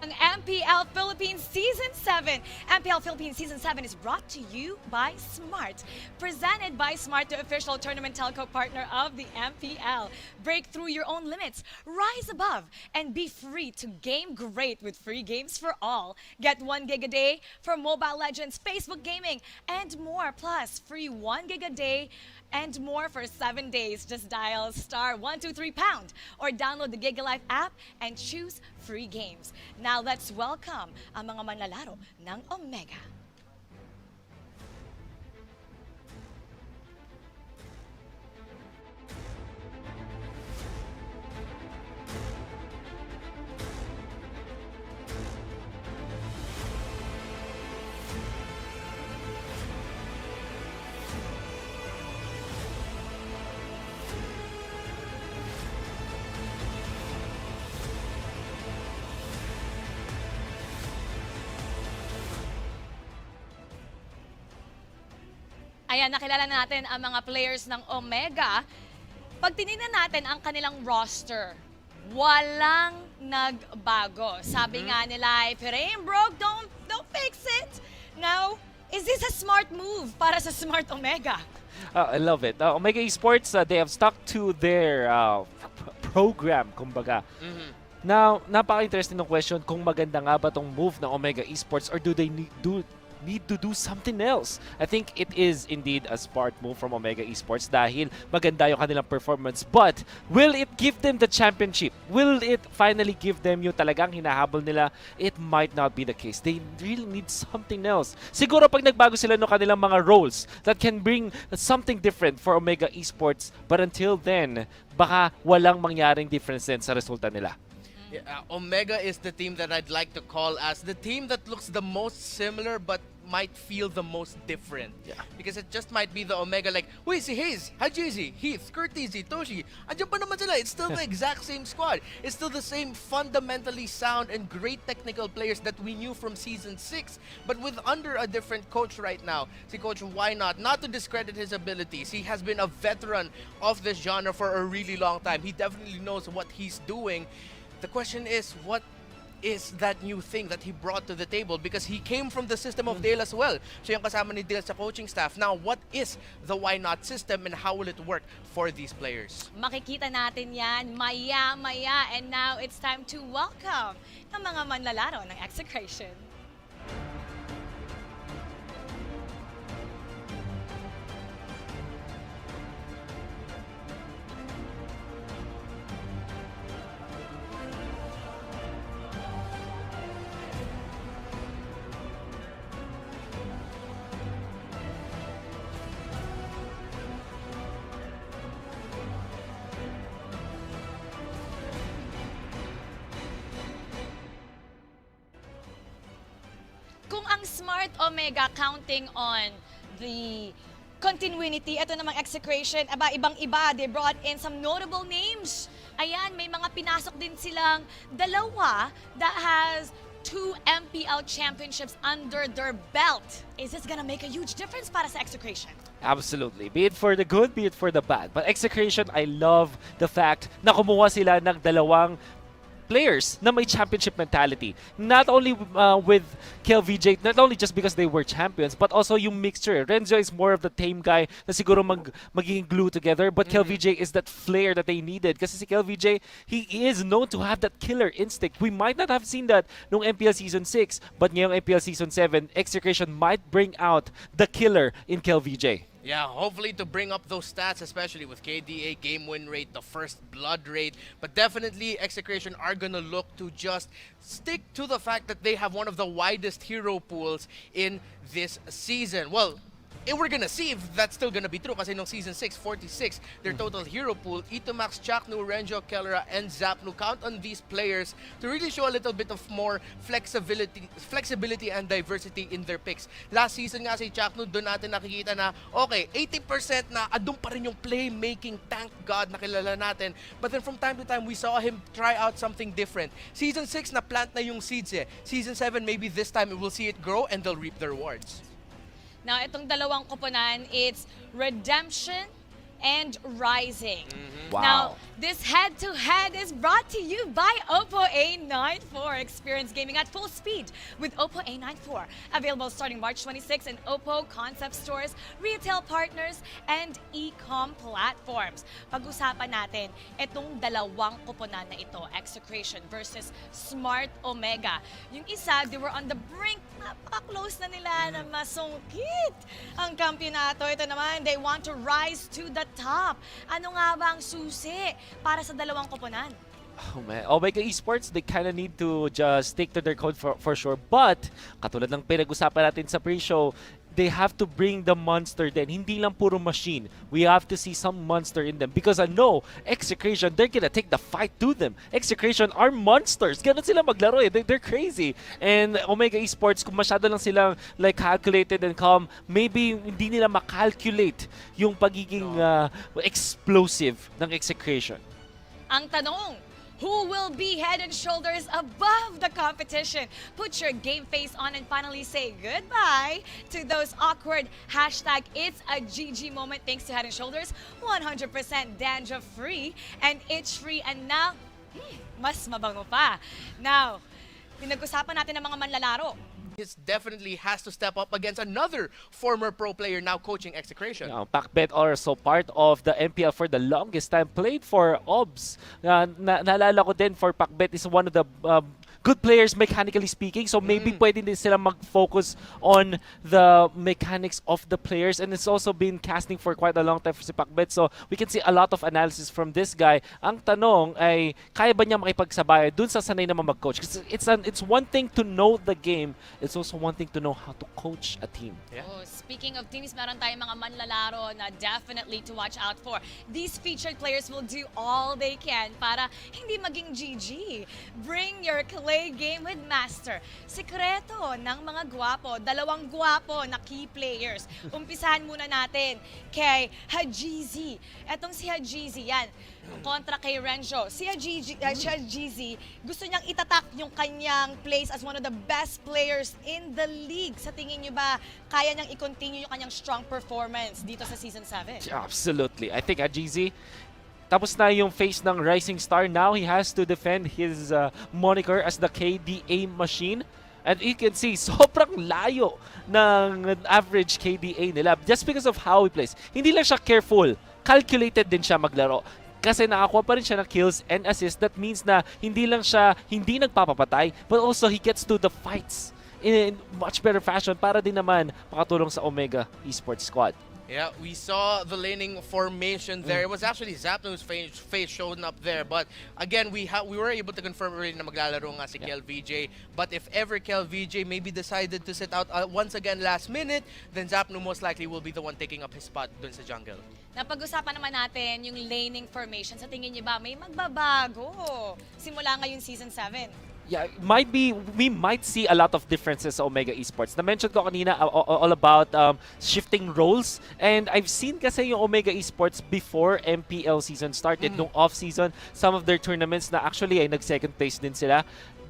Ang MPL Philippines Season 7. MPL Philippines Season 7 is brought to you by Smart. Presented by Smart, the official tournament telco partner of the MPL. Break through your own limits, rise above, and be free to game great with free games for all. Get 1 gig a day for Mobile Legends, Facebook Gaming, and more. Plus, free 1 gig a day and more for 7 days. Just dial *123# or download the GigaLife app and choose free games. Now let's welcome ang mga manlalaro ng Omega. Ayan, nakilala natin ang mga players ng Omega. Pag tinignan natin ang kanilang roster, walang nagbago. Sabi nga nila, if it ain't broke, don't fix it. Now, is this a smart move para sa Smart Omega? I love it. Omega Esports, they have stuck to their program, kumbaga. Now, napaka-interesting ng question kung maganda nga ba tong move ng Omega Esports or do they need to do something else. I think it is indeed a smart move from Omega Esports dahil maganda yung kanilang performance. But will it give them the championship? Will it finally give them yung talagang hinahabol nila? It might not be the case. They really need something else. Siguro pag nagbago sila ng kanilang mga roles that can bring something different for Omega Esports. But until then, baka walang mangyaring difference din sa resulta nila. Yeah, Omega is the team that I'd like to call as the team that looks the most similar but might feel the most different. Yeah. Because it just might be the Omega like, uy, si Hayes, Hajizi, Heath, Curtizy, Toshi, andyan pa naman sila. It's still the exact same squad. It's still the same fundamentally sound and great technical players that we knew from Season 6. But with under a different coach right now. Si Coach, why not? Not to discredit his abilities. He has been a veteran of this genre for a really long time. He definitely knows what he's doing. The question is, what is that new thing that he brought to the table? Because he came from the system of Dale as well. Siya yung kasama ni Dale sa coaching staff. Now, what is the why not system and how will it work for these players? Makikita natin yan maya-maya. And now it's time to welcome ang mga manlalaro ng Execration. Kung ang Smart Omega counting on the continuity, ito namang Execration, ibang-iba, they brought in some notable names. Ayan, may mga pinasok din silang dalawa that has 2 MPL championships under their belt. Is this gonna make a huge difference para sa Execration? Absolutely. Be it for the good, be it for the bad. But Execration, I love the fact na kumuha sila ng dalawang players na may championship mentality. Not only with KLVJ, not only just because they were champions, but also yung mixture. Renzo is more of the tame guy na siguro magiging glue together, but KLVJ is that flair that they needed. Kasi si KLVJ, he is known to have that killer instinct. We might not have seen that nung MPL Season 6, but ngayong MPL Season 7, Execration might bring out the killer in KLVJ. Yeah, hopefully to bring up those stats, especially with KDA, game win rate, the first blood rate. But definitely, Execration are gonna look to just stick to the fact that they have one of the widest hero pools in this season. Well, we're gonna see if that's still gonna be true kasi nung Season 6, 46, their total hero pool, Itomax, Chaknu, Renjo, Kellera, and Zapnu. Count on these players to really show a little bit of more flexibility and diversity in their picks. Last season nga si Chaknu, doon natin nakikita na, okay, 80% na adun pa rin yung playmaking, thank God, na kilala natin. But then from time to time, we saw him try out something different. Season 6, na-plant na yung seeds eh. Season 7, maybe this time we'll see it grow and they'll reap the rewards. Now, itong dalawang koponan, it's Redemption and rising. Wow. Now, this head-to-head is brought to you by Oppo A94. Experience gaming at full speed with Oppo A94. Available starting March 26 in Oppo concept stores, retail partners, and e-com platforms. Pag-usapan natin itong dalawang koponan na ito, Execration versus Smart Omega. Yung isa, they were on the brink, napaka-close na nila na masungkit ang kampyonato. Ito naman, they want to rise to the top. Ano nga ba ang susi para sa dalawang koponan? Oh man, Omega Esports, they kind of need to just stick to their code for sure. But, katulad ng pinag-usapan natin sa pre-show, they have to bring the monster din. Hindi lang puro machine. We have to see some monster in them. Because I know, Execration, they're gonna take the fight to them. Execration are monsters. Ganun sila maglaro eh. They're crazy. And Omega Esports, kung masyado lang silang like calculated and calm, maybe hindi nila makalculate yung pagiging explosive ng Execration. Ang tanong, who will be head and shoulders above the competition? Put your game face on and finally say goodbye to those awkward #it's a GG moment thanks to Head and Shoulders. 100% danger-free and itch-free, and now, mas mabango pa. Now, pinag-usapan natin ang mga manlalaro. He definitely has to step up against another former pro player now coaching Execration. Pacbet also part of the MPL for the longest time, played for OBS. Naalala ko din for Pacbet is one of the good players mechanically speaking, so maybe pwede din sila mag-focus on the mechanics of the players, and it's also been casting for quite a long time for si Pacbet, so we can see a lot of analysis from this guy. Ang tanong ay, kaya ba niya makipagsabay dun sa sanay naman mag-coach? Kasi it's one thing to know the game, it's also one thing to know how to coach a team. Yeah. Oh, speaking of teams, meron tayong mga manlalaro na definitely to watch out for. These featured players will do all they can para hindi maging GG. Bring your clay game with Master. Sikreto ng mga gwapo, dalawang gwapo na key players. Umpisahan muna natin kay Jhazz. Etong si Jhazz, yan. Kontra kay Renzo. Si Jhazz, gusto niyang itatak yung kanyang place as one of the best players in the league. Sa tingin niyo ba, kaya niyang i-continue yung kanyang strong performance dito sa Season 7? Absolutely. I think Jhazz, tapos na yung face ng Rising Star. Now he has to defend his moniker as the KDA machine. And you can see, sobrang layo ng average KDA nila just because of how he plays. Hindi lang siya careful. Calculated din siya maglaro. Kasi nakakuha pa rin siya ng kills and assists. That means na hindi lang siya hindi nagpapapatay, but also he gets to the fights in much better fashion para din naman makatulong sa Omega Esports squad. Yeah, we saw the laning formation there. It was actually Zapno whose face showing up there. But again, we were able to confirm already na maglalaro nga si Kel VJ. But if ever Kel VJ maybe decided to sit out once again last minute, then Zapno most likely will be the one taking up his spot dun sa jungle. Napag-usapan naman natin yung laning formation. Sa tingin niyo ba, may magbabago simula ngayong Season 7? Yeah, we might see a lot of differences sa Omega Esports. Na-mention ko kanina all about shifting roles. And I've seen kasi yung Omega Esports before MPL season started, nung off-season, some of their tournaments na actually ay nag-second place din sila.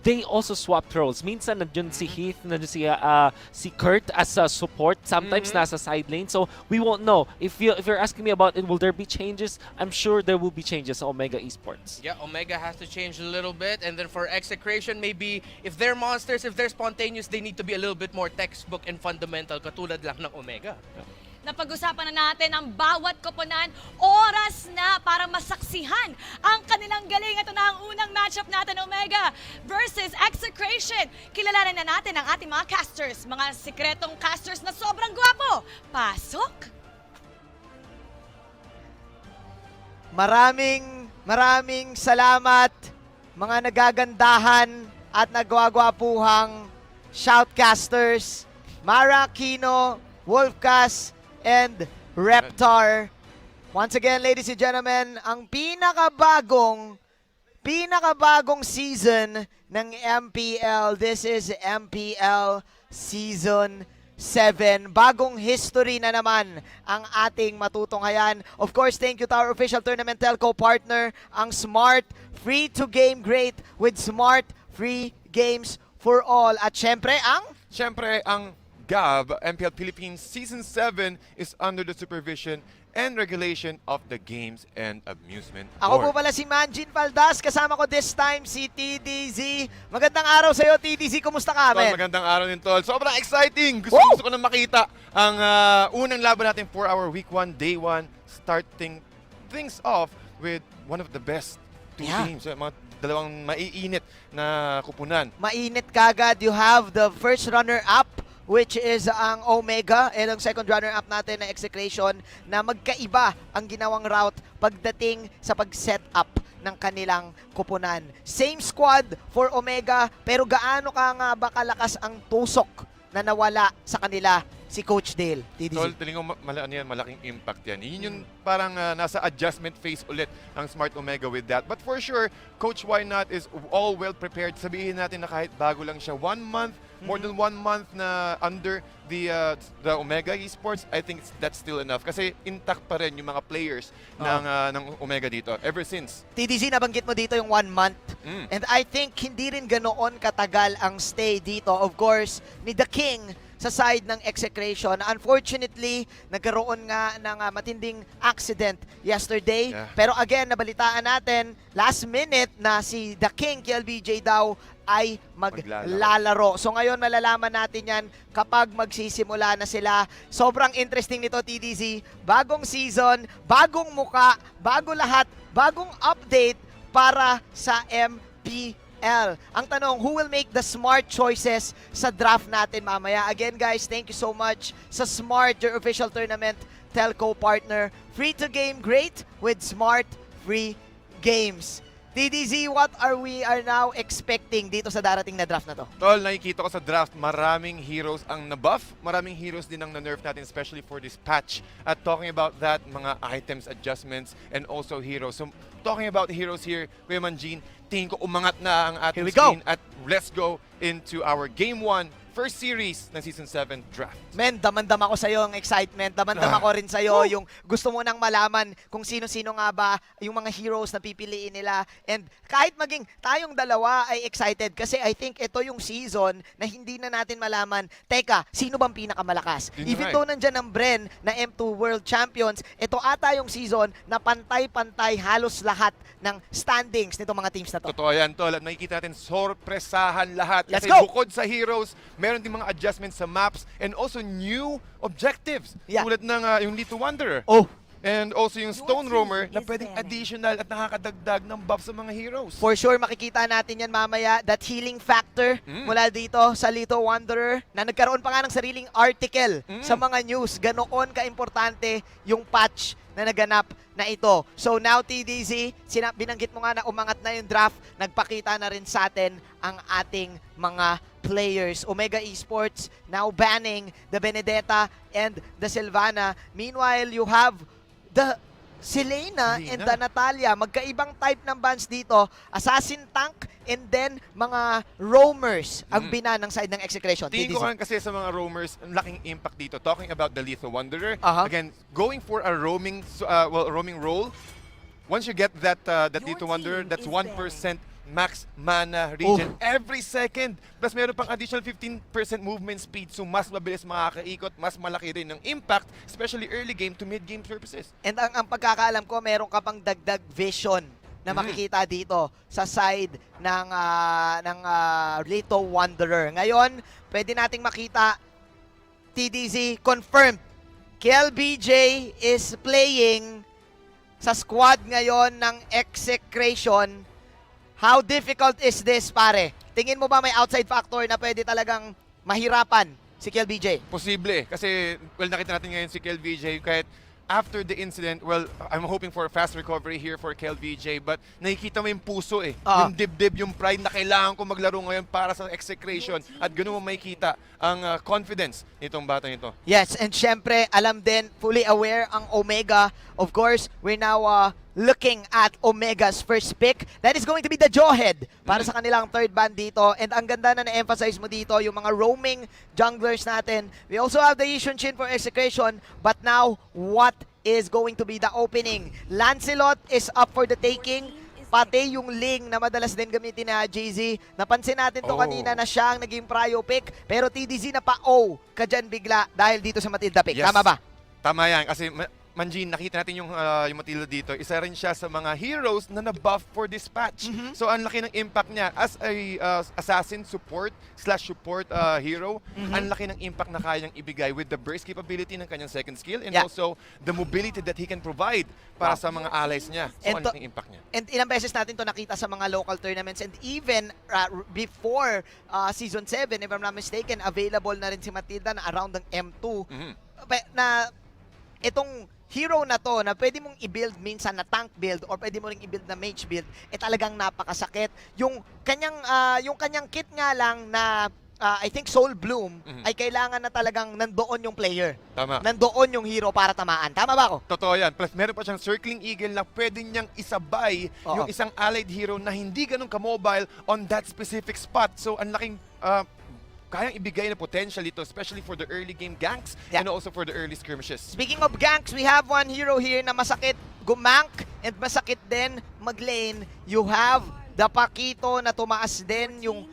They also swapped roles. Minsan nandiyan si Heath, nandiyan si Kurt as a support. Sometimes nasa side lane. So we won't know. If you're asking me about it, will there be changes? I'm sure there will be changes sa Omega Esports. Yeah, Omega has to change a little bit. And then for Execration, maybe if they're monsters, if they're spontaneous, they need to be a little bit more textbook and fundamental katulad lang ng Omega. Yeah. Napag-usapan na natin ang bawat koponan. Oras na para masaksihan ang kanilang galing. Ito na ang unang matchup natin, Omega versus Execration. Kilalanin na natin ang ating mga casters, mga sikretong casters na sobrang gwapo. Pasok! Maraming salamat mga nagagandahan at nagwagwapuhang shoutcasters, Mara, Kino, Wolfcast, and Reptar. Once again, ladies and gentlemen, ang pinakabagong season ng MPL. This is MPL Season 7. Bagong history na naman ang ating matutunghayan. Of course, thank you to our official tournament telco partner, ang Smart Free to Game Great with Smart Free Games for All. At syempre, ang Gab, MPL Philippines Season 7 is under the supervision and regulation of the Games and Amusement Ako po Board. pala si Manjin Valdas, kasama ko this time si TDZ. Magandang araw sa iyo, TDZ. Kumusta ka, Tol, men? magandang araw din, Tol. Sobrang exciting! Woo! Gusto ko na makita ang unang laban natin for our Week 1, Day 1, starting things off with one of the best two Yeah. teams. Mga dalawang maiinit na kupunan. Mainit kagad. You have the first runner-up, which is ang Omega, and ang second runner-up natin na Execration, na magkaiba ang ginawang route pagdating sa pag-set up ng kanilang kupunan. Same squad for Omega, pero gaano ka nga ba kalakas ang tusok na nawala sa kanila si Coach Dale, Tol, TDZ? tingin ko malaking impact yan. Yun yung parang nasa adjustment phase ulit ang Smart Omega with that. But for sure, Coach Why Not is all well prepared. Sabihin natin na kahit bago lang siya, 1 month, more than 1 month na under the Omega Esports, I think that's still enough. Kasi intact pa rin yung mga players ng Omega dito ever since. TDZ, nabanggit mo dito yung 1 month. And I think hindi rin ganoon katagal ang stay dito. Of course, ni The King sa side ng Execration. Unfortunately, nagkaroon nga ng matinding accident yesterday. Yeah. Pero again, nabalitaan natin, last minute na si The King, KLBJ daw, ay maglalaro. So ngayon, malalaman natin yan kapag magsisimula na sila. Sobrang interesting nito, TDZ. Bagong season, bagong muka, bago lahat, bagong update para sa MPL. Ang tanong, who will make the smart choices sa draft natin mamaya? Again, guys, thank you so much sa Smart, your official tournament telco partner. Free to game, great with Smart Free Games. TDZ, what we are now expecting dito sa darating na draft na to? Tol, nakikita ko sa draft, maraming heroes ang nabuff, maraming heroes din ang na-nerf natin, especially for this patch. At talking about that, mga items, adjustments, and also heroes. So, talking about heroes here, Kuya Manjin, tingin ko umangat na ang ating Here we go. screen at let's go into our Game 1, first series ng Season 7 draft. Men, damandam ako sa'yo ang excitement. Damandam ako rin sa'yo yung gusto mo nang malaman kung sino-sino nga ba yung mga heroes na pipiliin nila. And kahit maging tayong dalawa ay excited kasi I think ito yung season na hindi na natin malaman, teka, sino bang pinakamalakas? Yun Even nga though nandyan ang Bren na M2 World Champions, ito ata yung season na pantay-pantay halos lahat ng standings nitong mga teams na to. Totoo yan, Tol. At makikita natin, sorpresahan lahat. Let's Kasi go! bukod sa heroes, meron din mga adjustments sa maps and also new objectives. Yeah. Tulad ng yung Little Wanderer. Oh, And also yung Stone Roamer na is pwedeng banning. additional at nakakadagdag ng buff sa mga heroes. for sure, makikita natin yan mamaya. That healing factor mula dito sa Little Wanderer na nagkaroon pa nga ng sariling article sa mga news. Ganoon ka-importante yung patch na naganap na ito. So now, TDZ, binanggit mo nga na umangat na yung draft. Nagpakita na rin sa atin ang ating mga players. Omega Esports now banning the Benedetta and the Sylvana. Meanwhile, you have the Selena and the Natalia. Magkaibang type ng bans dito. Assassin tank and then mga roamers ang bina ng side ng Execration. Tingin ko TDZ. nga kasi sa mga roamers, ang laking impact dito. Talking about the Lethal Wanderer, Aha. again, going for a roaming roaming role. Once you get that Lethal Wanderer, that's 1% max mana regen every second. Plus meron pang additional 15% movement speed, so mas mabilis makakaikot, mas malaki rin ng impact, especially early game to mid game purposes. And ang pagkakaalam ko, meron ka pang dagdag vision na makikita dito sa side ng Little Wanderer. Ngayon, pwede nating makita, TDZ, confirmed, KLBJ is playing sa squad ngayon ng Execration. How difficult is this, pare? Tingin mo ba may outside factor na pwede talagang mahirapan si KLBJ? Posible, kasi nakita natin ngayon si KLVJ kahit after the incident, I'm hoping for a fast recovery here for KLVJ, but nakikita mo yung puso yung dibdib, yung pride na kailangan ko maglaro ngayon para sa Execration at ganun mo makikita ang confidence nitong bata nito. Yes, and syempre, alam din, fully aware ang Omega. Of course, we're now looking at Omega's first pick. That is going to be the Jawhead para sa kanilang third ban dito. And ang ganda na na-emphasize mo dito, yung mga roaming junglers natin. We also have the Yishun Chin for Execration, but now, what is going to be the opening? Lancelot is up for the taking. pati yung Ling na madalas din gamitin na Jhazz. Napansin natin to Oh. kanina na siya ang naging prio pick, pero TDZ na pa-O ka dyan bigla dahil dito sa Matilda pick. Yes. Tama ba? Tama yan. Kasi Manjin, nakita natin yung Matilda dito. Isa rin siya sa mga heroes na na-buff for this patch. So, ang laki ng impact niya. As a assassin support hero, ang laki ng impact na kayang ibigay with the burst capability ng kanyang second skill and also the mobility that he can provide para sa mga allies niya. So, And ang laking impact niya. And ilang beses natin to nakita sa mga local tournaments and even before Season 7, if I'm not mistaken, available na rin si Matilda na around ng M2. Na itong hero na to na pwede mong i-build minsan na tank build or pwede mo ring i-build na mage build, talagang napakasakit. Yung kanyang kit nga lang na I think Soul Bloom ay kailangan na talagang nandoon yung player. Tama. Nandoon yung hero para tamaan. Tama ba ako? Totoo yan. Plus, meron pa siyang Circling Eagle na pwede niyang isabay yung isang allied hero na hindi ganun ka-mobile on that specific spot. So, ang laking kayang ibigay na potential ito, especially for the early game ganks and also for the early skirmishes. Speaking of ganks, we have one hero here na masakit gumank and masakit din mag-lane. You have the Paquito na tumaas din yung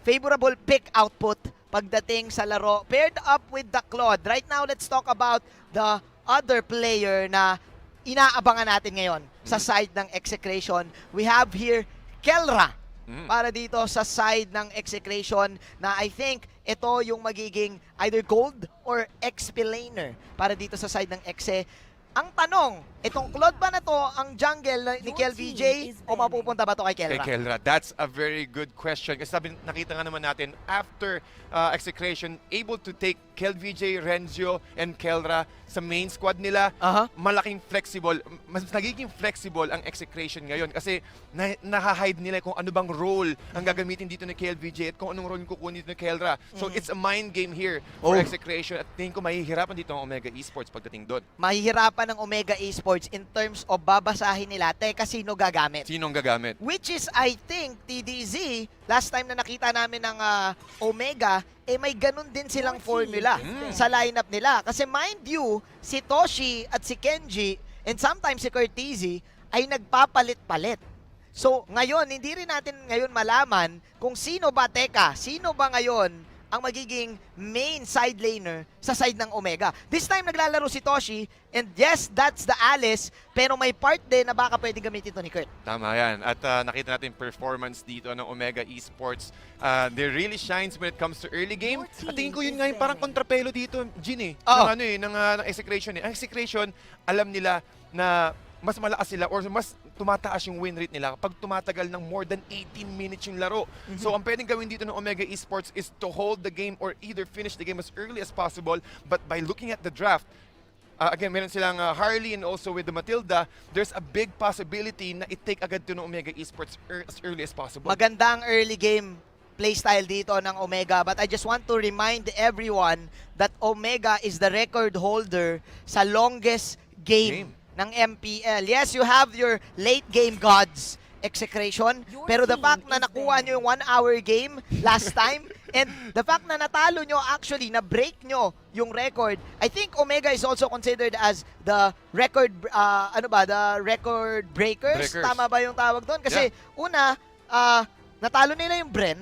favorable pick output pagdating sa laro. Paired up with the Claude. Right now, let's talk about the other player na inaabangan natin ngayon sa side ng Execration. We have here Kelra. Para dito sa side ng Execration na I think ito yung magiging either gold or XP laner para dito sa side ng Exe. Ang tanong, itong Claude ba na to ang jungle ni KelVJ o mapupunta ba to kay Kelra? Kay Kelra, that's a very good question. Kasi sabi, nakita nga naman natin, after Execration, able to take KelVJ, Renzo, and Kelra sa main squad nila, malaking flexible. Mas nagiging flexible ang Execration ngayon kasi nahahide nila kung ano bang role ang gagamitin dito ni KelVJ at kung anong role yung kukunin dito ni Kelra. So it's a mind game here for Execration at tingin ko mahihirapan dito ang Omega Esports pagdating doon. Mahihirapan ng Omega Esports in terms of babasahin nila, teka, sino gagamit? Sinong gagamit? Which is, I think, TDZ, last time na nakita namin ng Omega, may ganun din silang formula sa lineup nila. Kasi mind you, si Toshi at si Kenji, and sometimes si Cortese, ay nagpapalit-palit. So, ngayon, hindi rin natin ngayon malaman kung sino ba ngayon ang magiging main side laner sa side ng Omega. This time, naglalaro si Toshi, and yes, that's the Alice, pero may part din na baka pwedeng gamitin ito ni Kurt. Tama yan. At nakita natin performance dito ng Omega Esports. They really shines when it comes to early game. At tingin ko yun nga yung parang kontrapelo dito, Gin ng Execration. Ang Execration, alam nila na mas malakas sila or mas tumataas yung win rate nila pag tumatagal ng more than 18 minutes yung laro. So, ang pwedeng gawin dito ng Omega Esports is to hold the game or either finish the game as early as possible. But by looking at the draft, again, meron silang Harley and also with the Matilda, there's a big possibility na i-take agad to ng Omega Esports as early as possible. Magandang early game playstyle dito ng Omega, but I just want to remind everyone that Omega is the record holder sa longest game ng MPL. Yes, you have your late game gods, Execration, pero the fact na nakuha nyo yung 1-hour game last time, and the fact na natalo nyo, actually, na-break nyo yung record, I think Omega is also considered as the record, the record breakers? Tama ba yung tawag doon? Kasi, una, natalo nila yung Bren,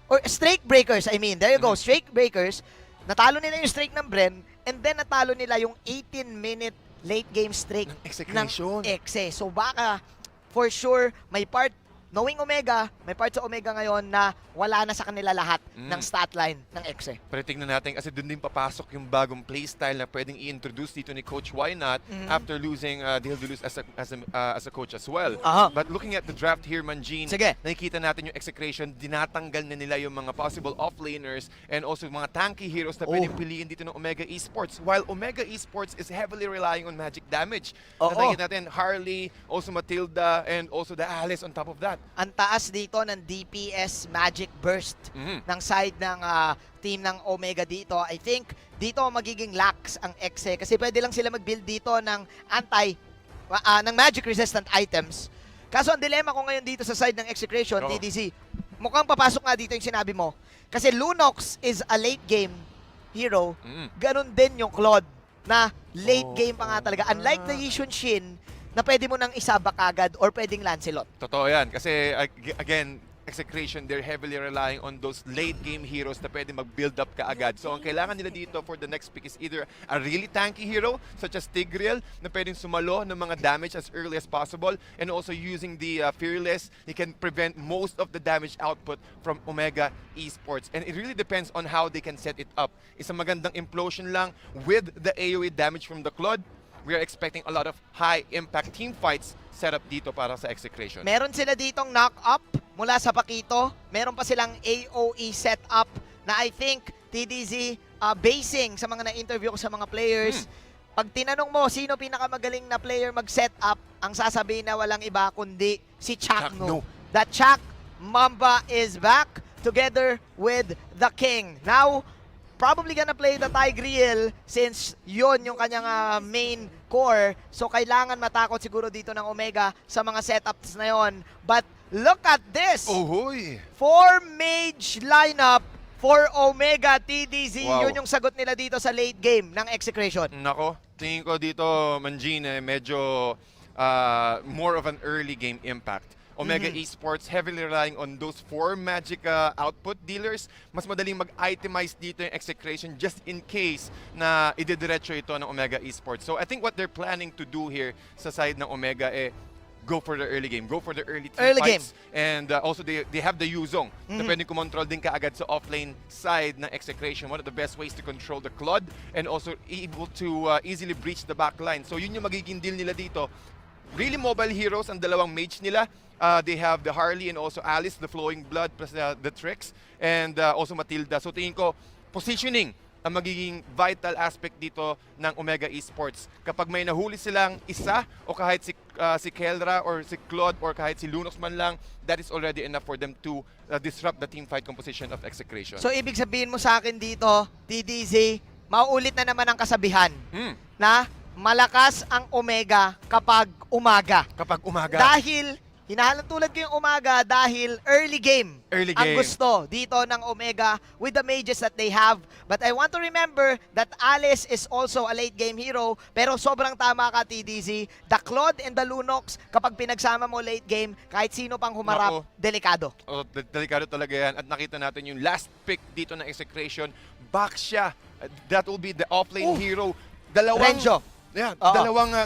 or streak breakers, I mean, there you go, streak breakers, natalo nila yung streak ng Bren, and then natalo nila yung 18-minute late game streak ng Exe. So baka, for sure, may part, knowing Omega, may part sa Omega ngayon na wala na sa kanila lahat ng stat line ng Exe. Pero tingnan natin kasi doon din papasok yung bagong playstyle na pwedeng i-introduce dito ni Coach Why Not after losing Dihildulus as a coach as well. But looking at the draft here, Manjin, nakikita natin yung Execration, dinatanggal na nila yung mga possible offlaners and also mga tanky heroes na pwedeng piliin dito ng Omega Esports. While Omega Esports is heavily relying on magic damage. Nakikita natin Harley, also Matilda, and also the Alice on top of that. Ang taas dito ng DPS magic burst ng side ng team ng Omega dito. I think dito magiging lax ang Exe kasi pwede lang sila mag-build dito ng ng magic resistant items. Kaso ang dilemma ko ngayon dito sa side ng Execration, TDZ, mukhang papasok nga dito yung sinabi mo. Kasi Lunox is a late game hero. Ganon din yung Claude na late game pa nga talaga. Unlike the Yishun Shin, na pwede mo nang isabak agad or pwedeng Lancelot. Totoo yan. Kasi, again, Execration, they're heavily relying on those late game heroes na pwede mag-build up kaagad. So, ang kailangan nila dito for the next pick is either a really tanky hero, such as Tigreal, na pwedeng sumalo ng mga damage as early as possible, and also using the Fearless, he can prevent most of the damage output from Omega Esports. And it really depends on how they can set it up. Isang magandang implosion lang with the AoE damage from the Claude. We are expecting a lot of high-impact team fights set up dito para sa Execration. Meron sila ditong knock-up mula sa Pakito. Meron pa silang AoE setup na I think TDZ basing sa mga na-interview ko sa mga players. Pag tinanong mo sino pinakamagaling na player mag-setup, ang sasabihin na walang iba kundi si Chakno. That Chak Mamba is back together with the King. Now, probably gonna play the Tigreal since yon yung kanyang main core. So, kailangan matakot siguro dito ng Omega sa mga setups na yon. But look at this! Ohoy! 4 mage lineup for Omega TDZ. Wow. Yun yung sagot nila dito sa late game ng Execration. Nako, tingin ko dito, Manjin, medyo more of an early game impact. Omega Esports heavily relying on those 4 magic output dealers. Mas madaling mag-itemize dito yung Execration just in case na ididiretso ito ng Omega Esports. So I think what they're planning to do here sa side ng Omega go for the early game, go for the early team fights. And also they have the Yuzong na pwedeng kumontrol din kaagad sa offlane side ng Execration. One of the best ways to control the Claude and also able to easily breach the backline. So yun yung magiging deal nila dito. Really mobile heroes ang dalawang mage nila. They have the Harley and also Alice, the Flowing Blood, plus the Trix, and also Matilda. So tingin ko, positioning ang magiging vital aspect dito ng Omega Esports. Kapag may nahuli silang isa, o kahit si Kelra or si Claude or kahit si Lunox man lang, that is already enough for them to disrupt the team fight composition of Execration. So, ibig sabihin mo sa akin dito, TDZ, mauulit na naman ang kasabihan na malakas ang Omega kapag umaga. Kapag umaga. Dahil, hinahalang tulad ko yung umaga dahil early game ang gusto dito ng Omega with the mages that they have. But I want to remember that Alice is also a late game hero, pero sobrang tama ka TDZ. The Claude and the Lunox, kapag pinagsama mo late game, kahit sino pang humarap, delikado. Delikado talaga yan. At nakita natin yung last pick dito ng Execration, back siya. That will be the offlane hero. Renjo. Yeah,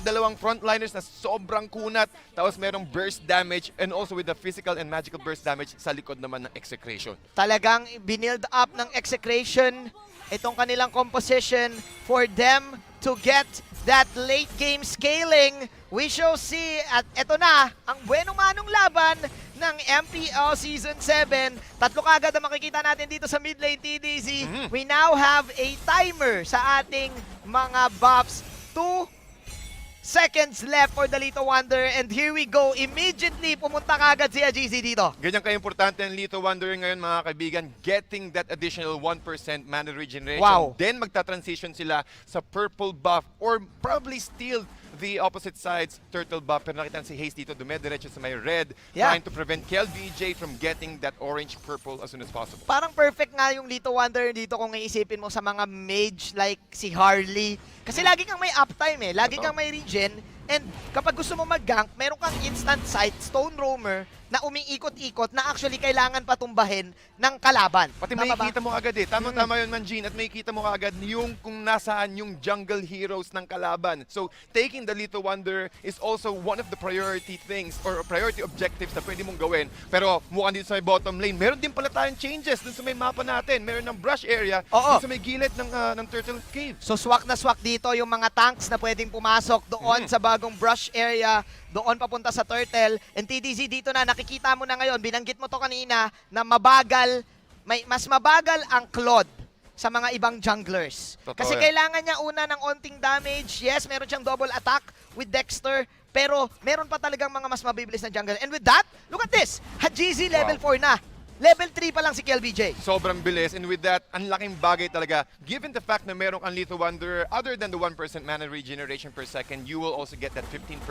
dalawang frontliners na sobrang kunat, tapos merong burst damage and also with the physical and magical burst damage sa likod naman ng Execration. Talagang binild up ng Execration itong kanilang composition for them to get that late game scaling. We shall see at eto na ang buenong-manong laban ng MPL Season 7. Tatlo kagad ang makikita natin dito sa mid lane TDZ. We now have a timer sa ating mga buffs. 2 seconds left for the Lito Wonder, and here we go. Immediately, pumunta kagad si Jhazz dito. Ganyan ka-importante ang Lito Wonder ngayon, mga kaibigan, getting that additional 1% mana regeneration. Wow. Then magta-transition sila sa purple buff or probably steal the opposite side's turtle buff. Pero nakita si Haze dito, dumediretso sa may red, trying to prevent KLBJ from getting that orange-purple as soon as possible. Parang perfect nga yung Lito Wonder dito kung iisipin mo sa mga mage like si Harley. Kasi lagi kang may uptime lagi kang may regen. And kapag gusto mo mag-gank, meron kang instant sight, Stone Roamer, na umiikot-ikot na actually kailangan patumbahin ng kalaban. Pati makikita mo agad Tama-tama yun, Manjin. At makikita mo agad yung kung nasaan yung jungle heroes ng kalaban. So, taking the Lito Wonder is also one of the priority things or priority objectives na pwede mong gawin. Pero mukhang dito sa may bottom lane, meron din pala tayong changes dun sa may mapa natin. Meron ng brush area dun sa may gilid ng Turtle Cave. So, swak na swak dito yung mga tanks na pwedeng pumasok doon sa bagong brush area, doon papunta sa Turtle. And TDZ dito na, nakikita mo na ngayon, binanggit mo to kanina, na mabagal, mas mabagal ang Claude sa mga ibang junglers. Kasi kailangan niya una ng onting damage. Yes, meron siyang double attack with Dexter, pero meron pa talagang mga mas mabibilis na jungler. And with that, look at this! Jhazz level 4 na. Level 3 pa lang si KLBJ. Sobrang bilis, and with that, ang laking bagay talaga. Given the fact na meron kang Lito Wonder, other than the 1% mana regeneration per second, you will also get that 15%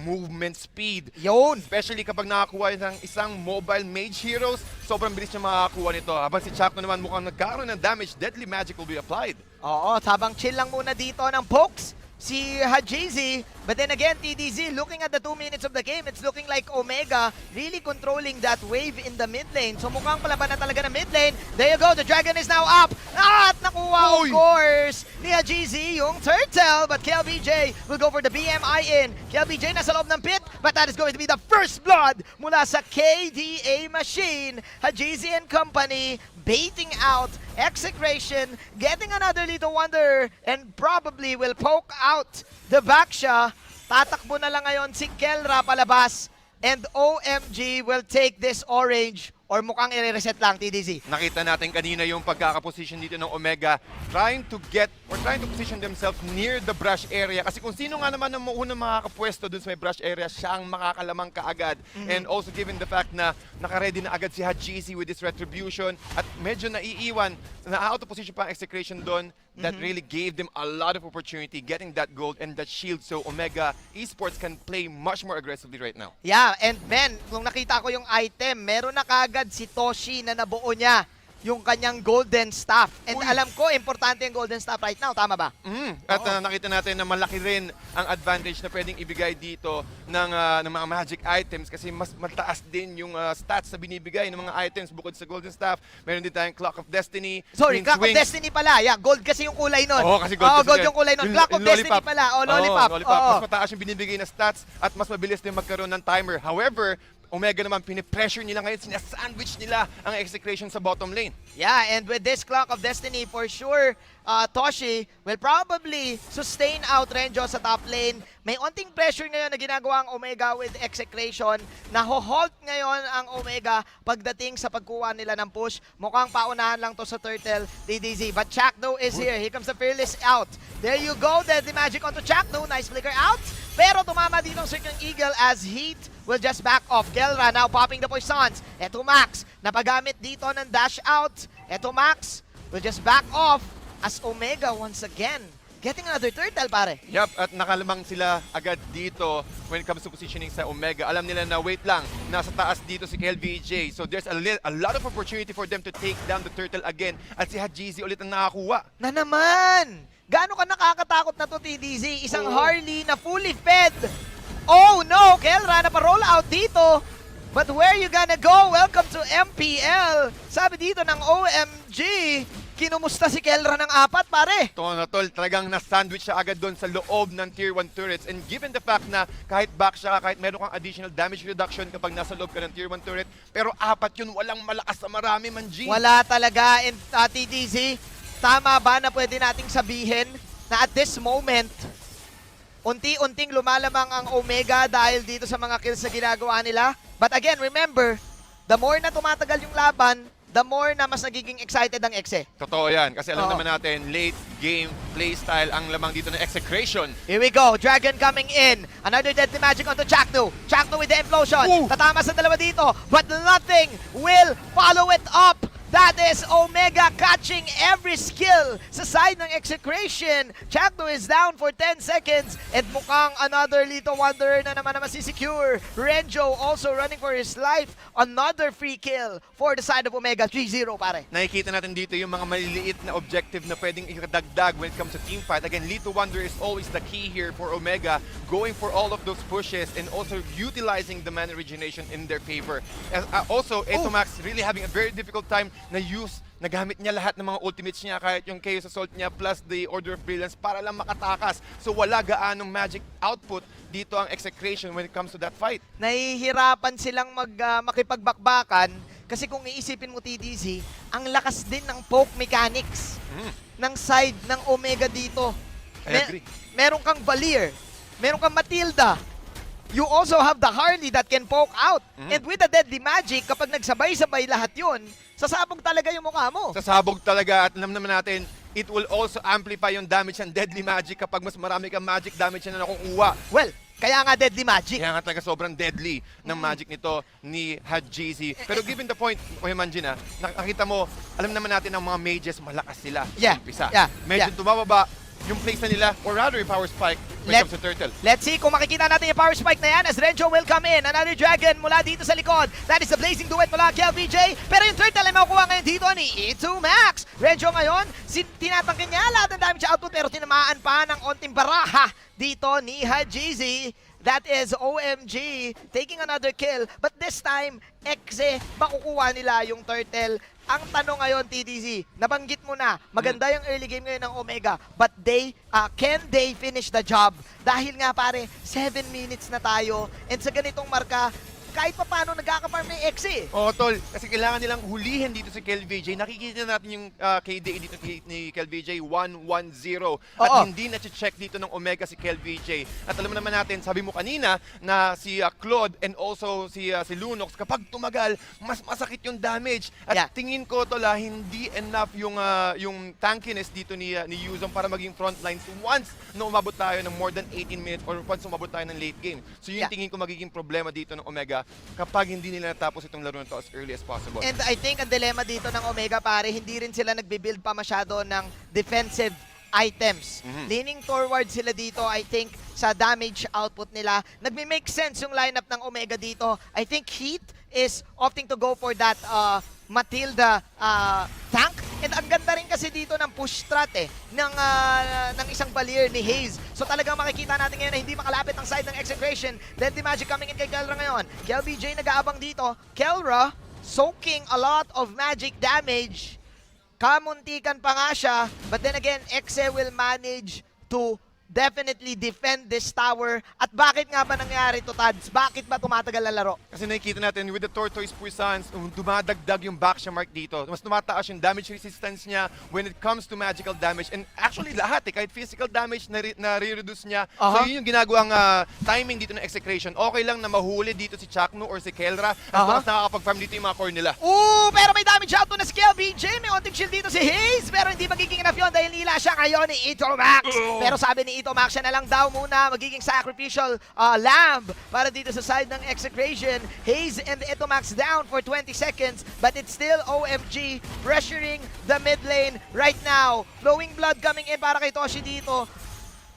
movement speed. Yun! Especially kapag nakakuha ng isang mobile mage heroes, sobrang bilis niya makakakuha nito. Habang si Chakno naman mukhang nagkaroon ng damage, deadly magic will be applied. Oo, habang chill lang muna dito ng pokes si Jhazz. But then again, TDZ, looking at the 2 minutes of the game, it's looking like Omega really controlling that wave in the mid lane. So mukhang palaban na talaga ng mid lane. There you go, the dragon is now up. At nakuha, of course, ni Jhazz yung turtle. But KLBJ will go for the BMI in. KLBJ nasa loob ng pit, but that is going to be the first blood mula sa KDA machine. Jhazz and company baiting out Execration, getting another little wonder, and probably will poke out the Baksha. Tatakbo na lang ngayon si Kelra palabas, and OMG will take this orange, or mukhang i-reset lang, TDZ. Nakita natin kanina yung pagkakaposition dito ng Omega, trying to position themselves near the brush area. Kasi kung sino nga naman ang unang makakapwesto dun sa may brush area, siya ang makakalamang kaagad. And also given the fact na nakaready na agad si Jhazz with this retribution at medyo naiiwan, na-out of position pa ang Execration doon, that really gave them a lot of opportunity getting that gold and that shield. So Omega Esports can play much more aggressively right now. Yeah, and Ben, nung nakita ko yung item, meron na kagad si Toshi na nabuo niya yung kanyang golden staff. And alam ko, importante yung golden staff right now. Tama ba? At nakita natin na malaki rin ang advantage na pwedeng ibigay dito ng mga magic items kasi mas mataas din yung stats na binibigay ng mga items bukod sa golden staff. Meron din tayong Clock of Destiny. Sorry, Twin Clock of Swings. Destiny pala. Yeah, gold kasi yung kulay nun. Oo, kasi gold, gold yung kulay nun. Clock of Destiny lollipop. pala. Lollipop. Mas mataas yung binibigay na stats at mas mabilis din magkaroon ng timer. However, Omega naman, pinipressure nila ngayon, sinasandwich nila ang Execration sa bottom lane. Yeah, and with this Clock of Destiny, for sure, Toshi will probably sustain out Renjo sa top lane. May onting pressure ngayon na ginagawa ang Omega with Execration. Naho-halt ngayon ang Omega pagdating sa pagkuha nila ng push. Mukhang paunahan lang to sa Turtle, DDZ. But Chakno is here. Here comes the Fearless out. There you go, Deadly Magic onto Chakno. Nice flicker out. Pero tumama dito ang Circling Eagle as Heat will just back off. Kelra now popping the poisons. Eto Max, napagamit dito ng dash out. Eto Max will just back off as Omega once again getting another turtle, pare. Yup, at nakalamang sila agad dito when it comes to positioning sa Omega. Alam nila na wait lang, nasa taas dito si KLBJ. So there's a lot of opportunity for them to take down the turtle again. At si Jhazz ulit ang nakakuha. Na naman! Gaano ka nakakatakot na to, TDZ? Isang Harley na fully fed. Oh no! Kelra na pa-roll out dito. But where you gonna go? Welcome to MPL. Sabi dito ng OMG, kinumusta si Kelra ng 4, pare. Ito na tol, talagang na-sandwich siya agad doon sa loob ng Tier 1 turrets. And given the fact na kahit back siya, kahit meron kang additional damage reduction kapag nasa loob ka ng Tier 1 turret, pero 4 yun, walang malakas na marami man, G. Wala talaga. And TDZ, tama ba na pwede nating sabihin na at this moment, unti-unting lumalamang ang Omega dahil dito sa mga kills na ginagawa nila? But again, remember, the more na tumatagal yung laban, the more na mas nagiging excited ang Exe. Totoo yan, kasi alam naman natin, late game playstyle ang lamang dito ng Execration. Here we go, Dragon coming in. Another Deadly Magic onto Chakno. Chakno with the implosion. Tatama sa dalawa dito, but nothing will follow it up. That is Omega catching every skill sa side ng Execration. Chakno is down for 10 seconds and mukhang another little wonder na naman masisecure. Renjo also running for his life. Another free kill for the side of Omega. 3-0, pare. Nakikita natin dito yung mga maliliit na objective na pwedeng ikadagdag when it comes to team fight. Again, Little Wonder is always the key here for Omega, going for all of those pushes and also utilizing the mana regeneration in their favor. Also, Etomax really having a very difficult time nagamit niya lahat ng mga ultimates niya, kahit yung Chaos Assault niya plus the Order of Brilliance para lang makatakas. So wala gaanong magic output dito ang Execration when it comes to that fight. Nahihirapan silang makipagbakbakan kasi kung iisipin mo, TDZ, ang lakas din ng poke mechanics ng side ng Omega dito. I agree. Meron kang Valier, meron kang Matilda. You also have the Harley that can poke out. And with the Deadly Magic, kapag nagsabay-sabay lahat yun, sasabog talaga yung mukha mo. Sasabog talaga at alam naman natin, it will also amplify yung damage ng Deadly Magic kapag mas marami kang magic damage na nakukuha. Well, kaya nga Deadly Magic. Kaya nga talaga sobrang deadly ng magic nito ni Jhazz. Pero given the point, Kuya Manjin, nakakita mo, alam naman natin ang mga mages, malakas sila. Yeah. Umpisa. Yeah. Medyo tumababa, yung place na nila, or rather yung power spike when it comes to Turtle. Let's see kung makikita natin yung power spike na yan as Renjo will come in. Another dragon mula dito sa likod. That is the blazing duet mula kay LBJ. Pero yung turtle ay makukuha ngayon dito ni E2 Max. Renjo ngayon, tinatangkin niya lahat ng damage output pero tinamaan pa ng onting baraha dito ni Jhazz. That is OMG taking another kill. But this time, Exe, makukuha nila yung turtle. Ang tanong ngayon, TDZ, nabanggit mo na, maganda yung early game ngayon ng Omega, but can they finish the job? Dahil nga pare, 7 minutes na tayo, and sa ganitong marka, kahit pa paano nagkakaparm na yung Exe. Oo, tol. Kasi kailangan nilang hulihin dito si KelVJ. Nakikita natin yung KDA dito ni KelVJ, 1-1-0. At hindi na-check dito ng Omega si KelVJ. At alam naman natin, sabi mo kanina, na si Claude and also si Lunox, kapag tumagal, mas masakit yung damage. At tingin ko, tol, hindi enough yung tankiness dito ni Yuzong para maging frontlines once na umabot tayo ng more than 18 minutes or once umabot tayo ng late game. So yun tingin ko magiging problema dito ng Omega kapag hindi nila natapos itong laro na to as early as possible. And I think ang dilemma dito ng Omega pare, hindi rin sila nagbibuild pa masyado ng defensive items. Leaning forward sila dito, I think, sa damage output nila. Nagme-make sense yung lineup ng Omega dito. I think Heat is opting to go for that Matilda tank. And ang ganda rin kasi dito ng push strat ng isang Valier ni Jhazz. So talagang makikita natin ngayon na hindi makalapit ang side ng Execration. Then the Magic coming in kay Kelra ngayon. KelVJ nag-aabang dito. Kelra soaking a lot of magic damage. Kamuntikan pa nga siya. But then again, Exe will manage to definitely defend this tower. At bakit nga ba nangyari to, Tads? Bakit ba tumatagal ang laro? Kasi nakikita natin with the Tortoise Puissance, dumadagdag yung backsha mark dito. Mas tumataas yung damage resistance niya when it comes to magical damage. And actually lahat kahit physical damage na-reduce niya. So yun yung ginagawang timing dito ng Execration. Okay lang na mahuli dito si Chakno or si Kelra as long as nakakapag-farm dito yung mga core nila. Pero may damage out to na si KelVJ. May onting shield dito si Jhazz. Pero hindi magiging enough yun dahil nila siya ngayon ni E2 Max. Pero sabi ni E2 Max, siya na lang daw muna magiging sacrificial lamb para dito sa side ng Execration. Jhazz and E2 Max down for 20 seconds, but it's still OMG pressuring the mid lane right now. Flowing blood coming in para kay Toshi dito.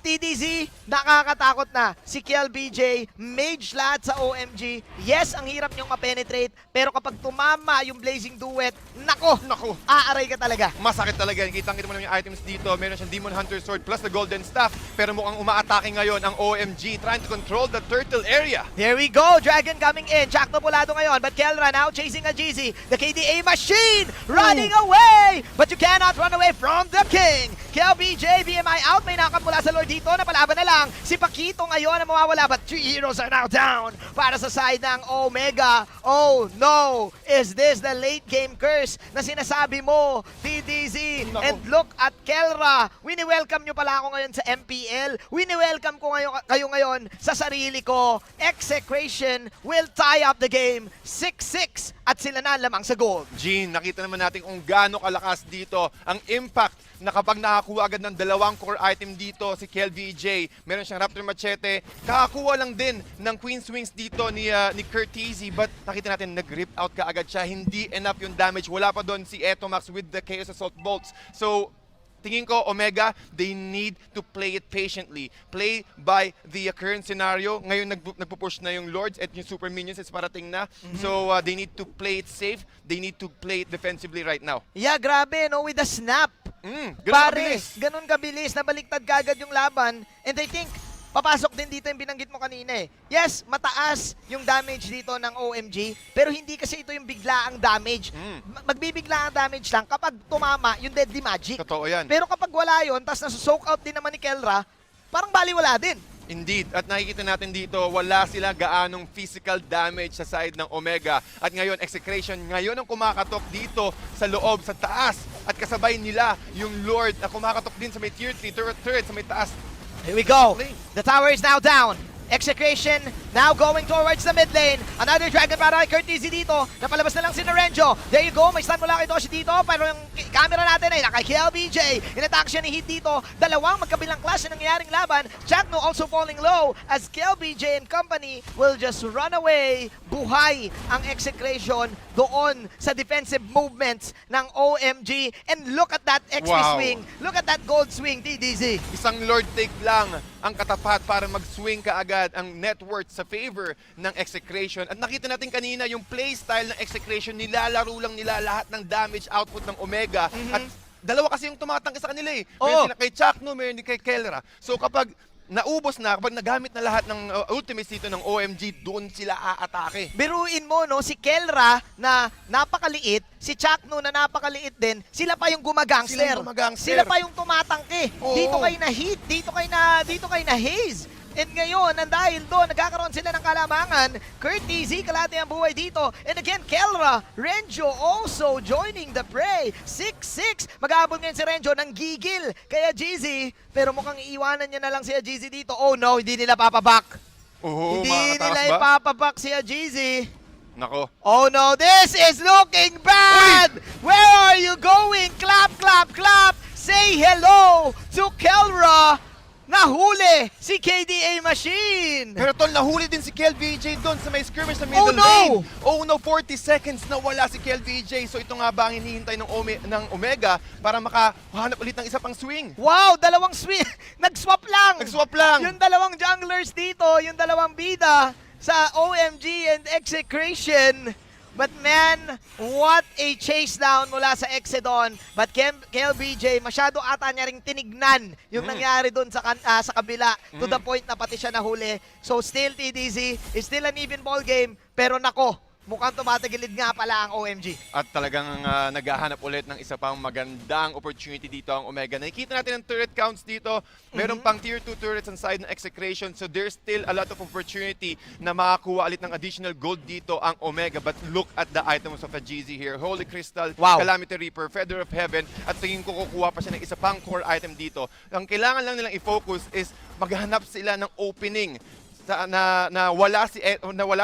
TDZ, nakakatakot na. Si KelVJ, mage lahat sa OMG. Yes, ang hirap niyong ma-penetrate, pero kapag tumama yung Blazing Duet, nako, aaray ka talaga. Masakit talaga. Kitang-kita mo naman yung items dito. Meron siyang Demon Hunter Sword plus the Golden Staff. Pero mukhang umaatake ngayon ang OMG trying to control the turtle area. Here we go. Dragon coming in. Chakno Pulado ngayon. But Kelra now chasing a Jhazz. The KDA machine running away. But you cannot run away from the king. KelVJ, BMI out. May nakamula sa Lord dito. Napalaban na lang. Si Paquito ngayon na mawawala. But 3 heroes are now down para sa side ng Omega. Oh no. Is this the late game curse na sinasabi mo, TDZ? No. And look at Kelra. Wini-welcome nyo pala ako ngayon sa MPL. Wini-welcome ko kayo ngayon sa sarili ko. Execration will tie up the game. 6-6 at sila na lamang sa gold. Gene, nakita naman natin kung gaano kalakas dito ang impact na kapag nakakuha agad ng dalawang core item dito si KelVJ. Meron siyang Raptor Machete. Kakakuha lang din ng Queen's Wings dito ni Curtizy, but nakita natin nag-rip out ka agad siya. Hindi enough yung damage. Wala pa doon si Etomax with the Chaos Assault Bolts. So, tingin ko, Omega, they need to play it patiently. Play by the current scenario. Ngayon, nagpo-push na yung Lords at yung Super Minions is parating na. So, they need to play it safe. They need to play it defensively right now. Yeah, grabe, no? With the snap. Ganun kabilis. Nabaliktad kagad yung laban. And I think, papasok din dito yung binanggit mo kanina eh. Yes, mataas yung damage dito ng OMG, pero hindi kasi ito yung biglaang damage. Magbibigla ang damage lang kapag tumama yung Deadly Magic. Totoo yan. Pero kapag wala yun, tas nasa-soak out din naman ni Kelra, parang baliwala din. Indeed. At nakikita natin dito, wala sila gaanong physical damage sa side ng Omega. At ngayon, Execration, ngayon ang kumakatok dito sa loob, sa taas. At kasabay nila yung Lord na kumakatok din sa may tier 3 turret sa may taas. Here we go. The tower is now down. Execration now going towards the mid lane. Another dragon para kay Curtis dito. Napalabas na lang si Narenjo. There you go, may stun mula kay Doshi dito. Pero yung camera natin ay naka KLBJ. In-attack siya ni Hit dito. Dalawang magkabilang clash na nangyayaring laban. Chakno also falling low as KLBJ and company will just run away. Buhay ang Execration doon sa defensive movements ng OMG. And look at that XP swing. Look at that gold swing, TDZ. Isang Lord take lang ang katapat para mag-swing kaagad ang net worth sa favor ng Execration. At nakita natin kanina yung playstyle ng Execration, nilalaro lang nila lahat ng damage output ng Omega. At dalawa kasi yung tumatangke sa kanila eh. Meron sila kay Chakno, meron din kay Kelra. So kapag naubos na, kapag nagamit na lahat ng ultimates dito ng OMG, doon sila aatake. Biruin mo, no, si Kelra na napakaliit, si Chakno na napakaliit din, sila pa yung gumagangster. Sila pa yung tumatangke. Oo. Dito kay na Heat, dito kay na Haze. And ngayon, dahil doon, nagkakaroon sila ng kalamangan. Curtis, kalahati ang buhay dito. And again, Kelra, Renjo also joining the fray. 6-6. Mag-aabot ngayon si Renjo ng gigil. Kaya Jhazz, pero mukhang iiwanan niya na lang si Jhazz dito. Oh no, hindi nila papabak. Hindi nila ipapabak si Jhazz. Nako. Oh no, this is looking bad! Where are you going? Clap, clap, clap! Say hello to Kelra! Nahuli si KDA Machine! Pero tol, nahuli din si KLBJ doon sa may skirmish sa middle no! lane. Oh no, 40 seconds na wala si KLBJ. So ito nga ba ang hinihintay ng, Omega para makahanap ulit ng isa pang swing? Wow, dalawang swing! Nag-swap lang! Nag-swap lang! Yung dalawang junglers dito, yung dalawang bida sa OMG and Execration. But man, what a chase down mula sa Exedon. But KLBJ, masyado ata niya ring tinignan yung nangyari doon sa kabila to the point na pati siya nahuli. So still TDZ, is still an even ball game. Pero nako, mukhang tumatagilid nga pala ang OMG. At talagang naghahanap ulit ng isa pang magandang opportunity dito ang Omega. Nakikita natin ang turret counts dito. Meron pang tier 2 turrets on side ng Execration. So there's still a lot of opportunity na makakuha ulit ng additional gold dito ang Omega. But look at the items of a Jhazz here. Holy Crystal, Calamity Reaper, Feather of Heaven. At tingin ko kukuha pa siya ng isa pang core item dito. Ang kailangan lang nilang i-focus is maghanap sila ng opening na wala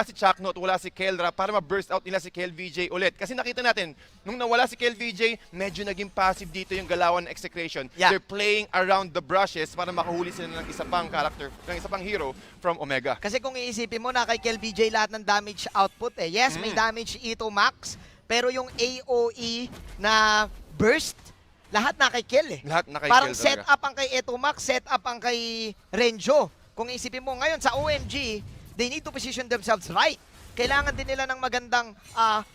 si Chakno at wala si Kelra para ma-burst out nila si KLVJ ulit. Kasi nakita natin, nung nawala si KLVJ, medyo naging passive dito yung galawan ng Execration. Yeah. They're playing around the brushes para makahuli sila ng isa pang character, ng isa pang hero from Omega. Kasi kung iisipin mo na kay KLBJ lahat ng damage output Yes, may damage E2 max, pero yung AOE na burst, lahat na kay Kel Lahat na kay Parang Kel set talaga. up ang kay E2 max, set up ang kay Renjo. Kung isipin mo ngayon sa OMG, they need to position themselves right. Kailangan din nila ng magandang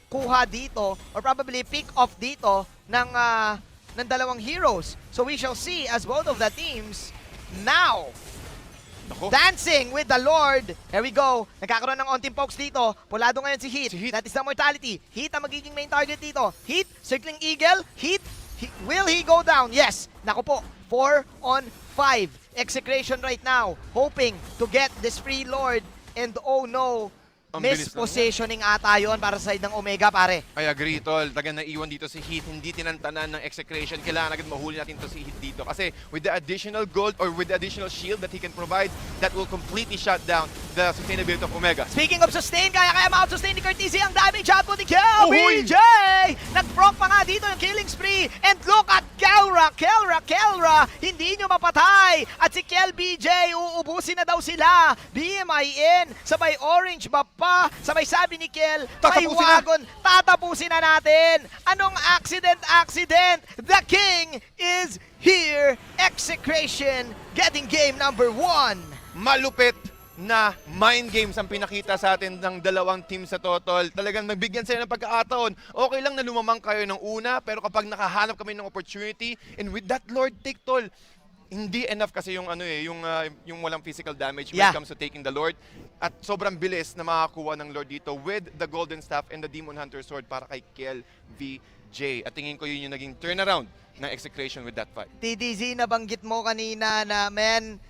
kuha dito or probably pick off dito ng dalawang heroes. So we shall see as both of the teams now dancing with the Lord. Here we go. Nagkakaroon ng onting pokes dito. Pulado ngayon si Heat. That is the mortality. Heat ang magiging main target dito. Heat, circling eagle. Heat, will he go down? Yes. Naku po. 4 on 5. Execration right now, hoping to get this free Lord. And oh no, mispositioning ata yun para sa side ng Omega, pare. I agree, tol. Taga naiwan dito si Heat, hindi tinantanan ng Execration. Kailangan agad mahuli natin to si Heat dito. Kasi with the additional gold or with the additional shield that he can provide, that will completely shut down the sustainability of Omega. Speaking of sustain, kaya ma-out-sustain ni Curtis ang damage output ni KLBJ! Nag-proc pa nga dito yung killing spree. And look at Kelra! Hindi nyo mapatay! At si KLBJ, uubusin na daw sila. BMI in, sabay orange buff pa, sabay sabi ni Kel, may wagon, tatapusin na natin. Anong accident? The king is here. Execration getting game number 1. Malupit na mind games ang pinakita sa atin ng dalawang team sa Totol. Talagang nagbigyan sila ng pagkakataon. Okay lang na lumamang kayo ng una, pero kapag nakahanap kami ng opportunity, and with that Lord take, Tol, hindi enough kasi yung yung walang physical damage when it comes to taking the Lord. At sobrang bilis na makakuha ng Lord dito with the Golden Staff and the Demon Hunter Sword para kay KLVJ. At tingin ko yun yung naging turnaround ng Execration with that fight. TDZ, nabanggit mo kanina na, man,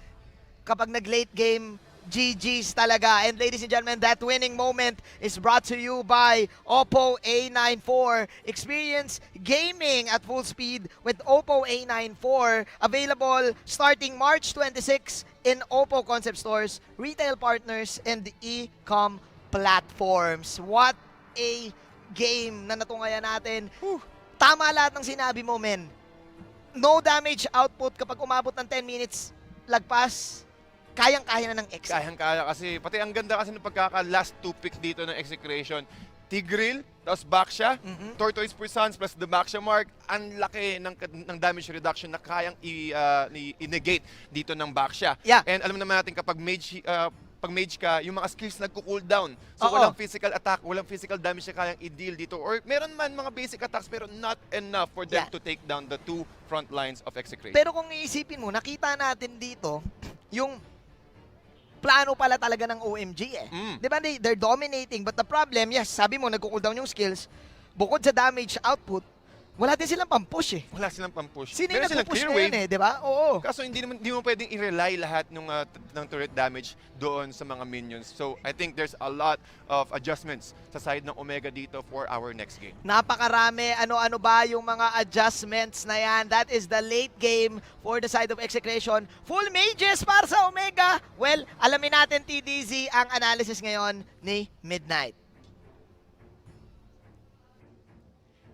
kapag nag-late game, GG's talaga. And ladies and gentlemen, that winning moment is brought to you by Oppo A94. Experience gaming at full speed with Oppo A94. Available starting March 26 in Oppo concept stores, retail partners, and e-com platforms. What a game na natungayan natin. Tama lahat ng sinabi mo, men. No damage output kapag umabot ng 10 minutes lagpas, kayang-kaya na ng X. Kayang-kaya kasi, pati ang ganda kasi ng pagkaka-last 2 picks dito ng execration. Tigreal, tapos Baksha, Tortoise Puissance plus the Baksha mark, ang laki ng damage reduction na kayang i-negate dito ng Baksha. Yeah. And alam naman natin kapag mage ka, yung mga skills nagko-cool down. So walang physical attack, walang physical damage na kayang i-deal dito. Or meron man mga basic attacks pero not enough for them to take down the 2 front lines of execration. Pero kung iisipin mo, nakita natin dito yung plano pala talaga ng OMG eh. Di ba? They're dominating. But the problem, yes, sabi mo, nagko-cool down yung skills. Bukod sa damage output, wala din silang pampush eh. Wala silang pampush. Sino yung Meron silang nagpupush clear ngayon wave. eh, di ba? Oo. Kaso hindi mo pwedeng i-rely lahat ng turret damage doon sa mga minions. So I think there's a lot of adjustments sa side ng Omega dito for our next game. Napakarami. Ano-ano ba yung mga adjustments na yan? That is the late game for the side of execration. Full mages para sa Omega. Well, alamin natin TDZ ang analysis ngayon ni Midnight.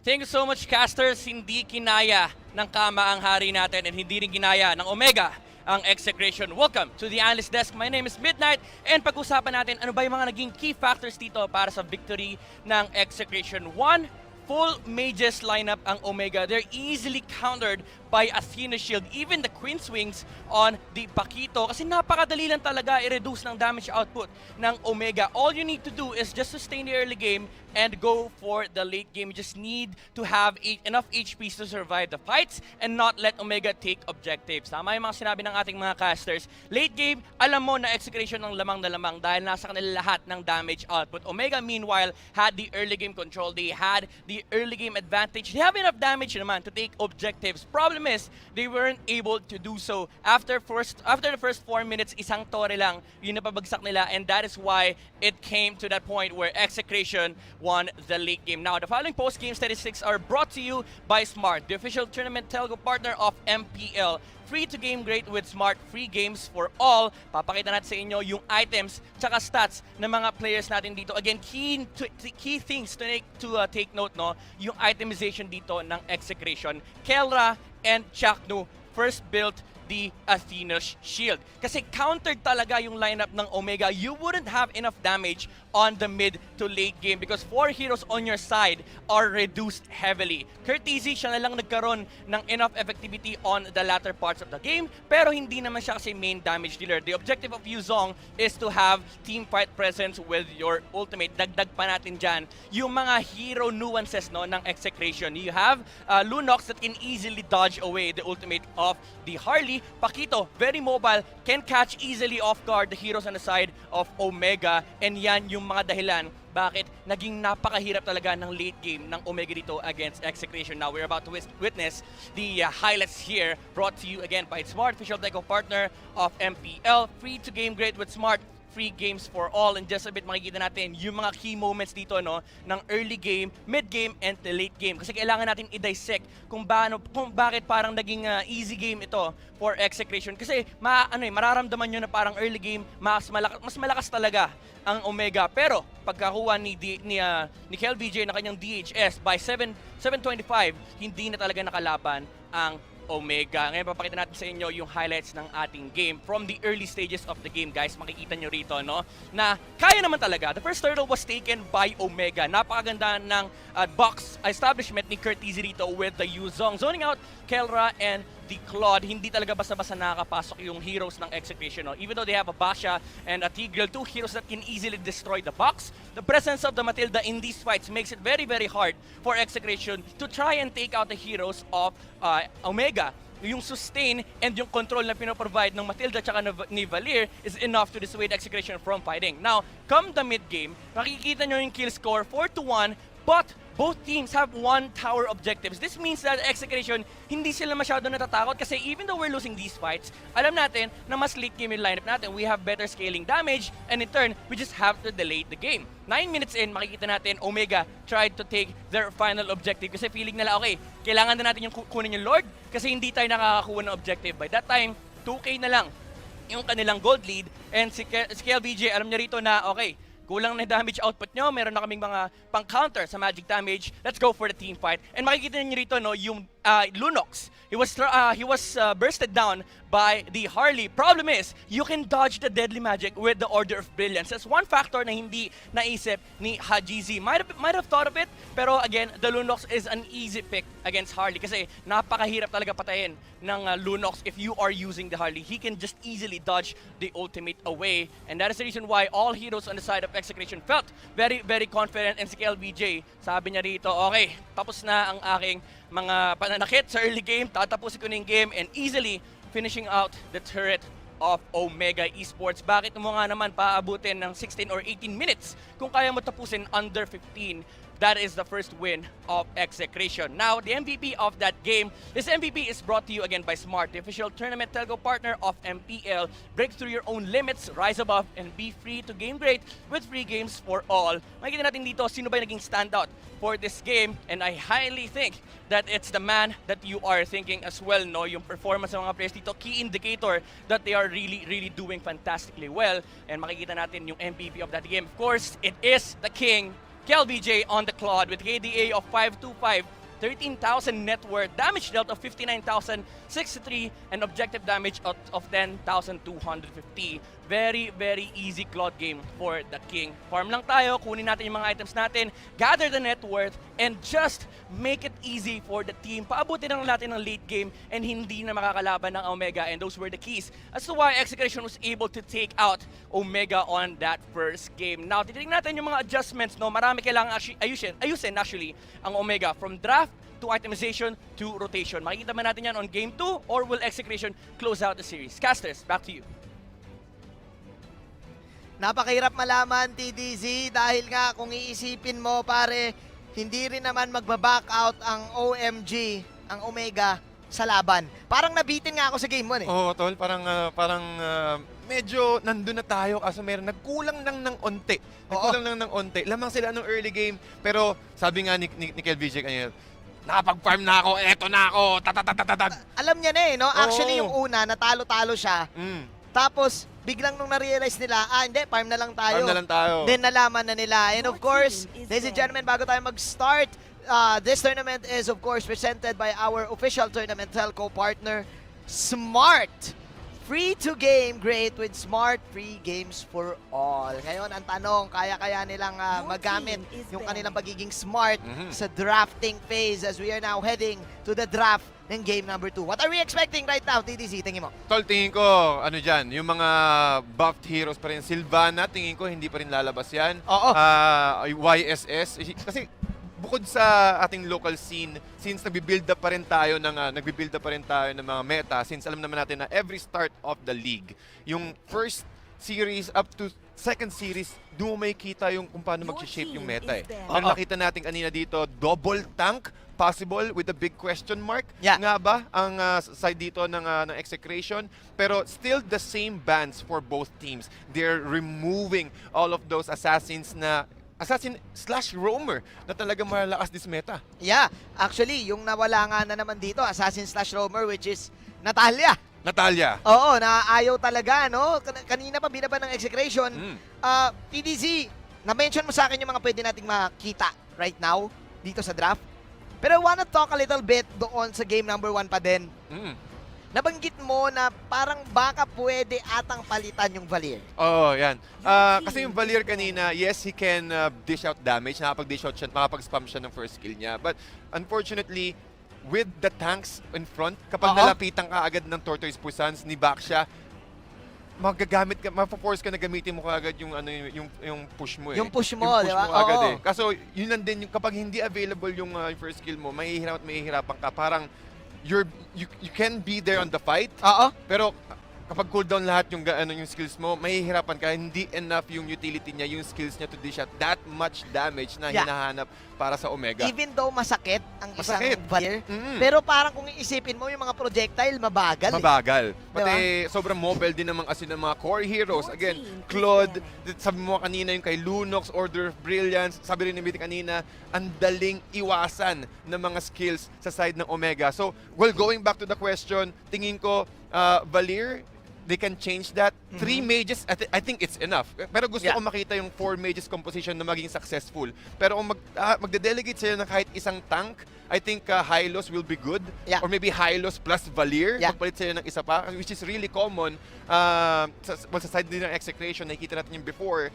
Thank you so much, casters. Hindi kinaya ng Kama ang hari natin and hindi rin kinaya ng Omega ang execration. Welcome to the Analyst Desk. My name is Midnight and pag-usapan natin ano ba yung mga naging key factors dito para sa victory ng execration. 1, full mages lineup ang Omega. They're easily countered by Athena Shield, even the Queen Swings on the Pakito. Kasi napakadali lang talaga i-reduce ng damage output ng Omega. All you need to do is just sustain the early game and go for the late game. You just need to have enough HPs to survive the fights and not let Omega take objectives. Tama yung mga sinabi ng ating mga casters. Late game, alam mo na execution ng lamang na lamang dahil nasa kanila lahat ng damage output. Omega, meanwhile, had the early game control. They had the early game advantage. They have enough damage naman to take objectives. Problem is, they weren't able to do so. After the first 4 minutes, isang tore lang yung napabagsak nila, and that is why it came to that point where execution won the late game. Now, the following post-game statistics are brought to you by Smart, the official tournament telco partner of MPL. Free to game great with Smart, free games for all. Papakita natin sa inyo yung items tsaka stats ng mga players natin dito. Again, key things to take note, no, yung itemization dito ng execration. Kelra and Chaknu first built the Athena's Shield. Kasi countered talaga yung lineup ng Omega. You wouldn't have enough damage on the mid to late game because 4 heroes on your side are reduced heavily. Curtezy, siya na lang nagkaroon ng enough effectivity on the latter parts of the game, pero hindi naman siya kasi main damage dealer. The objective of Yuzong is to have team fight presence with your ultimate. Dagdag pa natin dyan yung mga hero nuances, no, ng execration. You have Lunox that can easily dodge away the ultimate of the Harley. Pakito, very mobile, can catch easily off guard the heroes on the side of Omega, and yan yung mga dahilan bakit naging napakahirap talaga ng late game ng Omega dito against execration. Now we're about to witness the highlights here, brought to you again by Smart, official deco partner of MPL. Free to game great with Smart, free games for all. And just a bit makikita natin yung mga key moments dito, no, ng early game, mid game, and the late game. Kasi kailangan natin i-dissect kung bakit parang naging easy game ito for execration. Kasi mararamdaman nyo na parang early game, mas malakas talaga ang Omega. Pero pagkakuha ni KelVJ na kanyang DHS by 725, hindi na talaga nakalaban ang Omega. Ngayon papakita natin sa inyo yung highlights ng ating game from the early stages of the game, guys. Makikita nyo rito, no, na kaya naman talaga. The first turtle was taken by Omega. Napakaganda ng box establishment ni Curtezy rito with the Yuzong. Zoning out Kelra and the Claude. Hindi talaga basta-basta nakakapasok yung heroes ng execution, no? Even though they have a Basha and a Tigreal, 2 heroes that can easily destroy the box, the presence of the Matilda in these fights makes it very, very hard for execution to try and take out the heroes of Omega. Yung sustain and yung control na pinoprovide ng Matilda tsaka ni Valir is enough to dissuade execution from fighting. Now, come the mid game, makikita nyo yung kill score 4-1, but both teams have one tower objectives. This means that Execration, hindi sila masyado natatakot kasi even though we're losing these fights, alam natin na mas late game yung lineup natin. We have better scaling damage and in turn, we just have to delay the game. 9 minutes in, makikita natin Omega tried to take their final objective kasi feeling nila, okay, kailangan na natin yung kunin yung Lord kasi hindi tayo nakakakuha ng objective. By that time, 2K na lang yung kanilang gold lead and si KLBJ, alam niya rito na, okay, kulang na damage output nyo, meron na kaming mga pang-counter sa magic damage, let's go for the team fight. And makikita niyo rito, no, yung Lunox, he was bursted down by the Harley. Problem is, you can dodge the deadly magic with the Order of Brilliance. That's one factor na hindi naisip ni Jhazz. Might have thought of it, pero again, the Lunox is an easy pick against Harley kasi napakahirap talaga patayin ng Lunox if you are using the Harley. He can just easily dodge the ultimate away, and that is the reason why all heroes on the side of Execration felt very, very confident. And si KLBJ, sabi niya rito, okay, tapos na ang aking mga pananakit sa early game, tatapusin ko na yung game and easily finishing out the turret of Omega Esports. Bakit mo nga naman paabutin ng 16 or 18 minutes kung kaya mo tapusin under 15? That is the first win of Execration. Now, the MVP of that game, this MVP is brought to you again by Smart, the official tournament telco partner of MPL. Break through your own limits, rise above, and be free to game great with free games for all. Makikita natin dito sino ba yung naging standout for this game, and I highly think that it's the man that you are thinking as well, no? Yung performance ng mga players dito, key indicator that they are really, really doing fantastically well. And makikita natin yung MVP of that game. Of course, it is the King, KLBJ on the cloud with KDA of 525, 13,000 net worth, damage dealt of 59,063, and objective damage of 10,250. Very, very easy cloud game for the King. Farm lang tayo, kunin natin yung mga items natin, gather the net worth, and just make it easy for the team. Paabutin lang natin ng late game and hindi na makakalaban ng Omega, and those were the keys as to why Execration was able to take out Omega on that first game. Now, titignan natin yung mga adjustments, no? Marami kailangan ayusin actually ang Omega from draft to itemization to rotation. Makikita ba natin yan on game 2 or will Execration close out the series? Casters, back to you. Napakahirap malaman, TDZ, dahil nga kung iisipin mo, pare, hindi rin naman magbaback out ang OMG, ang Omega, sa laban. Parang nabitin nga ako sa game 1 eh. Oo, tol, parang medyo nandun na tayo kaso meron nagkulang lang ng onte. Nagkulang lang ng onte. Lamang sila nung early game, pero sabi nga ni KLBJ kanina, nakapag-farm na ako, eto na ako, tatatatatad. Alam niya na eh, no? Actually, yung una, natalo-talo siya. Tapos, biglang nung na-realize nila, hindi, farm na lang tayo. Farm na lang tayo. Then nalaman na nila. And of course, ladies and gentlemen, bago tayo mag-start, this tournament is of course presented by our official tournament telco partner, Smart. Free to game, great with Smart, free games for all. Ngayon, ang tanong, kaya nilang magamit yung kanilang pagiging smart sa drafting phase as we are now heading to the draft ng game number 2. What are we expecting right now, TDC? Tingin mo? Tol, tingin ko, ano dyan, yung mga buffed heroes pa rin. Sylvana, tingin ko, hindi pa rin lalabas yan. Oo. YSS, kasi bukod sa ating local scene, since nagbi-build up pa rin tayo ng mga meta, since alam naman natin na every start of the league, yung first series up to second series, doon may kita yung kung paano mag-shape yung meta eh. Pero nakita natin kanina dito, double tank possible with a big question mark. Yeah. Nga ba ang side dito ng Execration? Pero still the same bans for both teams. They're removing all of those assassins na Assassin/Roamer na talagang malalakas this meta. Yeah, actually, yung nawala nga na naman dito, Assassin/Roamer, which is Natalia. Oo, na ayaw talaga, no? Kanina pa binaban ng Execration. PDZ, na-mention mo sa akin yung mga pwede nating makita right now dito sa draft. Pero I wanna talk a little bit doon sa game number 1 pa din. Nabanggit mo na parang baka pwede atang palitan yung Valier. Oo, yan. Kasi yung Valier kanina, yes, he can dish out damage. Nakapag-dish out siya, makapag-spam siya ng first skill niya. But unfortunately, with the tanks in front, kapag nalapitan ka agad ng Tortoise Puissance, ni-back siya, mapo-force ka na gamitin mo kaagad yung push mo eh. Yung push mo, di ba? Agad eh. Kaso yun lang din, kapag hindi available yung first skill mo, mahihirapan ka. Parang you can be there on the fight. Pero kapag cooldown lahat yung skills mo, mahihirapan ka. Hindi enough yung utility niya, yung skills niya to dish out that much damage na hinahanap para sa Omega. Even though masakit ang Masakit. isang Valir, Mm. pero parang kung iisipin mo yung mga projectile, mabagal. Mabagal. Pati sobrang mobile din naman kasi ng mga core heroes. Again, Claude, sabi mo kanina yung kay Lunox, Order of Brilliance, sabi rin ni Mitty kanina, ang daling iwasan ng mga skills sa side ng Omega. So, well, going back to the question, tingin ko, Valir, they can change that. 3 mages, I think it's enough. Pero gusto ko makita yung 4 mages composition na maging successful. Pero kung magde-delegate sila ng kahit isang tank, I think Hylos will be good. Yeah. Or maybe Hylos plus Valir. Yeah. Magpalit sila ng isa pa, which is really common. Sa side din ng Execration, nakikita natin yung before.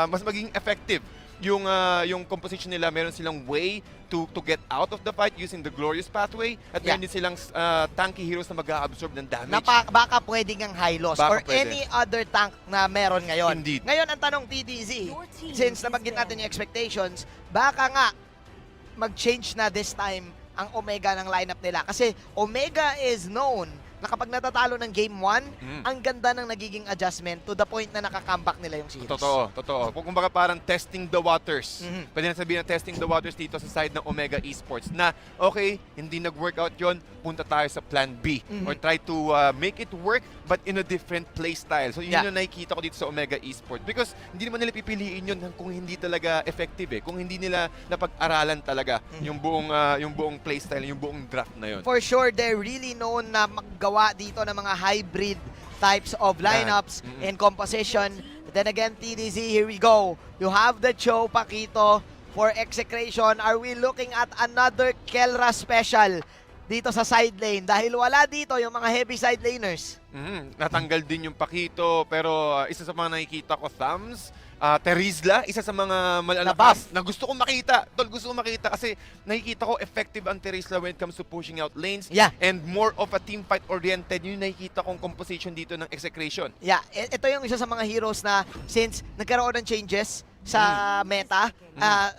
Mas maging effective yung composition nila. Meron silang way to get out of the fight using the glorious pathway, at meron din silang tanky heroes na mag-absorb ng damage. Baka pwedeng ang Hylos Baka or pwede. any other tank na meron ngayon. Indeed. Ngayon, ang tanong, TDZ, since nabanggit natin yung expectations, baka nga mag-change na this time ang Omega ng lineup nila. Kasi Omega is known na kapag natatalo ng Game 1, ang ganda ng nagiging adjustment to the point na nakakambak nila yung series. Totoo. Kung kumbaga parang testing the waters. Pwede na sabihin na testing the waters dito sa side ng Omega Esports na, okay, hindi nag-workout yon, punta tayo sa plan B. Or try to make it work but in a different play style. So yun yung nakikita ko dito sa Omega Esports. Because hindi naman nila pipiliin yun kung hindi talaga effective eh. Kung hindi nila napag-aralan talaga yung buong play style, yung buong draft na yun. For sure, they're really known na maggawa dito ng mga hybrid types of lineups and composition. But then again, TDZ, here we go. You have the Cho Paquito for Execration. Are we looking at another Kelra special dito sa side lane? Dahil wala dito yung mga heavy side laners. Natanggal din yung Paquito, pero isa sa mga nakikita ko, Thumbs, Terizla, isa sa mga malalakas na gusto kong makita. Gusto kong makita kasi nakikita ko effective ang Terizla when it comes to pushing out lanes and more of a team fight oriented. Yun nakikita kong composition dito ng Execration. Yeah, ito yung isa sa mga heroes na since nagkaroon ng changes sa meta,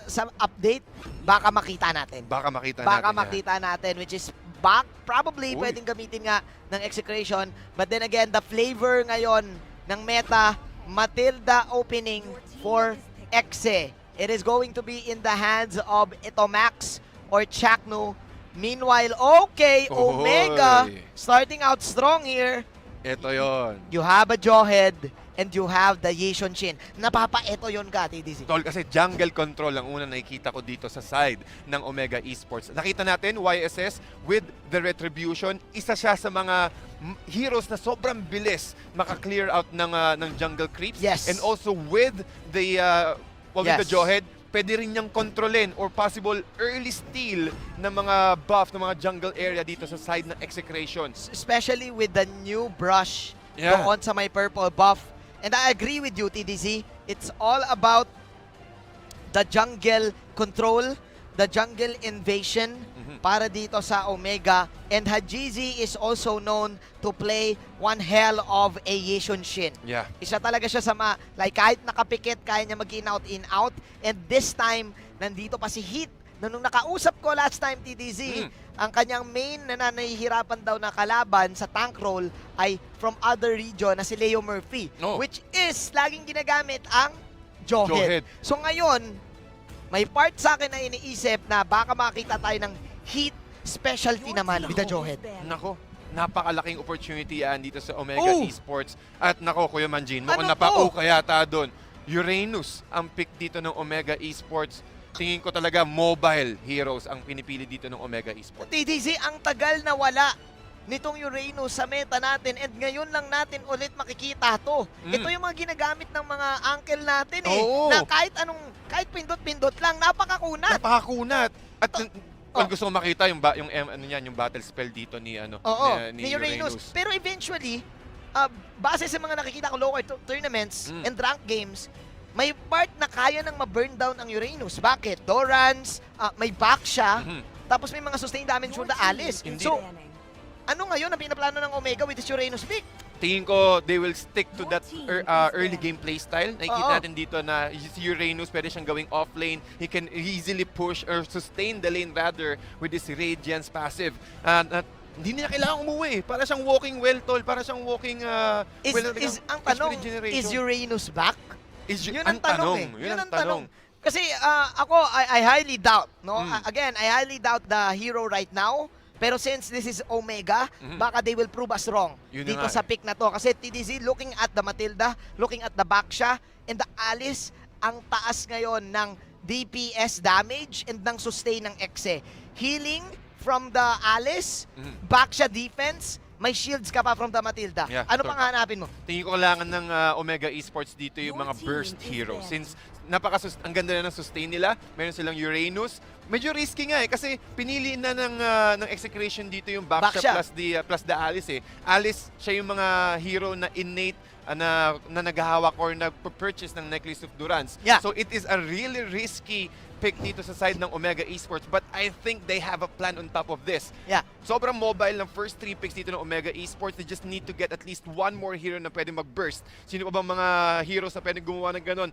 sa update, baka makita natin. Baka makita natin, which is back, probably pwedeng gamitin nga ng Execration. But then again, the flavor ngayon ng meta, Matilda opening for Exe. It is going to be in the hands of Itomax or Chakno. Meanwhile, Omega starting out strong here. Ito yon. You have a Jawhead and you have the Yishun Shin. Napapa-eto yun ka, TDC. Tol, kasi jungle control ang una nakikita ko dito sa side ng Omega Esports. Nakita natin, YSS with the Retribution, isa siya sa mga heroes na sobrang bilis maka-clear out ng jungle creeps. And also with the the Jawhead, pwede rin niyang kontrolin or possible early steal ng mga buff ng mga jungle area dito sa side ng Execration. Especially with the new brush doon sa may purple buff. And I agree with you, TDZ. It's all about the jungle control, the jungle invasion para dito sa Omega. And Hajizi is also known to play one hell of a Yishun Shin. Isa talaga siya sa like kahit nakapikit, kaya niya mag-in out. And this time, nandito pa si Heat. Nung nakausap ko last time, TDZ, ang kanyang main na nahihirapan daw na kalaban sa tank role ay from other region na si Leo Murphy, which is laging ginagamit ang Jawhead. So ngayon, may part sa akin na iniisip na baka makakita tayo ng Heat specialty naman with the Jawhead. Nako, napakalaking opportunity yan dito sa Omega Esports. At nako, Kuya Manjin, mukhang kaya yata doon. Uranus ang pick dito ng Omega Esports. Tingin ko talaga mobile heroes ang pinipili dito ng Omega Esports. TDZ, ang tagal na wala nitong Uranus sa meta natin and ngayon lang natin ulit makikita to. Ito yung mga ginagamit ng mga uncle natin na kahit pindot-pindot lang, napakakunat. At gusto ko makita yung battle spell dito ni Uranus. Pero eventually, base sa mga nakikita ko lower tournaments and rank games, may part na kaya nang ma-burn down ang Uranus. Bakit? Dorans, may back siya, tapos may mga sustained damage from the Alice. So, ano ngayon ang pinaplano ng Omega with this Uranus pick? Tingin ko they will stick to that early game play style. Nakikita natin dito na si Uranus pwede siyang gawing offlane. He can easily push or sustain the lane rather with this Radiance passive. Hindi niya kailangan umuwi. Para siyang walking well, tol. Para siyang walking Ang tanong, is Uranus back? Yun ang tanong. Kasi ako, I highly doubt, no? Again, I highly doubt the hero right now. Pero since this is Omega, baka they will prove us wrong Yun na dito nga sa pick na to. Kasi TDZ, looking at the Matilda, looking at the Baksha, and the Alice, ang taas ngayon ng DPS damage and ng sustain ng Exe. Healing from the Alice, Baksha defense, may shields ka pa from the Matilda. Yeah, Ano so- pang hanapin mo? Tingin ko kailangan ng Omega Esports dito yung mga burst heroes. Since ang ganda na ng sustain nila, meron silang Uranus. Medyo risky nga kasi pinili na ng execution dito yung Baksha Baksha. plus the Alice eh. Alice, siya yung mga hero na innate na naghahawak or nag-purchase ng Necklace of Durance. Yeah. So it is a really risky pick dito sa side ng Omega Esports, but I think they have a plan on top of this. Yeah. Sobrang mobile ng first 3 picks dito ng Omega Esports. They just need to get at least one more hero na pwede mag-burst. Sino pa bang mga heroes na pwede gumawa ng ganon?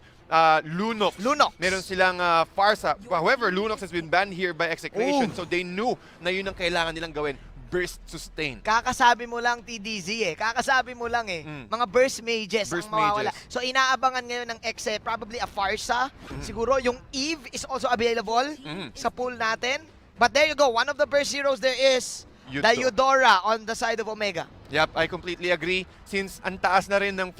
Lunox. Meron silang Farsa. However, Lunox has been banned here by Execration, so they knew na yun ang kailangan nilang gawin. Burst sustain. Kakasabi mo lang TDZ eh. Kakasabi mo lang eh. Mga burst mages Burst ang mawawala. mages. So inaabangan ngayon ng Exe, probably a Farsa. Siguro yung Eve is also available sa pool natin. But there you go. One of the burst heroes there is the Eudora on the side of Omega. Yep, I completely agree. Since ang taas na rin ng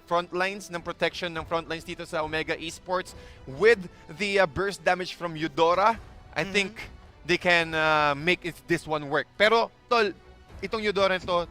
front lines, ng protection ng front lines dito sa Omega Esports, with the burst damage from Eudora, I think they can make this one work. Pero, tol, itong Eudora nito,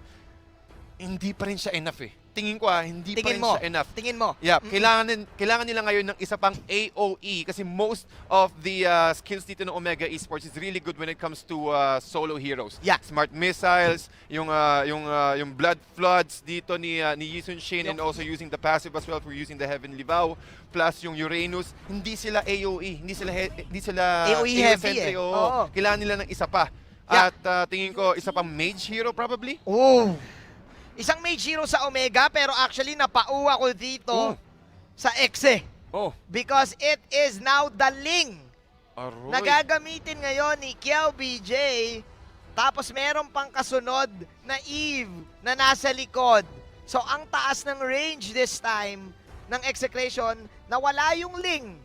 hindi pa rin siya enough eh. Tingin ko hindi pa rin siya enough. Tingin mo. Yeah, kailangan nila ngayon ng isa pang AOE kasi most of the skills dito ng Omega Esports is really good when it comes to solo heroes. Yeah. Smart missiles, yung blood floods dito ni Yisun Shin, and also using the passive as well for using the Heavenly Vow, plus yung Uranus, hindi sila AOE, hindi sila AOE heavy sentry, eh. oo. Oo. Kailangan nila ng isa pa. Yeah. At tingin ko isa pang mage hero probably. Oh. Isang mage hero sa Omega, pero actually napauwa ko dito sa Exe. Oh. Because it is now the Ling. Aroy. Nagagamitin ngayon ni Kiao BJ. Tapos meron pang kasunod na Eve na nasa likod. So ang taas ng range this time ng Execration, nawala yung Ling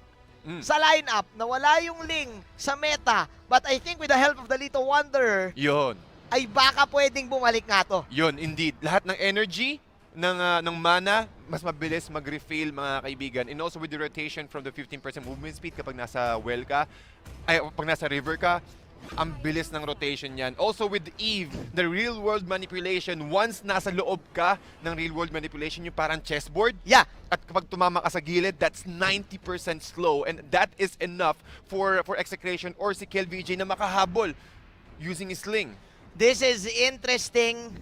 sa lineup, nawala yung Ling sa meta. But I think with the help of the Little Wanderer, Yun. ay baka pwedeng bumalik nga to. Yun, indeed. Lahat ng energy, ng mana, mas mabilis mag-refill, mga kaibigan. And also with the rotation from the 15% movement speed kapag nasa well ka, pag nasa river ka, ang bilis ng rotation yan. Also with Eve, the real-world manipulation, once nasa loob ka ng real-world manipulation, yung parang chessboard, Yeah. at kapag tumama ka sa gilid, that's 90% slow. And that is enough for Execration or si KLVJ na makahabol using his sling. This is interesting.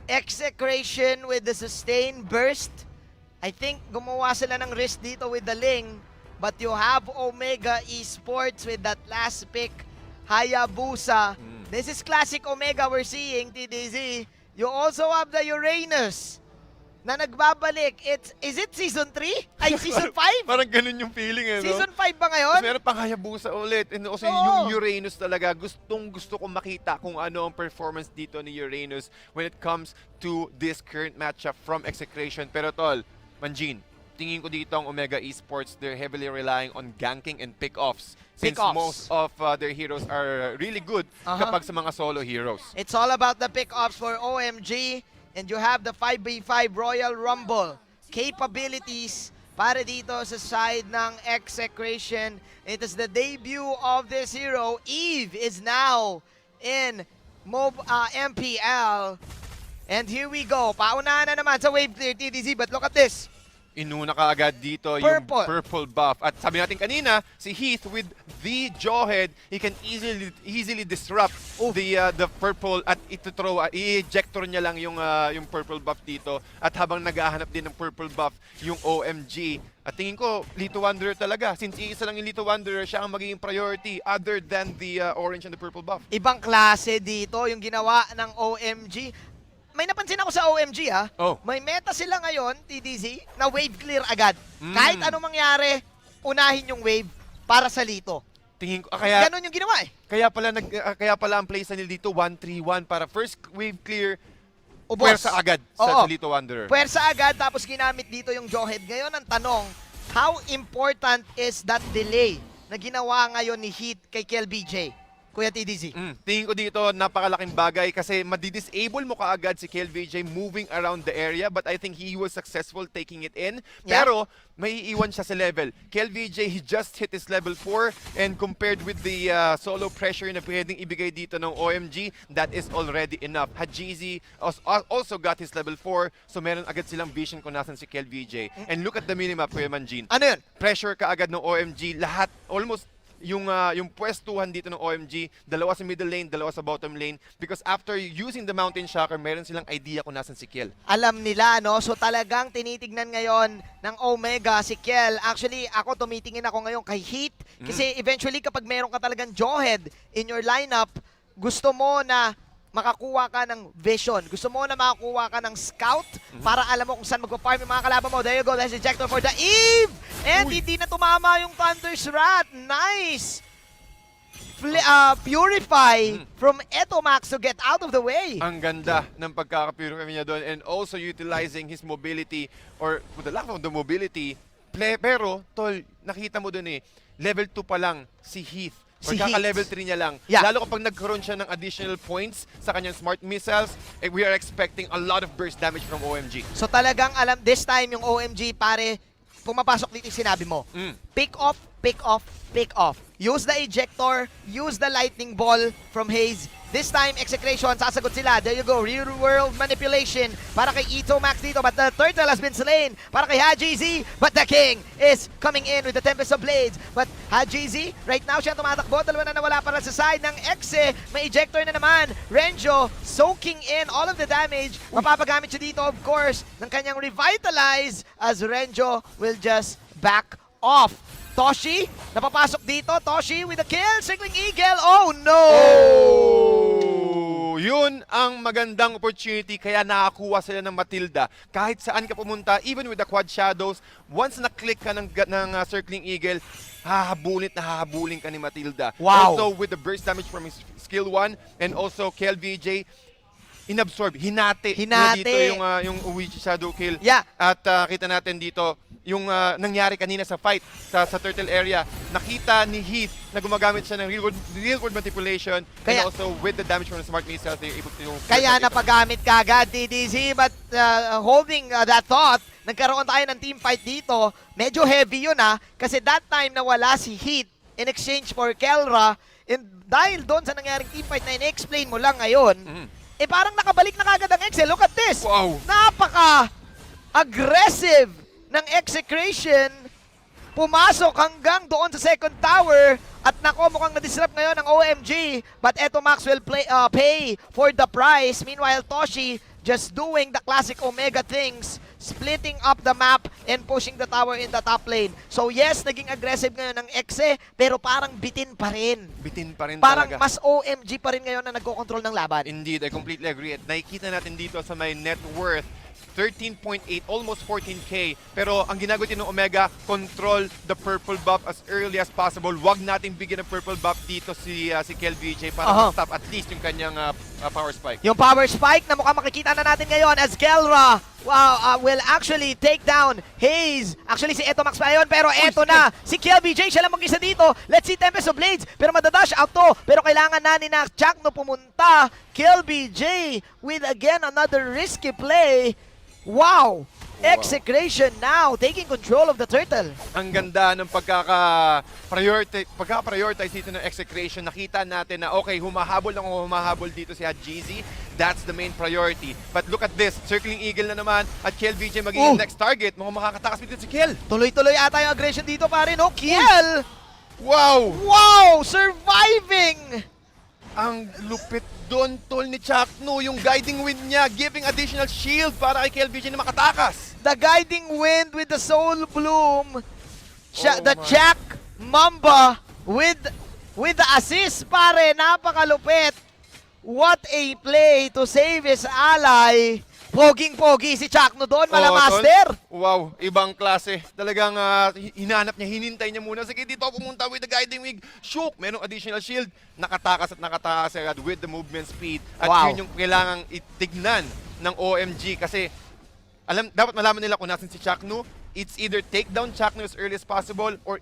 Execration with the sustained burst. I think gumawa sila ng risk dito with the Ling. But you have Omega Esports with that last pick, Hayabusa. This is classic Omega we're seeing, TDZ. You also have the Uranus na nagbabalik. Is it Season 3? Ay, Season 5? Parang ganun yung feeling eh, no? Season 5 ba ngayon? Tapos meron pang Hayabusa ulit. And also Oo. yung Uranus talaga, gusto ko makita kung ano ang performance dito ni Uranus when it comes to this current matchup from Execration. Pero tol, Manjin, tingin ko dito ang Omega Esports, they're heavily relying on ganking and pick-offs. Since Pick-offs. most of their heroes are really good kapag sa mga solo heroes. It's all about the pick-offs for OMG. And you have the 5v5 Royal Rumble capabilities para dito sa side ng Execration. It is the debut of this hero. Eve is now in MPL. And here we go. Paunahan na naman sa wave clear, TDZ. But look at this. Inuna ka agad dito Purple. yung purple buff. At sabi natin kanina, si Heath with the Jawhead, he can easily disrupt the purple at i-ejector niya lang yung purple buff dito. At habang naghahanap din ng purple buff yung OMG. At tingin ko, Lito Wanderer talaga. Since iisa lang yung Lito Wanderer, siya ang magiging priority other than the orange and the purple buff. Ibang klase dito yung ginawa ng OMG. May napansin ako sa OMG ha. Oh. May meta sila ngayon, TDZ, na wave clear agad. Kahit anong mangyari, unahin yung wave para sa Lito. Tingin ko kaya Ganon yung ginawa eh. kaya pala ang play sa nila dito 1-3-1 para first wave clear, Ubos. puwersa agad Oo. sa Lito Wanderer. Puwersa agad, tapos ginamit dito yung Jawhead. Ngayon, ang tanong, how important is that delay na ginawa ngayon ni Heat kay KLBJ? Kuya TDZ. Tingin ko dito, napakalaking bagay kasi madi-disable mo kaagad si KLVJ moving around the area, but I think he was successful taking it in. Yeah. Pero may iiwan siya sa level. KLVJ, he just hit his level 4 and compared with the solo pressure na pwedeng ibigay dito ng OMG, that is already enough. Jhazz also got his level 4, so meron agad silang vision kung nasan si KLVJ. And look at the minimap, Kuya Manjin. Ano yun? Pressure kaagad ng OMG, lahat, almost yung pwestuhan dito ng OMG, dalawa sa middle lane, dalawa sa bottom lane, because after using the Mountain Shocker, meron silang idea kung nasan si Kiel. Alam nila, no? So talagang tinitignan ngayon ng Omega si Kiel. Actually, ako tumitingin ako ngayon kay Heat kasi eventually kapag meron ka talagang Jawhead in your lineup, gusto mo na makakuha ka ng vision. Gusto mo na makakuha ka ng scout para alam mo kung saan magpa-farm yung mga kalaban mo. There you go, there's ejector for the Eve! And hindi na tumama yung Thunder's Wrath. Nice! Purify from Etomax to get out of the way. Ang ganda ng pagkakapurify niya doon and also utilizing his mobility or with the lack of the mobility. Pero, tol, nakita mo doon level 2 pa lang si Heath. Or Si kaka-level Heath. 3 niya lang. Yeah. Lalo kapag nagkaroon siya ng additional points sa kanyang smart missiles, we are expecting a lot of burst damage from OMG. So talagang alam, this time yung OMG, pare, pumapasok dito yung sinabi mo. Pick off, pick off, pick off. Use the ejector, use the lightning ball from Haze. This time, execration, sasagot sila. There you go, real world manipulation para kay Ito Max dito. But the turtle has been slain para kay Jhazz. But the king is coming in with the Tempest of Blades. But Jhazz, right now siya tumatakbo. Dalawa na nawala para sa side ng Exe. May ejector na naman. Renjo soaking in all of the damage. Mapapagamit siya dito, of course, ng kanyang Revitalize as Renjo will just back off. Toshi, napapasok dito. Toshi with a kill. Circling Eagle. Oh no! Oh! Yun ang magandang opportunity kaya nakakuha sila ng Matilda. Kahit saan ka pumunta, even with the Quad Shadows, once na-click ka ng Circling Eagle, hahabulin ka ni Matilda. Wow! Also with the burst damage from his skill 1 and also KLVJ, inabsorb, hinati. Dito yung Uwichi Shadow Kill. Yeah. At kita natin dito, yung nangyari kanina sa fight sa turtle area, nakita ni Heath na gumagamit siya ng real world manipulation and also with the damage from the smart missiles, they're able to... Kaya napagamit ka agad, TDZ, but holding that thought, nagkaroon tayo ng team fight dito. Medyo heavy yun kasi that time na wala si Heath in exchange for Kelra, and dahil doon sa nangyaring team fight na in-explain mo lang ngayon, parang nakabalik na kagad ang Excel. Look at this! Wow! Napaka-aggressive ng execration, pumasok hanggang doon sa second tower at nako mukhang na-disrupt ngayon ng OMG, but eto Max will pay for the price. Meanwhile, Toshi just doing the classic Omega things, splitting up the map and pushing the tower in the top lane. So yes, naging aggressive ngayon ng Exe, pero parang bitin pa rin. Bitin pa rin Parang talaga. mas OMG pa rin ngayon na nagko-control ng laban. Indeed, I completely agree. At nakikita natin dito sa may net worth, 13.8, almost 14K. Pero ang ginagawa din ng Omega, control the purple buff as early as possible. Huwag nating bigyan ng purple buff dito si KLVJ para stop at least yung kanyang power spike. Yung power spike na mukhang makikita na natin ngayon as Kelra will actually take down Haze. Actually, si Eto Max pa yun, pero eto na. Si KLVJ, siya lang mag-isa dito. Let's see Tempest of Blades. Pero madadash out to. Pero kailangan na ni Chakno pumunta. KLVJ with again another risky play. Wow! Execration now, taking control of the turtle. Ang ganda ng pagka-prioritize dito ng execration. Nakita natin na okay, humahabol dito si Jhazz. That's the main priority. But look at this, Circling Eagle na naman at KLVJ magiging next target. Mukhang makakatakas dito si Kiel. Tuloy-tuloy ata yung aggression dito pare, no? Kiel! Wow! Wow! Surviving! Ang lupit doon, tol, ni Chakno. Yung guiding wind niya, giving additional shield para kay KLVJ na makatakas. The guiding wind with the soul bloom. The Jack Mamba with the assist, pare. Napakalupit. What a play to save his ally. Poging-pogi si Chakno doon, malamaster. Wow, ibang klase. Talagang hinanap niya, hinintay niya muna. Sige, dito pumunta with the guiding wing. Shook, merong additional shield. Nakatakas agad with the movement speed. At yun yung kailangang itignan ng OMG kasi dapat malaman nila kung nasan si Chakno. it's either take down Chakno as early as possible or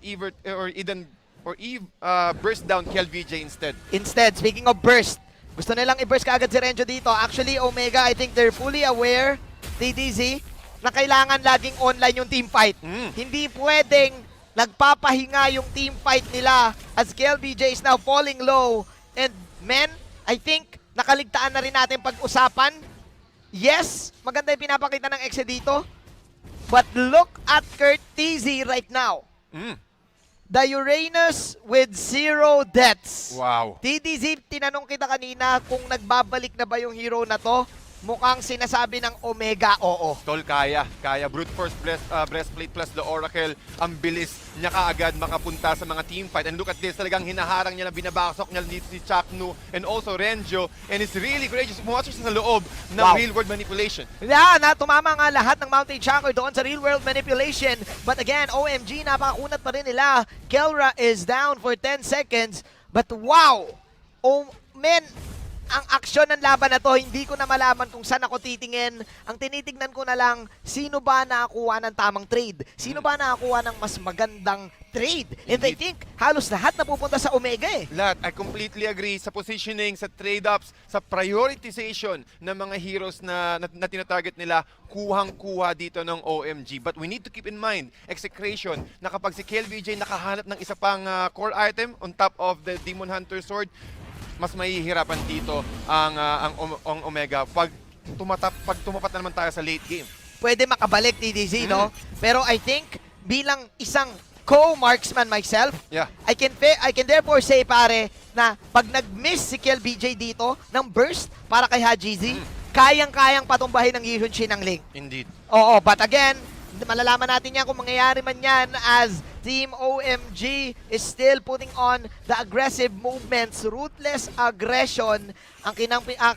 burst down KLVJ instead. Instead, speaking of burst, gusto nilang i-burst kaagad si Renjo dito. Actually, Omega, I think they're fully aware, TDZ, na kailangan laging online yung team fight. Hindi pwedeng nagpapahinga yung team fight nila as KLVJ is now falling low. And men, I think nakaligtaan na rin natin pag-usapan. Yes, maganda yung pinapakita ng Exe dito. But look at Kurt TZ right now. The Uranus with 0 deaths. Wow. TDZ, tinanong kita kanina kung nagbabalik na ba yung hero na to. Mukhang sinasabi ng Omega, oo. Tol, kaya. Brute Force Breastplate plus the Oracle. Ang bilis niya kaagad makapunta sa mga team fight. And look at this, talagang hinaharang niya na binabasok niya dito si Chakno and also Renjo. And it's really courageous. Pumasok siya sa loob ng real-world manipulation. Yeah, tumama nga lahat ng Mountain Chakra doon sa real-world manipulation. But again, OMG, napakakunat pa rin nila. Kelra is down for 10 seconds. But wow! Oh, man, ang aksyon ng laban na to, hindi ko na malaman kung saan ako titingin. Ang tinitignan ko na lang, sino ba nakakuha ng tamang trade? Sino ba nakakuha ng mas magandang trade? And I think, halos lahat napupunta sa Omega eh. Lahat. I completely agree sa positioning, sa trade-ups, sa prioritization ng mga heroes na tinatarget nila, kuhang-kuha dito ng OMG. But we need to keep in mind, execration, na kapag si KLVJ nakahanap ng isa pang core item on top of the Demon Hunter Sword, mas mahihirapan dito ang Omega pag tumapat na naman tayo sa late game. Pwede makabalik TDZ, no? Pero I think bilang isang co-marksman myself, I can therefore say pare na pag nag-miss si KLBJ dito ng burst para kay Jhazz, kayang-kayang patumbahin ng Yihun ng Link. Indeed. Oo, but again, malalaman natin yan kung mangyayari man yan as Team OMG is still putting on the aggressive movements, ruthless aggression ang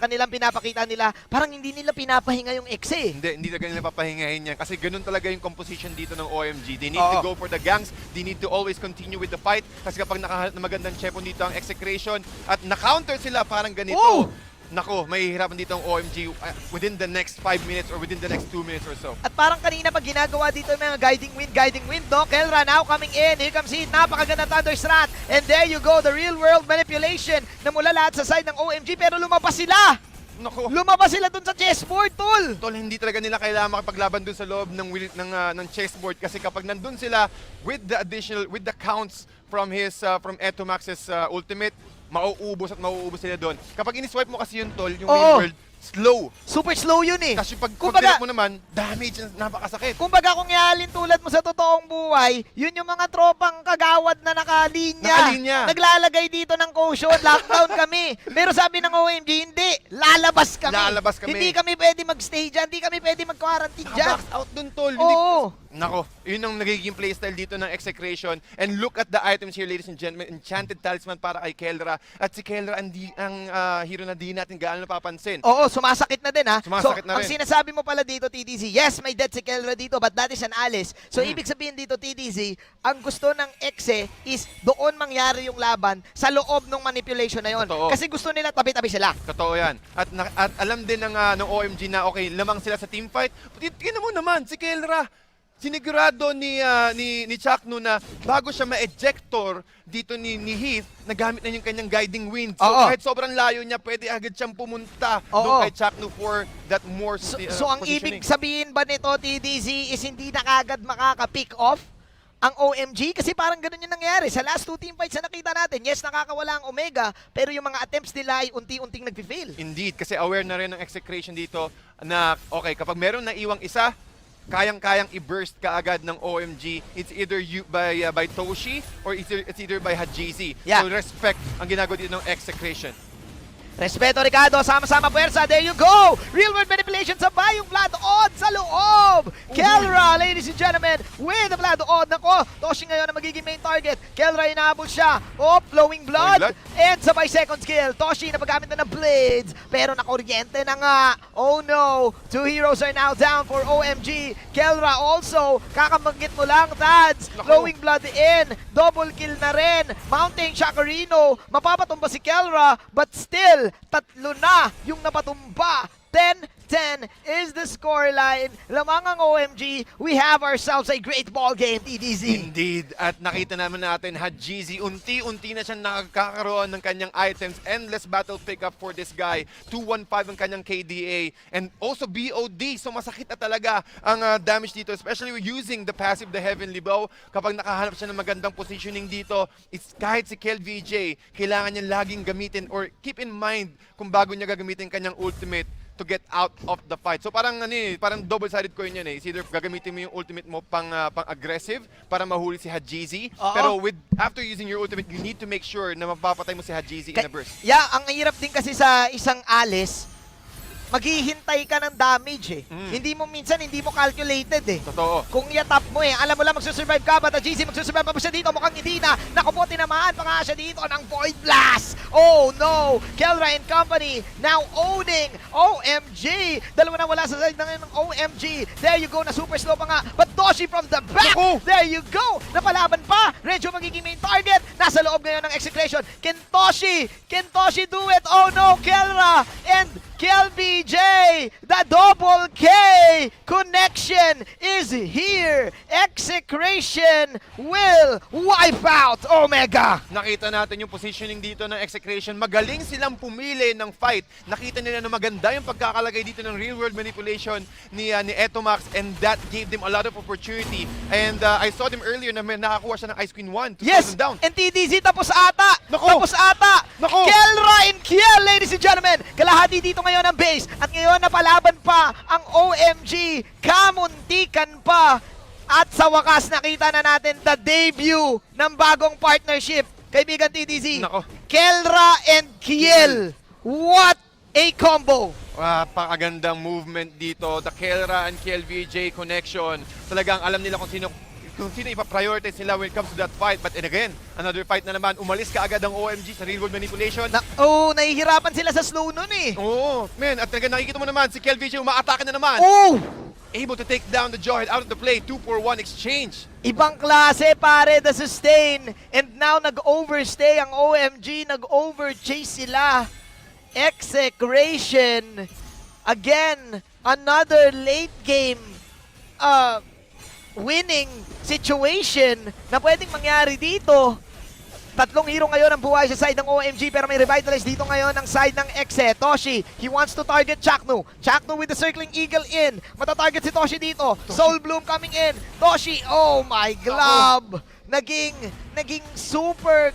kanilang pinapakita nila. Parang hindi nila pinapahinga yung Exe. Hindi talaga nila papahingahin yan kasi ganun talaga yung composition dito ng OMG. They need to go for the ganks, they need to always continue with the fight kasi kapag nakahanap na magandang chepo dito ang execration at na-counter sila parang ganito. Nako, mahihirapan dito ang OMG within the next 5 minutes or within the next 2 minutes or so. At parang kanina pag ginagawa dito yung mga guiding wind, no? Kelra now coming in. Here comes Heat. Napakaganda Thunder Strat. And there you go, the real world manipulation na mula lahat sa side ng OMG pero lumabas sila. Nako. Lumabas sila dun sa chessboard, tol. Tol, hindi talaga nila kailangan makipaglaban dun sa loob ng chessboard kasi kapag nandun sila with the counts from Etomax's ultimate, mauubos sila doon. Kapag in-swipe mo kasi yun, tol, yung real world, slow. Super slow yun eh. Kasi pag direct mo naman, damage, napakasakit. Kumbaga kung ihalin tulad mo sa totoong buhay, yun yung mga tropang kagawad na nakalinya. Naglalagay dito ng caution, lockdown kami. Pero sabi ng OMG, hindi. Lalabas kami. Hindi kami pwede mag-stay dyan, hindi kami pwede mag-quarantine dyan. Naka-box out dun, tol. Nako, yun ang nagiging playstyle dito ng execration. And look at the items here, ladies and gentlemen. Enchanted Talisman para kay Kelra. At si Kelra ang hero na di natin gaano napapansin. Oo, sumasakit na din ha. Sumasakit na rin. Ang sinasabi mo pala dito, TDZ, yes, may death si Kelra dito, but that is an Alice. So, ibig sabihin dito, TDZ, ang gusto ng Exe is doon mangyari yung laban sa loob ng manipulation na yon. Kasi gusto nila tabi-tabi sila. Totoo yan. At alam din ng OMG na okay, lamang sila sa teamfight. Tingnan mo naman, si Kelra, sinigurado ni Chakno na bago siya ma-ejector dito ni Heath, nagamit na yung kanyang guiding wind. So kahit sobrang layo niya, pwede agad siyang pumunta doon kay Chakno for that more So ang ibig sabihin ba nito, TDZ, is hindi na kagad makaka-pick off ang OMG? Kasi parang ganun yung nangyari. Sa last 2 teamfights na nakita natin, yes, nakakawala ang Omega, pero yung mga attempts nila ay unti-unting nag-fail. Indeed, kasi aware na rin ng execration dito na, okay, kapag meron na iwang isa, kayang-kayang i-burst kaagad ng OMG. It's either by Toshi or it's either by Jhazz. So respect ang ginagawa dito ng execration. Respeto, Ricardo. Sama-sama puwersa. There you go. Real world manipulation sa bayong Vlad Odd sa loob. Kelra, ladies and gentlemen, with the Vlad Odd. Nako, Toshi ngayon ang magiging main target. Kelra, inaabol siya. Flowing blood. And sabay second skill. Toshi na paggamit na ng blades. Pero nakuryente na nga. Oh no. 2 heroes are now down for OMG. Kelra also. Kakamagit mo lang, Tads. Flowing blood in. Double kill na rin. Mounting Chacarino. Mapapatumba si Kelra. But still, 3 na yung napatumba. 10-10 10 is the scoreline. Lamang ang OMG. We have ourselves a great ball game, TDZ. Indeed. At nakita naman natin, Jhazz, unti-unti na siyang nakakaroon ng kanyang items. Endless battle pickup for this guy. 215 ang kanyang KDA. And also BOD. So masakit na talaga ang damage dito. Especially using the passive, the Heavenly Bow. Kapag nakahanap siya ng magandang positioning dito, it's kahit si KLVJ, kailangan niya laging gamitin or keep in mind kung bago niya gagamitin kanyang ultimate to get out of the fight. So parang parang double-sided coin yan eh. It's either gagamitin mo yung ultimate mo pang aggressive para mahuli si Jhazz. Pero after using your ultimate, you need to make sure na mapapatay mo si Jhazz in a burst. Yeah, ang hirap din kasi sa isang Alice, maghihintay ka ng damage eh. Hindi mo calculated eh. Totoo. Kung i-tap mo eh, alam mo lang magsusurvive ka, but Jhazz magsusurvive pa ba siya dito? Mukhang hindi na. Naku po, tinamaan pa nga siya dito ng Void Blast. Oh no! Kelra and company now owning OMG. Dalawa na wala sa side ng OMG. There you go, na super slow pa nga. But Toshi from the back. Naku! There you go. Napalaban pa. Renjo magiging main target. Nasa loob ngayon ng execution. Can Toshi do it? Oh no, Kelra and KLBJ, the double K connection is here. Execration will wipe out Omega. Nakita natin yung positioning dito ng Execration. Magaling silang pumili ng fight. Nakita nila na maganda yung pagkakalagay dito ng real-world manipulation ni Etomax, and that gave them a lot of opportunity. And I saw them earlier na may nakakuha siya ng Ice Queen 1 to Yes, slow them down. and TDZ tapos ata. Nako! Tapos ata. Nako! Kelra and Kiel, ladies and gentlemen. Kalahati dito ngayon ang base. At ngayon napalaban pa ang OMG. Kamuntikan pa. At sa wakas nakita na natin the debut ng bagong partnership. Kaibigan TDZ. Nako. Kelra and Kiel. What a combo. Pakagandang movement dito. The Kelra and KLVJ connection. Talagang alam nila kung sino ipa-prioritize nila when it comes to that fight. But again, another fight na naman. Umalis ka agad ang OMG sa real-world manipulation. Nahihirapan sila sa slow nun eh. Oo, man. At talagang nakikita mo naman, si KLVJ umaatake na naman. Oh! Able to take down the Jawhead out of the play. 2-4-1 exchange. Ibang klase pare, the sustain. And now nag-overstay ang OMG, nag-overchase sila. Execration. Again, another late game winning situation na pwedeng mangyari dito. Tatlong hero ngayon ang buhay sa side ng OMG, pero may revitalize dito ngayon ang side ng Exe. Toshi, he wants to target Chaknu. Chaknu with the circling eagle in. Matatarget si Toshi dito. Soul Bloom coming in. Toshi, oh my glove. Naging super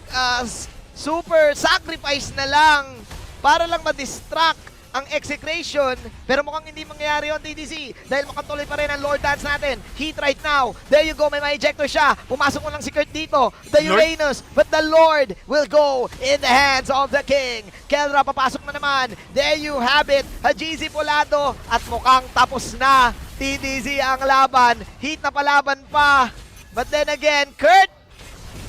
sacrifice na lang para lang ma-distract ang execration, pero mukhang hindi mangyayari yun, TDC, dahil makatuloy pa rin ang Lord Dance natin. Heat right now. There you go, may ma-ejector siya. Pumasok mo lang si Kurt dito. The Uranus, but the Lord will go in the hands of the King. Kelra, papasok na naman. There you have it. Jhazz Polado, at mukhang tapos na. TDC ang laban. Heat na palaban pa. But then again, Kurt,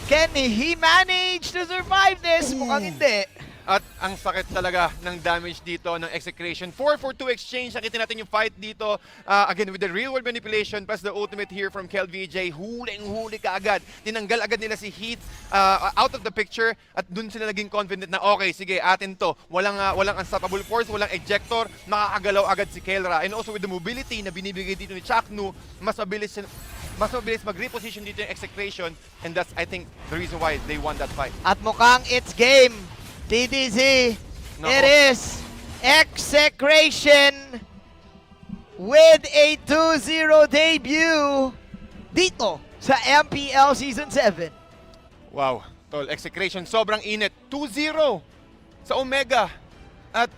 can he manage to survive this? Mukhang hindi. At ang sakit talaga ng damage dito ng Execration. 4-4-2 exchange. Nakita natin yung fight dito. Again, with the real-world manipulation plus the ultimate here from KLVJ. Huling-huli ka agad. Tinanggal agad nila si Heat out of the picture. At dun sila naging confident na okay, sige, atin to. Walang unstoppable force, walang ejector. Makakagalaw agad si Kelra. And also with the mobility na binibigay dito ni Chaknu, mas mabilis mag-reposition dito yung Execration. And that's, I think, the reason why they won that fight. At mukhang it's game. TDZ, it is Execration with a 2-0 debut dito sa MPL Season 7. Wow, tol, Execration sobrang init. 2-0 sa Omega. At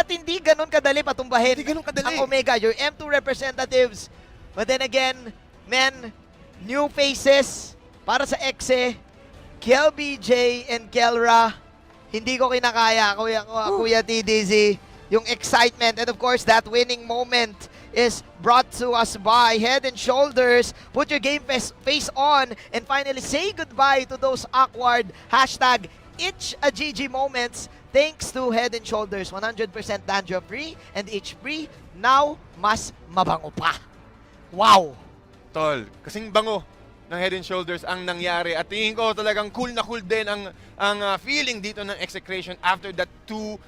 hindi ganun kadali patumbahin Hindi ganun kadali. ang Omega, your M2 representatives. But then again, men, new faces para sa Exe, KLBJ and Kelra. Hindi ko kinakaya, Kuya TDZ, yung excitement. And of course, that winning moment is brought to us by Head and Shoulders. Put your game face on and finally say goodbye to those awkward #itch-a-GG moments. Thanks to Head and Shoulders, 100% dandruff-free and itch-free. Now, mas mabango pa. Wow! tol, kasing bango ng Head and Shoulders ang nangyari. At tingin ko talagang cool na cool din ang feeling dito ng Execration after that 2-0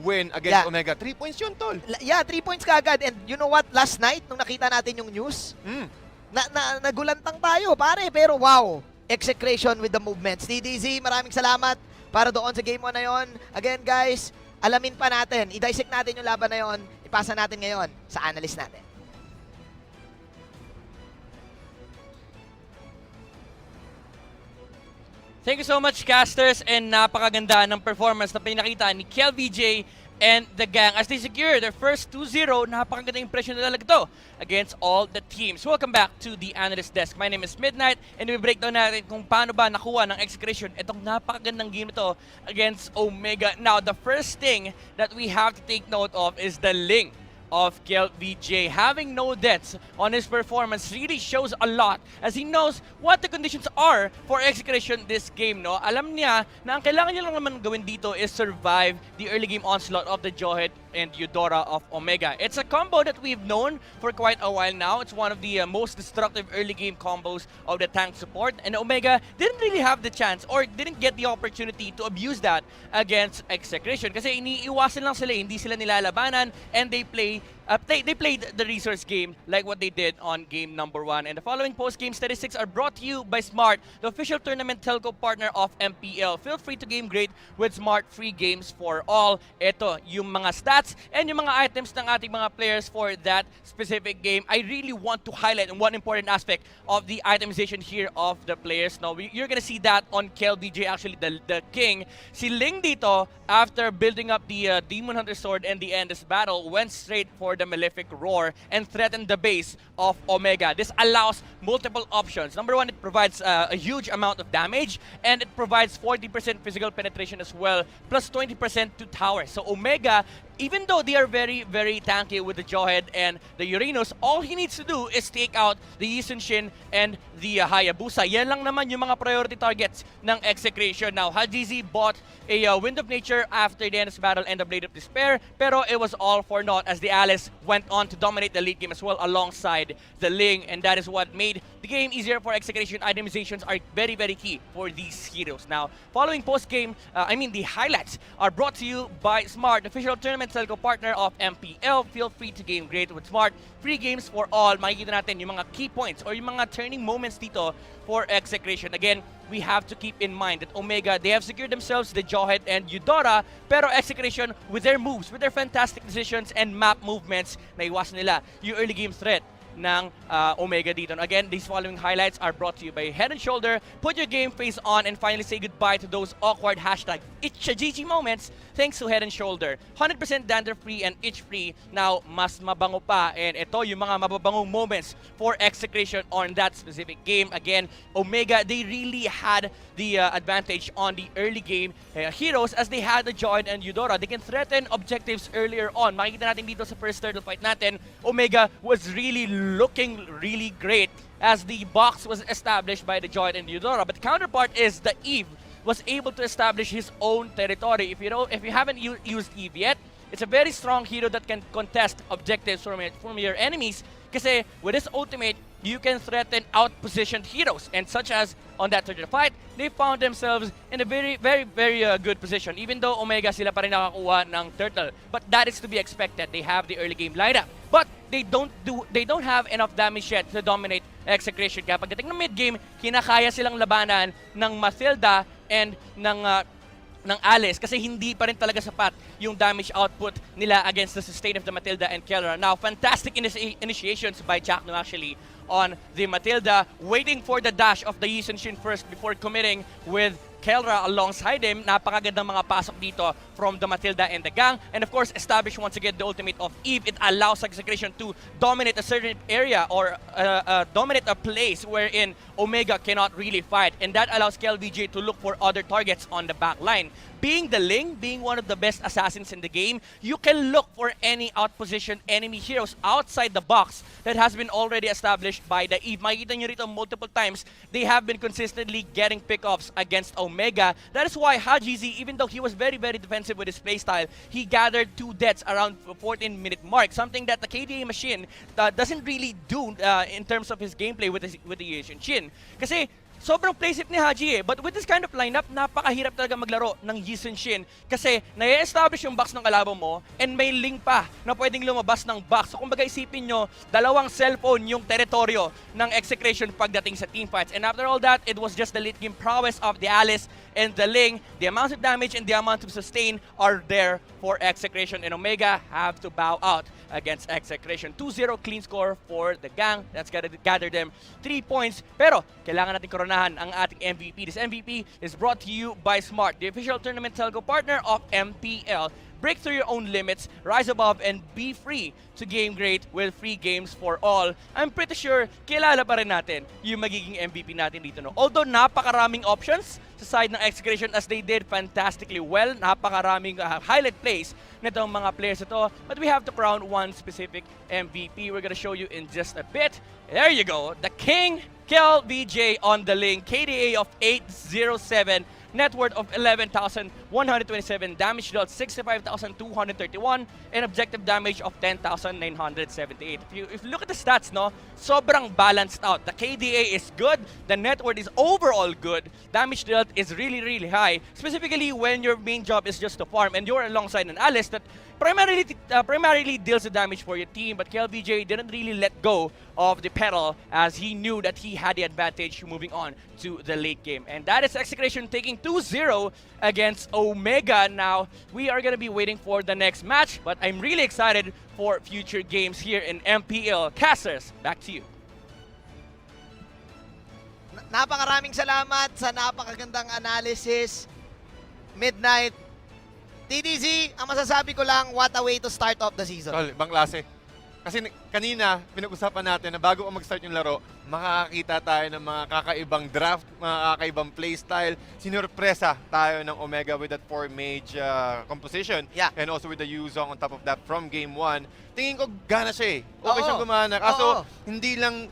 win against Yeah. Omega. 3 points yun, tol. Yeah, 3 points kaagad. And you know what? Last night, nung nakita natin yung news, Mm. nagulantang tayo, pare. Pero wow, Execration with the movements. DDZ, maraming salamat para doon sa game 1 na yon. Again, guys, alamin pa natin. I-dissect natin yung laban na yon. Ipasa natin ngayon sa analyst natin. Thank you so much, casters, and napakaganda ng performance na pinakita ni KelVJ and the gang as they secure their first 2-0. Napakaganda impression nila to against all the teams. Welcome back to the Analyst Desk. My name is Midnight, and we breakdown natin kung paano ba nakuha ng Execration itong napakagandang game ito against Omega. Now, the first thing that we have to take note of is the link of KelVJ. Having no debts on his performance really shows a lot as he knows what the conditions are for Execration this game. No? Alam niya na ang kailangan niya lang naman gawin dito is survive the early game onslaught of the Jawhead and Eudora of Omega. It's a combo that we've known for quite a while now. It's one of the most destructive early game combos of the tank support, and Omega didn't really have the chance or didn't get the opportunity to abuse that against Execration kasi iniiwasan lang sila, hindi sila nilalabanan, and they played the resource game like what they did on game number 1. And the following post-game statistics are brought to you by Smart, the official tournament telco partner of MPL. Feel free to game great with Smart free games for all. Ito yung mga stats and yung mga items ng ating mga players for that specific game. I really want to highlight one important aspect of the itemization here of the players. Now, you're gonna see that on KelVJ, actually the king. Si Ling dito, after building up the Demon Hunter Sword and the Endless Battle, went straight for the Malefic Roar and threatened the base of Omega. This allows multiple options. Number 1, it provides a huge amount of damage, and it provides 40% physical penetration as well, plus 20% to tower. So Omega, even though they are very, very tanky with the Jawhead and the Uranus, all he needs to do is take out the Yisun Shin and the Hayabusa. Yan lang naman yung mga priority targets ng Execration. Now, Jhazz bought a Wind of Nature after the Endless Battle and the Blade of Despair, pero it was all for naught as the Alice went on to dominate the late game as well alongside the Ling, and that is what made the game easier for Execration. Itemizations are very, very key for these heroes. Now, following post-game, the highlights are brought to you by Smart, official tournament telco partner of MPL. Feel free to game great with Smart. Free games for all. Makikita natin yung mga key points or yung mga turning moments dito for Execration. Again, we have to keep in mind that Omega, they have secured themselves the Jawhead and Eudora, pero Execration, with their moves, with their fantastic decisions and map movements, naiwasan nila yung early game threat ng Omega dito. And again, these following highlights are brought to you by Head and Shoulder. Put your game face on and finally say goodbye to those awkward hashtag itch-a-GG moments thanks to Head and Shoulder. 100% dander-free and itch-free. Now, mas mabango pa. And ito yung mga mababangong moments for Execration on that specific game. Again, Omega, they really had the advantage on the early game heroes as they had the Jawhead and Eudora. They can threaten objectives earlier on. Makikita natin dito sa first turtle fight natin, Omega was really looking really great as the box was established by the Jawhead and Eudora. But the counterpart is the Eve was able to establish his own territory. If you haven't used Eve yet, it's a very strong hero that can contest objectives from your enemies. Kasi with his ultimate, you can threaten out-positioned heroes. And such as on that turtle fight, they found themselves in a very, very, very good position. Even though Omega sila pa rin nakakuha ng turtle. But that is to be expected. They have the early game lineup. But they don't have enough damage yet to dominate Execration. Kaya pagdating ng mid-game, kinakaya silang labanan ng Mathilda and ng Alice kasi hindi pa rin talaga sapat yung damage output nila against the sustain of the Matilda and Kelra. Now, fantastic initiations by Jackno actually on the Matilda, waiting for the dash of the Yisun Shin first before committing with Kelra alongside him. Napakagandang mga pasok dito from the Matilda and the gang. And of course, establish once again the ultimate of Eve. It allows Execration to dominate a certain area or dominate a place wherein Omega cannot really fight. And that allows KelVJ to look for other targets on the back line. Being the Ling, being one of the best assassins in the game, you can look for any outpositioned enemy heroes outside the box that has been already established by the Eve. Makikita nyo rito multiple times, they have been consistently getting pickoffs against Omega. Omega. That is why Jhazz, even though he was very, very defensive with his playstyle, he gathered 2 deaths around 14-minute mark, something that the KDA machine doesn't really do in terms of his gameplay with the Asian Shin. Kasi sobrang playsip ni Haji But with this kind of lineup, napakahirap talaga maglaro ng Yisun Shin kasi nai-establish yung box ng kalaban mo and may link pa na pwedeng lumabas ng box. So kumbaga isipin nyo, dalawang cellphone yung teritoryo ng Execration pagdating sa teamfights. And after all that, it was just the late game prowess of the Alice and the Ling. The amount of damage and the amount of sustain are there for Execration, and Omega have to bow out against Execration. 2-0 clean score for the gang. That's gonna gather them 3 points. Pero kailangan natin koronahan ang ating MVP. This MVP is brought to you by Smart, the official tournament telco partner of MPL. Break through your own limits, rise above, and be free to game great with free games for all. I'm pretty sure kilala pa rin natin yung magiging MVP natin dito. No? Although napakaraming options sa side ng Execration as they did fantastically well. Napakaraming highlight plays nitong mga players ito. But we have to crown one specific MVP. We're gonna show you in just a bit. There you go. The King, Kel VJ on the link. KDA of 807. Net worth of 11,127, damage dealt 65,231, and objective damage of 10,978. If you look at the stats, no, sobrang balanced out. The KDA is good, the net worth is overall good, damage dealt is really, really high, specifically when your main job is just to farm and you're alongside an Alice that primarily deals the damage for your team, but KLVJ didn't really let go of the pedal as he knew that he had the advantage moving on to the late game. And that is Execration taking 2-0 against Omega. Now, we are going to be waiting for the next match, but I'm really excited for future games here in MPL. Casters, back to you. Napakaraming salamat sa napakagandang analysis. Midnight. TDZ, ang masasabi ko lang, what a way to start off the season. Tol, ibang klase. Kasi kanina, pinag-usapan natin na bago mag-start yung laro, makakakita tayo ng mga kakaibang draft, mga kakaibang playstyle. Sinurpresa tayo ng Omega with that 4-mage composition. Yeah. And also with the Yuzong on top of that from Game 1. Tingin ko gana siya eh. Okay siyang gumana. Kaso, hindi lang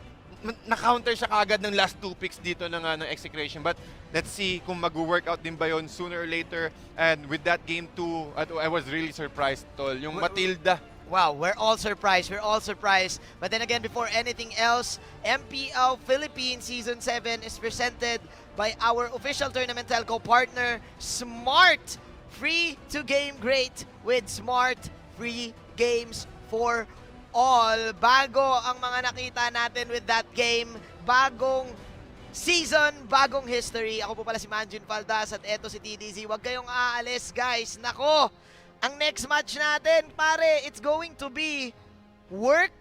na-counter siya kagad ng last 2 picks dito ng Execration. But let's see kung mag-workout din ba yun sooner or later. And with that Game 2, I was really surprised, Tol. Yung Matilda. Wow, we're all surprised. We're all surprised. But then again, before anything else, MPL Philippines Season 7 is presented by our official tournament telco partner, Smart. Free to game great with Smart. Free games for all. Bago ang mga nakita natin with that game, bagong season, bagong history. Ako po pala si Manjun Faldas at eto si TDZ. Huwag kayong aalis, guys. Nako, ang next match natin, pare, it's going to be Work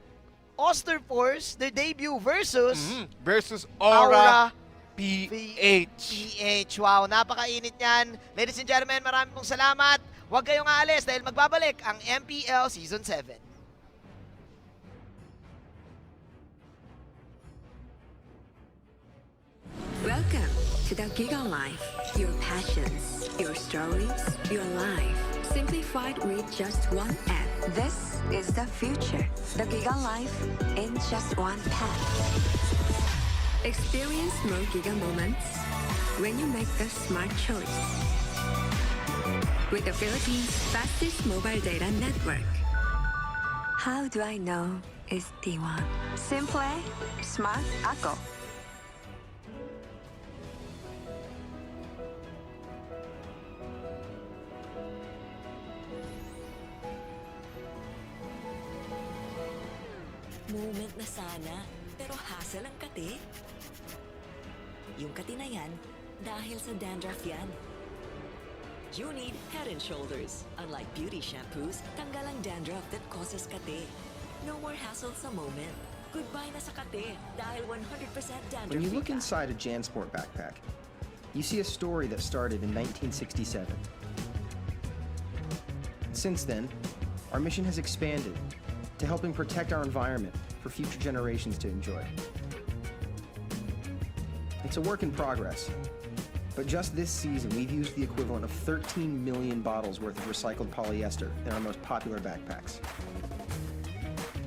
Osterforce, their debut versus versus Aura PH. PH. Wow, napakainit yan. Ladies and gentlemen, maraming pong salamat. Huwag kayong aalis dahil magbabalik ang MPL Season 7. Welcome to the Giga Life. Your passions, your stories, your life. Simplified with just one app. This is the future. The Giga Life in just one tap. Experience more Giga moments when you make the smart choice. With the Philippines' fastest mobile data network. How do I know it's T1? Simple, smart ako. Moment na sana, pero hassle ang kati. Yung kati na yan, dahil sa dandruff yan. You need Head and Shoulders. Unlike beauty shampoos, tanggal ang dandruff that causes kati. No more hassle sa moment. Goodbye na sa kati, dahil 100% dandruff. When you look inside a JanSport backpack, you see a story that started in 1967. Since then, our mission has expanded to helping protect our environment for future generations to enjoy. It's a work in progress, but just this season we've used the equivalent of 13 million bottles worth of recycled polyester in our most popular backpacks.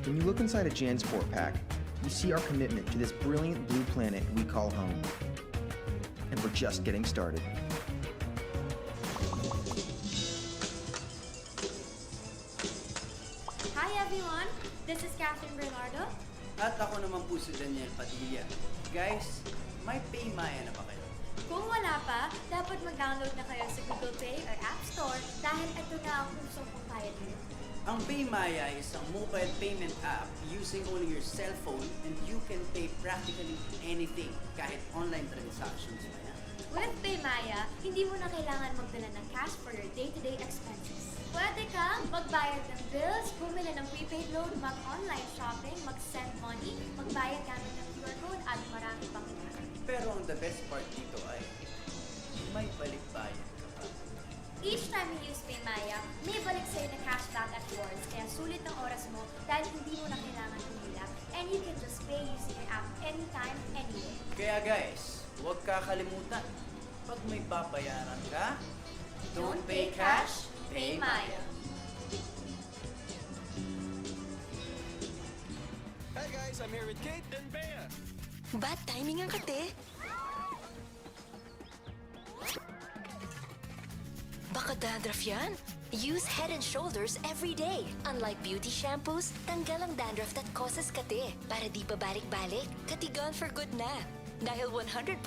When you look inside a JanSport pack, you see our commitment to this brilliant blue planet we call home. And we're just getting started. Catherine Bernardo. At ako naman po si Daniel Padilla. Guys, may Paymaya na ba kayo? Kung wala pa, dapat mag-download na kayo sa Google Play or App Store dahil ito na ang usong pangbayad nyo. Ang Paymaya is a mobile payment app using only your cell phone and you can pay practically anything kahit online transactions pa yan. With Paymaya, hindi mo na kailangan magdala ng cash for your day-to-day expenses. Pwede kang magbayad ng bills, bumili ng prepaid loan, mag-online shopping, mag-send money, magbayad gamit ng QR code at marami pang iba. Pero ang the best part dito ay may balikbayan ka pa. Each time you use Paymaya, may balik sa'yo na cashback at rewards, kaya sulit ang oras mo dahil hindi mo na kailangan humila and you can just pay using your app anytime, anywhere. Kaya guys, huwag kakalimutan. Pag may babayaran ka, Don't pay cash, pay Maya. Hey guys, I'm here with Kate and Bea. Bad timing ang kate. Baka dandruff yan? Use Head and Shoulders every day. Unlike beauty shampoos, tanggal ang dandruff that causes kate. Para di pa balik-balik, kati gone for good na. Dahil 100%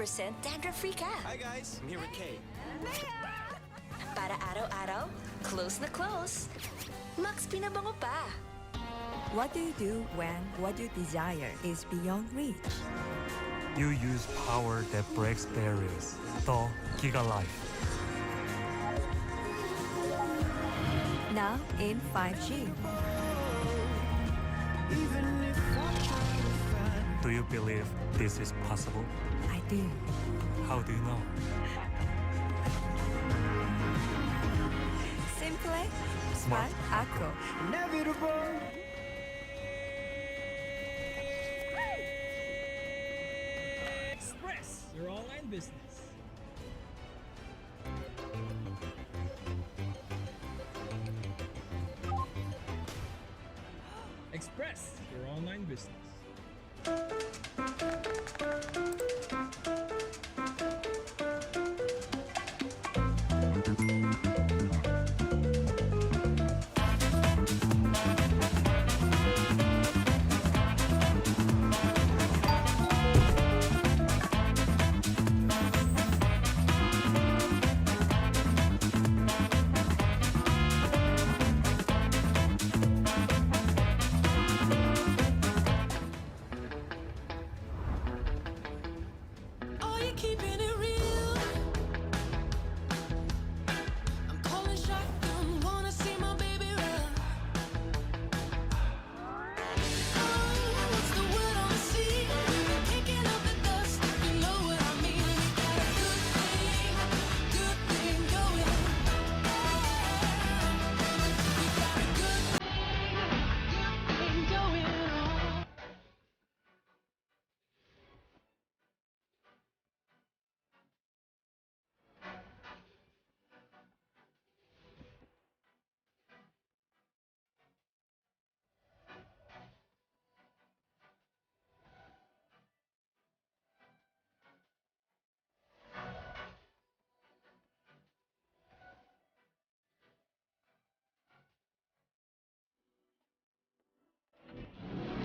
dandruff-free ka. Hi guys, I'm here with Kate. Para araw-araw, close na close. Max pinabango pa. What do you do when what you desire is beyond reach? You use power that breaks barriers. The Giga Life. Now in 5G. Do you believe this is possible? I do. How do you know? Simple, smart, Ako. Inevitable. Express your online business. Express your online business.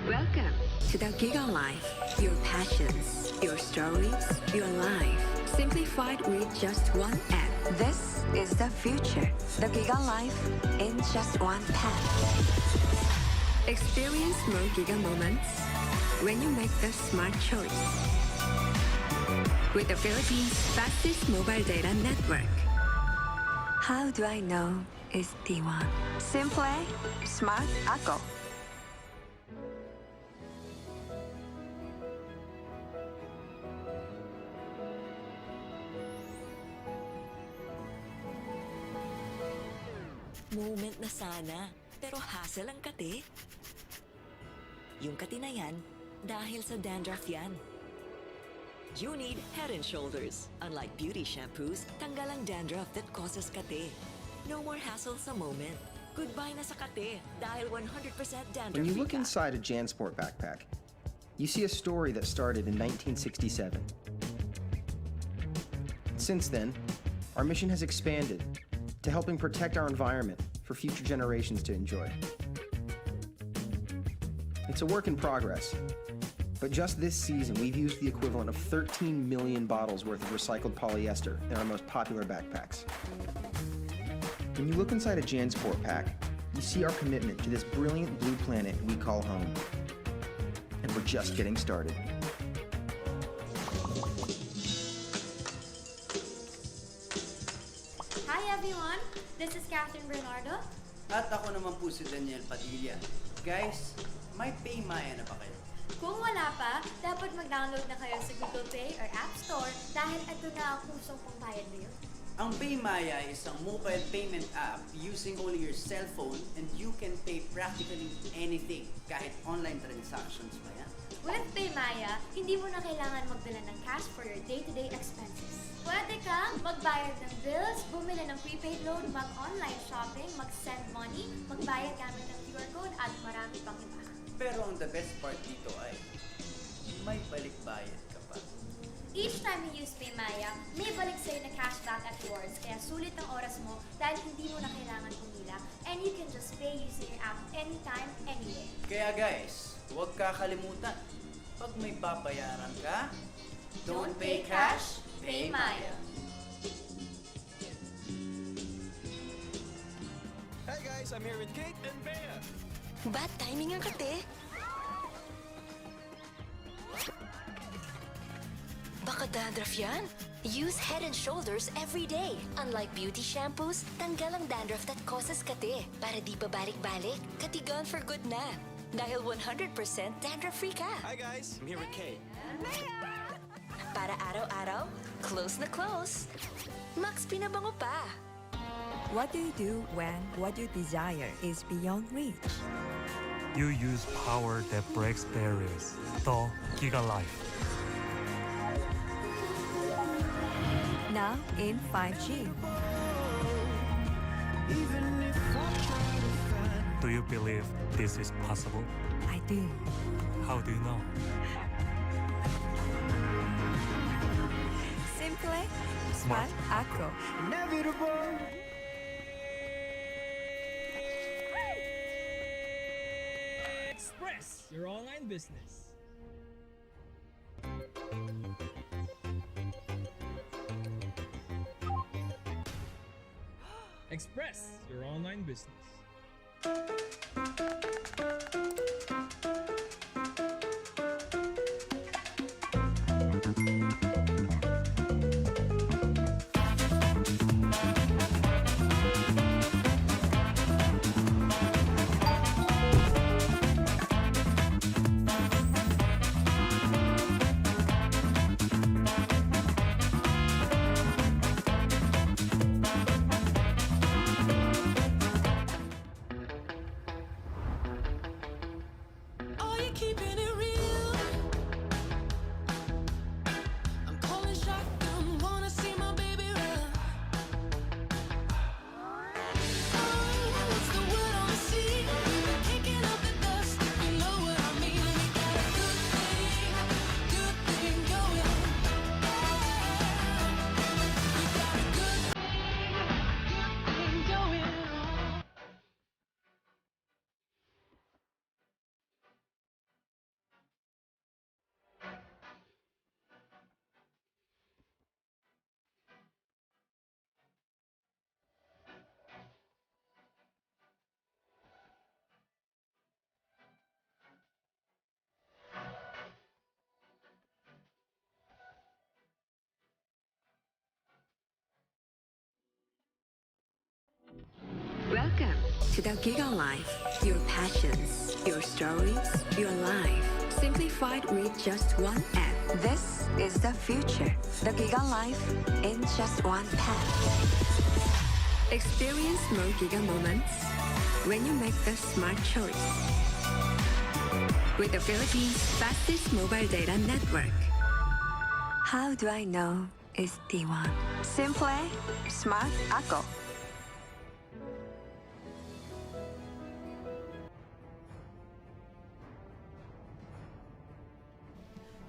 Welcome to the Giga Life. Your passions, your stories, your life. Simplified with just one app. This is the future. The Giga Life in just one path. Experience more Giga moments when you make the smart choice. With the Philippines' fastest mobile data network. How do I know it's T1? Simple, smart, Ako. Moment na sana, pero hassle ang kate. Yung kati na yan, dahil sa dandruff yan. You need Head and Shoulders. Unlike beauty shampoos, tanggal ang dandruff that causes kate. No more hassle sa moment. Goodbye na sa kate, dahil 100% dandruff-free When you look ka. inside a JanSport backpack, you see a story that started in 1967. Since then, our mission has expanded to helping protect our environment for future generations to enjoy. It's a work in progress. But just this season, we've used the equivalent of 13 million bottles worth of recycled polyester in our most popular backpacks. When you look inside a JanSport pack, you see our commitment to this brilliant blue planet we call home. And we're just getting started. Hi everyone, this is Catherine Bernardo. At ako naman po si Daniel Padilla. Guys, may PayMaya na ba kayo? Kung wala pa, dapat mag-download na kayo sa Google Play or App Store dahil ito na ang kusong pangbayad ngayon. Ang PayMaya is isang mobile payment app using only your cell phone and you can pay practically anything, kahit online transactions pa yan. With PayMaya, hindi mo na kailangan magdala ng cash for your day-to-day expenses. Pwede kang magbayad ng bills, bumili ng prepaid load, mag-online shopping, mag-send money, magbayad gamit ng QR code at marami pang iba. Pero ang the best part dito ay may balik-bayad ka pa. Each time you use PayMaya, may balik sa'yo na cashback at rewards, kaya sulit ang oras mo dahil hindi mo na kailangan pumila and you can just pay using your app anytime, anywhere. Kaya guys, huwag kakalimutan, pag may babayaran ka, don't pay cash, pay Maya. Hey guys, I'm here with Kate and Bea. Bad timing ang kate. Baka dandruff yan? Use Head and Shoulders every day. Unlike beauty shampoos, tanggal ang dandruff that causes kate. Para di pa balik-balik, kati gone for good na. Dahil 100% dandruff-free ka. Hi guys, I'm here with Kate. Para araw-araw, close na close. Max pinabango pa. What do you do when what you desire is beyond reach? You use power that breaks barriers. The Giga Life. Now in 5G. Do you believe this is possible? I do. How do you know? Simple, smart, ako. Express your online business. Express your online business. Welcome to the Giga Life. Your passions, your stories, your life. Simplified with just one app. This is the future. The Giga Life in just one path. Experience more Giga moments when you make the smart choice. With the Philippines' fastest mobile data network. How do I know it's T1? Simple, smart, ako.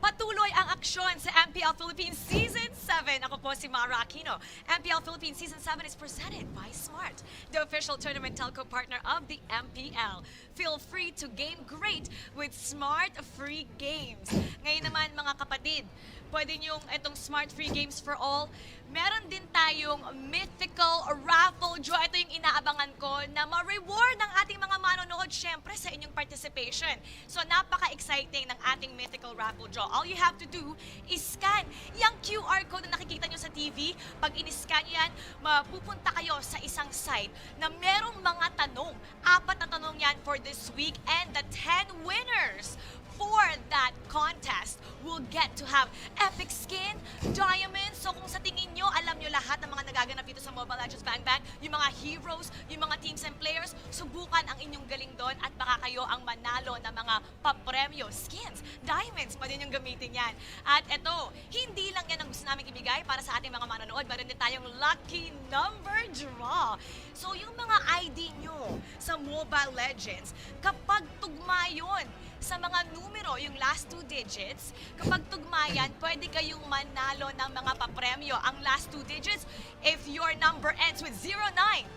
Patuloy ang aksyon sa MPL Philippines Season 7. Ako po si Mara Aquino. MPL Philippines Season 7 is presented by Smart, the official tournament telco partner of the MPL. Feel free to game great with Smart Free Games. Ngayon naman mga kapatid, pwede niyong itong Smart Free Games for All. Meron din tayong mythical raffle draw. Ito yung inaabangan ko na ma-reward ang ating mga manonood syempre sa inyong participation. So napaka-exciting ng ating mythical raffle draw. All you have to do is scan yung QR code na nakikita nyo sa TV. Pag in-scan yan, mapupunta kayo sa isang site na merong mga tanong. 4 na tanong yan for this week, and the 10 winners for that contest will get to have epic skin, diamonds. So kung sa tingin nyo, alam nyo lahat ng mga nagaganap dito sa Mobile Legends Bang Bang, yung mga heroes, yung mga teams and players, subukan ang inyong galing doon at baka kayo ang manalo ng mga papremyo, skins, diamonds, pwede nyong gamitin yan. At eto, hindi lang yan ang gusto namin ibigay para sa ating mga manonood, meron din tayong lucky number draw. So yung mga ID nyo sa Mobile Legends, kapag tugma yun sa mga numero, yung last 2 digits, kapag tugmayan, pwede kayong manalo ng mga papremyo. Ang last 2 digits, if your number ends with 09,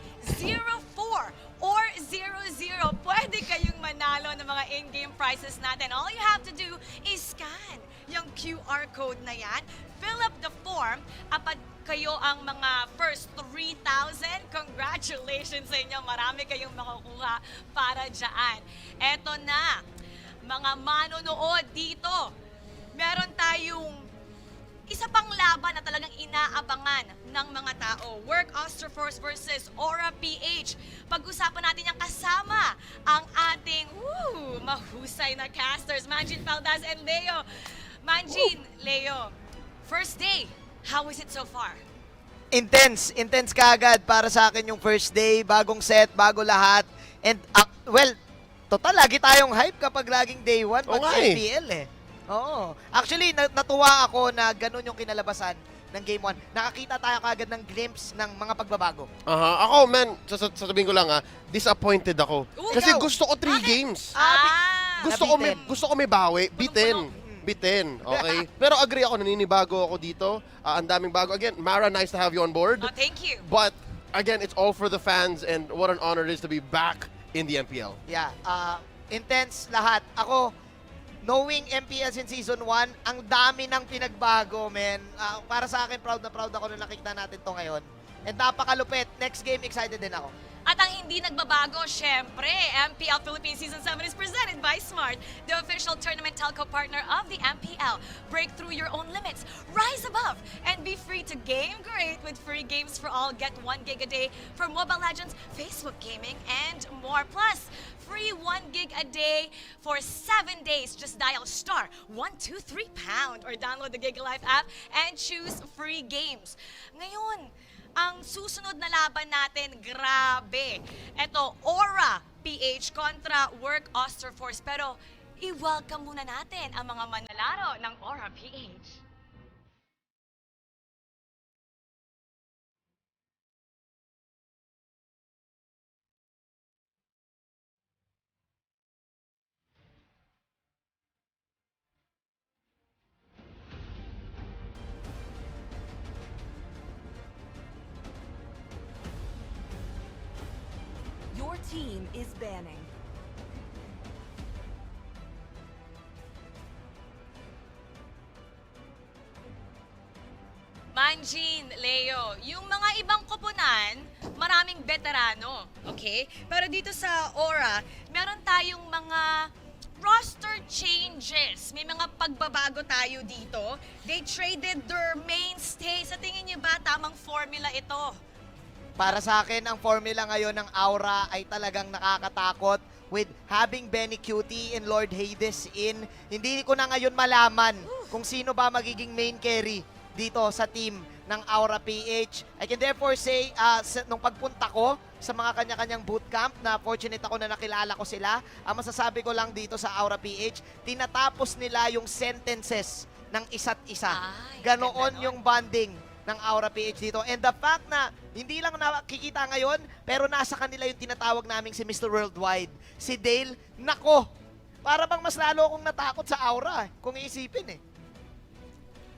04, or 00, pwede kayong manalo ng mga in-game prizes natin. All you have to do is scan yung QR code na yan, fill up the form, apad kayo ang mga first 3,000. Congratulations sa inyo. Marami kayong makukuha para dyan. Eto na, mga manonood dito, meron tayong isa pang laban na talagang inaabangan ng mga tao. Work Oster Force versus Aura PH. Pag-usapan natin yung kasama ang ating mahusay na casters, Manjin Valdez and Leo. Manjin, Leo, first day, how is it so far? Intense kagad para sa akin yung first day, bagong set, bago lahat. And well, total, lagi tayong hype kapag laging day 1 pag MPL eh. Oo. Actually, natuwa ako na ganun yung kinalabasan ng Game 1. Nakakita tayo kagad ng glimpse ng mga pagbabago. Ako, man, sasabihin ko lang disappointed ako. Kasi gusto ko 3 games. Gusto ko may bawi. Bitin. Okay? Pero agree ako, naninibago ako dito. Ang daming bago. Again, Mara, nice to have you on board. Oh, thank you. But, again, it's all for the fans, and what an honor it is to be back in the MPL. Yeah, intense lahat. Ako, knowing MPL since Season 1, ang dami ng pinagbago, men. Para sa akin, proud na proud ako na nakita natin to ngayon. And napakalupit. Next game, excited din ako. At ang hindi nagbabago, syempre, MPL Philippines Season 7 is presented by Smart, the official tournament telco partner of the MPL. Break through your own limits, rise above, and be free to game great with free games for all. Get 1 gig a day for Mobile Legends, Facebook Gaming, and more. Plus, free 1 gig a day for 7 days. Just dial *123# or download the Giga Life app and choose free games. Ngayon, ang susunod na laban natin, grabe. Ito, Aura PH kontra Work Oster Force. Pero, i-welcome muna natin ang mga manlalaro ng Aura PH. Your team is banning. Manjin, Leo, yung mga ibang koponan, maraming veterano, okay? Pero dito sa Aura, meron tayong mga roster changes. May mga pagbabago tayo dito. They traded their mainstay. Sa tingin niyo ba tamang formula ito? Para sa akin, ang formula ngayon ng Aura ay talagang nakakatakot with having Benny Cutie and Lord Hades in. Hindi ko na ngayon malaman kung sino ba magiging main carry dito sa team ng Aura PH. I can therefore say, nung pagpunta ko sa mga kanya-kanyang bootcamp, na fortunate ako na nakilala ko sila, ang masasabi ko lang dito sa Aura PH, tinatapos nila yung sentences ng isa't isa. Ganoon yung bonding ng Aura PH dito. And the fact na hindi lang nakikita ngayon, pero nasa kanila yung tinatawag naming si Mr. Worldwide. Si Dale, nako, para bang mas lalo akong natakot sa Aura, kung iisipin eh.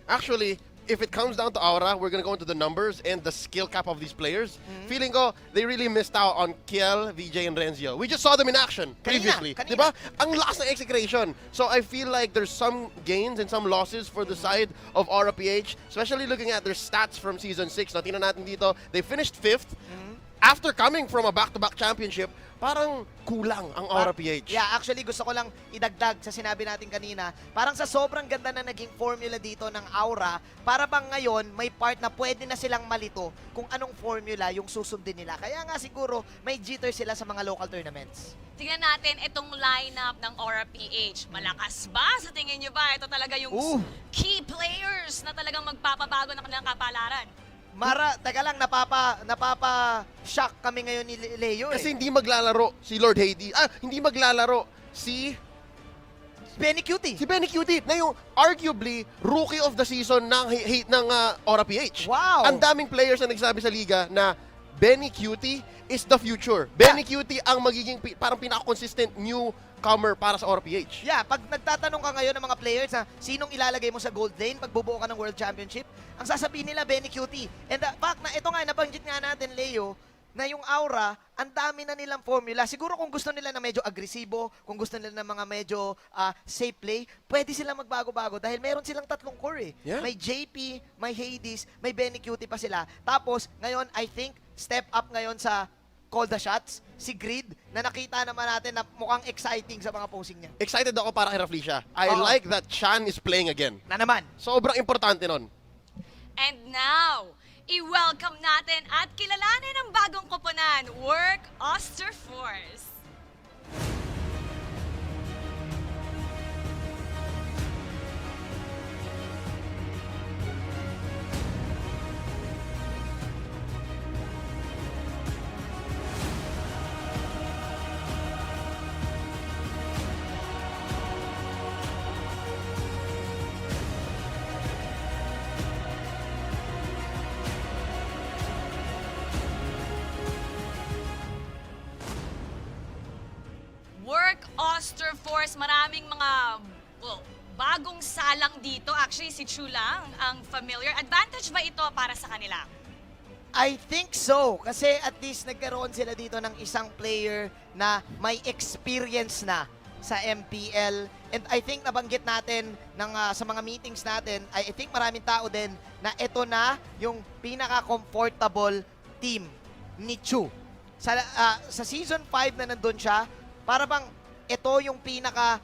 Actually, if it comes down to Aura, we're gonna go into the numbers and the skill cap of these players. Feeling ko, they really missed out on Kiel, VJ, and Renzio. We just saw them in action previously. Kanina. Diba? Ang lakas ng execution. So I feel like there's some gains and some losses for the side of Aura PH, especially looking at their stats from Season 6. No, tingnan natin dito, they finished 5th. After coming from a back-to-back championship, parang kulang ang Aura PH. Yeah, actually gusto ko lang idagdag sa sinabi natin kanina. Parang sa sobrang ganda na naging formula dito ng Aura, para bang ngayon may part na pwede na silang malito kung anong formula yung susundin nila. Kaya nga siguro may jitter sila sa mga local tournaments. Tingnan natin itong lineup ng Aura PH. Malakas ba? Sa tingin nyo ba? Ito talaga yung key players na talagang magpapabago ng kanilang kapalaran. Mara, teka lang, napapa-shock kami ngayon ni Leo Kasi hindi maglalaro si Lord Hades. Hindi maglalaro si Benny Cutie. Si Benny Cutie na yung arguably rookie of the season ng Aura PH. Wow! Ang daming players na nagsabi sa liga na Benny Cutie is the future. Benny Cutie ang magiging parang pinaka-consistent newcomer para sa Aura PH. Yeah, pag nagtatanong ka ngayon ng mga players na sinong ilalagay mo sa gold lane pag bubuo ka ng World Championship, ang sasabihin nila Benny Cutie. And the fact na ito nga, nabanggit nga natin, Leo, na yung Aura, ang dami na nilang formula. Siguro kung gusto nila na medyo agresibo, kung gusto nila na mga medyo safe play, pwede silang magbago-bago dahil meron silang 3 core eh. Yeah. May JP, may Hades, may Benny Cutie pa sila. Tapos, ngayon, I think, step up ngayon sa call the shots, si Grid, na nakita naman natin na mukhang exciting sa mga posing niya. Excited ako para kay Raflesia. I like that Chan is playing again. Na naman. Sobrang importante nun. And now, i-welcome natin at kilalanin ang bagong koponan, Work Osterforce. Work Osterforce, maraming mga bagong salang dito. Actually, si Chu lang ang familiar. Advantage ba ito para sa kanila? I think so. Kasi at least nagkaroon sila dito ng isang player na may experience na sa MPL. And I think nabanggit natin sa mga meetings natin, I think maraming tao din na ito na yung pinaka-comfortable team ni Chu. Sa Season 5 na nandun siya, para bang ito yung pinaka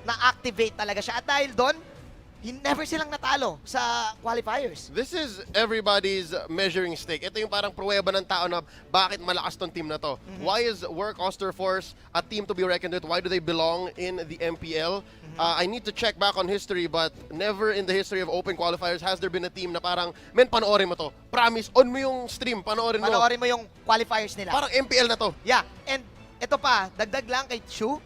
na-activate talaga siya. At dahil doon, never silang natalo sa qualifiers. This is everybody's measuring stick. Ito yung parang pruweba ng tao na bakit malakas tong team na to. Why is Work Osterforce a team to be reckoned with? Why do they belong in the MPL? I need to check back on history, but never in the history of open qualifiers has there been a team na parang, men, panoorin mo to. Promise, on mo yung stream, panoorin mo. Panoorin mo yung qualifiers nila. Parang MPL na to. Yeah, and ito pa, dagdag lang kay Chu,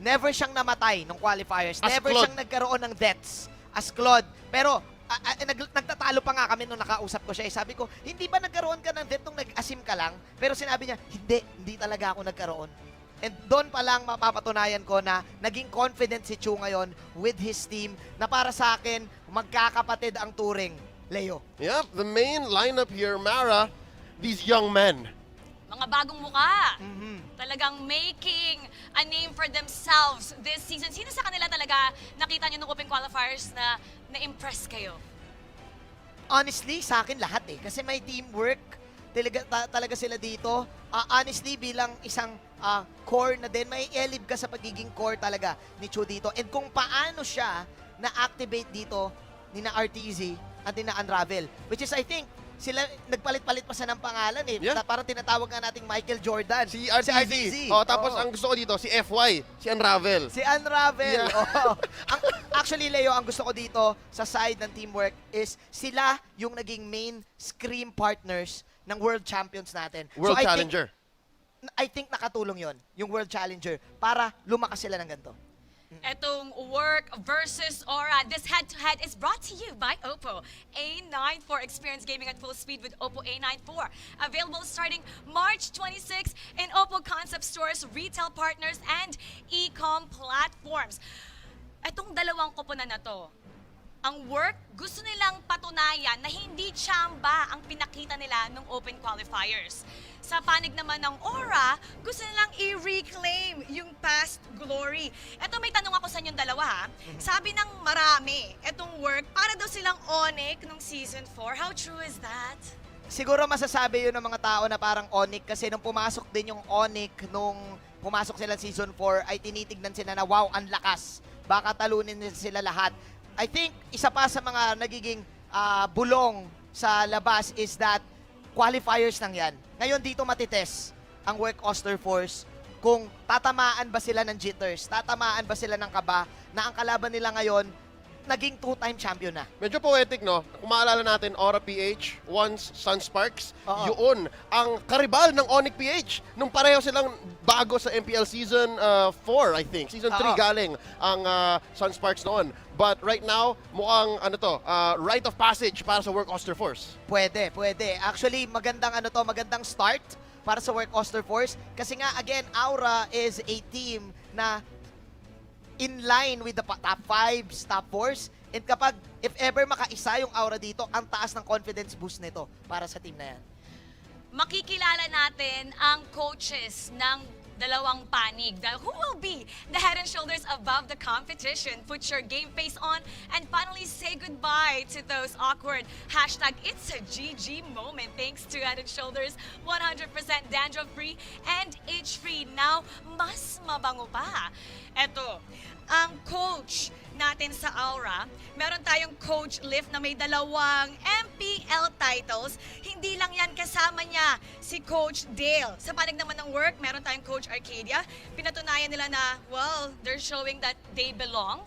never siyang namatay nung qualifiers. Never siyang nagkaroon ng deaths as Claude. Pero nagtatalo pa nga kami nung nakausap ko siya. Sabi ko, hindi ba nagkaroon ka ng death nung nag-asim ka lang? Pero sinabi niya, hindi talaga ako nagkaroon. And doon pa lang mapapatunayan ko na naging confident si Chu ngayon with his team na para sa akin, magkakapatid ang Turing. Leo. Yep, the main lineup here, Mara, these young men. Mga bagong muka. Talagang making a name for themselves this season. Sino sa kanila talaga nakita nyo nung open qualifiers na na-impress kayo? Honestly, sa akin lahat eh. Kasi may teamwork talaga sila dito. Honestly, bilang isang core na din, may elib ka sa pagiging core talaga ni Chu dito. And kung paano siya na-activate dito ni na RTZ at ni na Unravel. Which is, I think, sila nagpalit-palit pa sa ng pangalan eh. Yeah. Parang tinatawag nga nating Michael Jordan. Si RTZ. Tapos ang gusto ko dito, si FY, si Unravel. Si Unravel. Yeah. Actually, Leo, ang gusto ko dito sa side ng teamwork is sila yung naging main scream partners ng World Champions natin. World Challenger. I think nakatulong yon yung World Challenger para lumakas sila ng ganito. Etong Work versus Aura. This head-to-head is brought to you by Oppo A9 for experience gaming at full speed with Oppo A9 IV. Available starting March 26 in Oppo concept stores, retail partners, and e-com platforms. Etong dalawang koponan na to, Ang work, gusto nilang patunayan na hindi tsamba ang pinakita nila nung open qualifiers. Sa panig naman ng Aura, gusto nilang i-reclaim yung past glory. Eto, may tanong ako sa inyong dalawa ha. Sabi ng marami, etong work, para daw silang Onyx nung season 4. How true is that? Siguro masasabi yun ng mga tao na parang Onyx kasi nung pumasok din yung Onyx nung pumasok sila season 4 ay tinitignan sila na wow, ang lakas. Baka talunin nila sila lahat. I think isa pa sa mga nagiging bulong sa labas is that qualifiers lang yan. Ngayon dito matitest ang Work Oster Force kung tatamaan ba sila ng jitters, tatamaan ba sila ng kaba na ang kalaban nila ngayon naging 2-time champion na. Medyo poetic, no? Kung maalala natin, Aura-PH, once Sunsparks, yun, ang karibal ng Onyx-PH. Nung pareho silang bago sa MPL Season 4, I think. Season 3 galing ang Sunsparks noon. But right now, mukhang rite of passage para sa Work Oster Force. Pwede. Actually, magandang start para sa Work Oster Force. Kasi nga, again, Aura is a team na in line with the top 5s, top 4s. And kapag, if ever makaisa yung Aura dito, ang taas ng confidence boost nito para sa team na yan. Makikilala natin ang coaches ng dalawang panig. Who will be the head and shoulders above the competition? Put your game face on and finally say goodbye to those awkward hashtag it's a GG moment. Thanks to Head and Shoulders 100% dandruff-free and age-free. Now, mas mabango pa. Eto, ang coach natin sa Aura, meron tayong coach lift na may dalawang MPL titles. Hindi lang yan, kasama niya si Coach Dale. Sa panig naman ng work, meron tayong Coach Arcadia. Pinatunayan nila na, well, they're showing that they belong.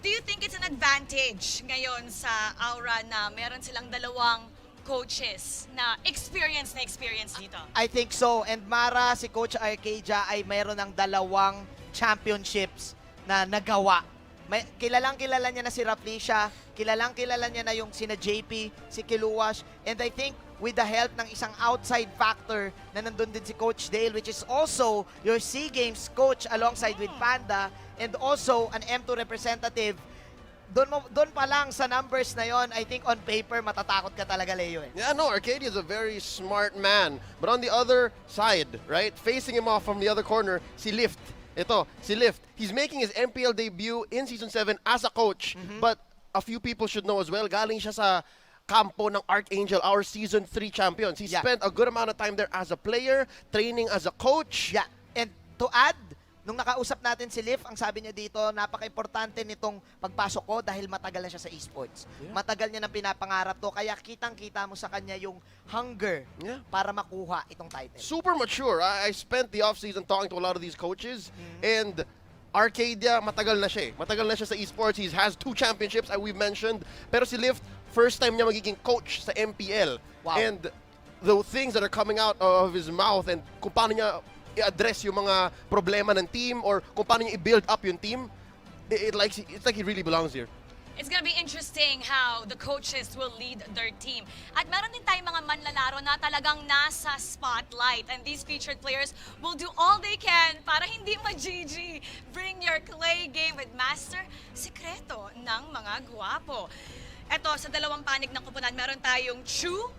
Do you think it's an advantage ngayon sa Aura na meron silang dalawang coaches na experience dito? I think so. And Mara, si Coach Arcadia ay mayroon ng dalawang championships na nagawa. Kilalang-kilala niya na si Rafflesia, kilalang-kilala niya na yung sina JP, si Kiluwash, and I think with the help ng isang outside factor na nandun din si Coach Dale, which is also your SEA Games coach alongside with Panda, and also an M2 representative, doon pa lang sa numbers na yon, I think on paper, matatakot ka talaga, Leo. Yeah, no, Arcadia is a very smart man. But on the other side, right, facing him off from the other corner, si Lift. Ito, si Lift. He's making his MPL debut in Season 7 as a coach. But a few people should know as well, galing siya sa kampo ng Archangel, our Season 3 champions. He spent a good amount of time there as a player, training as a coach. Yeah, and to add, nung nakausap natin si Liv, ang sabi niya dito, napaka-importante nitong pagpasok ko dahil matagal na siya sa esports. Matagal niya nang pinapangarap to, kaya kitang-kita mo sa kanya yung hunger para makuha itong title. Super mature. I spent the offseason talking to a lot of these coaches, and Arcadia, matagal na siya. Matagal na siya sa esports. He has 2 championships, as we've mentioned. Pero si Lift, first time niya magiging coach sa MPL. Wow. And the things that are coming out of his mouth and kung paano niya i-address yung mga problema ng team or kung paano niya i-build up yung team, it's like he really belongs here. It's gonna be interesting how the coaches will lead their team. At meron din tayong mga manlalaro na talagang nasa spotlight. And these featured players will do all they can para hindi ma-GG. Bring your clay game with Master Sekreto ng mga guwapo. Eto, sa dalawang panig ng kupunan, meron tayong Chu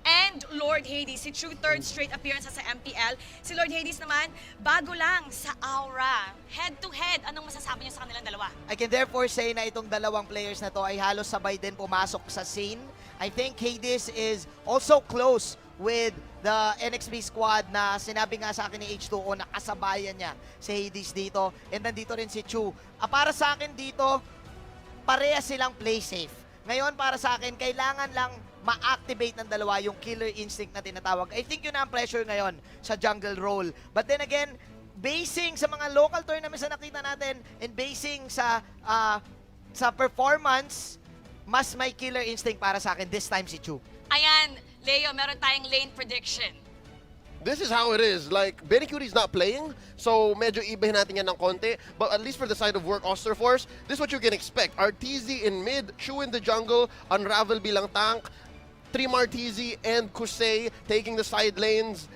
and Lord Hades. Si Chu, 3rd straight appearance sa MPL. Si Lord Hades naman, bago lang sa Aura. Head-to-head, anong masasabi niyo sa kanilang dalawa? I can therefore say na itong dalawang players na to ay halos sabay din pumasok sa scene. I think Hades is also close with the NXP squad na sinabi nga sa akin ni H2O na kasabayan niya si Hades dito. And nandito rin si Chu. Para sa akin dito, pareha silang play safe. Ngayon, para sa akin, kailangan lang ma-activate ng dalawa yung killer instinct na tinatawag. I think yun ang pressure ngayon sa jungle role. But then again, basing sa mga local tournaments na nakita natin and basing sa performance, mas may killer instinct para sa akin this time si Chu. Ayan, Leo, meron tayong lane prediction. This is how it is. Like, Benny Curie's not playing, so medyo ibahin natin yan ng konti. But at least for the side of Work Oster Force, this is what you can expect. Arteezy in mid, Chu in the jungle, Unravel bilang tank, Trim Arteezy and Kusei taking the side lanes.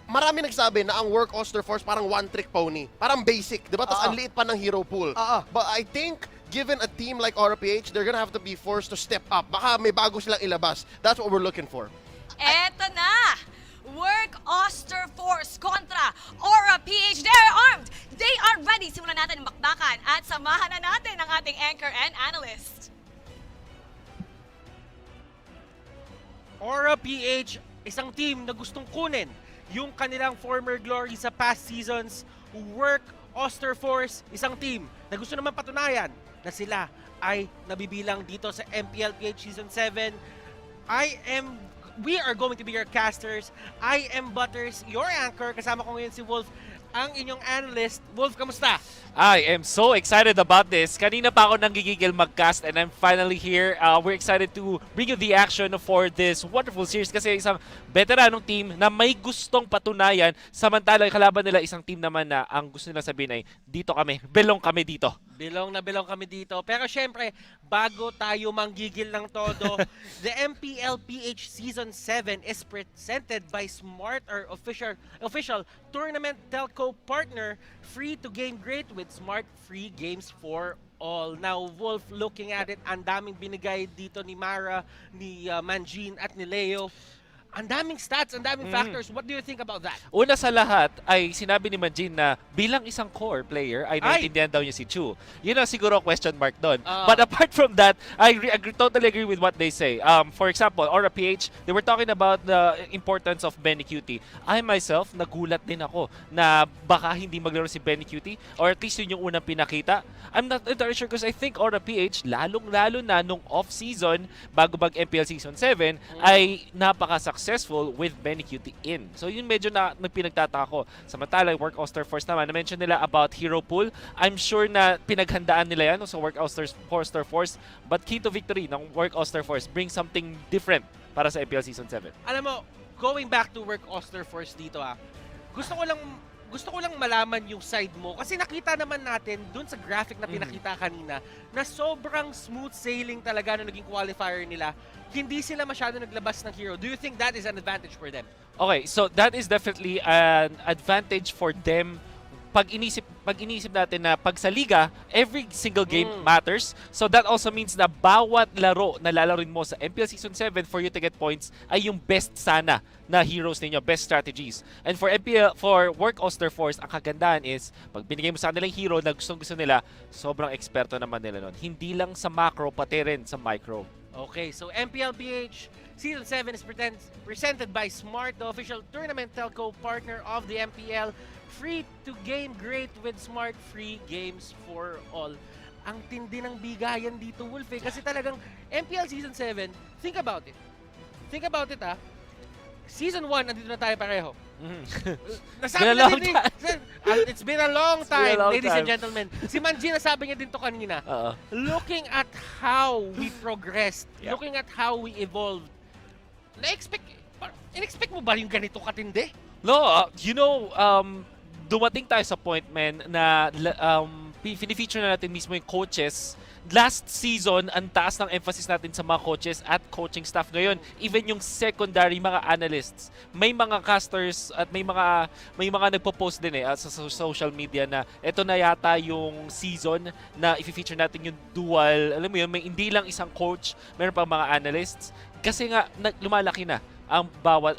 Marami nagsabi na ang Work Oster Force parang one-trick pony. Parang basic, di ba? Tapos ang liit pa ng hero pool. But I think, given a team like Aura-PH, they're gonna have to be forced to step up. Baka may bago silang ilabas. That's what we're looking for. Eto na! Work Oster Force kontra Aura-PH. They're armed! They are ready! Simulan natin ang bakbakan at samahan na natin ang ating anchor and analyst. Aura-PH, isang team na gustong kunin yung kanilang former glory sa past seasons. Work Oster Force, isang team na gusto naman patunayan na sila ay nabibilang dito sa MPL-PH Season 7. We are going to be your casters. I am Butters, your anchor. Kasama ko ngayon si Wolf, ang inyong analyst. Wolf, kamusta? I am so excited about this. Kanina pa ako nanggigigil mag-cast and I'm finally here. We're excited to bring you the action for this wonderful series kasi isang veteranong team na may gustong patunayan samantalang kalaban nila isang team naman na ang gusto nilang sabihin ay dito kami, belong kami dito. Belong na belong kami dito. Pero syempre, bago tayo manggigil ng todo, the MPL-PH Season 7 is presented by Smart, or official tournament telco partner, free to game great with Smart free games for all. Now, Wolf, looking at it, ang daming binigay dito ni Mara, ni Manjin at ni Leo. Ang daming stats, ang daming factors. What do you think about that? Una sa lahat ay sinabi ni Manjin na bilang isang core player ay naiintindihan daw niya si Chu. Yun ang siguro question mark doon. But apart from that, I totally agree with what they say. For example, Aura-PH, they were talking about the importance of Benny Cutie. I myself, nagulat din ako na baka hindi maglaro si Benny Cutie or at least yun yung unang pinakita. I'm not entirely sure because I think Aura-PH, lalong-lalo na nung off-season, bago MPL Season 7, ay napaka-successful with Benny Cutie in. So yun medyo na nagpinagtataka ko. Samantala, Work Oster Force naman, na-mention nila about Hero Pool. I'm sure na pinaghandaan nila yan sa Work Oster Force. But key to victory ng Work Oster Force brings something different para sa MPL Season 7. Alam mo, going back to Work Oster Force dito gusto ko lang malaman yung side mo kasi nakita naman natin dun sa graphic na pinakita kanina na sobrang smooth sailing talaga nung naging qualifier nila. Hindi sila masyado naglabas ng hero. Do you think that is an advantage for them? Okay, so that is definitely an advantage for them. Pag inisip natin na pag sa liga, every single game matters. So that also means na bawat laro na lalaroin mo sa MPL Season 7 for you to get points ay yung best sana na heroes ninyo, best strategies. And for Work Oster Force, ang kagandahan is pag binigay mo sa kanilang hero na gustong-gusto nila, sobrang eksperto naman nila nun. Hindi lang sa macro, pati rin sa micro. Okay, so MPL-PH Season 7 is presented by Smart, the official tournament telco partner of the MPL. Free to game great with Smart free games for all. Ang tindi ng bigayan dito, Wolf, kasi talagang MPL Season 7, think about it. Think about it, Season 1, nandito na tayo pareho. Nasabi na din, it's been a long time, ladies and gentlemen. Si Manji, nasabi niya din to kanina. Looking at how we progressed, looking at how we evolved, in-expect mo ba yung ganito katindi? No, dumating tayo sa point, man, na pinifeature na natin mismo yung coaches. Last season, ang taas ng emphasis natin sa mga coaches at coaching staff. Ngayon, even yung secondary, mga analysts, may mga casters at may mga nagpo-post din sa social media na ito na yata yung season na i-feature natin yung dual, alam mo yun, may hindi lang isang coach, meron pa mga analysts. Kasi nga, lumalaki na ang bawat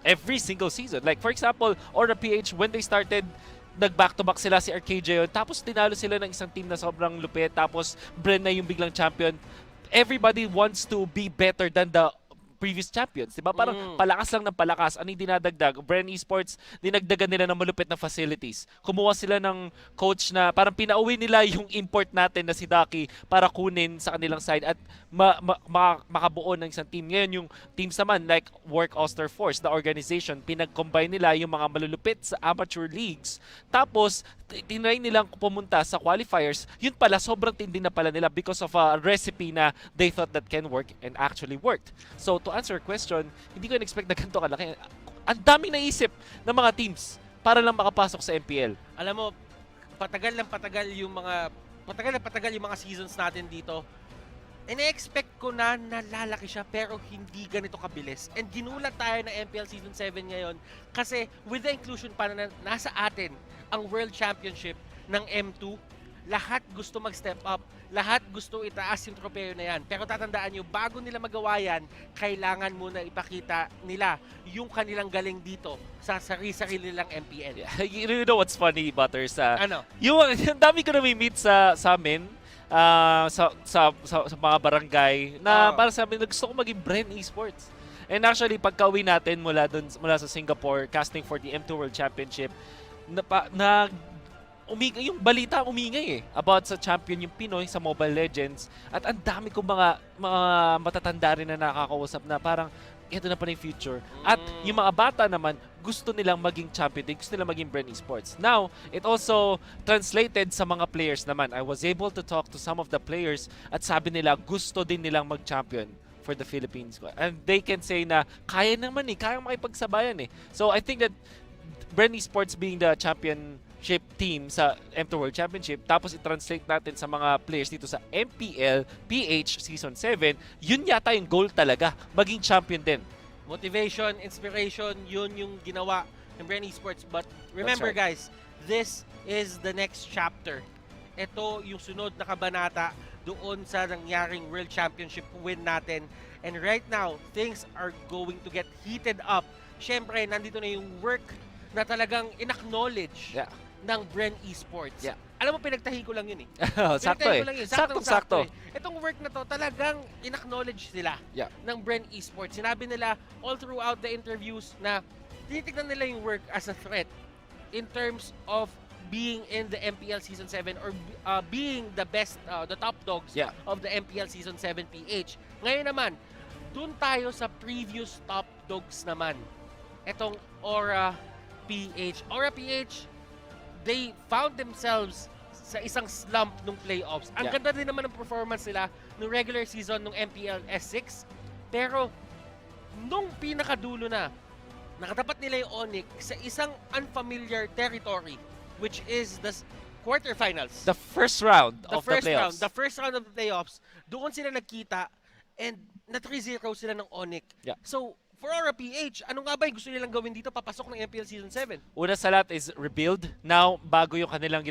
every single season. Like for example, Aura-PH, when they started, nag-back-to-back sila si RKJ, tapos tinalo sila ng isang team na sobrang lupit, tapos Bren na yung biglang champion. Everybody wants to be better than the previous champions, diba? Parang palakas lang ng palakas. Ano yung dinadagdag? Bren Esports, dinagdagan nila ng malupit na facilities. Kumuha sila ng coach na parang pinauwi nila yung import natin na si Daki para kunin sa kanilang side at makabuo ng isang team. Ngayon yung teams naman like Work Oster Force, the organization, pinag-combine nila yung mga malulupit sa amateur leagues. Tapos, tinry nilang pumunta sa qualifiers. Yun pala, sobrang tindi na pala nila because of a recipe na they thought that can work and actually worked. So, to answer your question, hindi ko in-expect na ganito kalaki. Ang daming naisip ng mga teams para lang makapasok sa MPL. Alam mo, patagal yung mga seasons natin dito. Ine-expect ko na nalalaki siya pero hindi ganito kabilis. And ginulat tayo na MPL Season 7 ngayon kasi with the inclusion pa na nasa atin ang World Championship ng M2, lahat gusto mag-step up, lahat gusto itaas yung tropeo na yan. Pero tatandaan nyo, bago nila magawa yan, kailangan muna ipakita nila yung kanilang galing dito sa sarili nilang MPL. You know what's funny, Butters? Ano? Yung dami ko na-meet sa amin, sa mga barangay, na para sa amin, gusto ko maging Bren Esports. And actually, pagka-uwi natin mula sa Singapore, casting for the M2 World Championship, yung balita umingay about sa champion yung Pinoy sa Mobile Legends, at ang dami kong mga matatanda rin na nakakausap na parang ito na pala yung future. At yung mga bata naman, gusto nilang maging champion din, gusto nilang maging Bren Esports. Now, it also translated sa mga players naman. I was able to talk to some of the players at sabi nila gusto din nilang mag-champion for the Philippines. And they can say na kaya naman kaya makipagsabayan So I think that Bren Esports being the championship team sa M2 World Championship, tapos i-translate natin sa mga players dito sa MPL-PH Season 7, yun yata yung goal talaga, maging champion din. Motivation, inspiration, yun yung ginawa ng Bren Esports. But remember guys, this is the next chapter. Ito yung sunod na kabanata doon sa nangyaring World Championship win natin. And right now, things are going to get heated up. Syempre, nandito na yung work na talagang in-acknowledge ng Bren Esports. Alam mo, pinagtahi ko lang yun Sakto Sakto. Itong work na to, talagang in-acknowledge sila ng Bren Esports. Sinabi nila all throughout the interviews na tinitignan nila yung work as a threat in terms of being in the MPL Season 7 or being the best, the top dogs of the MPL Season 7 PH. Ngayon naman, dun tayo sa previous top dogs naman. Etong Aura PH. Aura PH, they found themselves sa isang slump nung playoffs. Ang ganda din naman ng performance nila nung regular season nung MPL S6. Pero, nung pinakadulo na, nakatapat nila yung Onyx sa isang unfamiliar territory, which is the quarterfinals. The first round of the playoffs. The first round of the playoffs, doon sila nagkita and na 3-0 sila ng Onyx. So, for Aura PH, ano nga ba yung gusto nilang gawin dito papasok ng MPL Season 7? Una sa lahat is rebuild. Now, bago yung kanilang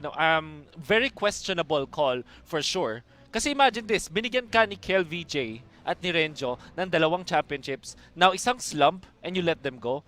very questionable call for sure. Kasi imagine this, binigyan ka ni Kel VJ at ni Renjo ng 2 championships. Now, isang slump and you let them go.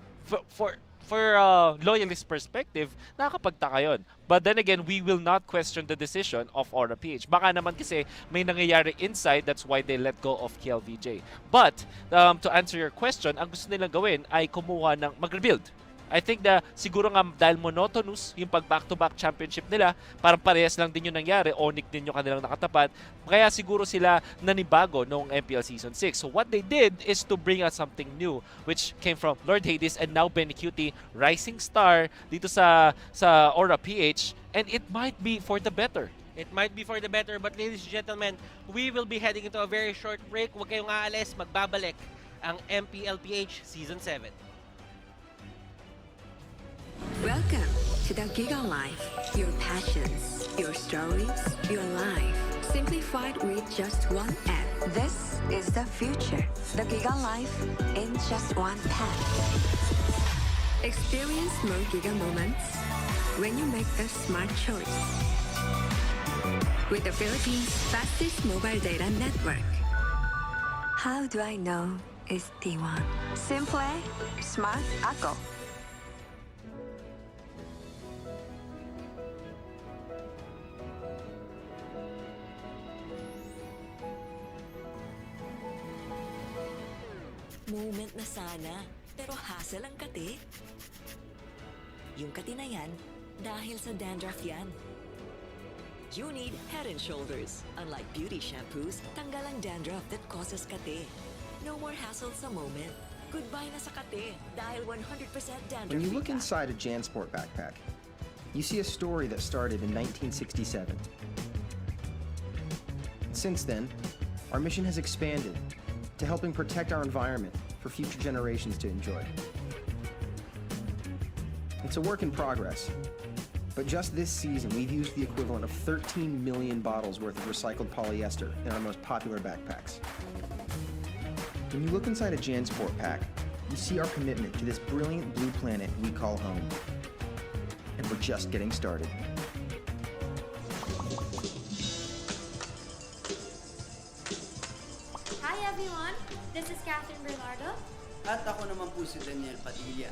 For loyalist perspective, nakakapagtaka yun. But then again, we will not question the decision of Aura PH. Baka naman kasi may nangyayari inside, that's why they let go of KLVJ. But, to answer your question, ang gusto nilang gawin ay kumuha ng mag-rebuild. I think na siguro nga dahil monotonous yung pag-back-to-back championship nila, parang parehas lang din yung nangyari, Onyx din yung kanilang nakatapat, kaya siguro sila nanibago noong MPL Season 6. So what they did is to bring us something new, which came from Lord Hades and now Benny Cutie, rising star dito sa Aura PH, and it might be for the better. It might be for the better, but ladies and gentlemen, we will be heading into a very short break. Huwag kayong aalis, magbabalik ang MPL-PH Season 7. Welcome to the Giga Life. Your passions, your stories, your life, simplified with just one app. This is the future. The Giga Life in just one tap. Experience more Giga moments when you make the smart choice. With the Philippines' fastest mobile data network. How do I know it's T1? Simple, smart ako. Moment na sana, pero hassle ang kati. Yung kati na yan, dahil sa dandruff yan. You need Head and Shoulders. Unlike beauty shampoos, tanggal ang dandruff that causes kati. No more hassle sa moment. Goodbye na sa kati, dahil 100% dandruff. When you look inside a JanSport backpack, you see a story that started in 1967. Since then, our mission has expanded to helping protect our environment for future generations to enjoy. It's a work in progress, but just this season we've used the equivalent of 13 million bottles worth of recycled polyester in our most popular backpacks. When you look inside a JanSport pack, you see our commitment to this brilliant blue planet we call home. And we're just getting started. This is Catherine Bernardo. At ako naman po si Daniel Padilla.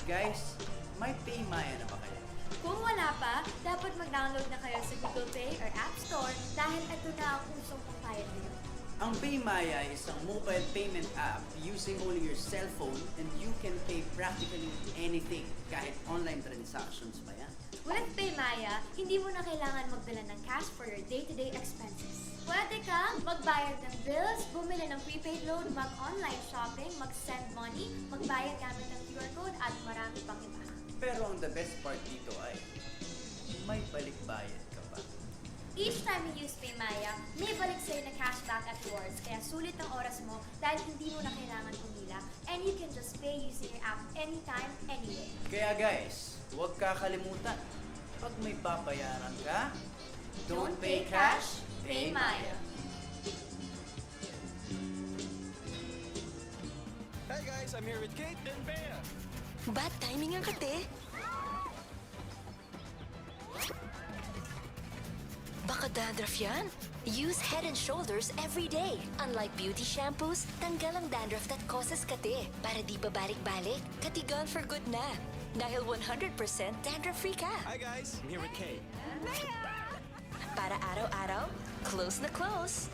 Guys, may PayMaya na ba kayo? Kung wala pa, dapat mag-download na kayo sa Google Play or App Store dahil ito na ang usong pangbayad ngayon. Ang PayMaya is isang mobile payment app using only your cell phone and you can pay practically anything, kahit online transactions pa yan. With PayMaya, hindi mo na kailangan magdala ng cash for your day-to-day expenses. Pwede kang magbayad ng bills, bumili ng prepaid load, mag-online shopping, mag-send money, magbayad gamit ng QR code at marami pang iba. Pero ang the best part dito ay, may balik-bayad ka pa. Each time you use PayMaya, may balik sa'yo na cashback at rewards, kaya sulit ang oras mo dahil hindi mo na kailangan pumila and you can just pay using your app anytime, anywhere. Kaya guys, huwag kakalimutan, pag may babayaran ka, don't pay cash, pay Maya. Hey guys, I'm here with Kate and Bea. Bad timing ang kate. Baka dandruff yan? Use Head and Shoulders every day. Unlike beauty shampoos, tanggal ang dandruff that causes kate. Para di babalik-balik, katigan for good na. Dahil 100% dandruff-free ka. Hi guys, I'm here with Kate. Para araw-araw, close na close.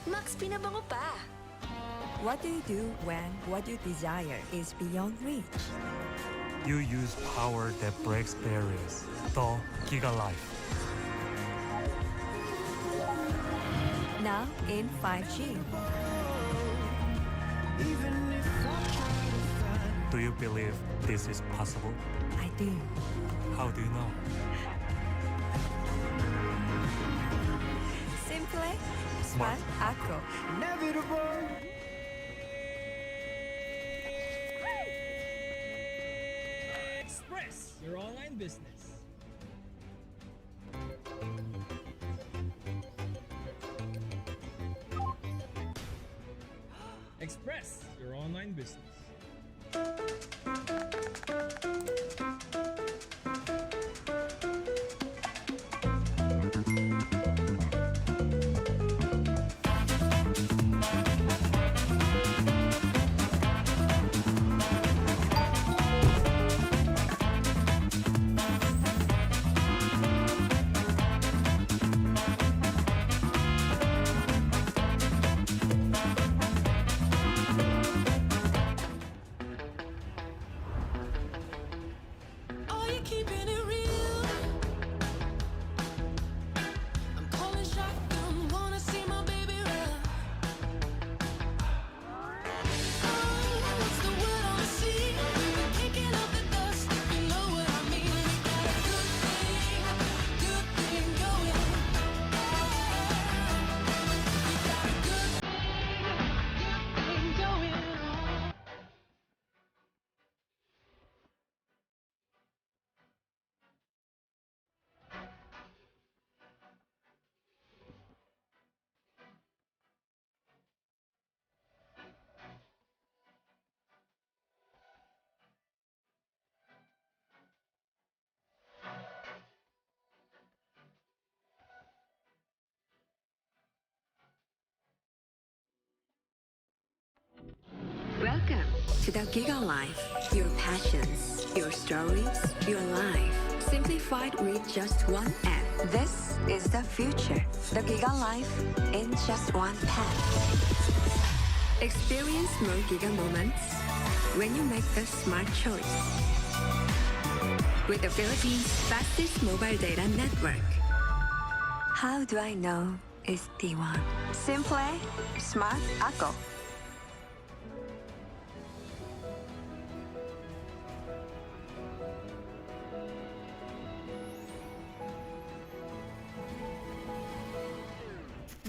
Max pinabango pa. What do you do when what you desire is beyond reach? You use power that breaks barriers. The Giga Life. Now in 5G. Do you believe this is possible? I do. How do you know? Simple, smart, acro. Inevitable. Express your online business. Express your online business. Welcome to the Giga Life. Your passions, your stories, your life. Simplified with just one app. This is the future. The Giga Life in just one tap. Experience more Giga moments when you make the smart choice. With the Philippines' fastest mobile data network. How do I know it's T1? Simple, smart, ako.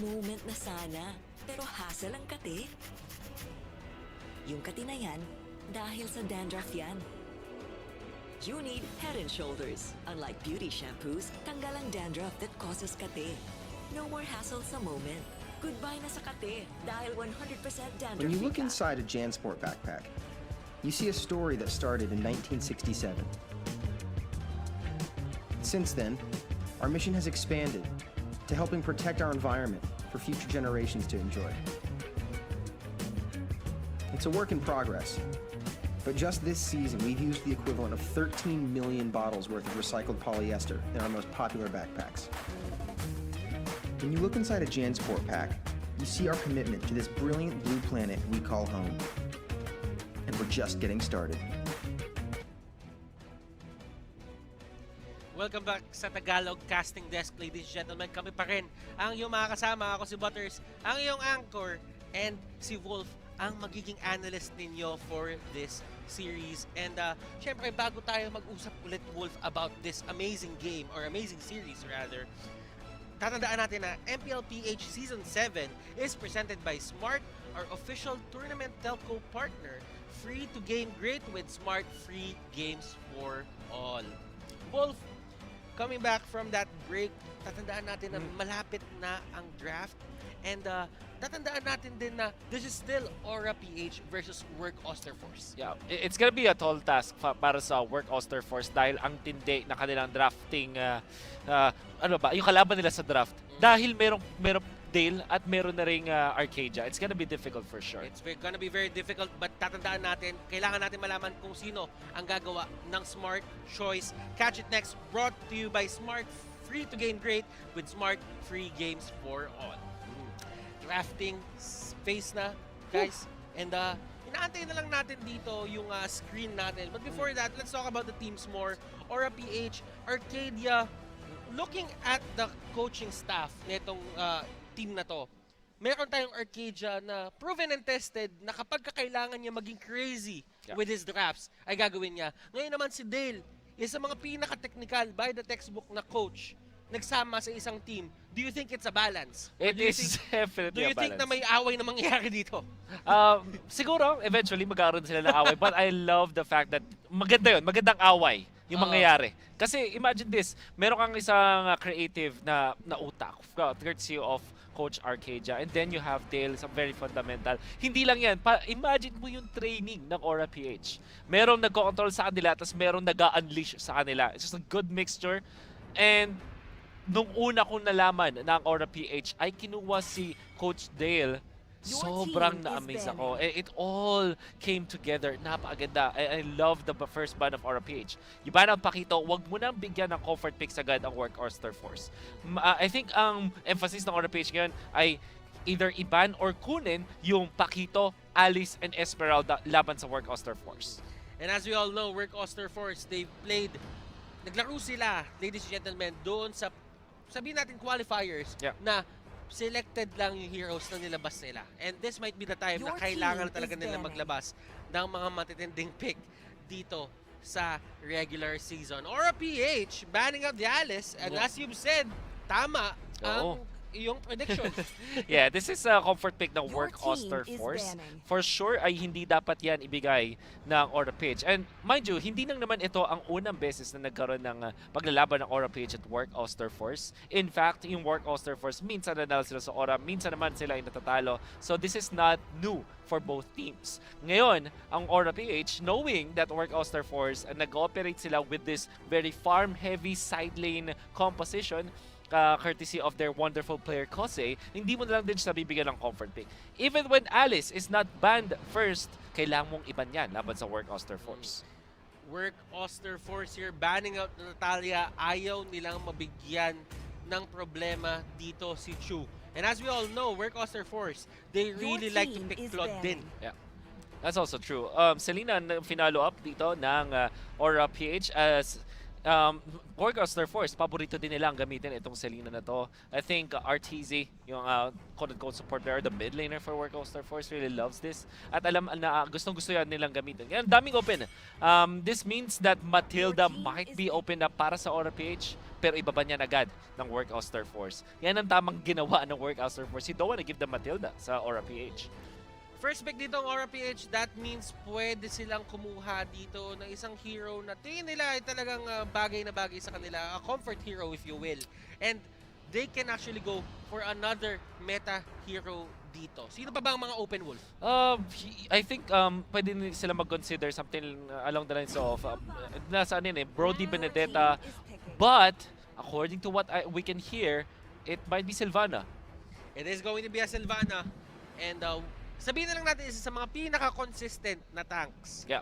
Moment na sana, pero hassle ang kate. Yung kati na yan, dahil sa dandruff yan. You need Head and Shoulders. Unlike beauty shampoos, tanggal ang dandruff that causes kate. No more hassle sa moment. Goodbye na sa kate, dahil 100% dandruff-free When you look ka. inside a JanSport backpack, you see a story that started in 1967. Since then, our mission has expanded to helping protect our environment for future generations to enjoy. It's a work in progress. But just this season, we've used the equivalent of 13 million bottles worth of recycled polyester in our most popular backpacks. When you look inside a JanSport pack, you see our commitment to this brilliant blue planet we call home. And we're just getting started. Welcome back sa Tagalog Casting Desk, ladies and gentlemen. Kami pa rin ang iyong mga kasama. Ako si Butters, ang iyong anchor, and si Wolf, ang magiging analyst ninyo for this series. And syempre, bago tayo mag-usap ulit, Wolf, about this amazing game, or amazing series rather, tatandaan natin na MPL-PH Season 7 is presented by Smart, our official tournament telco partner. Free to game great with Smart free games for all. Wolf, coming back from that break, tatandaan natin na malapit na ang draft. And tatandaan natin din na this is still Aura PH versus Work Osterforce. Yeah, it's gonna be a tall task para sa Work Osterforce dahil ang tindi na kanilang drafting, yung kalaban nila sa draft. Dahil merong Dale at meron na ring Arcadia. It's gonna be difficult for sure. It's gonna be very difficult, but tatandaan natin, kailangan natin malaman kung sino ang gagawa ng Smart choice. Catch it next, brought to you by Smart, free to gain great with Smart free games for all. Drafting phase na, guys. And inaantay na lang natin dito yung screen natin. But before that, let's talk about the teams more. Aura PH, Arcadia, looking at the coaching staff nitong team na to, meron tayong Arcadia na proven and tested na kapag kakailangan niya maging crazy with his drafts, ay gagawin niya. Ngayon naman si Dale, isa mga pinaka-technical by the textbook na coach, nagsama sa isang team. Do you think it's a balance? It is definitely a balance. Do you think na may away na mangyayari dito? Siguro, eventually magkaroon sila ng away. But I love the fact that maganda yun, magandang away yung mangyayari. Kasi imagine this, meron kang isang creative na utak, courtesy of Coach Arcadia. And then you have Dale, some very fundamental. Hindi lang yan. Imagine mo yung training ng Aura PH. Merong nagko-control sa kanila, tapos merong nag-unleash sa kanila. It's just a good mixture. And nung una kong nalaman na ang Aura PH ay kinuha si Coach Dale, sobrang na-amaze ako. It all came together. Napakaganda. I love the first ban of Aura PH. Yung ban ng Pakito, wag mo nang bigyan ng comfort picks agad ang Work Osterforce. I think ang emphasis ng Aura PH ngayon ay either iban or kunin yung Pakito, Alice, and Esmeralda laban sa Work Osterforce. And as we all know, Work Osterforce, they played, naglaro sila, ladies and gentlemen, doon sa, sabihin natin qualifiers, na selected lang yung heroes na nilabas nila. And this might be the time na kailangan talaga nila maglabas ng mga matitinding pick dito sa regular season. Aura PH, banning out the Alice, and as you've said, tama ang iyong prediction. Yeah, this is a comfort pick ng Work Osterforce. For sure ay hindi dapat yan ibigay ng Aura PH. And mind you, hindi lang naman ito ang unang beses na nagkaroon ng paglalaban ng Aura PH at Work Osterforce. In fact, yung Work Osterforce, minsan nanalo sila sa Aura, minsan naman sila ay natatalo. So this is not new for both teams. Ngayon, ang Aura PH, knowing that Work Osterforce nag-ooperate sila with this very farm-heavy side lane composition, courtesy of their wonderful player Kose, hindi mo na lang din siya bibigyan ng comfort pick. Even when Alice is not banned first, kailangan mong iban yan laban sa Work Osterforce. Work Osterforce here, banning out Natalia. Ayaw nilang mabigyan ng problema dito si Chu. And as we all know, Work Osterforce, they really like to pick Claude din. Yeah. That's also true. Selena, finalo up dito ng Aura PH as Work Osterforce, paborito din nila ang gamitin itong Selena na to. I think RTZ, yung quote-unquote support player, the mid laner for Work Osterforce, really loves this. At alam na gustong-gusto yan nilang gamitin. Yan, daming open. This means that Matilda might be open up para sa Aura PH, pero ibaba niyan agad ng Work Osterforce. Yan ang tamang ginawa ng Work Osterforce. You don't wanna give the Matilda sa Aura PH. First pick dito ang Aura PH, that means pwede silang kumuha dito ng isang hero na tingin nila ay talagang bagay na bagay sa kanila. A comfort hero if you will. And they can actually go for another meta hero dito. Sino pa ba ang mga open wolf? I think pwede sila mag-consider something along the lines of nasa Brody Benedetta. But according to what we can hear, it might be Sylvana. It is going to be a Sylvana. And sabihin na lang natin, isa sa mga pinaka-consistent na tanks. Yeah.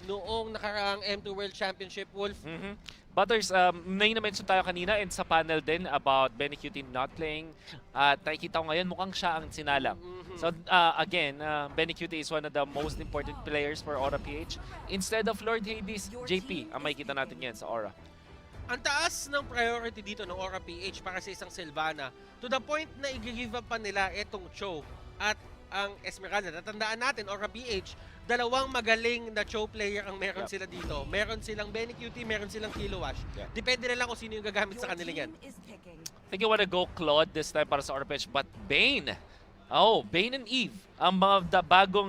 Noong nakaraang M2 World Championship, Wolf. Butters, may na-mention tayo kanina and sa panel din about Benny Cutie not playing. At nakikita ko ngayon, mukhang siya ang sinala. So again, Benny Cutie is one of the most important players for Aura PH. Instead of Lord Hades, JP, ang makikita natin yan sa Aura. Ang taas ng priority dito ng Aura PH para sa isang Sylvana, to the point na i-give up pa nila itong Cho at ang Esmeralda. Natandaan natin, Aura PH, dalawang magaling na Cho player ang meron sila dito. Meron silang Benny Cutie, meron silang Kilowash. Depende na lang kung sino yung gagamit sa kanila yan. I think you wanna go Claude this time para sa Aura PH, but Bane. Oh, Bane and Eve. Ang mga bagong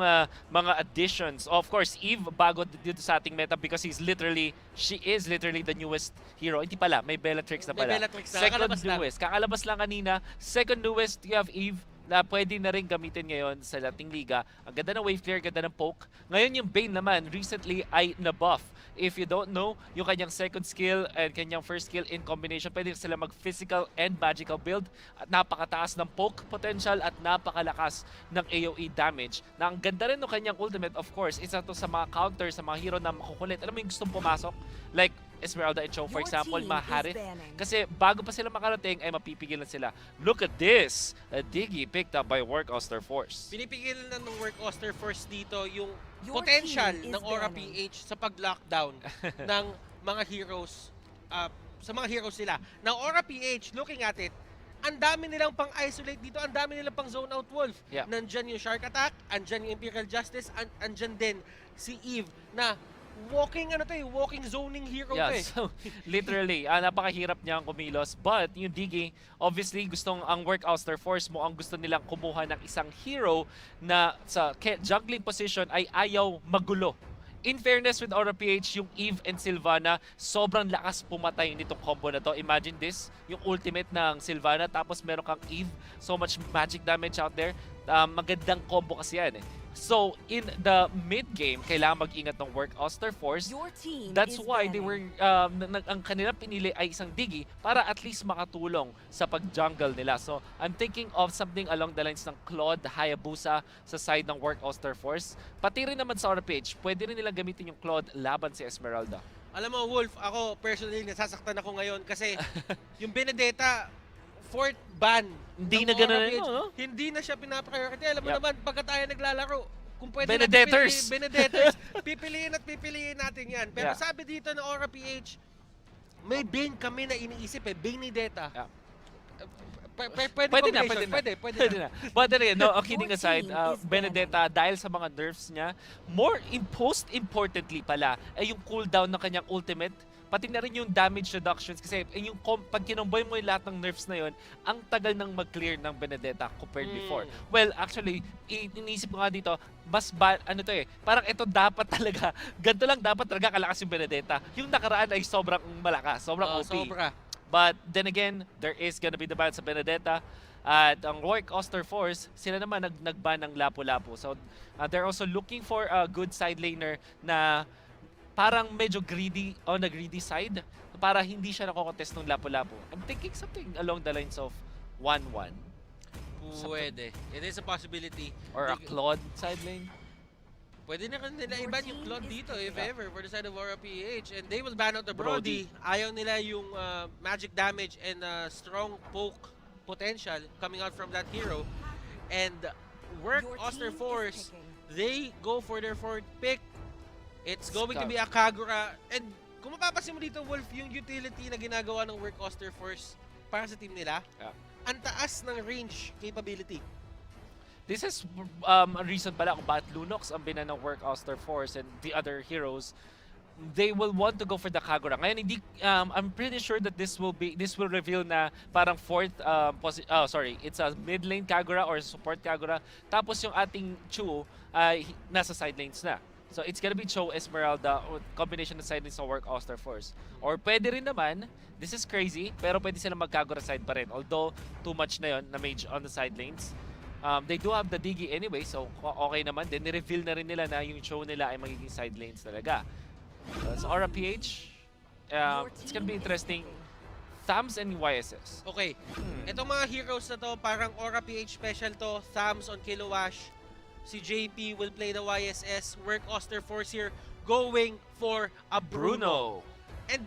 mga additions. Of course, Eve bago dito sa ating meta because she is literally the newest hero. Hindi pala, may Bellatrix na pala. May Bellatrix na, Second kakalabas lang. newest. Kakalabas lang kanina. Second newest, you have Eve na pwede na rin gamitin ngayon sa dating liga. Ang ganda ng wave clear, ganda ng poke. Ngayon yung Bane naman, recently ay na-buff. If you don't know, yung kanyang second skill and kanyang first skill in combination, pwede sila mag-physical and magical build. At napakataas ng poke potential at napakalakas ng AoE damage. Na ang ganda rin ng kanyang ultimate, of course, isa to sa mga counter, sa mga hero na makukulit. Alam mo yung gustong pumasok? Like Esmeralda and Cho, for example, maharit. Kasi bago pa sila makarating, ay mapipigilan sila. Look at this! A Diggy picked up by Work Oster Force. Pinipigilan na ng Work Oster Force dito yung potential ng Aura PH sa pag-lockdown ng mga heroes, sa mga heroes nila. Ng Aura PH, looking at it, ang dami nilang pang-isolate dito, ang dami nilang pang-zone out Wolf. Yeah. Nandyan yung Shark Attack, andyan yung Imperial Justice, andyan din si Eve na walking zoning hero to eh. So literally, napakahirap niyang kumilos. But yung Diggy, obviously ang Work Oster Force mo, ang gusto nilang kumuha ng isang hero na sa juggling position ay ayaw magulo. In fairness with Aura PH, yung Eve and Sylvana, sobrang lakas pumatay nitong combo na to. Imagine this, yung ultimate ng Sylvana, tapos meron kang Eve, so much magic damage out there. Magandang combo kasi yan eh. So, in the mid-game, kailangan mag-ingat ng Work Oster Force. That's why they were, ang kanilang pinili ay isang Diggy para at least makatulong sa pag-jungle nila. So, I'm thinking of something along the lines ng Claude, Hayabusa sa side ng Work Oster Force. Pati rin naman sa Aura PH, pwede rin nilang gamitin yung Claude laban si Esmeralda. Alam mo, Wolf, ako personally nasasaktan ako ngayon kasi yung Benedetta, fourth ban. Hindi na ganun, no? Hindi na siya pinapriority. Alam mo naman, pagka tayo naglalaro, kung pwede Benedetters. Pipiliin natin yan. Pero sabi dito na Aura PH, may Bane kami na iniisip eh, Benedetta. Pwede na. But then, no, kidding aside, Benedetta, dahil sa mga nerfs niya, most importantly pala, ay yung cooldown ng kanyang ultimate, pati na rin yung damage reductions kasi yung pag kinomboy mo yung lahat ng nerfs na yun, ang tagal nang mag-clear ng Benedetta compared before. Well, actually, iniisip ko nga dito, parang ito dapat talaga, ganito lang dapat talaga kalakas yung Benedetta. Yung nakaraan ay sobrang malakas, sobrang OP. But then again, there is gonna be the ban sa Benedetta. At ang Work Oster Force, sila naman nagban ng Lapu-Lapu. So, they're also looking for a good side laner na parang medyo greedy on the greedy side para hindi siya nakokontest ng Lapu-Lapu. I'm thinking something along the lines of 1-1. Pwede. It is a possibility. Or a Claude side lane. Pwede na nila iban yung Claude dito if ever for the side of Aura PH. And they will ban out the Brody. Ayaw nila yung magic damage and strong poke potential coming out from that hero. And Work Oster Force, they go for their fourth pick. It's going to be a Kagura. And kung mapapasin mo dito, Wolf, yung utility na ginagawa ng Work Oster Force para sa team nila, ang taas ng range capability. This is a reason pala kung bakit Lunox ang binan ng Work Oster Force and the other heroes. They will want to go for the Kagura. Ngayon, I'm pretty sure that this will reveal na parang fourth, it's a mid lane Kagura or support Kagura. Tapos yung ating Chu ay nasa side lanes na. So it's gonna be Cho, Esmeralda, or combination of side lanes sa Work Oster Force. Or pwede rin naman, this is crazy, pero pwede sila mag-Kagura side pa rin. Although, too much na yon na mage on the side lanes. They do have the Diggy anyway, so okay naman. Then, ni-reveal na rin nila na yung Cho nila ay magiging side lanes talaga. So Aura PH, it's gonna be interesting. Thumbs and YSS. Okay. Itong mga heroes na to, parang Aura PH special to. Thumbs on Kilowash. si JP will play the YSS. Work Oster Force here going for a Bruno. And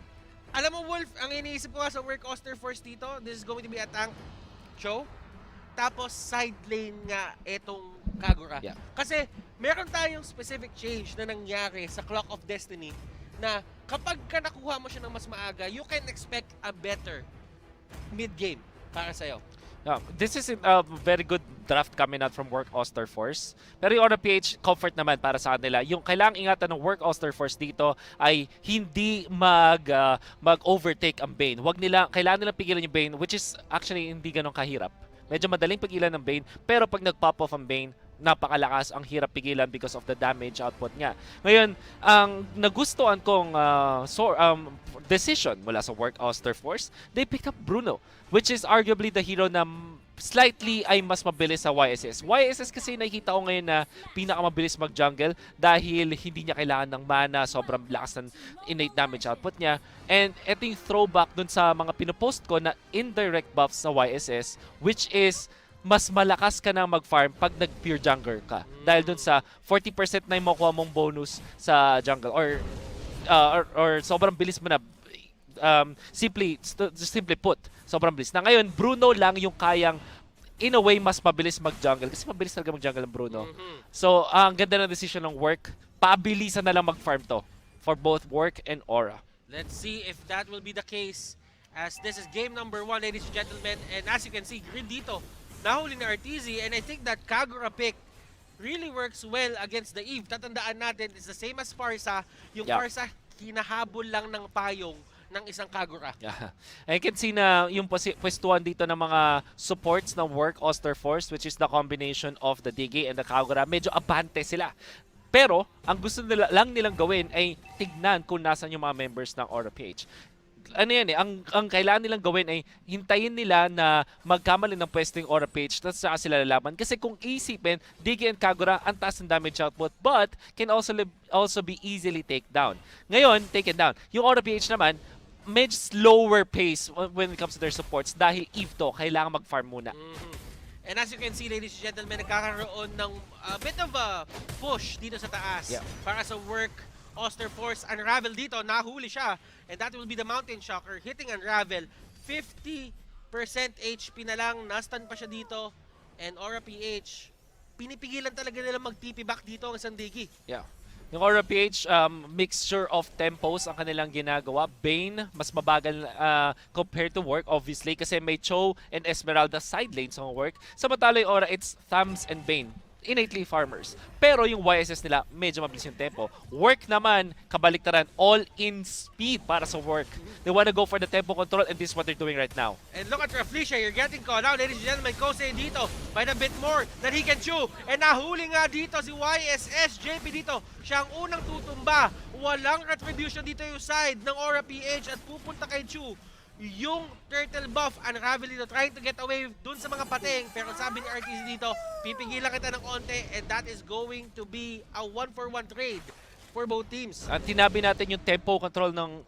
alam mo, Wolf, ang iniisip ko nga sa Work Oster Force dito, this is going to be a tank show. Tapos side lane nga etong Kagura. Yeah. Kasi meron tayong specific change na nangyari sa Clock of Destiny na kapag ka nakuha mo siya ng mas maaga, you can expect a better mid-game para sa'yo. This is a very good draft coming out from Work Oster Force. Pero yung PH, comfort naman para sa kanila. Yung kailangang ingatan ng Work Oster Force dito ay hindi mag-overtake ang Bane. Kailangan nilang pigilan yung Bane, which is actually hindi ganun kahirap. Medyo madaling pigilan ng Bane, pero pag nag-pop off ang Bane, napakalakas, ang hirap pigilan because of the damage output niya. Ngayon, ang nagustuhan kong decision mula sa Work Oster Force, they picked up Bruno, which is arguably the hero na slightly ay mas mabilis sa YSS. YSS kasi nakikita ko ngayon na pinakamabilis mag-jungle dahil hindi niya kailangan ng mana, sobrang lakas ng innate damage output niya. And ito yung throwback dun sa mga pinopost ko na indirect buffs sa YSS, which is mas malakas ka na mag-farm pag nag-pure jungler ka. Dahil dun sa 40% na yung makuha mong bonus sa jungle or sobrang bilis mo na. Simply put, sobrang bilis. Na ngayon, Bruno lang yung kayang in a way mas mabilis mag-jungle kasi mabilis talaga mag-jungle ng Bruno. So, ang ganda ng decision ng Work, pabilisan na lang mag-farm to for both Work and Aura. Let's see if that will be the case as this is game number 1, ladies and gentlemen. And as you can see, Grid dito, nahuli na RTZ, and I think that Kagura pick really works well against the Eve. Tatandaan natin, it's the same as Parsa. Yung Parsa, hinahabol lang ng payong ng isang Kagura. Yeah. And you can see na yung pwestuhan dito ng mga supports ng Work Oster Force, which is the combination of the DG and the Kagura, medyo abante sila. Pero, ang gusto lang nilang gawin ay tignan kung nasan yung mga members ng Aura-PH. Ano yan ang kailangan nilang gawin ay hintayin nila na magkamali ng pwesto yung Aura-PH tapos saka sila lalaban. Kasi kung isipin, Digi and Kagura ang taas ng damage output but can also be easily taken down. Ngayon, taken down. Yung Aura-PH naman, medyo slower pace when it comes to their supports dahil Eve to, kailangan mag-farm muna. And as you can see, ladies and gentlemen, nagkakaroon ng bit of a push dito sa taas para sa Work Oster Force. Unravel dito, nahuli siya. And that will be the Mountain Shocker hitting Unravel. 50% HP na lang, na-stun pa siya dito. And Aura-PH, pinipigilan talaga nila mag-TP back dito ang isang Digi. Yeah. Yung Aura-PH, mixture of tempos ang kanilang ginagawa. Bane, mas mabagal compared to Work, obviously, kasi may Cho and Esmeralda side lanes ang Work. Samantala yung Aura, it's Thams and Bane. Innately farmers. Pero yung YSS nila, medyo mabilis yung tempo. Work naman, kabaliktaran, all in speed para sa Work. They wanna go for the tempo control and this is what they're doing right now. And look at Raflesia, you're getting caught out, ladies and gentlemen. Kosei dito, by a bit more than he can chew. And nahuli nga dito si YSS. JP dito, siya ang unang tutumba. Walang retribution dito yung side ng Aura-PH at pupunta kay Chu. Yung turtle buff, Unravel dito, trying to get away dun sa mga pating. Pero sabi ni RTZ dito, pipigilan kita ng konti and that is going to be a 1-for-1 trade for both teams. At tinabi natin yung tempo control ng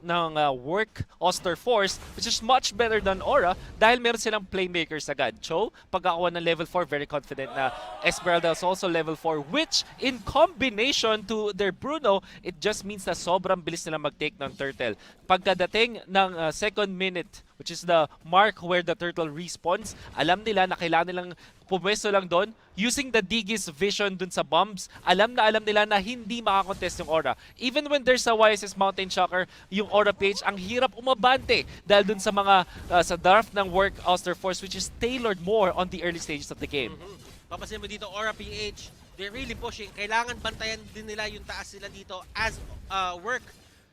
Work Oster Force, which is much better than Aura dahil meron silang playmakers agad. Cho, pagkakuha ng level 4, very confident na. Esmeralda is also level 4, which in combination to their Bruno, it just means na sobrang bilis nila mag-take ng turtle. Pagkadating ng second minute, which is the mark where the turtle respawns, alam nila na kailangan nilang pumwesto lang doon. Using the Digi's vision dun sa bombs, alam nila na hindi makakontest yung Aura. Even when there's a YSS Mountain Shocker, yung Aura-PH, ang hirap umabante dahil dun sa mga sa draft ng Work Oster Force, which is tailored more on the early stages of the game. Papasin mo dito, Aura-PH, they're really pushing. Kailangan bantayan din nila yung taas nila dito as Work.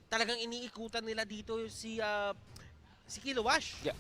Talagang iniikutan nila dito si Kilowash. Yeah.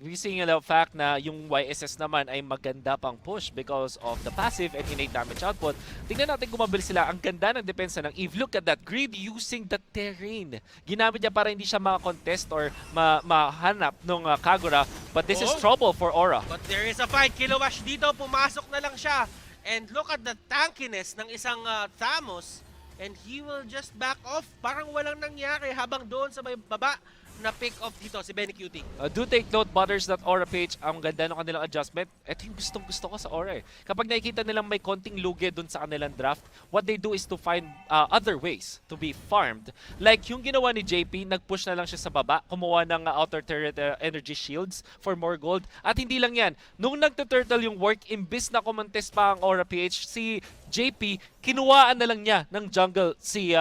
We're seeing the fact na yung YSS naman ay maganda pang push because of the passive and innate damage output. Tingnan natin kung mabilis sila. Ang ganda ng depensa ng Eve. Look at that. Grid using the terrain. Ginamit niya para hindi siya maka-contest or mahanap ng Kagura. But this is trouble for Aura. But there is a fight. Kilowash dito. Pumasok na lang siya. And look at the tankiness ng isang Thamos. And he will just back off. Parang walang nangyari habang doon sa may baba na pick-off dito si Benny Cutie. Do take note, Butters, that Aura PH, ang ganda ng kanilang adjustment. Ito yung gustong-gusto ko sa Aura eh. Kapag nakikita nilang may konting lugi dun sa kanilang draft, what they do is to find other ways to be farmed. Like yung ginawa ni JP, nag-push na lang siya sa baba, kumuha ng outer turret energy shields for more gold. At hindi lang yan, nung nagtuturtle yung work, imbis na kumontes pa ang Aura PH, si JP, kinuhaan na lang niya ng jungle si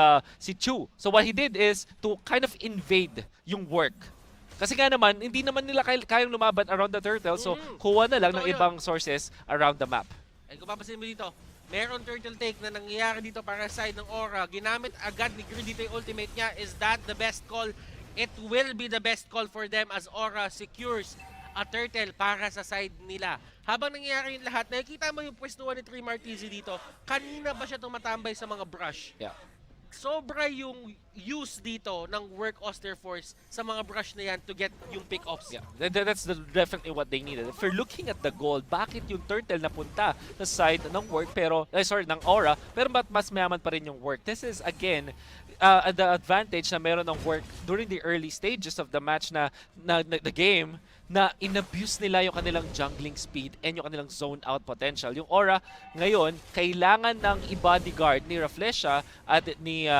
Chu. So what he did is to kind of invade yung work. Kasi nga naman, hindi naman nila kayang lumaban around the turtle, so kuha na lang ng ibang sources around the map. Ay, kung papasin mo dito, meron turtle take na nangyayari dito para sa side ng Aura. Ginamit agad ni Green dito yung ultimate niya. Is that the best call? It will be the best call for them as Aura secures a turtle para sa side nila. Habang nangyayari yung lahat, nakikita mo yung pwestuhan ni Trey Martizzi dito. Kanina ba siya tumatambay sa mga brush? Yeah. Sobra yung use dito ng work Oster Force sa mga brush na yan to get yung pick-offs. Yeah, that's definitely what they needed. If you're looking at the gold, bakit yung turtle napunta sa side ng work pero ng Aura, pero mas mayaman pa rin yung work? This is again the advantage na meron ng work during the early stages of the match na the game, na inabuse nila yung kanilang jungling speed and yung kanilang zone out potential. Yung Aura, ngayon, kailangan ng i-bodyguard ni Rafflesia at ni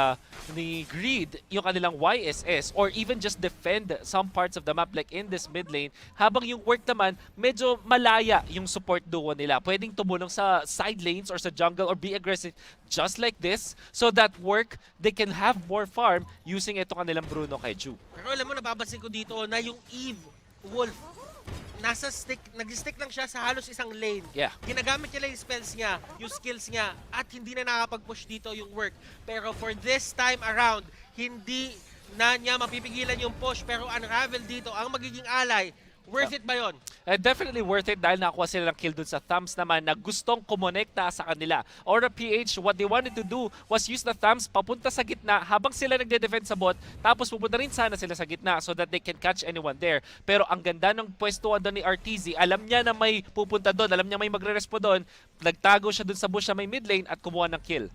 Greed yung kanilang YSS or even just defend some parts of the map like in this mid lane. Habang yung work naman, medyo malaya yung support duo nila. Pwedeng tumulong sa side lanes or sa jungle or be aggressive just like this so that work, they can have more farm using ito kanilang Bruno kay Chu. Pero alam mo, nababansin ko dito na yung Eve Wolf, nag-stick lang siya sa halos isang lane. Yeah. Ginagamit niya lang yung spells niya, yung skills niya, at hindi na nakapag-push dito yung work. Pero for this time around, hindi na niya mapipigilan yung push. Pero Unravel dito, ang magiging ally, worth it ba yun? Definitely worth it dahil nakuha sila ng kill dun sa Thumbs naman na gustong kumonekta sa kanila. Aura PH, what they wanted to do was use the Thumbs papunta sa gitna habang sila nagde-defend sa bot, tapos pupunta rin sana sila sa gitna so that they can catch anyone there. Pero ang ganda ng pwestuhan doon ni RTZ, alam niya na may pupunta doon, alam niya may magre-respo doon, nagtago siya doon sa bush na may mid lane at kumuha ng kill.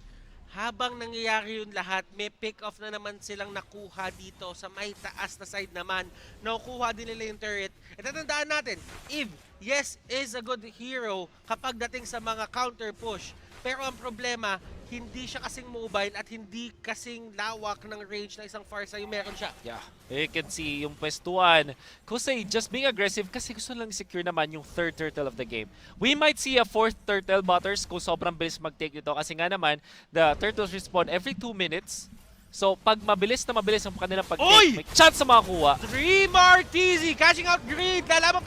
Habang nangyayari yun lahat, may pick-off na naman silang nakuha dito sa may taas na side naman. Nakukuha din nila yung turret. At tatandaan natin, Eve, yes, is a good hero kapag dating sa mga counter-push. Pero ang problema, hindi siya kasing mobile at hindi kasing lawak ng range na isang Farsa yung meron siya. Yeah, you can see yung pwestuhan. Kusay, just being aggressive kasi gusto lang secure naman yung third turtle of the game. We might see a fourth turtle, Butters, kung sobrang bilis mag-take dito kasi nga naman, the turtles respawn every 2 minutes. So, pag mabilis na mabilis ang kanilang pag-take, may chance sa makakuha. 3 Martizzi catching out Greed. Lalaban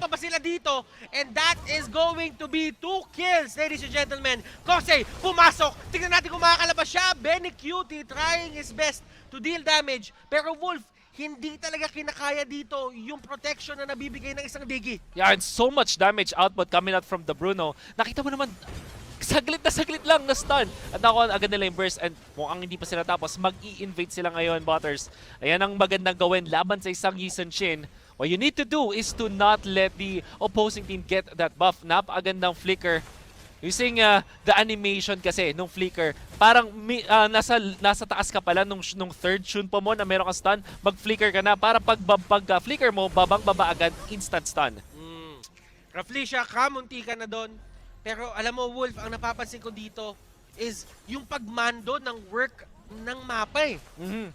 pa ba sila dito? And that is going to be 2 kills, ladies and gentlemen. Kosei, pumasok. Tingnan natin kung makakalabas siya. Benny Cutie trying his best to deal damage. Pero Wolf, hindi talaga kinakaya dito yung protection na nabibigay ng isang Digi. Yeah, and so much damage output coming out from the Bruno. Nakita mo naman, saglit lang na stun. At nakuha agad nila yung burst and mukhang hindi pa sila tapos, mag-i-invade sila ngayon, Butters. Ayan ang magandang gawin laban sa isang Yisan Shin. What you need to do is to not let the opposing team get that buff. Napakagandang flicker. Using the animation kasi nung flicker, parang nasa taas ka pala nung third shun pa mo na meron kang stun, mag-flicker ka na para pag flicker mo, babang-baba agad, instant stun. Rafflesia, kamunti ka na doon. Pero alam mo, Wolf, ang napapansin ko dito is yung pagmando ng work ng mapa eh.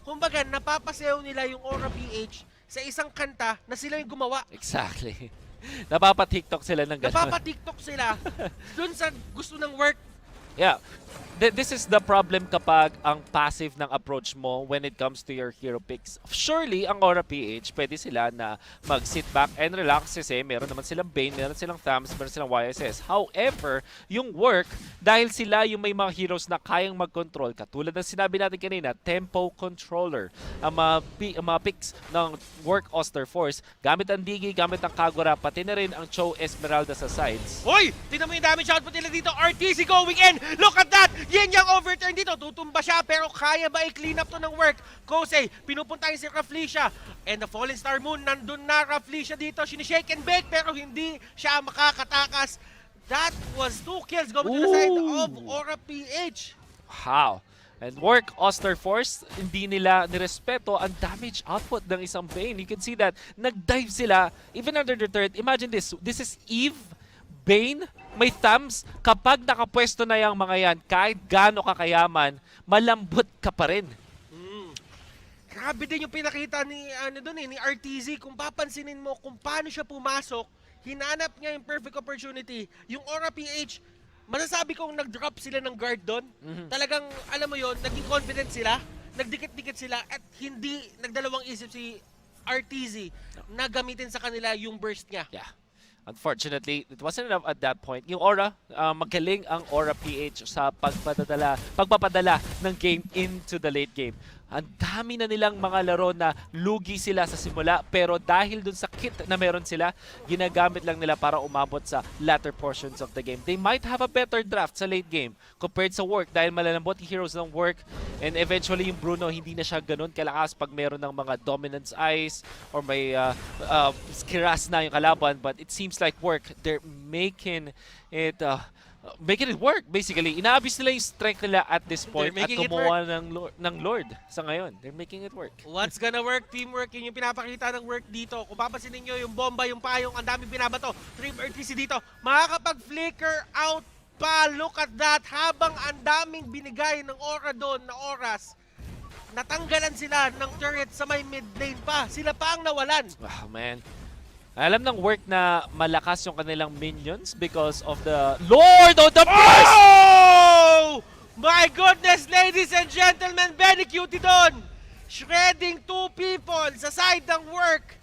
Kumbaga, napapasayaw nila yung Aura PH sa isang kanta na sila yung gumawa. Exactly. Napapa-TikTok sila ng gano'n. Napapa-TikTok sila dun sa gusto ng work. Yeah. This is the problem kapag ang passive ng approach mo when it comes to your hero picks. Surely, ang Aura PH, pwede sila na mag-sit back and relax kasi meron naman silang Bane, meron silang Thumbs, meron silang YSS. However, yung work, dahil sila yung may mga heroes na kayang mag-control, katulad ng sinabi natin kanina, tempo controller, ang mga picks ng work Oster Force, gamit ang Digi, gamit ang Kagura, pati na rin ang Cho Esmeralda sa sides. Hoy! Tingnan mo yung damage output nila dito. RTC going in! Look at that! Yan yung overturn dito. Tutumba siya pero kaya ba i-clean up to ng work? Kosei, pinupunta si Rafflesia. And the Fallen Star Moon, nandun na Rafflesia dito. Sinishake and bake pero hindi siya makakatakas. That was 2 kills going to the side of Aura PH. Wow. And Work, Osterforce, hindi nila nirespeto ang damage output ng isang Bane. You can see that nag-dive sila even under the third. Imagine this. This is Eve, Bane, may thumbs. Kapag nakapwesto na yung mga yan, kahit gaano kakayaman, malambot ka pa rin. Grabe din yung pinakita ni ni RTZ. Kung papansinin mo kung paano siya pumasok, hinanap niya yung perfect opportunity. Yung Aura PH, masasabi kong nag-drop sila ng guard doon. Talagang, alam mo yon, naging confident sila, nagdikit-dikit sila, at hindi nagdalawang isip si RTZ na gamitin sa kanila yung burst niya. Yeah. Unfortunately, it wasn't enough at that point. Yung Aura, magaling ang Aura PH sa pagpapadala ng game into the late game. Ang dami na nilang mga laro na lugi sila sa simula, pero dahil dun sa kit na meron sila, ginagamit lang nila para umabot sa latter portions of the game. They might have a better draft sa late game compared sa Work dahil malalambot yung heroes ng Work, and eventually yung Bruno hindi na siya ganun kalakas pag meron ng mga dominance eyes or may skiras na yung kalaban. But it seems like Work, they're making it work, basically. Inaabis nila yung strength nila at this point at kumuha ng Lord sa ngayon. They're making it work. What's gonna work? Teamwork. Yun yung pinapakita ng Work dito. Kung papansinin nyo, yung bomba, yung payong, ang daming binabato. 3 RTC dito. Makakapag-flicker out pa. Look at that. Habang ang daming binigay ng Aura doon na oras, natanggalan sila ng turret sa may mid lane pa. Sila pa ang nawalan. Wow, man. Alam ng Work na malakas yung kanilang minions because of the Lord of the Burst! Oh! My goodness, ladies and gentlemen, Benny Cutie doon! Shredding 2 people sa side ng Work.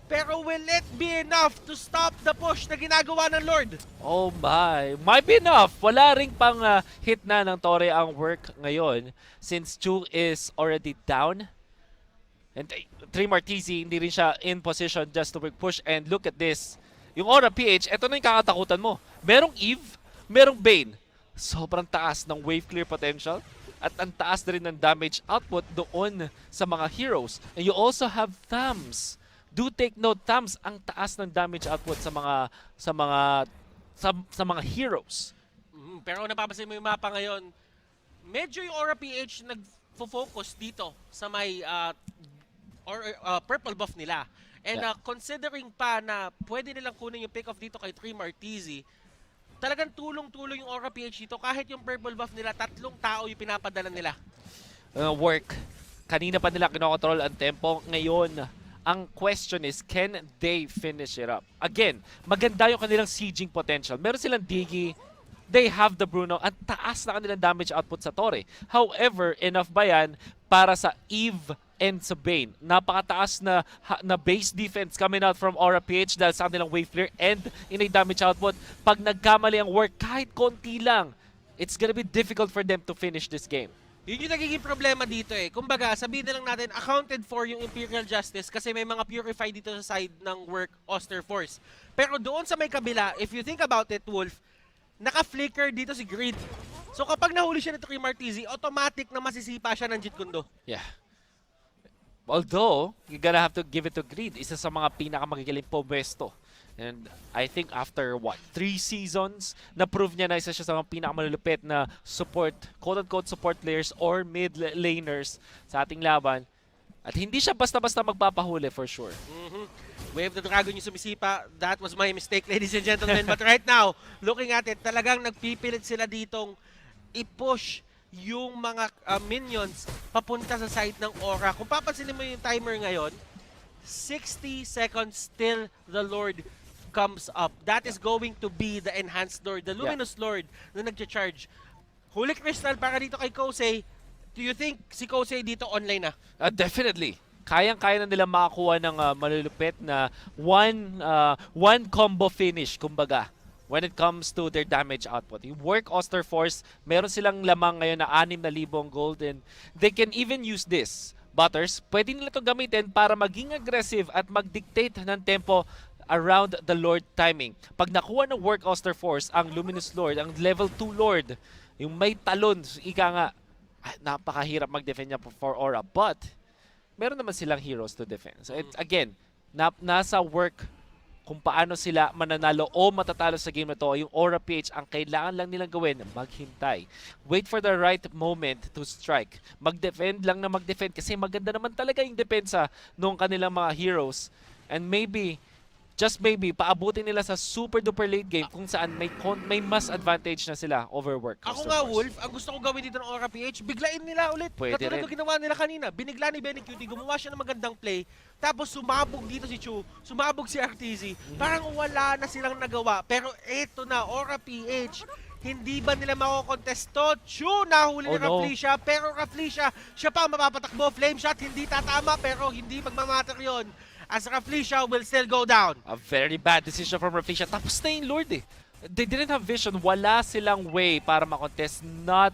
Pero will it be enough to stop the push na ginagawa ng Lord? Oh my. Might be enough. Wala ring pang hit na ng Torre ang Work ngayon since Chu is already down. And Trim Arteezy, hindi rin siya in position just to push. And look at this. Yung Aura PH, eto na yung kakatakutan mo. Merong Eve, merong Bane. Sobrang taas ng wave clear potential. At ang taas na rin ng damage output doon sa mga heroes. And you also have Thumbs. Do take note, Thumbs, ang taas ng damage output sa mga heroes. Pero kung napapansin mo yung mapa ngayon, medyo yung Aura PH nag-focus dito sa may purple buff nila. And considering pa na pwede nilang kunin yung pick-off dito kay Trim Arteezy, talagang tulong-tulong yung Aura PH dito. Kahit yung purple buff nila, 3 tao yung pinapadala nila. Work. Kanina pa nila kinokontrol ang tempo. Ngayon, ang question is, can they finish it up? Again, maganda yung kanilang sieging potential. Meron silang Diggy, they have the Bruno, ang taas na kanilang damage output sa Torre. However, enough ba yan para sa Eve and sa Bane? Napakataas na base defense coming out from Aura PH dahil sa kanilang wave clear and in a damage output. Pag nagkamali ang Work, kahit konti lang, it's gonna be difficult for them to finish this game. Yun yung nagiging problema dito eh. Kumbaga, sabihin na lang natin, accounted for yung Imperial Justice kasi may mga Purify dito sa side ng Work Osterforce. Pero doon sa may kabila, if you think about it, Wolf, naka-flicker dito si Greed. So kapag nahuli siya nito kay Marteezy, automatic na masisipa siya ng Jeet Kune Do. Yeah. Although, you're gonna have to give it to Greed. Isa sa mga pinakamagigaling pwesto. And I think after, 3 seasons, na-prove niya na isa siya sa mga pinakamalulupit na support, quote-unquote support players or mid-laners sa ating laban. At hindi siya basta-basta magpapahuli for sure. Wave the Dragon yung sumisipa. That was my mistake, ladies and gentlemen. But right now, looking at it, talagang nagpipilit sila ditong i-push yung mga minions papunta sa side ng Aura. Kung papansinin mo yung timer ngayon, 60 seconds till the Lord comes up. That is going to be the Enhanced Lord, the Luminous Lord na nagcha-charge. Holy Crystal para dito kay Kosei. Do you think si Kosei dito online na? Definitely. Kayang-kaya na nila makakuha ng malulupit na one combo finish, kumbaga, when it comes to their damage output. Yung Work Osterforce, meron silang lamang ngayon na 6,000 gold and they can even use this. Butters, pwede nila ito gamitin para maging aggressive at mag-dictate ng tempo around the Lord timing. Pag nakuha ng Work Osterforce ang Luminous Lord, ang level 2 Lord, yung may talon, ika nga, napakahirap mag-defend niya for Aura. But, meron naman silang heroes to defend. So, again, nasa Work kung paano sila mananalo o matatalo sa game na to. Yung Aura PH, ang kailangan lang nilang gawin, maghintay. Wait for the right moment to strike. Mag-defend lang na mag-defend kasi maganda naman talaga yung depensa ng kanilang mga heroes. And maybe, just maybe, paabutin nila sa super duper late game kung saan may mas advantage na sila over work. Ako nga, Wolf, ang gusto ko gawin dito ng Aura PH, biglain nila ulit. Pwede Katulad rin. ng ginawa nila kanina. Binigla ni Benny QT, gumawa siya ng magandang play. Tapos sumabog dito si Chu, sumabog si RTZ. Parang wala na silang nagawa. Pero eto na, Aura PH. Hindi ba nila makokontest to? Chu, nahuli ni Raflesia. Pero Raflesia, siya pa ang mapapatakbo. Flame shot, hindi tatama, pero hindi magmamatter yun. As Raflesia will still go down. A very bad decision from Raflesia. Tapos na yung Lord eh. They didn't have vision. Wala silang way para makontest. Not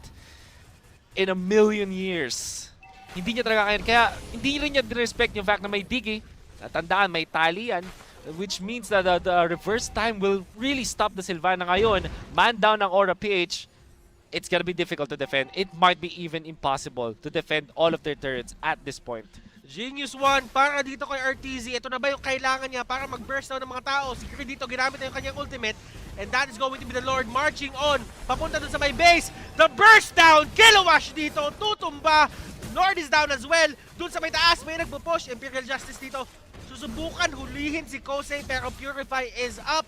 in a million years. Hindi niya talaga kaya. Kaya hindi rin niya disrespect yung fact na may digi. Tandaan, may tali yan. Which means that the reverse time will really stop the Sylvana ngayon. Man down ng Aura PH. It's gonna be difficult to defend. It might be even impossible to defend all of their turrets at this point. Genius one para dito kay RTZ. Ito na ba yung kailangan niya para mag-burst down ng mga tao? Si Creed dito ginamit na yung kanyang ultimate. And that is going to be the Lord marching on. Papunta dun sa may base. The burst down. Kilowash dito. Tutumba. Lord is down as well. Dun sa may taas may nagpo-push. Imperial Justice dito. Susubukan hulihin si Kosei pero Purify is up.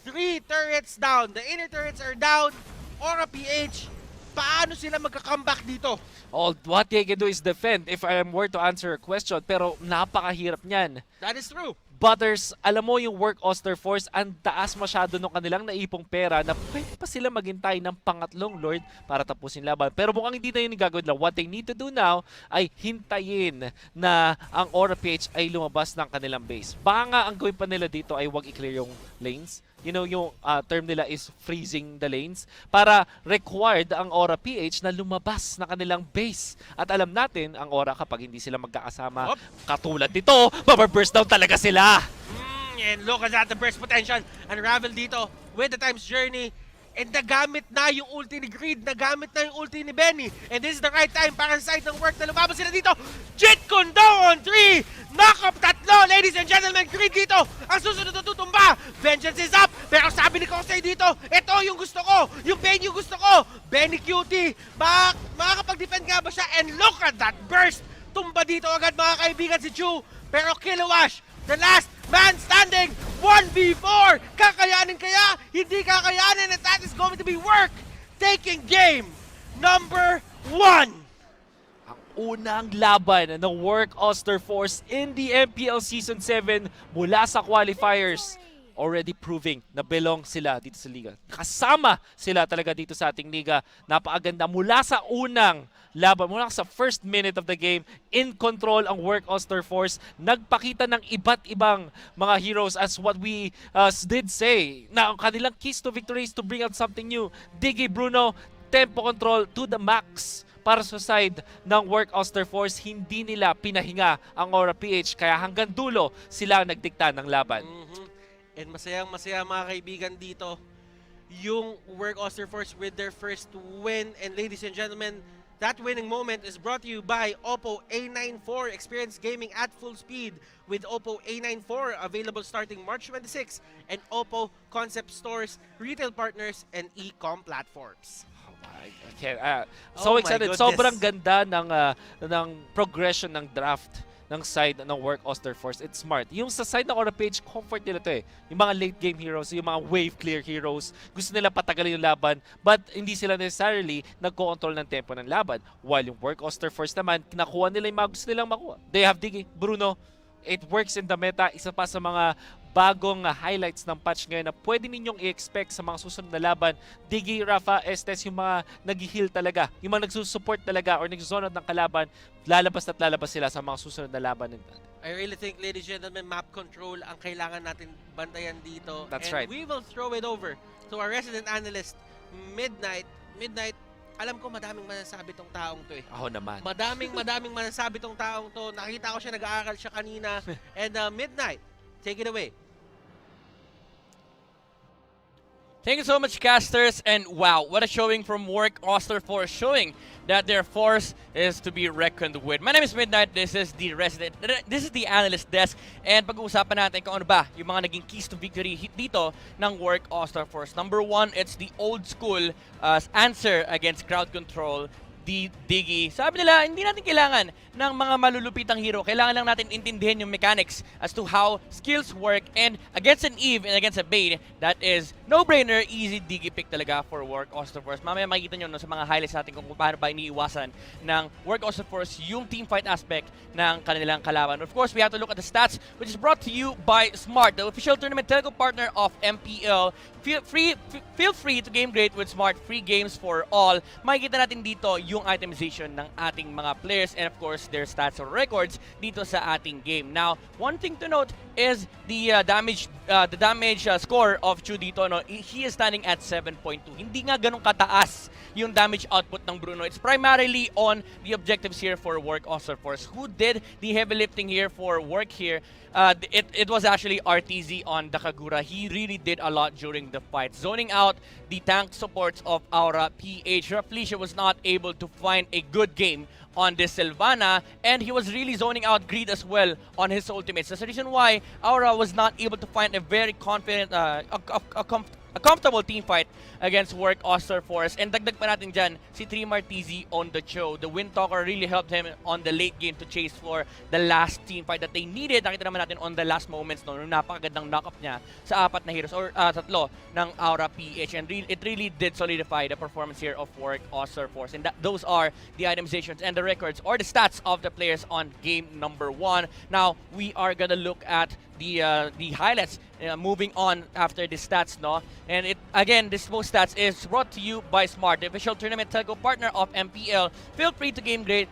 3 turrets down. The inner turrets are down. Aura PH. Paano sila magka-comeback dito? All what they can do is defend if I were to answer a question. Pero napakahirap niyan. That is true. Butters, alam mo yung work Oster Force, ang taas masyado nung kanilang naipong pera na pwede pa sila maghintay ng pangatlong Lord para tapusin laban. Pero mukhang hindi na yun yung gagawin nila. What they need to do now ay hintayin na ang Aura PH ay lumabas ng kanilang base. Baka nga ang gawin pa nila dito ay wag i-clear yung lanes. You know, yung term nila is freezing the lanes para required ang Aura PH na lumabas na kanilang base. At alam natin, ang Aura kapag hindi sila magkakasama, katulad nito, mababurst down talaga sila. And look at that, the burst potential. Unravel dito with the Time's Journey. And nagamit na yung ulti ni Greed, nagamit na yung ulti ni Benny. And this is the right time para sa side ng work na lumabas sila dito. Jit Kundo on 3! Knock up tatlo, ladies and gentlemen. Greed dito, ang susunod na tutumba. Vengeance is up, pero sabi ni Kosei dito, ito yung gusto ko, yung Benny yung gusto ko. Benny Cutie, makakapag-defend nga ba siya? And look at that burst. Tumba dito agad mga kaibigan si Chu. Pero Kilowash, the last man standing, 1v4. Kakayanin kaya? Hindi kakayanin, and that is going to be work. Taking game number 1. Ang unang laban ng Work Oster Force in the MPL Season 7 mula sa qualifiers. Already proving na belong sila dito sa liga. Kasama sila talaga dito sa ating liga. Napakaganda mula sa unang laban, mula sa first minute of the game, in control ang Work Oster Force. Nagpakita ng iba't ibang mga heroes as what we did say. Na ang kanilang keys to victory is to bring out something new. Diggy Bruno, tempo control to the max. Para sa side ng Work Oster Force, hindi nila pinahinga ang Aura PH. Kaya hanggang dulo sila ang nagdikta ng laban. And masayang-masaya mga kaibigan dito yung Work Oster Force with their first win. And ladies and gentlemen, that winning moment is brought to you by Oppo A94. Experience gaming at full speed with Oppo A94, available starting March 26, and Oppo Concept Stores, retail partners, and e-com platforms. Okay, so excited. Sobrang ganda ng progression ng draft ng side ng Work Oster Force. It's smart. Yung sa side ng Aura PH, comfort nila to eh. Yung mga late game heroes, yung mga wave clear heroes, gusto nila patagalin yung laban, but hindi sila necessarily nagko-control ng tempo ng laban. While yung Work Oster Force naman, nakuha nila yung mga gusto nilang makuha. They have Diggy, Bruno. It works in the meta. Isa pa sa mga bagong highlights ng patch ngayon na pwede ninyong i-expect sa mga susunod na laban. Diggy, Rafa, Estes, yung mga nag-heal talaga, yung mga nagsusupport talaga or nagsuzonod ng kalaban, lalabas at lalabas sila sa mga susunod na laban. I really think, ladies and gentlemen, map control ang kailangan natin bantayan dito. That's and right. We will throw it over to our resident analyst, Midnight. Midnight, alam ko madaming masasabi tong taong to eh. Ako naman. Madaming masasabi tong taong to. Nakita ko siya, nag-aaral siya kanina. And Midnight, take it away. Thank you so much, casters. And wow, what a showing from Work Oster Force, showing that their force is to be reckoned with. My name is Midnight. This is the analyst desk. And pag-uusapan natin kung ano ba yung mga naging keys to victory dito ng Work Oster Force. Number one, it's the old school answer against crowd control. The Diggy. Sabi nila, hindi natin kailangan ng mga malulupitang hero. Kailangan lang natin intindihin yung mechanics as to how skills work. And against an Eve and against a Bane, that is no-brainer, easy Diggy pick talaga for Work Osterforce. Mamaya makikita nyo no, sa mga highlights natin kung paano ba iniiwasan ng Work Osterforce yung teamfight aspect ng kanilang kalaban. Of course, we have to look at the stats, which is brought to you by Smart, the official tournament telco partner of MPL. Feel free to game great with Smart, free games for all. Makikita natin dito yung itemization ng ating mga players and of course their stats or records dito sa ating game. Now, one thing to note is the damage score of Chu dito. No? He is standing at 7.2. Hindi nga ganun kataas yung damage output ng Bruno. It's primarily on the objectives here for Work Osterforce. Who did the heavy lifting here for Work here? It was actually RTZ on the Kagura. He really did a lot during the fight, zoning out the tank supports of Aura PH. Raflesia was not able to find a good game on this Sylvana, and he was really zoning out Greed as well on his ultimates. That's the reason why Aura was not able to find a very confident, a comfortable team fight against Work Osterforce. And dagdag pa natin dyan, si Trimar TZ on the show. The Windtalker really helped him on the late game to chase for the last team fight that they needed. Nakita naman natin on the last moments no, nung napakagandang knock-up niya sa 4 na heroes or 3 ng Aura PH. And it really did solidify the performance here of Work Osterforce. And those are the itemizations and the records or the stats of the players on game number 1. Now, we are gonna look at the highlights moving on after the stats, no? And this most stats is brought to you by Smart, the official tournament telco partner of MPL. Feel free to game great.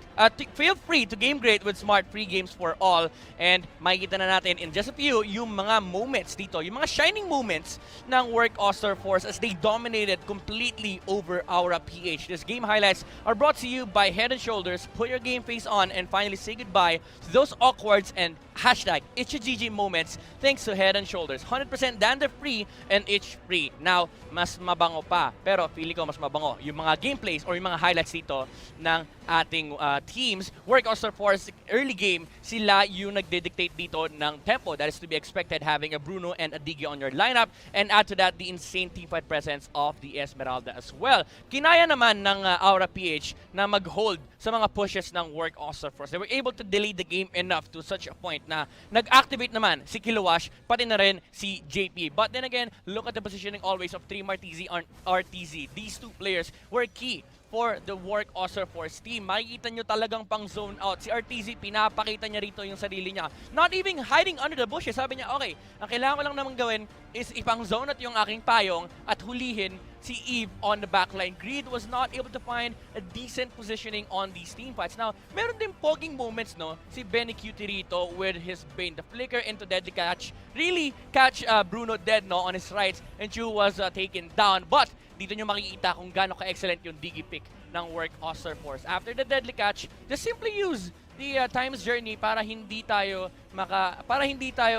With Smart, free games for all. And makikita na natin in just a few yung mga moments dito, yung mga shining moments ng Work Osterforce as they dominated completely over Aura PH. These game highlights are brought to you by Head and Shoulders. Put your game face on and finally say goodbye to those awkwards and hashtag itchy moments thanks to Head and Shoulders. 100% dander free and itch free. Now, mas mabango pa. Pero feeling ko mas mabango yung mga gameplays or yung mga highlights dito ng ating teams. Work Osterforce early game, sila yung nagde-dictate dito ng tempo that is to be expected, having a Bruno and a Diggy on your lineup, and add to that the insane teamfight presence of the Esmeralda as well. Kinaya naman ng Aura PH na mag-hold sa mga pushes ng Work Osterforce. They were able to delay the game enough to such a point na nag-activate naman si Kilowash, pati na rin si JP. But then again, look at the positioning always of Trimar TZ and RTZ. These two players were key for the Work Osterforce team. Makikita nyo talagang pang zone out. Si RTZ, pinapakita niya rito yung sarili niya. Not even hiding under the bushes. Sabi niya, okay, ang kailangan ko lang naman gawin is ipang zone at yung aking payong at hulihin si Eve on the backline. Greed was not able to find a decent positioning on these team fights. Now, meron din pogging moments, no? Si Benny Cutie rito with his Bane. The flicker into deadly catch. Really catch Bruno dead, no? On his rights. And Chu was taken down. But, dito nyo makikita kung gaano ka-excellent yung Diggy pick ng Work Osterforce. After the deadly catch, just simply use the Time's Journey para hindi tayo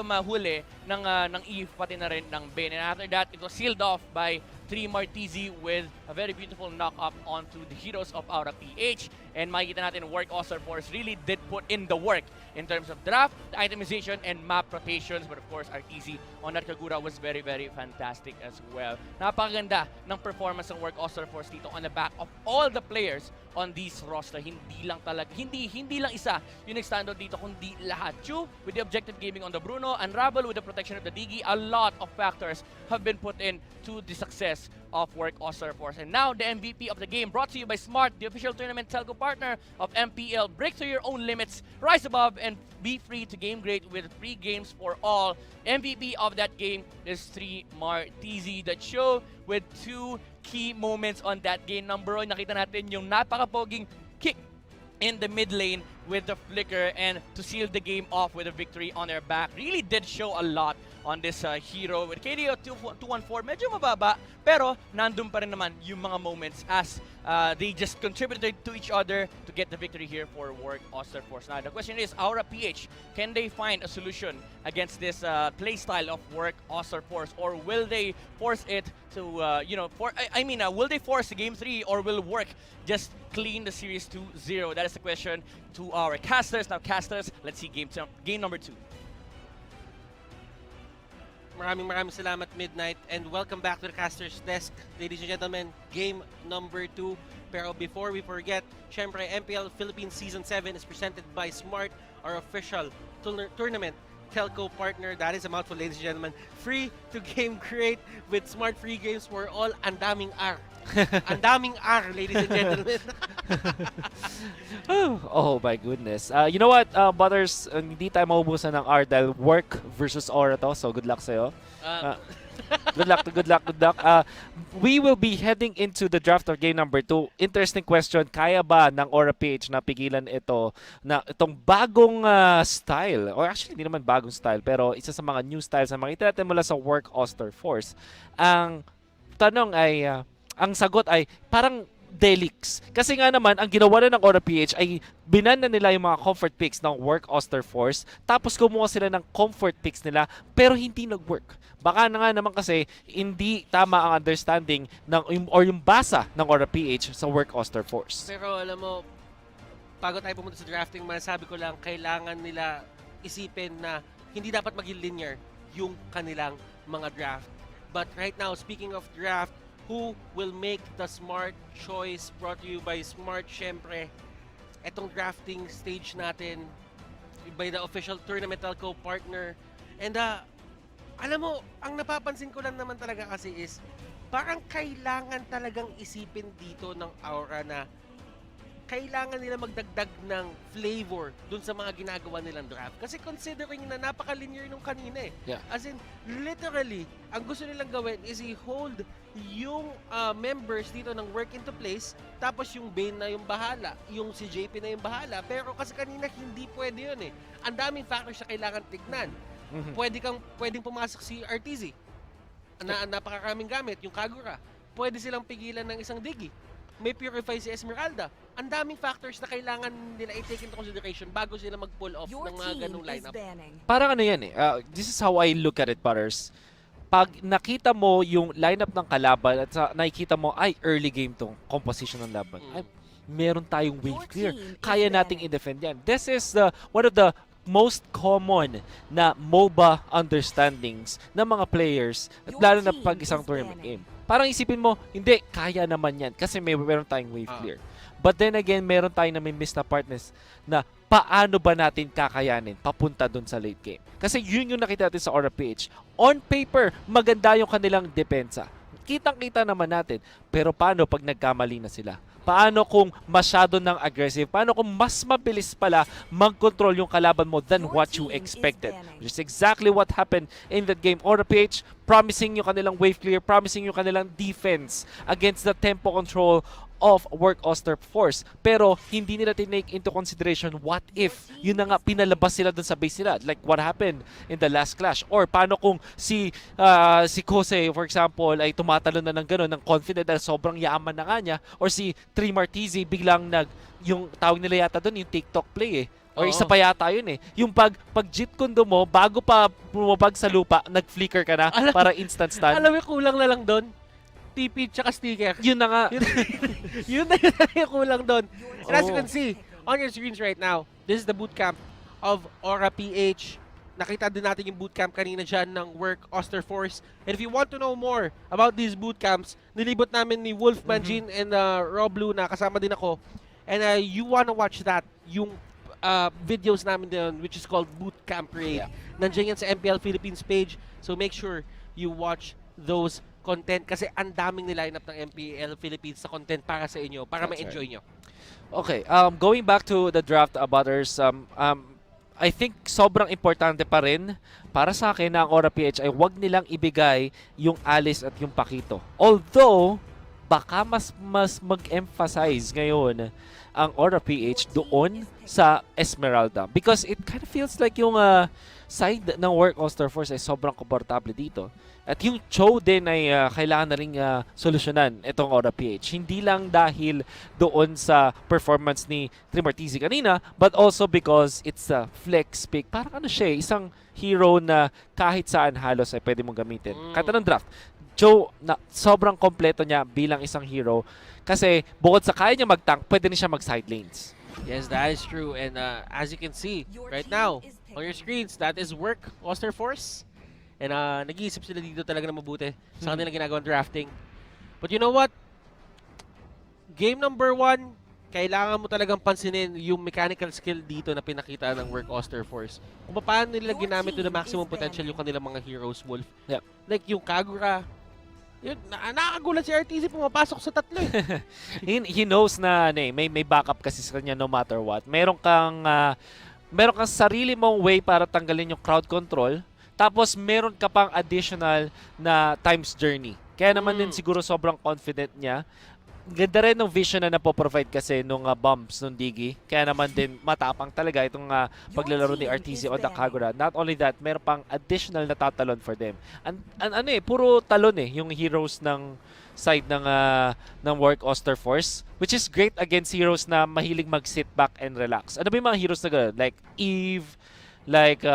mahuli ng Eve pati na rin ng Bane. And after that, it was sealed off by Trimar TZ with a very beautiful knock-up onto the heroes of Aura PH. And makikita natin Work Osterforce really did put in the work in terms of draft, itemization, and map rotations. But of course, RTZ on that Kagura was very, very fantastic as well. Napakaganda ng performance ng Work Osterforce dito on the back of all the players on this roster. Hindi lang isa yung nag-stand out dito, kundi lahat. Chu with the objective gaming on the Bruno, Unravel with the protection of the Diggy. A lot of factors have been put in to the success of Work Osterforce. And now, the MVP of the game brought to you by Smart, the official tournament telco partner of MPL. Break through your own limits, rise above, and be free to game great with free games for all. MVP of that game is Trimar TZ. That show with 2 key moments on that game. Number 1, nakita natin yung napaka-poging kick in the mid lane with the flicker and to seal the game off with a victory on their back. Really did show a lot on this hero. With KD 214, medyo mababa, pero nandun pa rin naman yung mga moments as they just contributed to each other to get the victory here for Work Oster Force. Now, the question is, Aura-PH, can they find a solution against this playstyle of Work Oster Force, or will they force it to, will they force the game 3, or will Work just clean the series 2-0? That is the question to our casters. Now, casters, let's see game number 2. Maraming salamat, Midnight, and welcome back to the Caster's Desk. Ladies and gentlemen, game number 2. Pero before we forget, syempre, MPL Philippines Season 7 is presented by Smart, our official tournament telco partner. That is a mouthful, ladies and gentlemen. Free to game create with Smart Free Games for all. Ang daming R. Ang daming R, ladies and gentlemen. Oh my goodness. You know what, Butters, hindi tayo maubusan ng R dahil Work versus Aura to. So good luck sa'yo. Good luck. We will be heading into the draft of game number 2. Interesting question, kaya ba ng Aura-PH na pigilan itong bagong style? Or actually, hindi naman bagong style, pero isa sa mga new styles na makita natin mula sa Work Oster Force. Ang tanong ay, ang sagot ay parang Delix. Kasi nga naman, ang ginawa na ng Aura-PH ay binan na nila yung mga comfort picks ng Work Oster Force, tapos kumuha sila ng comfort picks nila, pero hindi nag-work. Baka na nga naman kasi hindi tama ang understanding or yung basa ng Aura-PH sa Work Oster Force. Pero alam mo, bago tayo pumunta sa drafting, masasabi ko lang, kailangan nila isipin na hindi dapat maging linear yung kanilang mga draft. But right now, speaking of draft, who will make the smart choice? Brought to you by Smart, syempre. Etong drafting stage natin by the official tournament telco partner. And alam mo, ang napapansin ko lang naman talaga kasi is parang kailangan talagang isipin dito ng Aura na kailangan nila magdagdag ng flavor dun sa mga ginagawa nilang draft. Kasi considering na napaka-linear nung kanina eh. Yeah. As in, literally, ang gusto nilang gawin is i-hold yung members dito ng work into place, tapos yung Bane na yung bahala, yung si JP na yung bahala. Pero kasi kanina hindi pwede yun eh. Ang daming factors na kailangan tignan. Pwedeng pumasok si RTZ na napakaraming gamit, yung Kagura. Pwede silang pigilan ng isang Diggy. May Purify si Esmeralda. Ang daming factors na kailangan nila i-take into consideration bago sila mag-pull off ng mga ganung lineup. Parang ano yan eh. This is how I look at it, Butters. Pag nakita mo yung lineup ng kalaban at nakikita mo, ay, early game tong composition ng laban. Ay, meron tayong wave clear. Kaya nating i-defend yan. This is one of the most common na MOBA understandings ng mga players, at lalo na pag isang tournament game. Parang isipin mo, hindi, kaya naman yan kasi meron tayong wave clear. But then again, meron tayong miss na partners na paano ba natin kakayanin papunta dun sa late game. Kasi yun yung nakita natin sa Aura-PH. On paper, maganda yung kanilang depensa. Kitang-kita naman natin. Pero paano pag nagkamali na sila? Paano kung masyado ng aggressive? Paano kung mas mabilis pala mag-control yung kalaban mo than what you expected? Which is exactly what happened in that game. Aura-PH promising yung kanilang wave clear, promising yung kanilang defense against the tempo control of Work Oster Force. Pero hindi nila tinake into consideration what if yun na nga pinalabas sila dun sa base nila, like what happened in the last clash. Or paano kung si Kose, for example, ay tumatalo na ng gano'n, ng confident dahil sobrang yaman na nga niya. Or si Tri Martizi biglang yung tawag nila yata dun, yung TikTok play eh. Or isa pa yata yun eh. Yung pag jeet kondo mo, bago pa bumabag sa lupa, nag-flicker ka na para instant stun. Alam mo, kulang na lang doon. TP tsaka sticker. Yun na nga. yun na yung kulang doon. And as you can see on your screens right now, this is the bootcamp of Aura-PH. Nakita din natin yung bootcamp kanina dyan ng Work Oster Force. And if you want to know more about these bootcamps, nilibot namin ni Wolfman Jean and Roblu na kasama din ako. And you wanna watch that, yung videos namin din, which is called Bootcamp Raid. Yeah. Nandiyan yan sa MPL Philippines page. So make sure you watch those content kasi ang daming nilineup ng MPL Philippines sa content para sa inyo, para ma-enjoy nyo. Okay, going back to the draft, Butters, I think sobrang importante pa rin para sa akin na ang Aura-PH ay wag nilang ibigay yung Alice at yung Pakito. Although, baka mas mag-emphasize ngayon ang Aura PH doon sa Esmeralda. Because it kind of feels like yung side ng Work All-Star Force ay sobrang komportable dito. At yung Cho din ay kailangan na rin solusyonan itong Aura PH. Hindi lang dahil doon sa performance ni Trimartizi kanina, but also because it's a flex pick. Parang ano siya, isang hero na kahit saan halos ay pwede mong gamitin. Kahit anong draft. Cho, na sobrang kompleto niya bilang isang hero. Kasi bukod sa kaya niya mag-tank, pwede rin siya mag-side lanes. Yes, that is true. And as you can see right now on your screens, that is Work All-Star Force. And nag-iisip sila dito talaga na mabuti sa kanilang ginagawang drafting. But you know what? Game number 1, kailangan mo talagang pansinin yung mechanical skill dito na pinakita ng Work All-Star Force. Kung paano nila ginamit to the maximum potential yung kanilang mga heroes, Wolf. Yep. Like yung Kagura. Yun, nakakagulat si RTC pumapasok sa tatlo eh. He knows na may backup kasi sa kanya no matter what. Meron kang sarili mong way para tanggalin yung crowd control. Tapos meron ka pang additional na times journey. Kaya naman din siguro sobrang confident niya. Ganda rin ng vision na napoprovide kasi nung bumps nung Digi. Kaya naman din matapang talaga itong paglalaro ni RTZ on the Kagura. Not only that, meron pang additional na tatalon for them. Puro talon yung heroes ng side ng Work All-Star Force. Which is great against heroes na mahilig mag-sit back and relax. Ano ba yung mga heroes na gano'n? Like Eve, like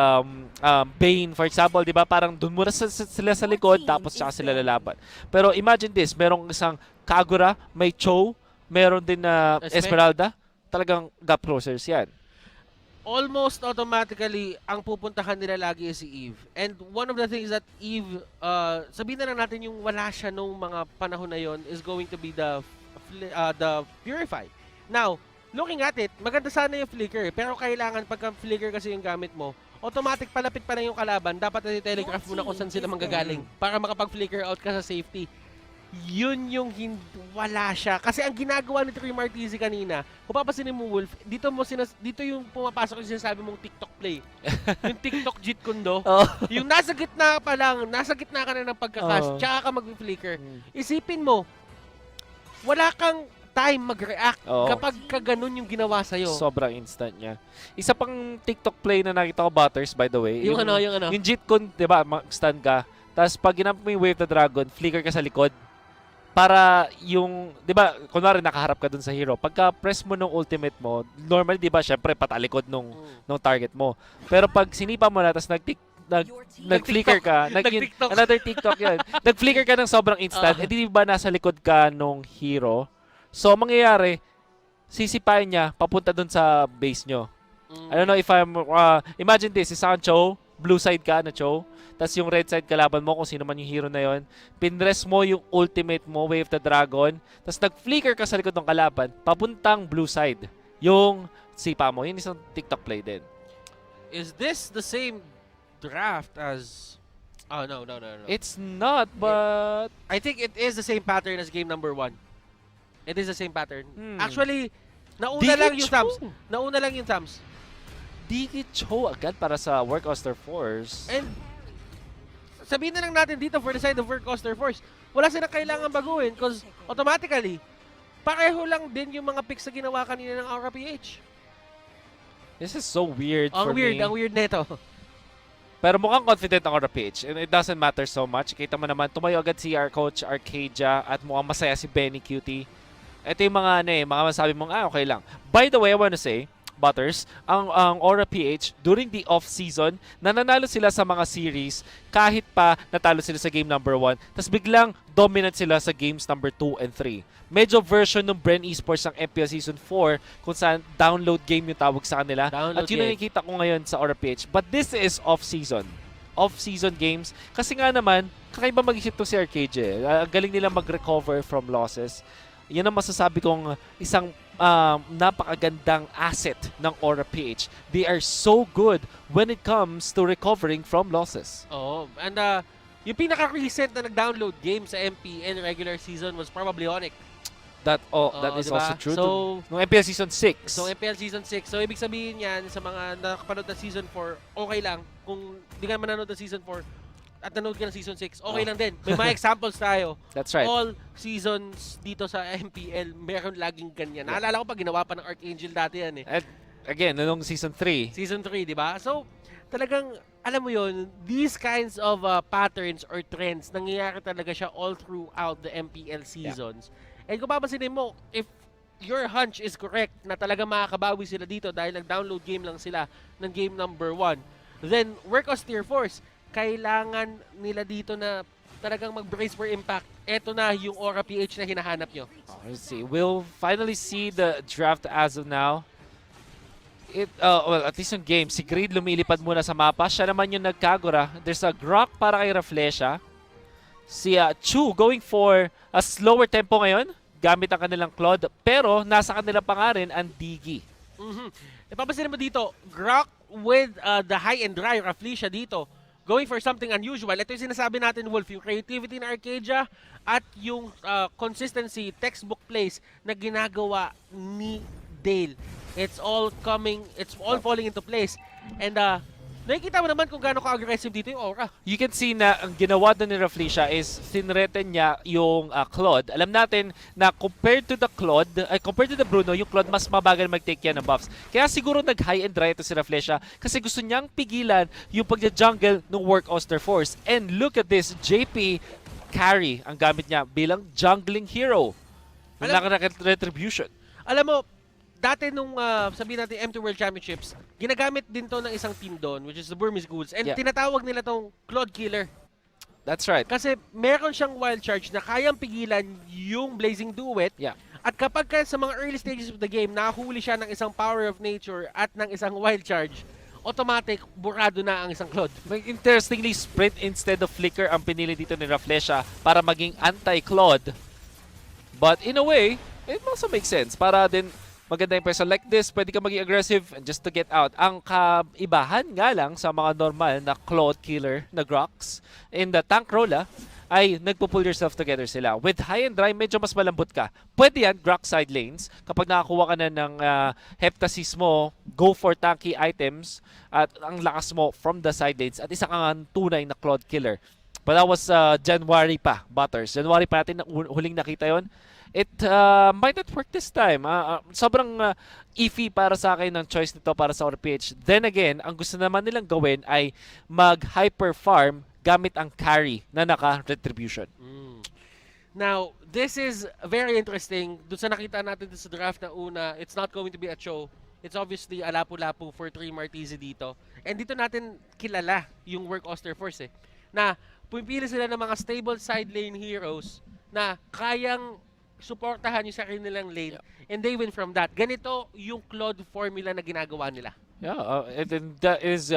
Bane, for example, di ba? Parang doon muna sila sa likod, tapos sila lalaban. Pero imagine this, merong isang Kagura, may Cho, meron din na Esmeralda. Talagang gap closers yan. Almost automatically, ang pupuntahan nila lagi is si Eve. And one of the things that Eve, sabihin na lang natin yung wala siya nung mga panahon na yon is going to be the Purify. Now, looking at it, maganda sana yung flicker, pero kailangan pagka flicker kasi yung gamit mo, automatic palapit pa lang yung kalaban, dapat na telegraph mo na kung saan sila manggagaling para makapag-flicker out ka sa safety. Yun yung wala siya. Kasi ang ginagawa ni Trimartizi kanina, kung papasinin mo, Wolf, dito yung pumapasok yung sinasabi mong TikTok play. Yung TikTok Jeet Kundo. Yung nasa gitna pa lang, nasa gitna ka na ng pagkakas, tsaka ka mag-flicker. Isipin mo, wala kang time mag-react kapag ganun yung ginawa sa'yo. Sobrang instant niya. Isa pang TikTok play na nakita ko, Butters, by the way. Yung ano? Yung Jeet Kun, di ba, stand ka. Tapos pag ginamit mo yung Wave the Dragon, flicker ka sa likod. Para yung, di ba, kunwari nakaharap ka dun sa hero. Pagka press mo nung ultimate mo, normally, di ba, syempre, patalikod nung target mo. Pero pag sinipa mo na, tapos nag-flicker ka, another TikTok yun. Nag-flicker ka ng sobrang instant, di ba nasa likod ka nung hero? So, mangyayari, sisipain niya, papunta dun sa base nyo. I don't know if imagine this, isa kang Cho, blue side ka na Cho, tapos yung red side kalaban mo kung sino man yung hero na yon, pinress mo yung ultimate mo, Wave the Dragon, tapos nag-flicker ka sa likod ng kalaban, papuntang blue side. Yung sipa mo, yun isang TikTok play din. Is this the same draft as... Oh, no. It's not, but... I think it is the same pattern as game number 1. It is the same pattern. Actually, nauna lang yung thumbs. Digi Cho agad para sa Work All-Star Force. And sabihin na lang natin dito for the side of Work All-Star Force, wala silang kailangan baguhin because automatically, pareho lang din yung mga picks na ginawa kanina ng Aura PH. This is so weird for me. Ang weird neto. Pero mukhang confident ang Aura PH and it doesn't matter so much. Kita mo naman, tumayo agad si our coach Arcadia at mukhang masaya si Benny Cutie. Ito yung mga mga masabi mong, okay lang. By the way, I wanna say, Butters, ang Aura PH, during the off-season, nananalo sila sa mga series kahit pa natalo sila sa game number 1. Tapos biglang dominant sila sa games number 2 and 3. Medyo version ng Bren Esports ng MPL Season 4 kung saan download game yung tawag sa kanila. At yun ang nakikita ko ngayon sa Aura PH. But this is off-season. Off-season games. Kasi nga naman, kakaiba mag-isip to si Arcadia. Galing nila mag-recover from losses. Yan ang masasabi kong isang napakagandang asset ng Aura PH. They are so good when it comes to recovering from losses. And yung pinaka-recent na nag-download game sa MPL regular season was probably Onyx. That is diba? also true. So, nung MPL Season 6. So, MPL Season 6. So, ibig sabihin yan sa mga nakapanood na Season 4, okay lang. Kung di ka mananood na Season 4, at nanood ka ng Season 6, okay lang din. May mga examples tayo. That's right. All seasons dito sa MPL, meron laging ganyan. Naalala ko pa, ginawa pa ng Archangel dati yan eh. At again, nung Season 3. Season 3, di ba? So, talagang, alam mo yun, these kinds of patterns or trends, nangyayari talaga siya all throughout the MPL seasons. And kung papansinin mo, if your hunch is correct na talaga makakabawi sila dito dahil nag-download game lang sila ng game number 1, then work on Tier Force. Kailangan nila dito na talagang mag-brace for impact. Ito na yung Aura PH na hinahanap nyo. Let's see. We'll finally see the draft as of now. Well, at least yung game, si Greed lumilipad muna sa mapa. Siya naman yung nagkagura. There's a Grok para kay Raflesha. Si Chu going for a slower tempo ngayon gamit ang kanilang Claude. Pero nasa kanila pa nga rin ang Digi. Napapansin mo dito, Grok with the high and dry Raflesha dito. Going for something unusual. Ito yung sinasabi natin, Wolf, yung creativity na Arcadia at yung consistency, textbook plays na ginagawa ni Dale. It's all falling into place. And nakikita mo naman kung gaano ka-aggressive dito yung Aura. You can see na ang ginawa doon ni Raflesha is sinreten niya yung Claude. Alam natin na compared to the Bruno, yung Claude mas mabagal mag-take yan ng buffs. Kaya siguro nag-high and dry ito si Raflesha kasi gusto niyang pigilan yung pagja-jungle ng Work Oster Force. And look at this, JP carry ang gamit niya bilang jungling hero. Retribution. Alam mo, dati nung sabihin natin M2 World Championships, ginagamit din to ng isang team doon, which is the Burmese Ghouls. And tinatawag nila tong Claude Killer. That's right. Kasi meron siyang wild charge na kayang pigilan yung Blazing Duet. At kapag sa mga early stages of the game, nahuli siya ng isang Power of Nature at ng isang wild charge, automatic, burado na ang isang Claude. Interestingly, Sprint instead of Flicker ang pinili dito ni Raflesha para maging anti-Claude. But in a way, it also makes sense. Para din maganda yung person like this, pwede ka maging aggressive and just to get out. Ang kaibahan nga lang sa mga normal na Claude Killer na Grox in the tank role ay nagpo-pull yourself together sila. With high and dry, medyo mas malambot ka. Pwede yan, Grox side lanes. Kapag nakakuha ka na ng Heptasis mo, go for tanky items at ang lakas mo from the side lanes at isa kang tunay na Claude Killer. But that was January pa, Butters. January pa natin huling nakita yon. It might not work this time. Sobrang iffy para sa akin ng choice nito para sa RPH. Then again, ang gusto naman nilang gawin ay mag-hyper farm gamit ang carry na naka-retribution. Now, this is very interesting. Doon sa nakita natin sa draft na una, it's not going to be a show. It's obviously a lapu-lapu for 3 Martizi dito. And dito natin kilala yung Work Oster Force na pumipili sila ng mga stable side lane heroes na kayang suportahan yung sarili nilang lane and they win from that. Ganito yung Claude formula na ginagawa nila. And that is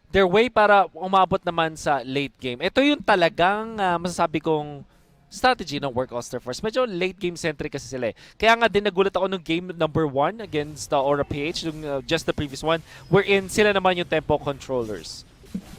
their way para umabot naman sa late game. Ito yung talagang masasabi kong strategy ng Work Oster Force. Medyo late game centric kasi sila Kaya nga din nagulat ako nung game number 1 against the Aura PH, just the previous one, wherein sila naman yung tempo controllers.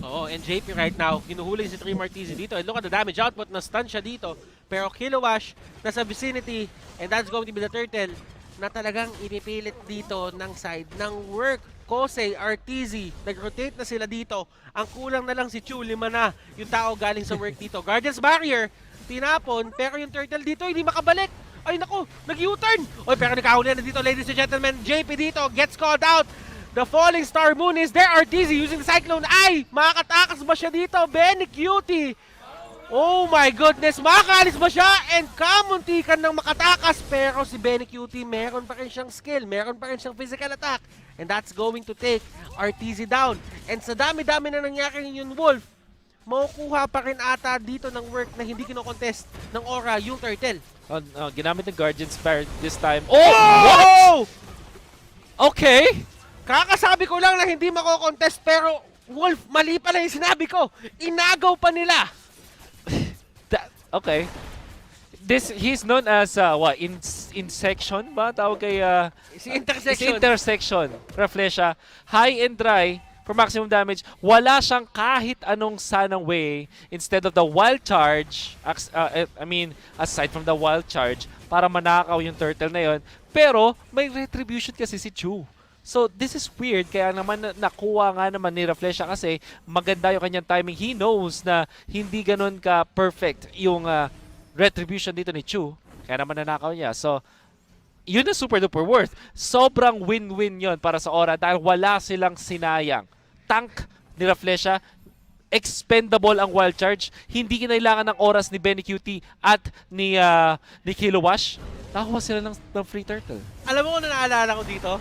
Oo, and JP right now, kinuhuli si 3 Martizi dito. And look at the damage output, na-stun siya dito. Pero Kilowash nasa vicinity, and that's going to be the turtle na talagang inipilit dito ng side ng Work. Kosei, RTZ, nag-rotate na sila dito. Ang kulang na lang si Chu, 5 na yung tao galing sa Work dito. Guardian's Barrier, tinapon, pero yung turtle dito hindi makabalik. Ay naku, nag-U-turn. Oy, pero nakahuli na dito, ladies and gentlemen. JP dito, gets called out. The Falling Star Moon is there. RTZ using the Cyclone. Ay! Makakatakas ba siya dito? Benny Cutie! Oh my goodness! Makakaalis ba siya? And kamuntikan ng makatakas. Pero si Benny Cutie, meron pa rin siyang skill. Meron pa rin siyang physical attack. And that's going to take RTZ down. And sa dami-dami na nangyari yun, Wolf, makukuha pa rin ata dito ng Work na hindi kinokontest ng Aura yung turtle. Ginamit ng Guardian Spare this time. Oh! What? Okay! Kakasabi ko lang na hindi mako-contest pero Wolf, mali pala yung sinabi ko. Inagaw pa nila. Okay. He's known as Insection ba? Tawag kay Intersection. Intersection. Raflesha, high and dry for maximum damage. Wala siyang kahit anong sanang way instead of the wild charge. Aside from the wild charge para manakaw yung turtle na yon. Pero may retribution kasi si Chu. So this is weird, kaya naman nakuha nga naman ni Reflesia kasi maganda yung kanyang timing. He knows na hindi ganun ka perfect yung retribution dito ni Chu, kaya naman nanakaw niya. So yun na super duper worth. Sobrang win-win yon para sa Aura dahil wala silang sinayang. Tank ni Reflesia, expendable ang wild charge. Hindi kinailangan ng oras ni Benny QT at ni Kilowash. Nakakuha sila ng free turtle. Alam mo kung naalala ko dito?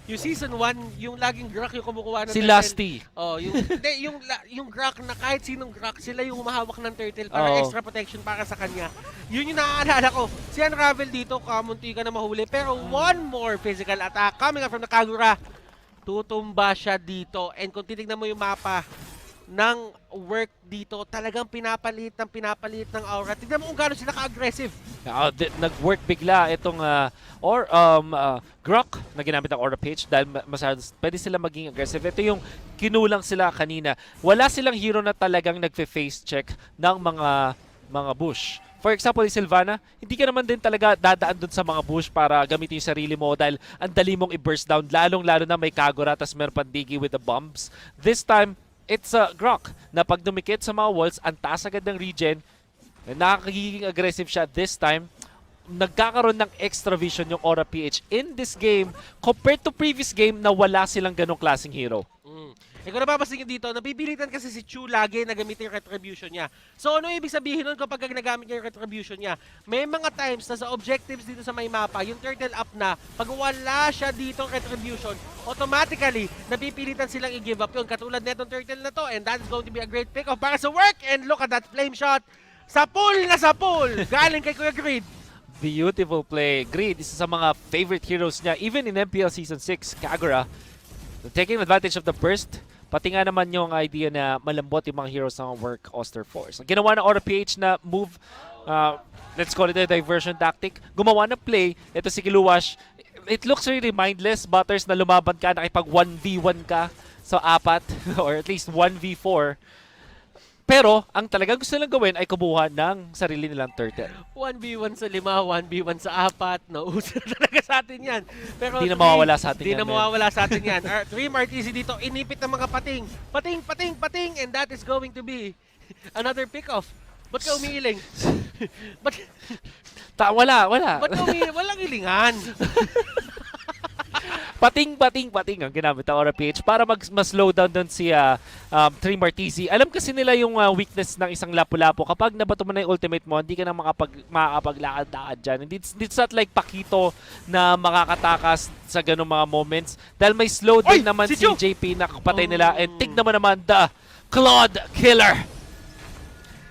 Yung season 1, yung laging Grak yung kumukuha ng Si turtle. Lusty. Oh, yung Grak na kahit sinong Grak, sila yung humahawak ng turtle para extra protection para sa kanya. Yun yung naaalala ko. Si Unravel dito, kamunti ka na mahuli. Pero one more physical attack coming up from the Kagura. Tutumba siya dito. And kung titignan mo yung mapa ng work dito, talagang pinapalit ng Aura. Tignan mo kung gano'n sila ka-aggressive. Nag-work bigla itong Grok na ginamit ng Aura PH dahil pwede sila maging aggressive. Ito yung kinulang sila kanina. Wala silang hero na talagang nagfe-face check ng mga bush. For example, Sylvana, hindi ka naman din talaga dadaan dun sa mga bush para gamitin yung sarili mo dahil ang dali mong i-burst down, lalong-lalo na may Kagura tas meron pandigi with the bombs. This time, it's a Grok na pag dumikit sa mga walls, ang taas agad ng regen, nakakagiging aggressive siya this time. Nagkakaroon ng extra vision yung Aura PH in this game compared to previous game na wala silang ganong klaseng hero. Kung napapasin dito, nabibilitan kasi si Chu lagi na gamitin yung retribution niya. So ano ibig sabihin nun kapag nagamit niya yung retribution niya? May mga times na sa objectives dito sa may mapa, yung turtle up na, pag wala siya dito retribution, automatically, napipilitan silang i-give up yun. Katulad netong turtle na to, and that is going to be a great pick-off para sa work. And look at that flame shot. Sa pool na sa pool! Galing kay Kuya Greed. Beautiful play. Greed, isa sa mga favorite heroes niya. Even in MPL Season 6, Kagura, taking advantage of the burst. Pati nga naman yung idea na malambot yung mga heroes ng work Oster Force. Ang ginawa ng Aura PH na move, let's call it a diversion tactic, gumawa ng play, ito si Kiluwash. It looks really mindless, Butters, na lumaban ka, nakipag 1v1 ka sa 4 or at least 1v4. Pero, ang talagang gusto nilang gawin ay kumuha ng sarili nilang turtle. 1v1 sa 5, 1v1 sa 4. Nauso na talaga sa atin yan. Pero di na mawawala sa atin yan. Di na mawawala sa atin yan. 3 Martisi dito, inipit ng mga pating. Pating! And that is going to be another pick-off. Ba't ka umiiling? Wala. Ba't ka walang ilingan? Pating ang ginamit ng Aura PH para mas-slow down dun si 3 Martisi. Alam kasi nila yung weakness ng isang lapu-lapu. Kapag nabato mo na yung ultimate mo, hindi ka na makakapaglakad-lakad dyan. It's not like Pakito na makakatakas sa ganung mga moments. Dahil may slow din naman si JP na kapatay nila. And tignan mo naman, the Claude Killer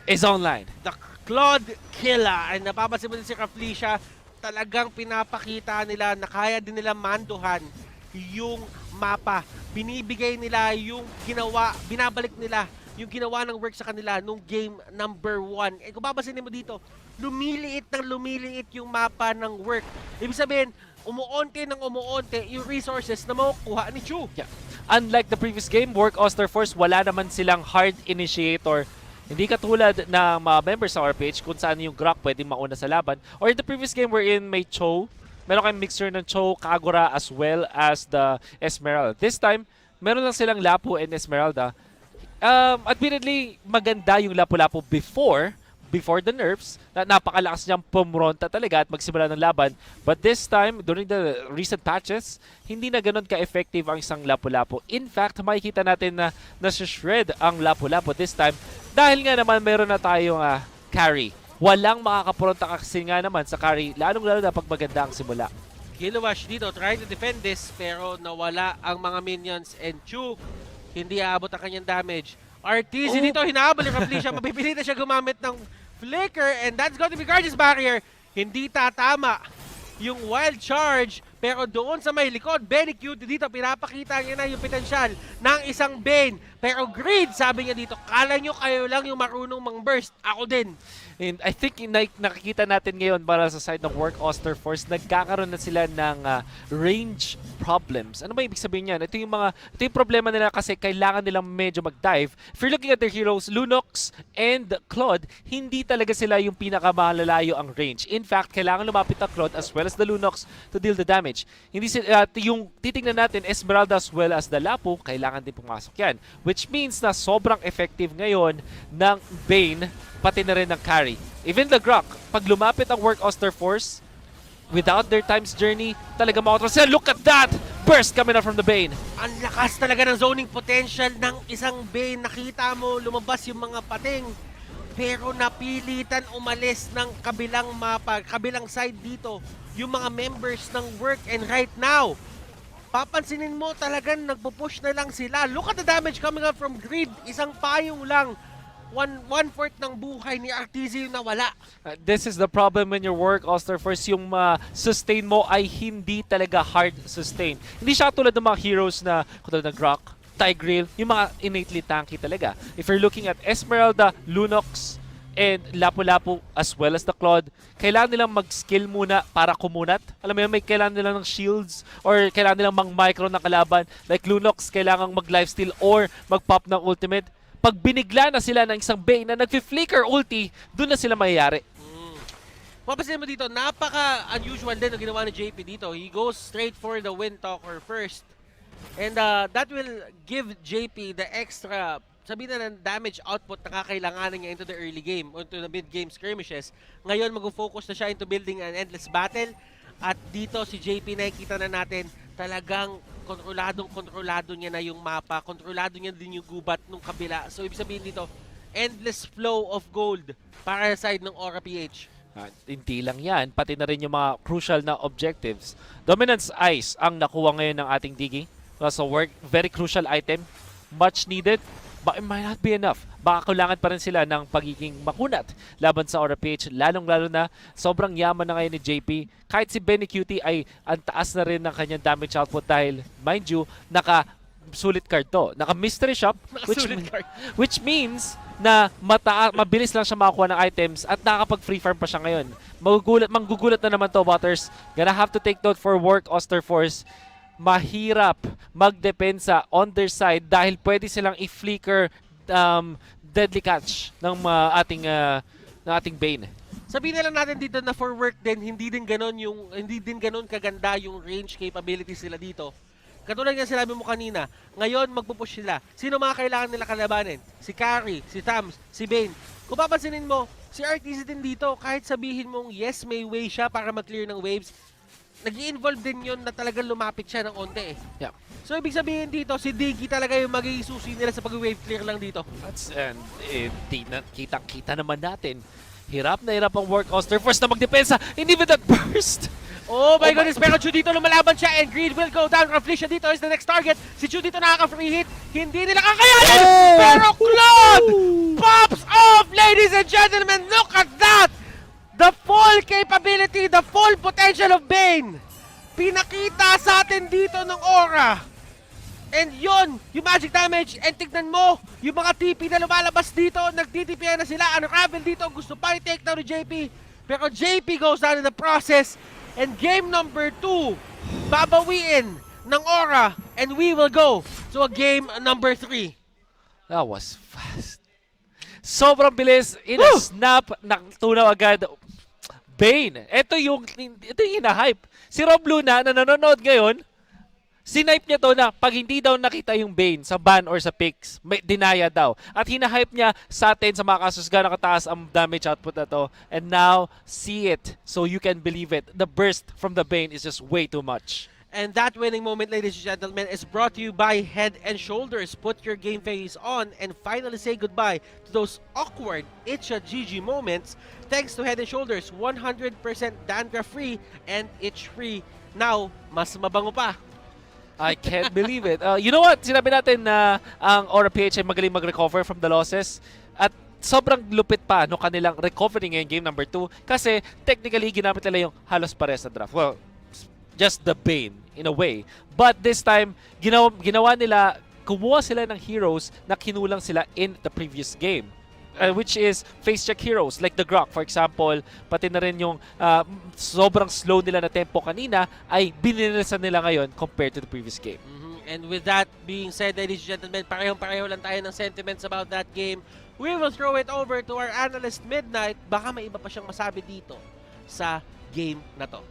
is online. The Claude Killer. And napapansin mo din si Raflesia, talagang pinapakita nila na kaya din nila manduhan yung mapa. Binibigay nila yung ginawa, binabalik nila yung ginawa ng work sa kanila nung game number 1. Eh kung babasin mo dito, lumiliit yung mapa ng work. Ibig sabihin, umuonte yung resources na makukuha ni Chu. Yeah. Unlike the previous game, Work Oster Force, wala naman silang hard initiator. Hindi katulad ng mga members sa RPH kung saan yung Grok pwedeng mauna sa laban. Or in the previous game wherein may Cho, meron kayong mixture ng Cho, Kagura, as well as the Esmeralda. This time, meron lang silang Lapu and Esmeralda. Admittedly, maganda yung Lapu-Lapu before the nerfs. Napakalakas niyang pumronta talaga at magsimula ng laban. But this time, during the recent patches, hindi na ganun ka-effective ang isang Lapu-Lapu. In fact, makikita natin na nasa-shred ang Lapu-Lapu this time dahil nga naman meron na tayong carry. Walang makakapronta kasi nga naman sa carry, lalong-lalo na pag maganda ang simula. Kilowash dito trying to defend this pero nawala ang mga minions and Chu hindi aabot ang kanyang damage. RTZ dito hinahabol yung Raflesia, mapipilitan siya gumamit ng Flicker and that's going to be Guardian's Barrier. Hindi tatama yung wild charge pero doon sa may likod, Benny Cute dito pinapakita niya na yung potensyal ng isang Bane. Pero Greed, sabi niya dito, kala nyo kayo lang yung marunong mang-burst. Ako din. And I think nakikita natin ngayon para sa side ng Work Oster Force, nagkakaroon na sila ng range problems. Ano ba ibig sabihin niyan? Ito yung problema nila kasi kailangan nilang medyo mag-dive. If you're looking at their heroes, Lunox and Claude, hindi talaga sila yung pinakamalalayo ang range. In fact, kailangan lumapit ang Claude as well as the Lunox to deal the damage. damage. Hindi yung titingnan natin, Esmeralda as well as the Lapu, kailangan din pumasok yan. Which means na sobrang effective ngayon ng Bane, pati na rin ng carry. Even the Grok, pag lumapit ang Work Oster Force, without their time's journey, talaga makotros sila. Look at that! Burst coming out from the Bane. Ang lakas talaga ng zoning potential ng isang Bane. Nakita mo, lumabas yung mga pating. Pero napilitan umalis ng kabilang mapa, kabilang side dito, yung mga members ng Work. And right now, papansinin mo talagang nagpo-push na lang sila. Look at the damage coming out from Grid. Isang payong lang. One-fourth ng buhay ni Arteezy yung nawala. This is the problem when your Work Oster Force, yung sustain mo ay hindi talaga hard sustain. Hindi siya tulad ng mga heroes na katulad ng Grok, Tigreal, yung mga innately tanky talaga. If you're looking at Esmeralda, Lunox, and Lapu-Lapu as well as the Claude, kailangan nilang mag-skill muna para kumunat. Alam mo yun, may kailangan nilang ng shields or kailangan nilang mang-micro na kalaban. Like Lunox, kailangan mag-lifesteal or mag-pop ng ultimate. Pag binigla na sila ng isang Bane na nag-flicker ulti, doon na sila mayayari. Mapasin mo dito, napaka-unusual din ang ginawa ni JP dito. He goes straight for the Wind Talker first. And that will give JP the extra, sabihin na ng damage output na kakailanganin niya into the early game, or into the mid-game skirmishes. Ngayon, mag-focus na siya into building an endless battle. At dito, si JP, nakikita na natin, talagang kontrolado niya na yung mapa, kontrolado niya din yung gubat nung kabila. So, ibig sabihin dito, endless flow of gold para sa side ng Aura PH. Hindi lang yan, pati na rin yung mga crucial na objectives. Dominance Ice ang nakuha ngayon ng ating Digi. So, very crucial item, much needed, but it might not be enough. Baka kailangan pa rin sila ng pagiging makunat laban sa Aura PH, lalong-lalo na sobrang yaman na ngayon ni JP. Kahit si Benny Cutie ay ang taas na rin ng kanyang damage output dahil, mind you, naka-sulit card to. Naka-mystery shop, which means na mabilis lang siya makakuha ng items at nakakapag-free farm pa siya ngayon. Manggugulat na naman to, Butters. Gonna have to take note for Work Oster Force. Mahirap magdepensa on their side dahil pwede silang i-flicker deadly catch ng ating Bane. Sabihin na lang natin dito na for Work din, hindi din ganon kaganda yung range capabilities sila dito. Katulad nga sinabi mo kanina, ngayon magpupush sila. Sino mga kailangan nila kalabanin? Si Carry, si Tams, si Bane. Kung papansinin mo, si Arteezy din dito, kahit sabihin mong yes, may way siya para mag-clear ng waves, nag-i-involve din yun na talagang lumapit siya ng onte eh. Yeah. So, ibig sabihin dito, si Diggy talaga yung magiging susi nila sa pag-wave clear lang dito. Kitang-kita naman natin. Hirap na hirap ang Work Oster Force na magdepensa. Hindi ba that burst? Oh my goodness, pero Chu dito lumalaban siya and Greed will go down. Affliction dito is the next target. Si Chu dito nakaka-free hit. Hindi nila kakayanin! Pero Claude pops off, ladies and gentlemen! Look at that! The full capability, the full potential of Bane. Pinakita sa atin dito ng Aura. And yun, yung magic damage. And tignan mo, yung mga TP na lumalabas dito, nagtitipian na sila. Unravel dito, gusto pa i-take down ni JP. Pero JP goes down in the process. And game number 2, babawiin ng Aura. And we will go to a game number 3. That was fast. Sobrang bilis. In a snap, nakatunaw agad. Bane. Ito yung hina-hype. Si Rob Luna na nanonood ngayon, sinipe niya to na pag hindi daw nakita yung Bane sa ban or sa picks, may dinaya daw. At hina-hype niya sa atin sa mga kasus gano'ng kataas ang damage output na to. And now, see it so you can believe it. The burst from the Bane is just way too much. And that winning moment, ladies and gentlemen, is brought to you by Head and Shoulders. Put your game face on and finally say goodbye to those awkward itch-a-GG moments thanks to Head and Shoulders. 100% dandruff-free and itch-free. Now, mas mabango pa. I can't believe it. You know what? Sinabi natin na ang Aura PH ay magaling mag-recover from the losses. At sobrang lupit pa no kanilang recovery ngayon game number 2 kasi technically ginamit nila yung halos pares na draft. Well, just the Bane in a way. But this time, ginawa nila, kumuha sila ng heroes na kinulang sila in the previous game. Which is face check heroes like the Grok, for example. Pati na rin yung sobrang slow nila na tempo kanina ay binilisan nila ngayon compared to the previous game. And with that being said, ladies and gentlemen, parehong-pareho lang tayo ng sentiments about that game. We will throw it over to our analyst Midnight. Baka may iba pa siyang masabi dito sa game na to.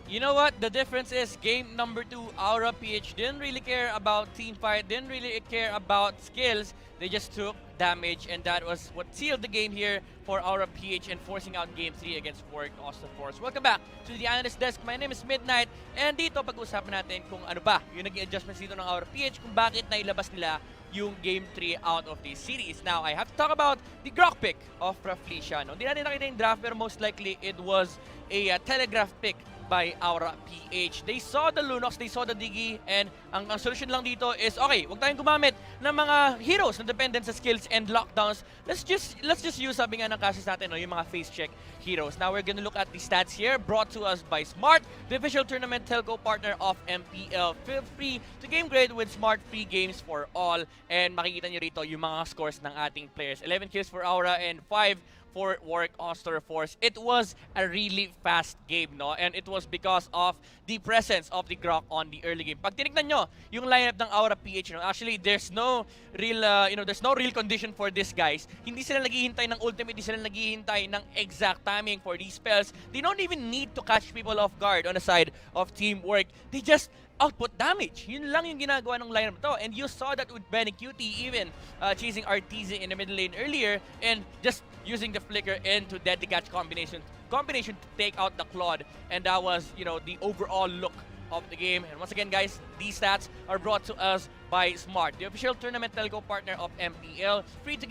You know what? The difference is game number 2, Aura PH didn't really care about team fight, didn't really care about skills. They just took damage, and that was what sealed the game here for Aura PH and forcing out game 3 against Work Austin Force. Welcome back to the Analyst Desk. My name is Midnight, and dito pag-usapan natin kung ano ba yung naging adjustments dito ng Aura PH, kung bakit nailabas nila yung game 3 out of this series. Now, I have to talk about the Grok pick of Raflesia. No? Hindi natin nakita yung draft, pero most likely it was a telegraph pick by Aura PH. They saw the Lunox, they saw the Diggy, and ang solution lang dito is, okay, huwag tayong gumamit ng mga heroes na dependent sa skills and lockdowns. Let's just use, sabi nga ng cases natin, no, yung mga face check heroes. Now we're gonna look at the stats here, brought to us by Smart, the official tournament telco partner of MPL. Feel free to game grade with Smart free games for all. And makikita nyo rito yung mga scores ng ating players. 11 kills for Aura and 5 for Work Austin Force. It was a really fast game, no? And it was because of the presence of the Grok on the early game. Pag tinignan nyo yung lineup ng Aura PH, no? Actually, there's no real, there's no real condition for these guys. Hindi sila naghihintay ng ultimate, hindi sila naghihintay ng exact timing for these spells. They don't even need to catch people off guard on the side of teamwork. They just output damage. Yun lang yung ginagawa ng lineup to. And you saw that with Benny Cutie even chasing RTZ in the middle lane earlier and just using the flicker into deadly catch combination to take out the Claude. And that was, the overall look of the game. And once again, guys, these stats are brought to us by Smart, the official tournament telco partner of MPL. Free to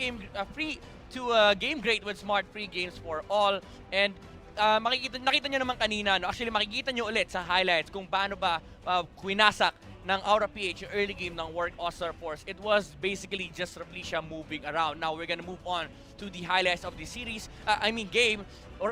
game great with Smart free games for all. And nakita nyo naman kanina, no? Actually, makikita nyo ulit sa highlights kung paano ba kwinasak ng Aura PH yung early game ng Work Austin Force. It was basically just Raflesia moving around. Now, we're gonna move on to the highlights of the series, game,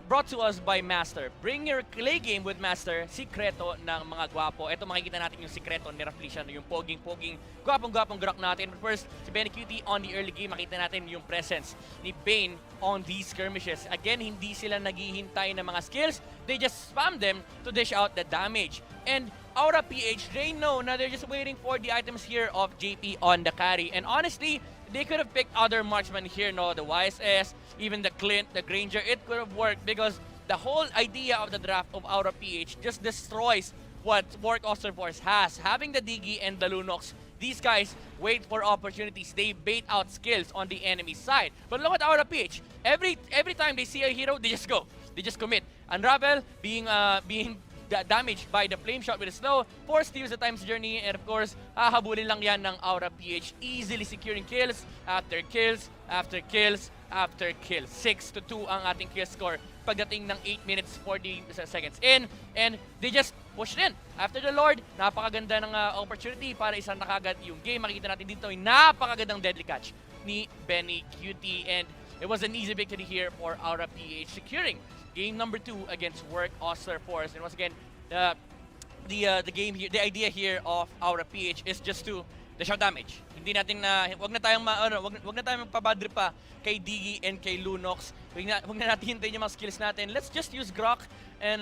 brought to us by Master. Bring your clay game with Master, sikreto ng mga gwapo. Ito makikita natin yung sikreto ni Raflesia, no? Yung poging-poging, gwapong-gwapong Grok natin. But first, si Benny Cutie on the early game, makita natin yung presence ni Bane on these skirmishes. Again, hindi sila naghihintay ng mga skills. They just spam them to dish out the damage. And Aura PH, they know na they're just waiting for the items here of JP on the carry. And honestly, they could have picked other marksmen here, no? The YSS, even the Clint, the Granger. It could have worked because the whole idea of the draft of Aura PH just destroys what Work Austin Force has. Having the Diggy and the Lunox, these guys wait for opportunities. They bait out skills on the enemy side. But look at Aura PH. Every time they see a hero, they just go. They just commit. Unravel being damaged by the flame shot with a slow, forced to use the time's journey, and of course, hahabulin lang yan ng Aura PH, easily securing kills after kills after kills after kills. 6-2 ang ating kill score pagdating ng 8 minutes 40 seconds in, and they just pushed in. After the Lord, napakaganda ng opportunity para isang nakagad yung game. Makikita natin dito yung napakagandang deadly catch ni Benny Cutie, and it was an easy victory here for Aura PH, securing game number 2 against Work Austin Force. And once again, the game here, the idea here of Aura PH is just to dish out damage. Hindi natin wag na tayong magpabadri pa kay Diggy and kay Lunox. Wag na natin hintayin yung mga skills natin. Let's just use Grok and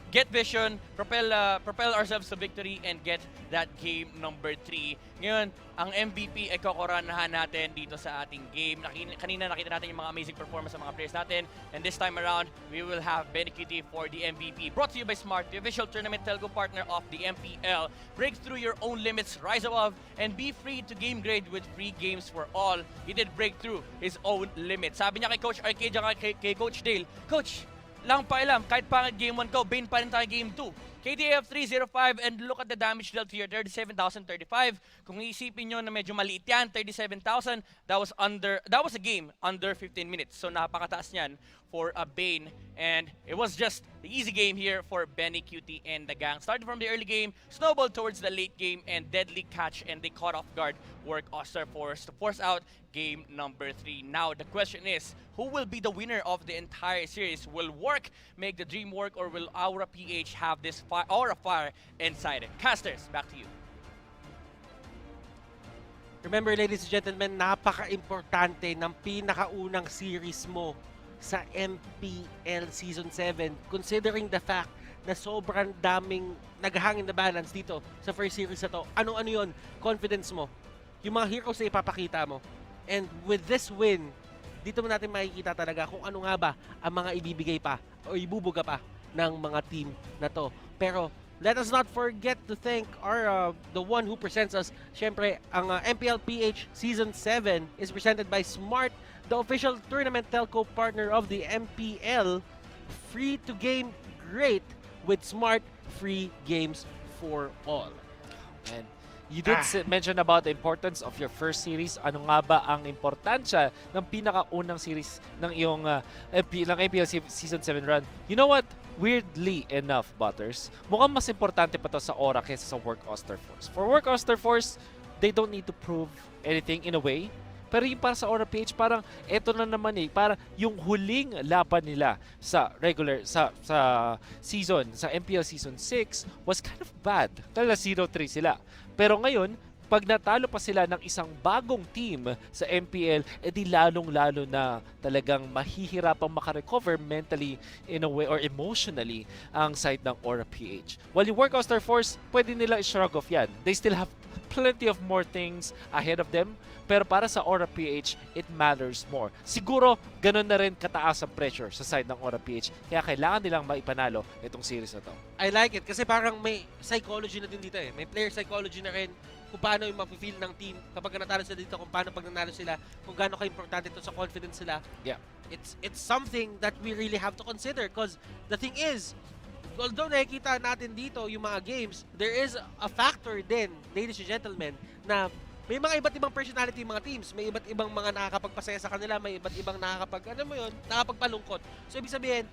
get vision, propel ourselves to victory, and get that game number 3. Ngayon, ang MVP ay kokoranahan natin dito sa ating game. Kanina nakita natin yung mga amazing performance ng mga players natin. And this time around, we will have Benny Cutie for the MVP. Brought to you by Smart, the official tournament telco partner of the MPL. Break through your own limits, rise above, and be free to game grade with free games for all. He did break through his own limits. Sabi niya kay Coach Arcade, kay Coach Dale, Coach, lang pa alam, kahit pangit game 1 ko, Bane pa rin tayo game 2. KDA of 305, and look at the damage dealt here, 37,035. Kung iisipin nyo na medyo maliit yan, 37,000, that was a game under 15 minutes. So napakataas niyan for a Bane, and it was just the easy game here for Benny Cutie and the gang. Started from the early game, snowballed towards the late game, and deadly catch, and they caught off guard Work Austin Force to force out game number 3. Now the question is, who will be the winner of the entire series? Will Work make the dream work, or will Aura PH have this aura fire inside it? Casters, back to you. Remember, ladies and gentlemen, napaka-importante ng pinakaunang series mo sa MPL Season 7, considering the fact na sobrang daming naghahang in the balance dito sa first series na to. Ano-ano yun? Confidence mo. Yung mga heroes na ipapakita mo. And with this win, dito mo natin makikita talaga kung ano nga ba ang mga ibibigay pa o ibubuga pa ng mga team na to. Pero let us not forget to thank our the one who presents us. Syempre, ang MPL-PH Season 7 is presented by Smart, the official tournament telco partner of the MPL. Free to game great with Smart free games for all. And you did mention about the importance of your first series. Ano nga ba ang importansya ng pinakaunang series ng iyong MPL Season 7 run? You know what? Weirdly enough, Butters, mukhang mas importante pa to sa Aura kaysa sa Work Oster Force. For Work Oster Force, they don't need to prove anything in a way. Pero yung para sa Aura PH, parang eto na naman parang yung huling laban nila sa regular, sa season, sa MPL Season 6 was kind of bad. Kala 0-3 sila. Pero ngayon, pag natalo pa sila ng isang bagong team sa MPL, edi lalong-lalo na talagang mahihirapang makarecover mentally in a way or emotionally ang side ng Aura PH. While yung Work Oster Force, pwede nila i-shrug off yan. They still have plenty of more things ahead of them. Pero para sa Aura PH, it matters more. Siguro, ganun na rin kataas ang pressure sa side ng Aura PH. Kaya kailangan nilang maipanalo itong series na to. I like it kasi parang may psychology na din dito eh. May player psychology na rin kung paano yung mafe-feel ng team kapag natalo sila dito, kung paano pag nanalo sila, kung gaano ka-importante ito sa confidence sila. Yeah. It's something that we really have to consider because the thing is, although nakikita natin dito yung mga games, there is a factor din, ladies and gentlemen, na may mga iba't ibang personality mga teams, may iba't ibang mga nakakapagpasaya sa kanila, may iba't ibang nakakapagpalungkot. So ibig sabihin,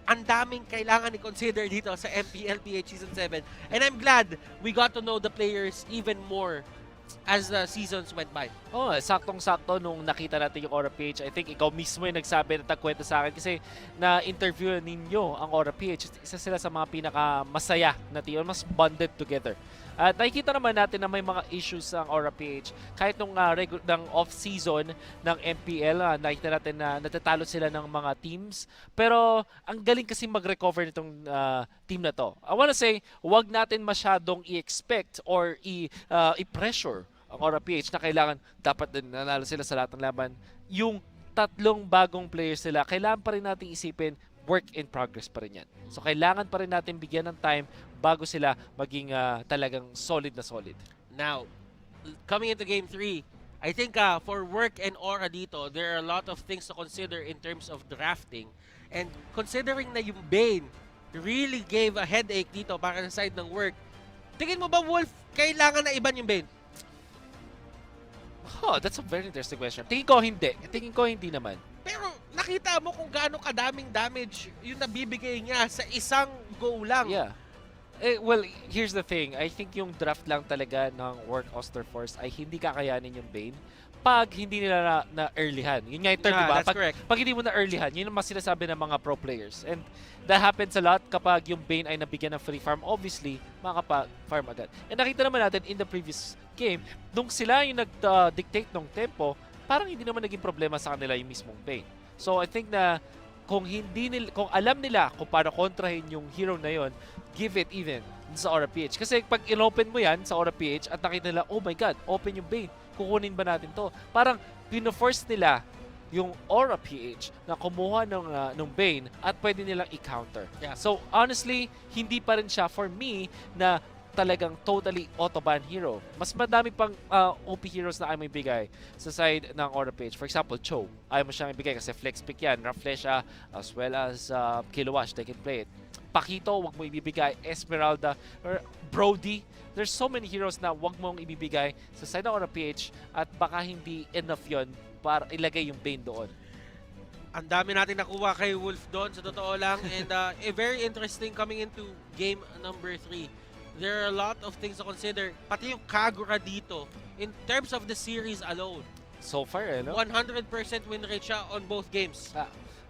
ang daming kailangan i-consider dito sa MPL-PH Season 7. And I'm glad we got to know the players even more as the seasons went by. Oh, saktong-sakto nung nakita natin yung Aura PH. I think ikaw mismo yung nagsabi at nagkwento sa akin kasi na-interview ninyo ang Aura PH. Isa sila sa mga pinaka-masaya na team, mas bonded together. At nakikita naman natin na may mga issues ang Aura PH. Kahit nung off-season ng MPL, nakita natin na natatalo sila ng mga teams. Pero ang galing kasi mag-recover nitong team na to. I wanna say, wag natin masyadong i-expect or i-pressure ang Aura PH na kailangan dapat din nanalo sila sa lahat ng laban. Yung tatlong bagong players sila, kailangan pa rin natin isipin work in progress pa rin yan. So kailangan pa rin natin bigyan ng time bago sila maging talagang solid na solid. Now, coming into Game 3, I think for Work and Aura dito, there are a lot of things to consider in terms of drafting. And considering na yung Bane really gave a headache dito para sa side ng Work, tingin mo ba, Wolf, kailangan na iban yung Bane? Oh, that's a very interesting question. Tingin ko hindi. Tingin ko hindi naman. Pero nakita mo kung gaano kadaming damage yung nabibigay niya sa isang go lang. Yeah. Well, here's the thing. I think yung draft lang talaga ng Work Oster Force ay hindi kakayanin yung Bane pag hindi nila na-earlyhan. Yun nga yung term, diba? That's correct. Pag hindi mo na-earlyhan, yun ang mas sinasabi ng mga pro players. And that happens a lot kapag yung Bane ay nabigyan ng free farm. Obviously, makaka-farm agad. And nakita naman natin in the previous game, nung sila yung nag-dictate ng tempo, parang hindi naman naging problema sa kanila yung mismong Bane. So I think na kung alam nila kung paano kontrahin yung hero na yon, give it even sa Aura PH. Kasi pag in-open mo yan sa Aura PH at nakita nila, oh my god, open yung Bane, kukunin ba natin to? Parang pino-force nila yung Aura PH na kumuha ng Bane at pwede nilang i-counter. Yeah. So honestly, hindi pa rin siya for me na talagang totally autoban hero. Mas madami pang OP heroes na ayaw mo ibigay sa side ng Aura PH. For example, Cho. Ayaw mo siyang ibigay kasi flex pick yan. Raflesha as well as Kilowash, they can play it. Pakito, wag mo ibibigay. Esmeralda or Brody. There's so many heroes na wag mong ibibigay sa side ng Aura PH at baka hindi enough yon para ilagay yung Bane doon. Ang dami natin nakuha kay Wolf doon, sa totoo lang. And very interesting coming into game number 3. There are a lot of things to consider. Pati yung Kagura dito, in terms of the series alone. So far, no? 100% win rate siya on both games.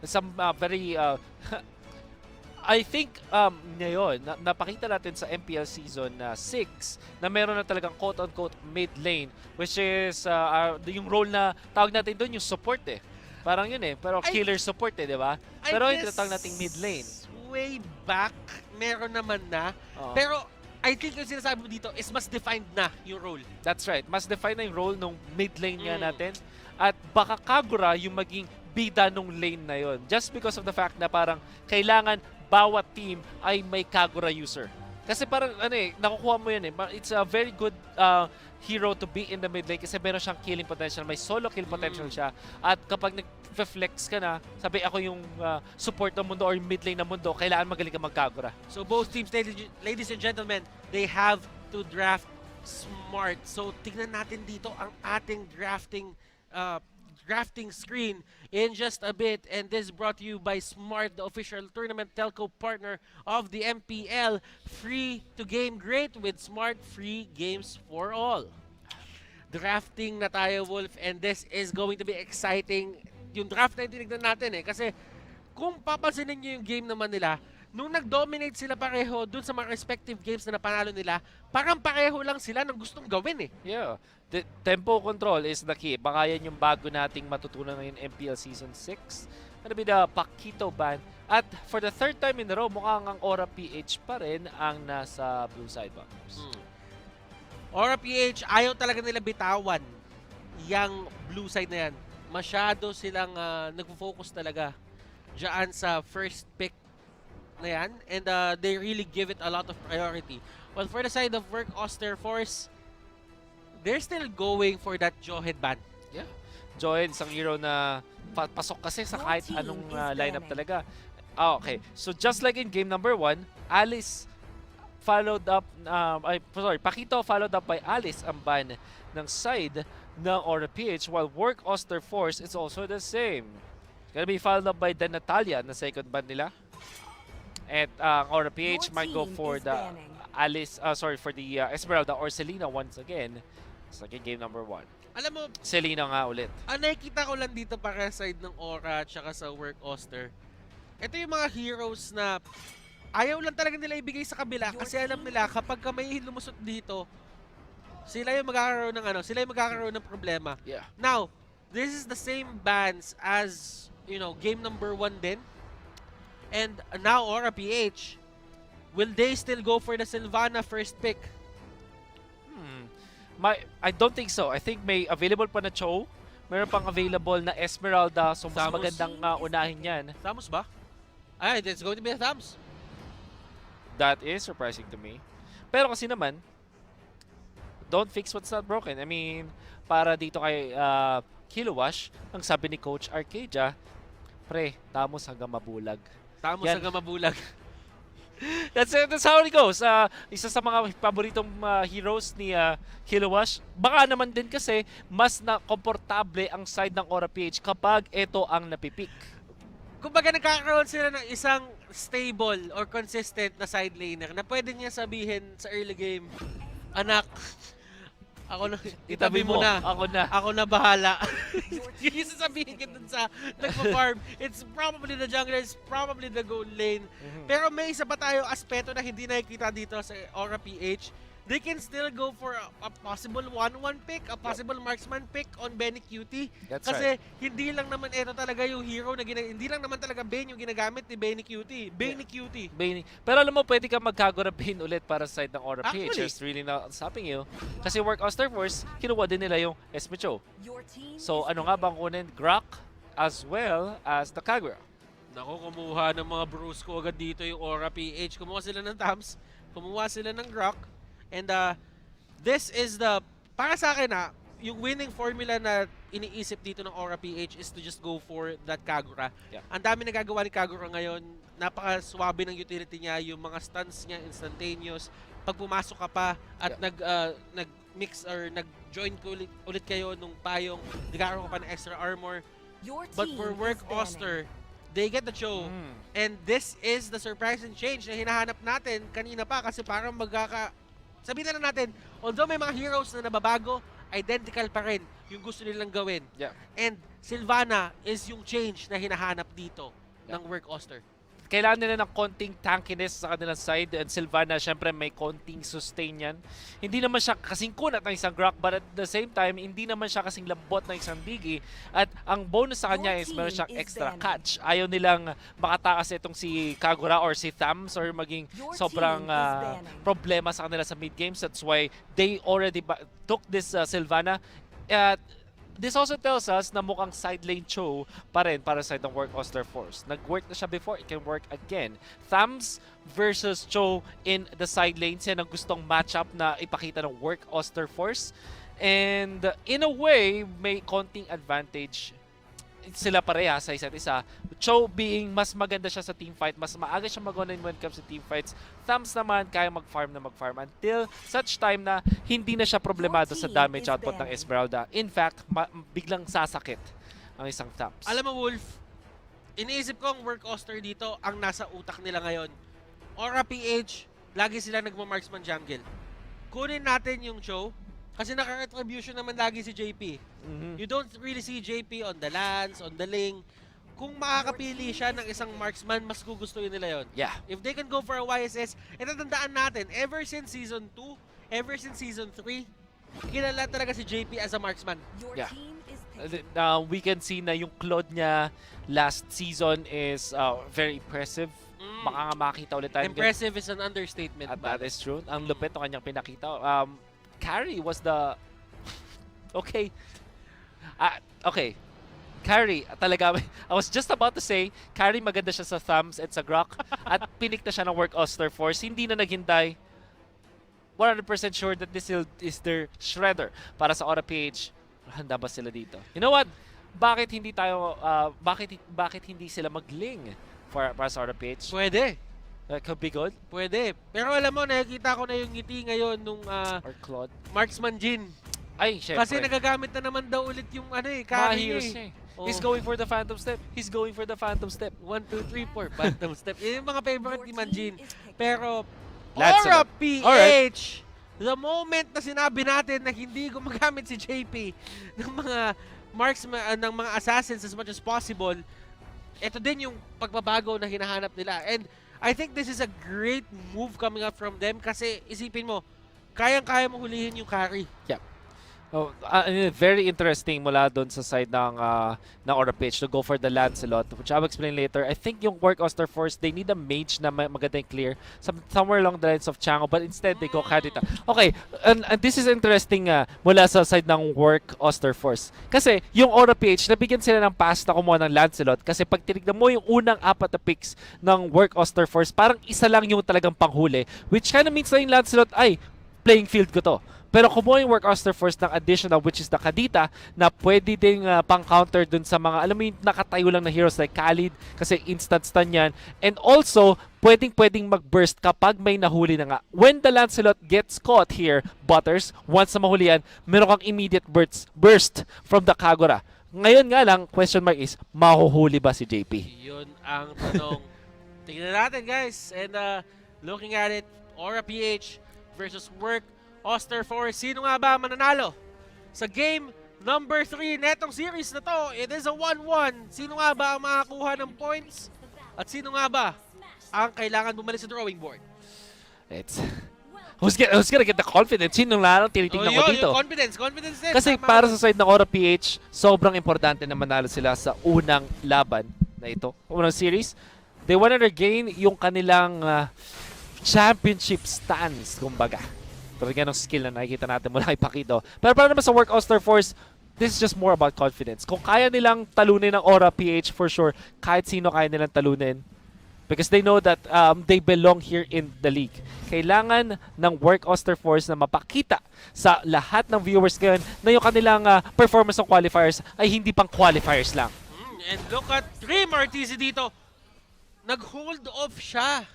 Some very... I think ngayon, napakita natin sa MPL Season 6 na meron na talagang quote-unquote mid lane, which is yung role na tawag natin doon yung support eh. Parang yun eh, pero killer support eh, di ba? Pero yung tinatawag nating mid lane. Way back, meron naman na. Pero I think yung sinasabi mo dito is mas defined na yung role. That's right. Mas defined na yung role ng mid lane nga natin. At baka Kagura yung maging bida nung lane na yon. Just because of the fact na parang kailangan bawat team ay may Kagura user. Kasi parang nakukuha mo yan It's a very good hero to be in the mid lane kasi meron siyang killing potential, may solo kill potential siya. At kapag nag-flex ka na, sabi ako yung support ng mundo or mid lane ng mundo, kailangan magaling ka mag-Kagura. So both teams, ladies and gentlemen, they have to draft smart. So tignan natin dito ang ating drafting screen in just a bit, and this brought to you by Smart, the official tournament telco partner of the MPL. Free to game great with Smart, free games for all. Drafting na tayo, Wolf, and this is going to be exciting. Yung draft na yung tinignan natin kasi kung papansinin nyo yung game naman nila, nung nag-dominate sila pareho dun sa mga respective games na napanalo nila, parang pareho lang sila ng gustong gawin Yeah. The tempo control is the key. Baka yan yung bago nating matutunan ngayon MPL Season 6. Ano ba the Paquito ban? At for the third time in a row, mukhang ang Aura-PH pa rin ang nasa blue side bumpers. Aura-PH, ayaw talaga nila bitawan yung blue side na yan. Masyado silang nagpo-focus talaga dyan sa first pick na yan, and they really give it a lot of priority. Well, for the side of Work Oster Force, they're still going for that Jawhead ban. Yeah. Jawhead, isang hero na pasok kasi sa kahit anong lineup talaga. Okay. So just like in game number 1, Alice followed up, Paquito followed up by Alice ang ban ng side ng Aura-PH, while Work Oster Force is also the same. It's gonna be followed up by the Natalia na second ban nila. And Aura-PH might go for the Alice, for the Esmeralda or Selena once again. It's like in game number 1. Alam mo, Selena nga ulit. Nakikita ko lang dito para side ng Aura at saka sa Work Oster. Ito yung mga heroes na ayaw lang talaga nila ibigay sa kabila kasi alam nila kapag may lumusot dito, sila yung magkakaroon ng sila yung magkakaroon ng problema. Yeah. Now, this is the same bans as, game number 1 din. And now Aura-PH, will they still go for the Sylvana first pick? I don't think so. I think may available pa na Cho. Meron pang available na Esmeralda. So mas magandang unahin yan. Thamos ba? It's going to be a Thams. That is surprising to me. Pero kasi naman, don't fix what's not broken. I mean, para dito kay Kilowash, ang sabi ni Coach Arcadia, pre, tamos hanggang mabulag. Tamos hanggang mabulag. That's how it goes. Isa sa mga paboritong heroes ni Kilowash. Baka naman din kasi mas na komportable ang side ng Aura-PH kapag ito ang napipick. Kumbaga nagkakaroon sila ng isang stable or consistent na side laner na pwede niya sabihin sa early game, anak, ako na, itabi mo na. Ako na bahala. Yun yung sasabihin ka dun sa nagpa-farm. It's probably the jungler, it's probably the gold lane. Pero may isa pa tayong aspeto na hindi nakikita dito sa Aura-PH. They can still go for a possible 1-1 pick, a possible marksman pick on Benny Cutie. Kasi hindi lang naman ito talaga yung hero na hindi lang naman talaga Bane yung ginagamit ni Benny Cutie. Benny Cutie. Pero alam mo, pwede ka mag-Kagura Bane ulit para sa side ng Aura-PH. It's really not stopping you. Kasi Work Oster Force, kinuha din nila yung Esmecho. So ano nga bang kunin? Grok as well as the Kagura. Naku, kumuha ng mga bros ko agad dito yung Aura-PH. Kumuha sila ng Thams, kumuha sila ng Grok. And this is para sa akin yung winning formula na iniisip dito ng Aura-PH is to just go for that Kagura. Yeah. Ang dami nagagawa ni Kagura ngayon, napaka-swabe ng utility niya, yung mga stuns niya instantaneous. Pag pumasok ka pa at nag-mix or nag-join ulit kayo nung payong, nagkakaroon ka pa ng extra armor. But for Work Oster, they get the show. And this is the surprising change na hinahanap natin kanina pa kasi parang sabihin na natin, although may mga heroes na nababago, identical pa rin yung gusto nilang gawin. Yeah. And Sylvana is yung change na hinahanap dito ng Work Oster. Kailangan nila ng konting tankiness sa kanilang side, and Sylvana syempre may konting sustain yan. Hindi naman siya kasing kunat ng isang Grok, but at the same time, hindi naman siya kasing lambot ng isang Biggie. At ang bonus sa kanya is meron siyang extra catch. Ayaw nilang makatakas itong si Kagura or si Thams or maging sobrang problema sa kanila sa mid games. That's why they already took this Sylvana. this also tells us na mukhang side lane Cho pa rin para sa ng Work Oster Force. Nag-work na siya before, it can work again. Thams versus Cho in the side lanes, yan ang gustong matchup na ipakita ng Work Oster Force. And in a way, may konting advantage sila pareha sa isa't isa. Cho being mas maganda siya sa team fight, mas maaga siya mag-online when it comes to team fights. Thams naman kaya mag-farm until such time na hindi na siya problemado sa damage output ng Esmeralda. In fact, biglang sasakit ang isang Thams. Alam mo, Wolf, iniisip ko ang Work Oster dito ang nasa utak nila ngayon. Aura PH, lagi sila nagma-marksman jungle. Kunin natin yung Cho, kasi naka-retribution naman lagi si JP. You don't really see JP on the lands, on the lane. Kung makakapili siya ng isang marksman, mas gugustuhin nila yon. Yeah. If they can go for a YSS, itatandaan natin, ever since Season 2, ever since Season 3, kilala talaga si JP as a marksman. Yeah. We can see na yung Claude niya last season is very impressive. Baka nga makita ulit tayo. Impressive is an understatement. At that is true. Ang lupit ng kanyang pinakita. Carry was the... Okay. Okay. Carry, talaga. I was just about to say, Carry maganda siya sa Thams and sa Grok. At pinik na siya ng Work Oster Force. Hindi na naghintay. 100% sure that this is their shredder para sa Aura PH. Handa ba sila dito? You know what? Bakit hindi tayo, bakit hindi sila mag-ling para sa Aura PH? Pwede. Could be good? Pwede. Pero alam mo, nakikita ko na yung ngiti ngayon nung or Claude. Marksman Jin. Ay, syempre. Kasi nagagamit na naman daw ulit yung carry niya. He's going for the Phantom Step. He's going for the Phantom Step. 1, 2, 3, 4, Phantom Step. Yun yung mga favorite ni Manjin. Pero, Aura PH, the moment na sinabi natin na hindi gumagamit si JP ng mga marksman, ng mga assassins as much as possible, ito din yung pagbabago na hinahanap nila. And I think this is a great move coming up from them kasi isipin mo, kayang-kaya mo hulihin yung carry. Yeah. Oh, very interesting mula doon sa side ng Aura PH to go for the Lancelot, which I'll explain later. I think yung Work Oster Force, they need a mage na magandang clear somewhere along the lines of Chango, but instead they go Kadita. Okay, and this is interesting mula sa side ng Work Oster Force. Kasi yung Aura PH, nabigyan sila ng pass na kumuha ng Lancelot kasi pag tinignan mo yung unang 4 na picks ng Work Oster Force, parang isa lang yung talagang panghuli, which kind of means na yung Lancelot, ay, playing field ko to. Pero kumuha yung Work Oster Force ng additional, which is the Kadita, na pwede ding pang-counter dun sa mga, alam mo yung nakatayo lang na heroes like Khalid, kasi instant stun yan. And also, pwedeng mag-burst kapag may nahuli na nga. When the Lancelot gets caught here, Butters, once na mahuli yan, meron kang immediate burst from the Kagura. Ngayon nga lang, question mark is, mahuhuli ba si JP? Yun ang tanong. Tingnan natin, guys. And looking at it, Aura PH versus Work Oster Force. Sino nga ba mananalo? Sa game number 3 netong series na to, it is a 1-1. Sino nga ba ang makakuha ng points? At sino nga ba ang kailangan bumalik sa drawing board? Who's gonna get the confidence? Sino lang tinitingnan ko dito? Confidence din. Kasi para sa side ng Aura PH, sobrang importante na manalo sila sa unang laban na ito. Unang series, they wanna regain yung kanilang championship stance, kumbaga. Talaga ng skill na nakikita natin mula kay Pakito. Pero para naman sa Work Oster Force, this is just more about confidence. Kung kaya nilang talunin ang Aura PH, for sure, kahit sino kaya nilang talunin. Because they know that they belong here in the league. Kailangan ng Work Oster Force na mapakita sa lahat ng viewers ngayon na yung kanilang performance ng qualifiers ay hindi pang qualifiers lang. And look at Dream RTC dito. Nag-hold off siya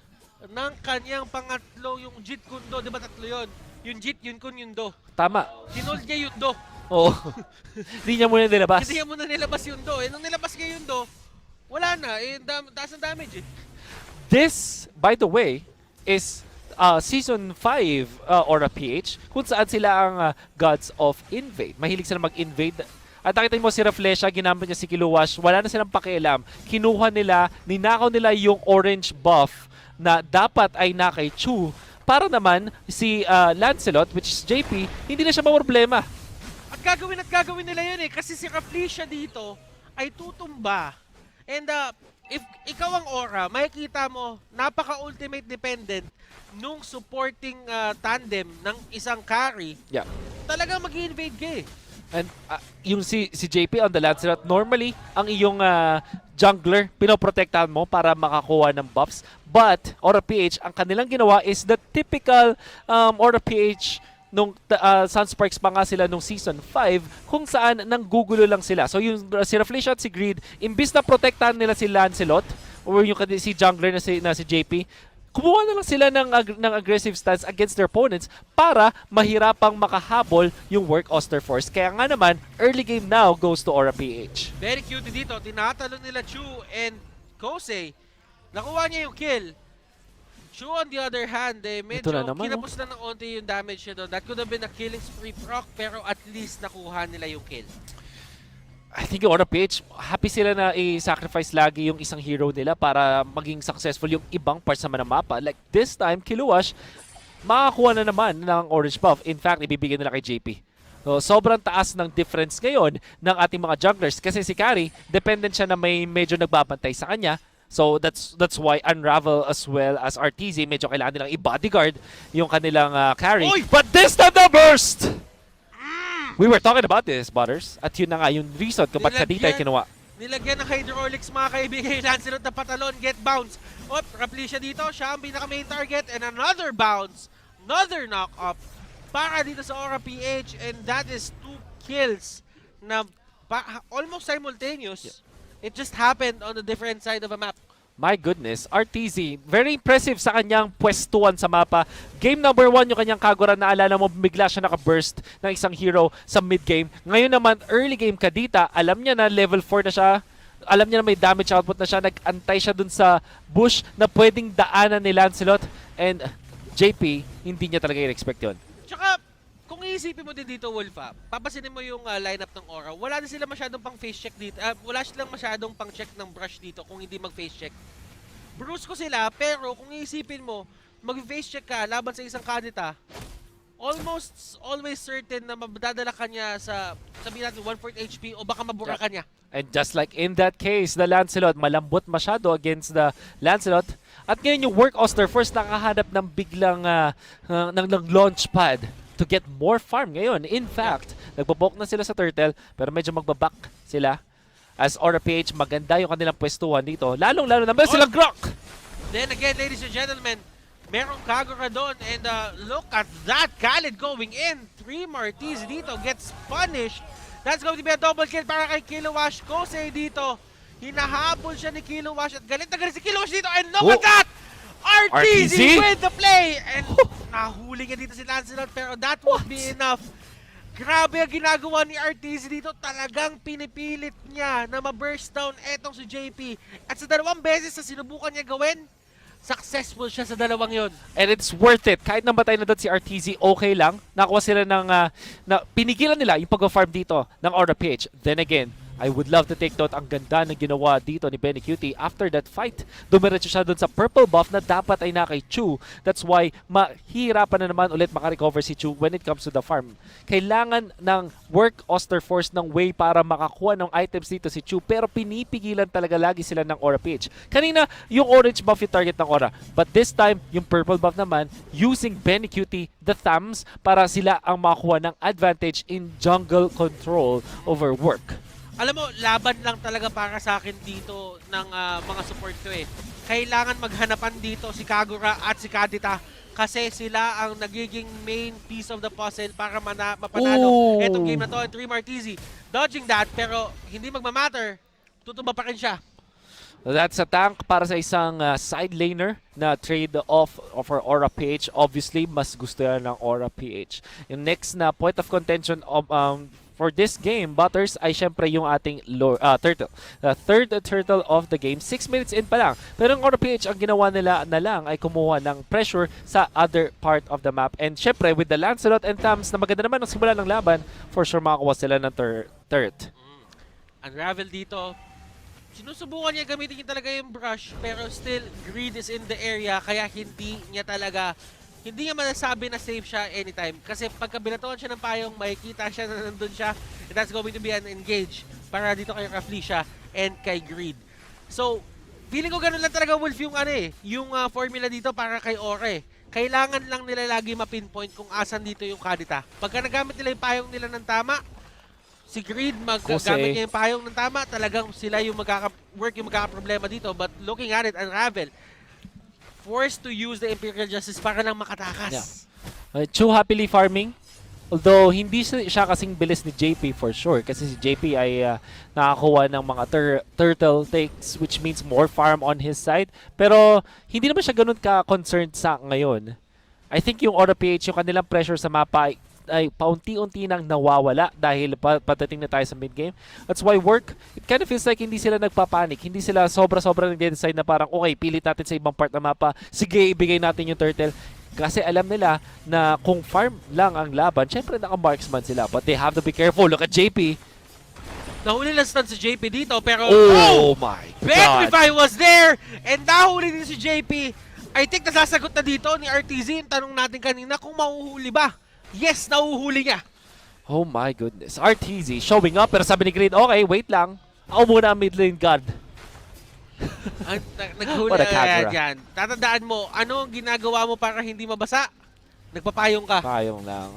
ng kanyang pangatlo, yung Jit Kundo. Di ba tatlo yun? Yung Jit, yun Kun, yun Do. Tama. Hinold niya yun Do. Oo. Hindi niya muna nilabas. Hindi niya muna nilabas yung Do. Nung nilabas niya yung Do, wala na. Taas ang damage eh. This, by the way, is Season 5 Aura PH, kung saan sila ang gods of invade. Mahilig sila mag-invade. At nakita mo si Reflesha, ginamit niya si Kiluwash, wala na silang pakialam. Kinuha nila, ninakaw nila yung orange buff na dapat ay na kay Chu. Para naman, si Lancelot, which is JP, hindi na siya problema. At gagawin nila yun eh. Kasi si Reflesha dito ay tutumba. And if ikaw ang Aura, makikita mo, napaka-ultimate dependent nung supporting tandem ng isang carry. Yeah. Talagang mag-invade ka eh. And yung si JP on the Lancelot, normally, ang iyong jungler, pinoprotektahan mo para makakuha ng buffs. But, Aura PH, ang kanilang ginawa is the typical Aura PH nung Sunsparks pa nga sila nung Season 5 kung saan nanggugulo lang sila. So yung si Raflesia at si Greed, imbis na protektahan nila si Lancelot or yung si jungler na si JP, kumuha na lang sila ng aggressive stance against their opponents para mahirapang makahabol yung Work Oster Force. Kaya nga naman, early game now goes to Aura PH. Very cute dito. Tinatalon nila Chu and Kosei. Nakuha niya yung kill. Chu on the other hand, medyo kinapos na ng onti yung damage niya doon. That could have been a killing spree proc, pero at least nakuha nila yung kill. I think yung Aura PH, happy sila na i-sacrifice lagi yung isang hero nila para maging successful yung ibang parts naman ng mapa. Like this time, Kiluash, makakuha na naman ng orange buff. In fact, ibibigay nila kay JP. So, sobrang taas ng difference ngayon ng ating mga junglers. Kasi si Carry, dependent siya na may medyo nagbabantay sa kanya. So that's why Unravel as well as RTZ, medyo kailangan nilang i-bodyguard yung kanilang carry. Oy! But this time the burst! We were talking about this, Butters. At yun na nga, yung reason kung ba't Kadita ay kinuha. Nilagyan ng hydraulics mga kaibigan. Lancelot na patalon, get bounce. Raflesia dito, siya ang pinaka-main target. And another bounce, another knock-up para dito sa Aura PH. And that is 2 kills na almost simultaneous. Yeah. It just happened on a different side of a map. My goodness, RTZ, very impressive sa kanyang pwestuhan sa mapa. Game number 1 yung kanyang Kagura, naalala mo, bigla siya naka-burst ng isang hero sa mid-game. Ngayon naman, early game Kadita, alam niya na level 4 na siya. Alam niya na may damage output na siya. Nag-antay siya dun sa bush na pwedeng daanan ni Lancelot. And JP, hindi niya talaga i-expect yun. Tsaka, kung iisipin mo din dito, Wolf, papasinin mo yung lineup ng Aura. Wala din sila masyadong pang face check dito. Wala silang masyadong pang check ng brush dito kung hindi mag-face check. Bruce ko sila, pero kung iisipin mo, mag-face check ka laban sa isang Kadita, almost always certain na madadala ka niya sa, sabihin natin, 1/4 HP o baka mabura ka niya. And just like in that case, the Lancelot, malambot masyado against the Lancelot. At ngayon yung Work Oster first nakahanap ng biglang ng launch pad to get more farm ngayon. In fact, nagbabok na sila sa Turtle, pero medyo magbaback sila. As Aura PH, maganda yung kanilang pwestuhan dito. Lalong-lalo na meron silang Grok! Then again, ladies and gentlemen, merong Kagura doon. And look at that, Khalid going in. 3 Martis dito, gets punished. That's going to be a double kill para kay Kiluash. Kosei dito, hinahabol siya ni Kiluash. At galit na galit si Kiluash dito. And look at that! RTZ with the play! And nahuli niya dito si Lancelot, pero that won't be enough. Grabe ang ginagawa ni RTZ dito. Talagang pinipilit niya na ma-burst down etong si JP. At sa 2 beses na sinubukan niya gawin, successful siya sa 2 yon. And it's worth it. Kahit namatay na doon si RTZ, okay lang. Nakuha sila ng, pinigilan nila yung pag-farm dito ng Aura PH. Then again, I would love to take note ang ganda ng ginawa dito ni Benny Cutie. After that fight, dumiretso siya dun sa purple buff na dapat ay na kay Chu. That's why mahirapan na naman ulit makarecover si Chu when it comes to the farm. Kailangan ng Work Oster Force ng way para makakuha ng items dito si Chu, pero pinipigilan talaga lagi sila ng Aura PH. Kanina, yung orange buff yung target ng Aura. But this time, yung purple buff naman, using Benny Cutie, the thumbs, para sila ang makakuha ng advantage in jungle control over Work. Alam mo, laban lang talaga para sa akin dito ng mga support ko eh. Kailangan maghanapan dito si Kagura at si Kadita kasi sila ang nagiging main piece of the puzzle para mapanalo etong game na to. And 3 Martizi dodging that, pero hindi magmamatter. Tutumba pa rin siya. That's a tank para sa isang side laner na trade-off for Aura PH. Obviously, mas gusto yan ng Aura PH. Yung next na point of contention of for this game, Butters, ay syempre yung ating turtle. The third turtle of the game. 6 minutes in pa lang. Pero ang Aura PH, ang ginawa nila na lang ay kumuha ng pressure sa other part of the map. And syempre, with the Lancelot and Tams na maganda naman ang simula ng laban, for sure makakuha sila ng turret. Unravel dito. Sinusubukan niya gamitin niya talaga yung brush, pero still, Greed is in the area, kaya hindi niya masasabi na safe siya anytime. Kasi pagka binatuan siya ng payong, makikita siya na nandun siya. And that's going to be an engage para dito kay Raflesia and kay Greed. So, feeling ko ganun lang talaga, Wolf, yung formula dito para kay Ore. Kailangan lang nila lagi ma-pinpoint kung asan dito yung Kadita. Pagka nagamit nila yung payong nila ng tama, si Greed Jose. gamit niya yung payong ng tama, talagang sila yung work yung magkakaproblema dito. But looking at it, Unravel, forced to use the Imperial Justice para lang makatakas. Chu happily farming. Although, hindi siya kasing bilis ni JP for sure. Kasi si JP ay nakakuha ng mga turtle takes, which means more farm on his side. Pero, hindi naman siya ganun ka-concerned sa ngayon. I think yung Aura PH, yung kanilang pressure sa mapa ay paunti-unti nang nawawala dahil patating na tayo sa mid-game. That's why work, it kind of feels like hindi sila nagpapanik. Hindi sila sobra-sobra nag-decide na parang, okay, pilit natin sa ibang part ng mapa. Sige, ibigay natin yung turtle. Kasi alam nila na kung farm lang ang laban, syempre naka-marksman sila. But they have to be careful. Look at JP. Nahuli lang stun si JP dito, pero oh my God. Petrify was there! And nahuli din si JP. I think nasasagot na dito ni RTZ yung tanong natin kanina kung mahuhuli ba. Yes, nahuhuli niya. Oh my goodness. RTZ showing up, pero sabi ni Green, okay, wait lang. Ako muna ang mid lane guard. Naghuli na yan. Tatandaan mo, ano ang ginagawa mo para hindi mabasa? Nagpapayong ka. Payong lang.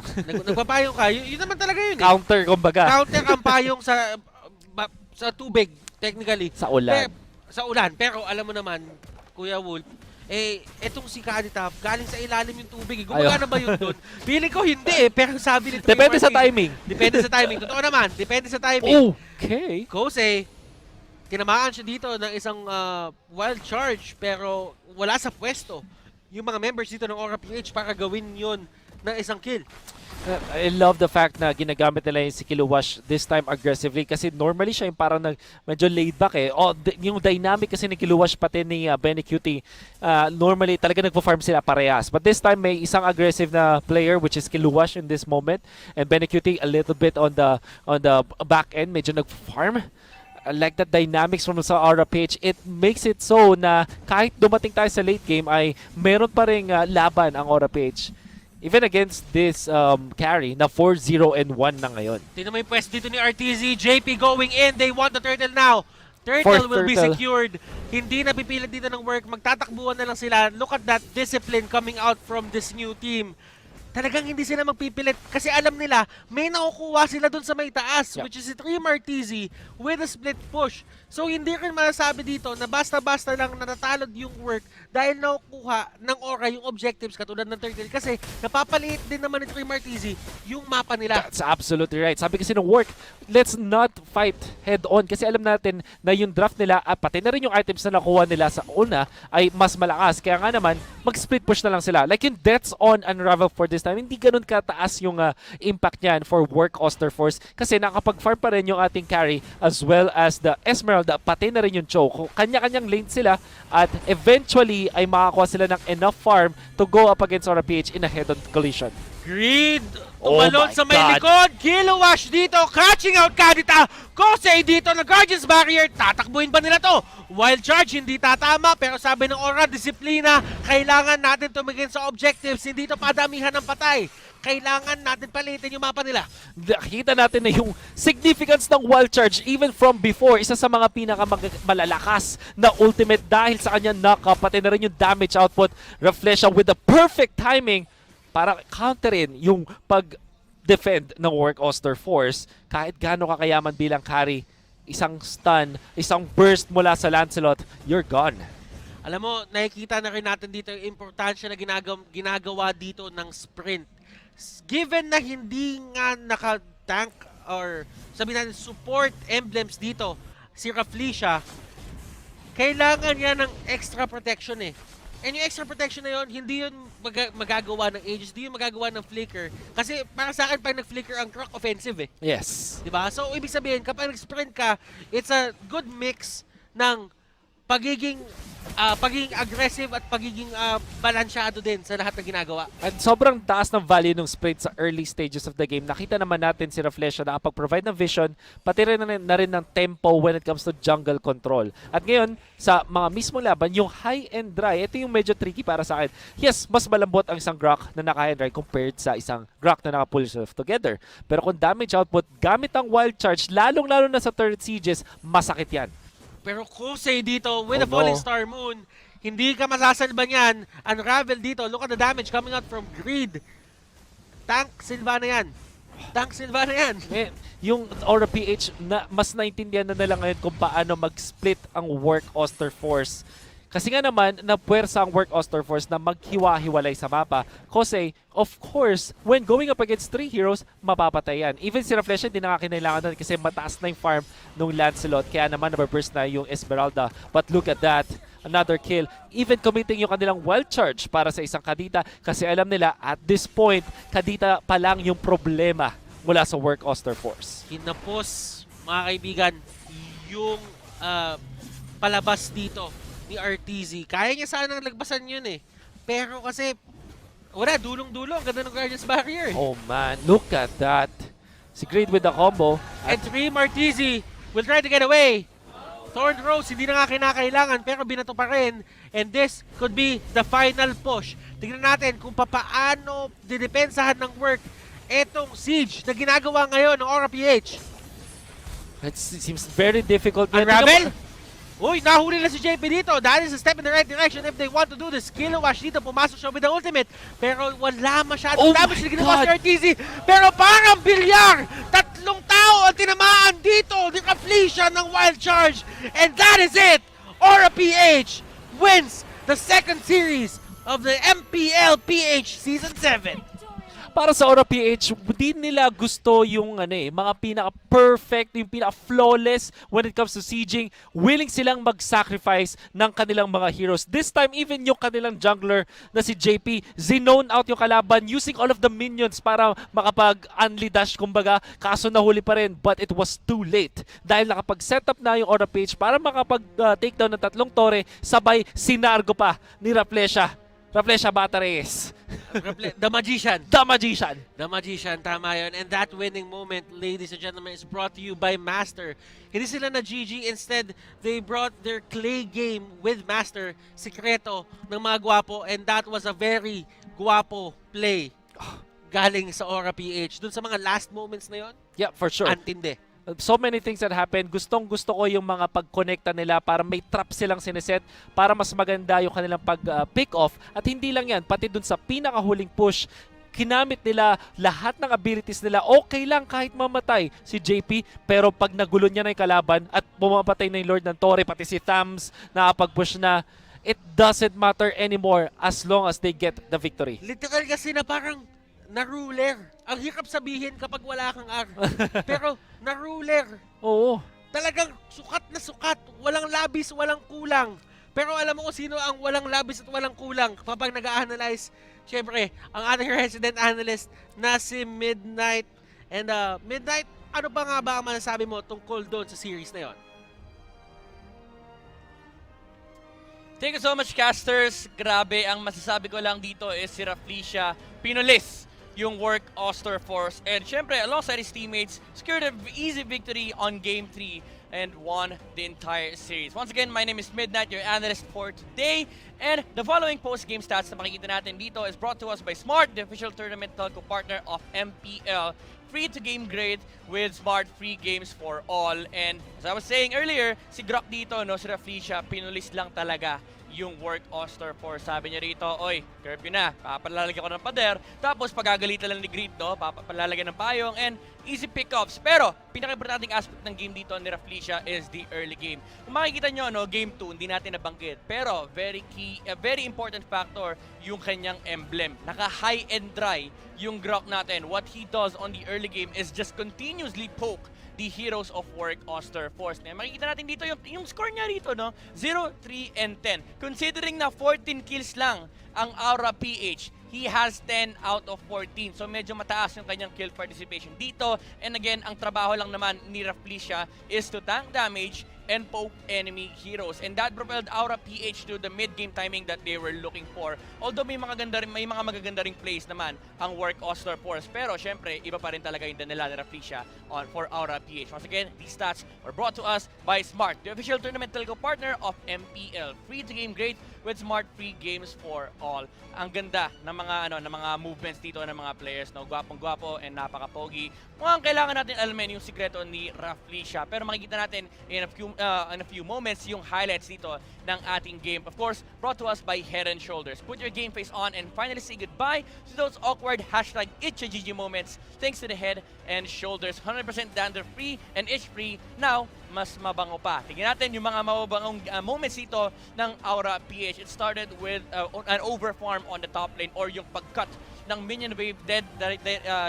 Nagpapayong ka. Yun naman talaga yun. Counter, kumbaga. Counter ang payong sa tubig, technically. Sa ulan. Sa ulan. Pero alam mo naman, Kuya Wolf, etong si Kanitap, galing sa ilalim yung tubig. Gumagana ba yun doon? Feeling ko hindi pero sabi nito. Depende sa timing. Depende sa timing. Totoo naman, depende sa timing. Okay. Jose, tinamaan siya dito ng isang wild charge pero wala sa pwesto yung mga members dito ng Aura PH para gawin yon ng isang kill. I love the fact na ginagamit nila yung si Kiluwash this time aggressively kasi normally siya yung parang medyo laid back eh. Yung dynamic kasi ni Kiluwash pati ni Benny Cutie, normally talaga nagpo-farm sila parehas. But this time may isang aggressive na player which is Kiluwash in this moment and Benny Cutie a little bit on the back end, medyo nag-farm. I like that dynamics from sa Aura PH. It makes it so na kahit dumating tayo sa late game ay meron pa ring laban ang Aura PH. Even against this carry na 4-0 and 1 na ngayon. Tingnan mo yung pwesto dito ni RTZ. JP going in. They want the turtle now. Turtle will be secured. Hindi na pipilit dito ng work. Magtatakbuhan na lang sila. Look at that discipline coming out from this new team. Talagang hindi sila magpipilit kasi alam nila may nakukuha sila dun sa may taas, which is si Trim RTZ with a split push. So hindi rin masasabi dito na basta-basta lang natatalod yung work dahil nakukuha ng Aura yung objectives katulad ng turtle kasi napapaliit din naman ni Trim RTZ yung mapa nila. That's absolutely right. Sabi kasi ng work, let's not fight head-on kasi alam natin na yung draft nila at pati na rin yung items na nakuha nila sa una ay mas malakas. Kaya nga naman, mag-split push na lang sila. Like yung deaths on Unravel for this time, hindi ganun kataas yung impact niyan for work Oster Force kasi nakapag-farm pa rin yung ating carry as well as the Esmeralda, pati na rin yung Choke. Kanya-kanyang lane sila at eventually ay makakuha sila ng enough farm to go up against Aura PH in a head-on collision. Greed! Tumalon sa may likod! Kiluwash dito! Catching out Kadita! Kosei dito na Guardian's Barrier! Tatakbuhin ba nila to? Wild Charge hindi tatama pero sabi ng Aura, disiplina. Kailangan natin tumingin sa objectives. Hindi to padamihan ng patay. Kailangan natin palitin yung mapa nila. Nakita natin na yung significance ng Wild Charge even from before. Isa sa mga pinakamalalakas na ultimate dahil sa kanya knock-up. Pati na rin yung damage output. Reflection with the perfect timing para counterin yung pag-defend ng Work Oster Force kahit gaano kakayaman bilang carry. Isang stun, isang burst mula sa Lancelot, you're gone. Alam mo, nakikita na rin natin dito yung importansya na ginagawa dito ng sprint. Given na hindi nga naka-tank or sabihin natin support emblems dito si Raflesia, kailangan niya ng extra protection eh. And yung extra protection na yun, hindi yun magagawa ng Aegis, hindi yun magagawa ng Flicker. Kasi para sa akin, pag nag-Flicker ang Croc, offensive eh. Yes. Diba? So, ibig sabihin, kapag nag-sprint ka, it's a good mix ng pagiging aggressive at pagiging balansyado din sa lahat ng ginagawa. At sobrang taas ng value ng sprint sa early stages of the game. Nakita naman natin si Reflection na pag-provide ng vision, pati rin na rin ng tempo when it comes to jungle control. At ngayon, sa mga mismong laban, yung high and dry, ito yung medyo tricky para sa akin. Yes, mas malambot ang isang Grok na naka-high and dry compared sa isang Grok na naka-pull yourself together. Pero kung damage output, gamit ang Wild Charge, lalong-lalo na sa third sieges, masakit yan. Pero Kosei dito with the Falling Star Moon, hindi ka masasalba niyan. Unravel dito, look at the damage coming out from Greed. Tank Sylvana yan. Tank Silvana yan. Yung Aura PH, mas naintindihan na nila ngayon kung paano mag-split ang Work Oster Force. Kasi nga naman, napuwersa ang Work Oster Force na maghiwa-hiwalay sa mapa. Kasi, of course, when going up against 3 heroes, mapapatay yan. Even si Reflection, hindi na nga kinailangan kasi mataas na yung farm ng Lancelot. Kaya naman, nababurst na yung Esmeralda. But look at that. Another kill. Even committing yung kanilang wild charge para sa isang Kadita. Kasi alam nila, at this point, Kadita pa lang yung problema mula sa Work Oster Force. Hinapos, mga kaibigan, yung palabas dito ni RTZ. Kaya niya sanang lagpasan yun eh. Pero kasi, wala, dulong-dulong. Ganda ng Guardian's Barrier. Oh man, look at that. Si Great with the combo. And Dream RTZ will try to get away. Thorn Rose, hindi na nga kinakailangan pero binato pa rin. And this could be the final push. Tingnan natin kung paano didepensahan ng work etong siege na ginagawa ngayon ng Aura PH. It seems very difficult. Unravel? Uy, nahuli na si JP dito. That is a step in the right direction if they want to do this. Kilowash dito, pumasok siya with the ultimate. Pero wala masyadong damage na ginawa si RTZ. Pero parang bilyar! Tatlong tao ang tinamaan dito. Nakaflee siya ng wild charge. And that is it! Aura PH wins the second series of the MPL-PH Season 7. Para sa Aura PH, di nila gusto yung mga pinaka-perfect, yung pinaka-flawless when it comes to sieging. Willing silang mag-sacrifice ng kanilang mga heroes. This time, even yung kanilang jungler na si JP, zinone out yung kalaban using all of the minions para makapag-unli dash, kumbaga. Kaso nahuli pa rin, but it was too late. Dahil nakapag-set up na yung Aura PH para makapag-takedown ng 3 tore, sabay sinargo pa ni Raplesha Batares. The Magician. The Magician. The Magician, tama yun. And that winning moment, ladies and gentlemen, is brought to you by Master. Hindi sila na GG. Instead, they brought their clay game with Master, sikreto ng mga gwapo. And that was a very gwapo play galing sa Aura PH. Dun sa mga last moments na yun, yeah, for sure. antindi. So many things that happen. Gustong-gusto ko yung mga pag-connecta nila para may trap silang sineset para mas maganda yung kanilang pag-pick off. At hindi lang yan, pati dun sa pinakahuling push, kinamit nila lahat ng abilities nila. Okay lang kahit mamatay si JP, pero pag nagulo niya na yung kalaban at bumapatay na yung Lord ng Torre, pati si Thams nakapag-push na, it doesn't matter anymore as long as they get the victory. Literal kasi na parang na-ruler. Ang hirap sabihin kapag wala kang R. Pero na-ruler. Oo. Talagang sukat na sukat. Walang labis, walang kulang. Pero alam mo kung sino ang walang labis at walang kulang kapag nag-a-analyze. Siyempre, ang ating resident analyst na si Midnight. And Midnight, ano pa nga ba ang masasabi mo tungkol doon sa series na yon? Thank you so much, casters. Grabe, ang masasabi ko lang dito is si Rafflesia pinulis yung Work Oster Force. And syempre, alongside his teammates, secured an easy victory on Game 3 and won the entire series. Once again, my name is Midnight, your analyst for today. And the following post-game stats na makikita natin dito is brought to us by Smart, the official tournament telco partner of MPL. Free to game grade with Smart free games for all. And as I was saying earlier, si Grok dito, no, si Rafflesia, pinulis lang talaga yung Work Oster Force. Sabi niya rito, oy, curfew na, papalalagyan ko ng pader. Tapos pagagalitan lang ni Greet, no, papalalagyan ng payong and easy pickups. Pero pinaka-importanting aspect ng game dito ni Rafflesia is the early game. Kung makikita nyo, no, game 2, hindi natin nabanggit. Pero very key, a very important factor yung kanyang emblem. Naka-high and dry yung Grok natin. What he does on the early game is just continuously poke the heroes of Work Oster Force. Ngayon, makikita natin dito yung score niya dito, no? 0, 3, and 10. Considering na 14 kills lang ang Aura PH, he has 10 out of 14. So medyo mataas yung kanyang kill participation dito. And again, ang trabaho lang naman ni Rafflesia is to tank damage and poke enemy heroes. And that propelled Aura PH to the mid-game timing that they were looking for. Although may mga magaganda ring plays naman ang Work Oster Force. Pero syempre, iba pa rin talaga yung danila ni Rafflesia for Aura PH. Once again, these stats were brought to us by Smart, the official tournament telco partner of MPL. Free to game grade with Smart Free Games for All. Ang ganda ng mga movements dito ng mga players, no? Gwapong-gwapo and napaka-pogi. Mukhang kailangan natin alamin yung sikreto ni Rafflesia. Pero makikita natin in a few moments yung highlights dito ng ating game. Of course, brought to us by Head and Shoulders. Put your game face on and finally say goodbye to those awkward #itchagg moments thanks to the Head and Shoulders. 100% dandruff-free and itch-free. Now, mas mabango pa. Tingnan natin yung mga mababangong moments dito ng Aura PH. It started with an overfarm on the top lane or yung pag-cut ng minion wave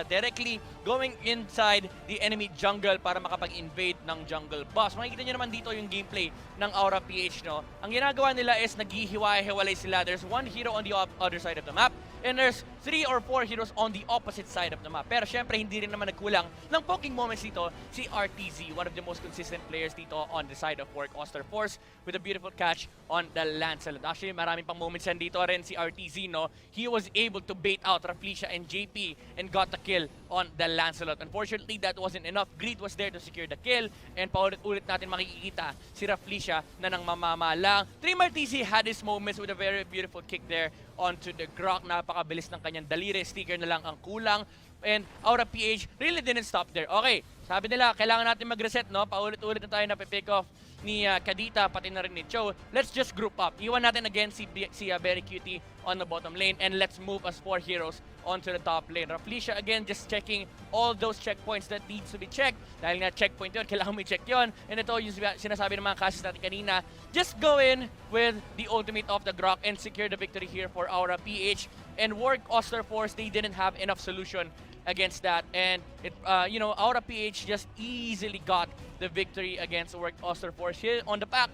directly going inside the enemy jungle para makapag-invade ng jungle boss. Makikita nyo naman dito yung gameplay ng Aura PH, no? Ang ginagawa nila is naghihiwa-hiwalay sila. There's one hero on the other side of the map and there's 3 or 4 heroes on the opposite side of the map. Pero syempre, hindi rin naman nagkulang ng poking moments dito si RTZ, one of the most consistent players dito on the side of Work Oster Force with a beautiful catch on the Lancelot. Actually, maraming pang moments yan dito rin si RTZ, no? He was able to bait out Rafflesia and JP and got the kill on the Lancelot. Unfortunately, that wasn't enough. Greed was there to secure the kill and paulit-ulit natin makikita si Rafflesia na nang mamamalang. Trim RTZ had his moments with a very beautiful kick there onto the Grok. Napakabilis ng kanyang daliri. Sticker na lang ang kulang. And Aura PH really didn't stop there. Okay, sabi nila, kailangan natin mag-reset, no? Paulit-ulit na tayo na pick off ni Kadita, pati na rin ni Cho. Let's just group up. Iwan natin again si Very Cutie on the bottom lane and let's move as 4 heroes onto the top lane. Rafflesia again just checking all those checkpoints that needs to be checked. Dahil nga checkpoint yun, kailangan mo i-check yun. And ito yung sinasabi ng mga casts natin kanina. Just go in with the ultimate of the Grok and secure the victory here for Aura PH. And Work Oster Force, they didn't have enough solution against that, and Aura PH just easily got the victory against Work Oster Force here on the back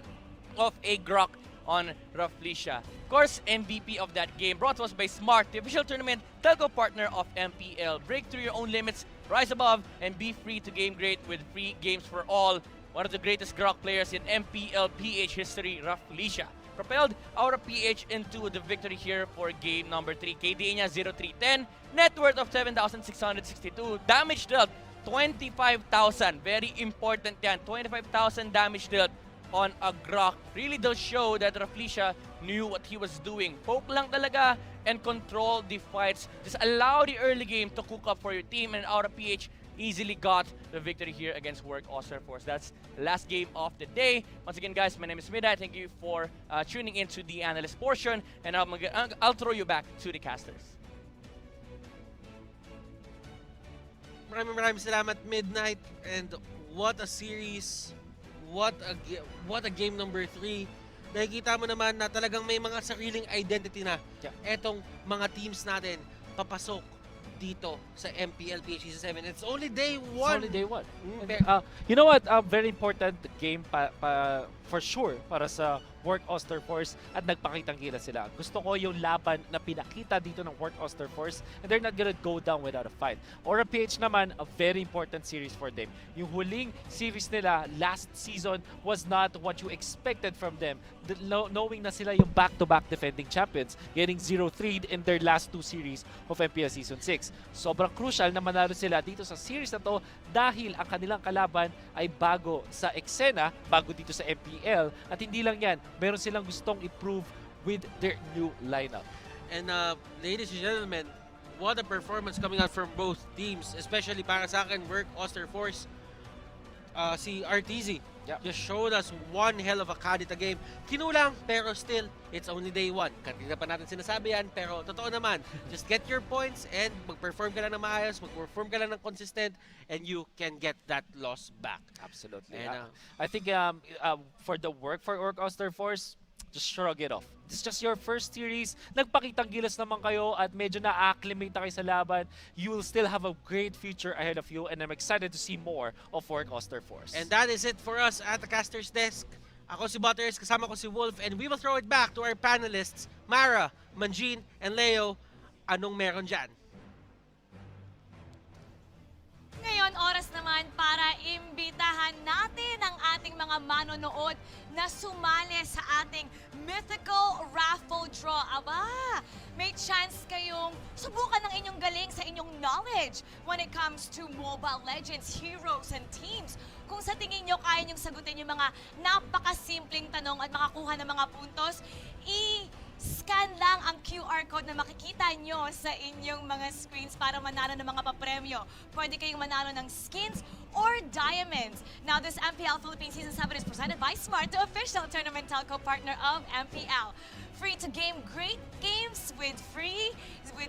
of a Grok on Rafflesia. Of course, MVP of that game brought to us by Smart, the official tournament telco partner of MPL. Break through your own limits, rise above, and be free to game great with free games for all. One of the greatest Grok players in MPL-PH history, Rafflesia, propelled Aura PH into the victory here for game number 3. KDA niya 0-3-10, net worth of 7,662, damage dealt 25,000. Very important yan, 25,000 damage dealt on a Grok. Really does show that Rafflesia knew what he was doing. Poke lang talaga and control the fights. Just allow the early game to cook up for your team, and Aura PH easily got the victory here against Work Oster Force. That's the last game of the day. Once again, guys, my name is Midnight. Thank you for tuning into the analyst portion, and I'll throw you back to the casters. Maraming salamat, Midnight, and what a series, what a game number 3. Nakikita mo naman na talagang may mga sariling identity na etong mga teams natin papasok dito sa MPL-PH Season 7. It's only day 1. It's only day 1. You know what? Very important game for sure para sa Work Oster Force at nagpakitang-kita sila. Gusto ko yung laban na pinakita dito ng Work Oster Force, and they're not gonna go down without a fight. Aura PH naman, a very important series for them. Yung huling series nila last season was not what you expected from them. Knowing na sila yung back-to-back defending champions, getting 0-3 in their last 2 series of MPL Season 6. Sobrang crucial na manalo sila dito sa series na to dahil ang kanilang kalaban ay bago sa eksena, bago dito sa MPL, at hindi lang yan, meron silang gustong improve with their new lineup. And ladies and gentlemen, what a performance coming out from both teams, especially para sa akin, Work Oster Force. Si RTZ just showed us one hell of a Kadita game. Kinulang, pero still, it's only day 1. Kanina pa natin sinasabi yan, pero totoo naman, just get your points and mag-perform ka lang ng maayos, mag-perform ka lang ng consistent, and you can get that loss back. Absolutely. And, I think for Work Oster Force, just shrug it off. It's just your first series. Nagpakitang gilas naman kayo at medyo na-acclimate na kayo sa laban. You will still have a great future ahead of you, and I'm excited to see more of Work Oster Force. And that is it for us at the Caster's Desk. Ako si Butters, kasama ko si Wolf, and we will throw it back to our panelists, Mara, Manjin, and Leo. Anong meron dyan? Ngayon, oras naman para imbitahan natin ang ating mga manonood na sumali sa ating mythical raffle draw. Aba, may chance kayong subukan ng inyong galing sa inyong knowledge when it comes to Mobile Legends, heroes, and teams. Kung sa tingin nyo kaya nyong sagutin yung mga napakasimpleng tanong at makakuha ng mga puntos, scan lang ang QR code na makikita nyo sa inyong mga screens para manalo ng mga papremyo. Pwede kayong manalo ng skins or diamonds. Now, this MPL Philippines Season 7 is presented by Smart, the official tournament telco partner of MPL. Free to game great games with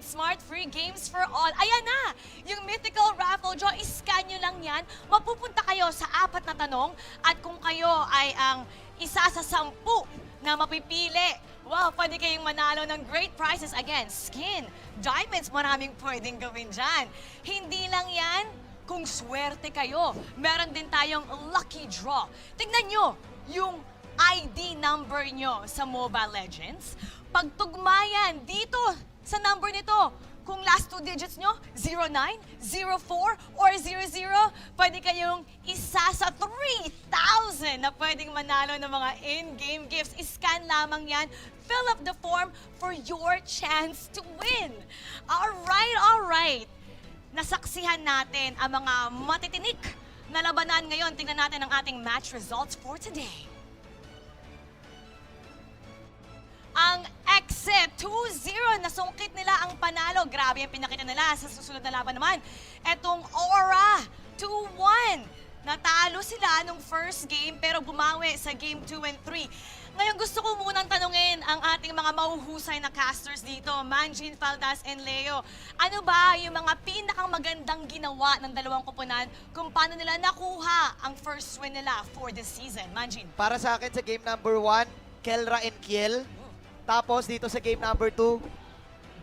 Smart, free games for all. Ayan na! Yung mythical raffle draw, iscan nyo lang yan. Mapupunta kayo sa 4 na tanong at kung kayo ay ang isa sa 10 na mapipili, well, pwede kayong manalo ng great prizes. Again, skin, diamonds, maraming pwedeng gawin dyan. Hindi lang yan, kung swerte kayo, meron din tayong lucky draw. Tignan nyo yung ID number nyo sa Mobile Legends. Pagtugmayan dito sa number nito, kung last 2 digits nyo, 09, 04, or 00, pwede kayong isa sa 3,000 na pwedeng manalo ng mga in-game gifts. Iscan lamang yan. Fill up the form for your chance to win. Alright. Nasaksihan natin ang mga matitinik na labanan ngayon. Tingnan natin ang ating match results for today. Ang Exit 2-0, nasungkit nila ang panalo. Grabe yung pinakita nila sa susunod na laban naman. Etong Aura 2-1. Natalo sila nung first game pero bumawi sa game 2 and 3. Ngayon gusto ko munang tanungin ang ating mga mahuhusay na casters dito, Manjin, Faldas, and Leo. Ano ba yung mga pinakang magandang ginawa ng dalawang koponan kung paano nila nakuha ang first win nila for this season? Manjin. Para sa akin sa game number 1, Kelra and Kiel. Tapos dito sa game number 2,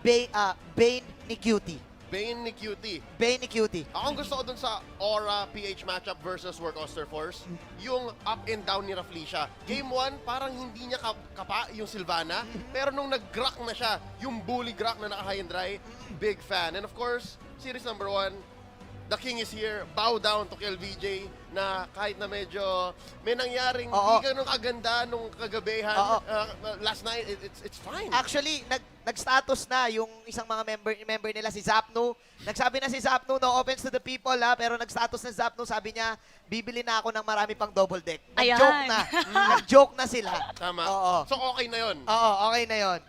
Bane ni Cutie. Bane ni Cutie. Bane ni Cutie. Ako ang gusto ko dun sa Aura-PH matchup versus Workoster Force, yung up and down ni Raflesia. Game 1, parang hindi niya kapa yung Sylvana, pero nung nag-grock na siya, yung bully grock na naka-high and dry, big fan. And of course, series number 1, the king is here, bow down to Kiel VJ na kahit na medyo may nangyaring hindi ganun kaganda nung kagabihan last night, it's fine. Actually, nag-status na yung isang mga member nila, si Zapno. Nagsabi na si Zapno, no offense to the people ha, pero nag-status na Zapno, sabi niya, bibili na ako ng marami pang double deck. Nag-joke na. Nag-joke na sila. Tama. So okay na yun. Oo, okay na yun.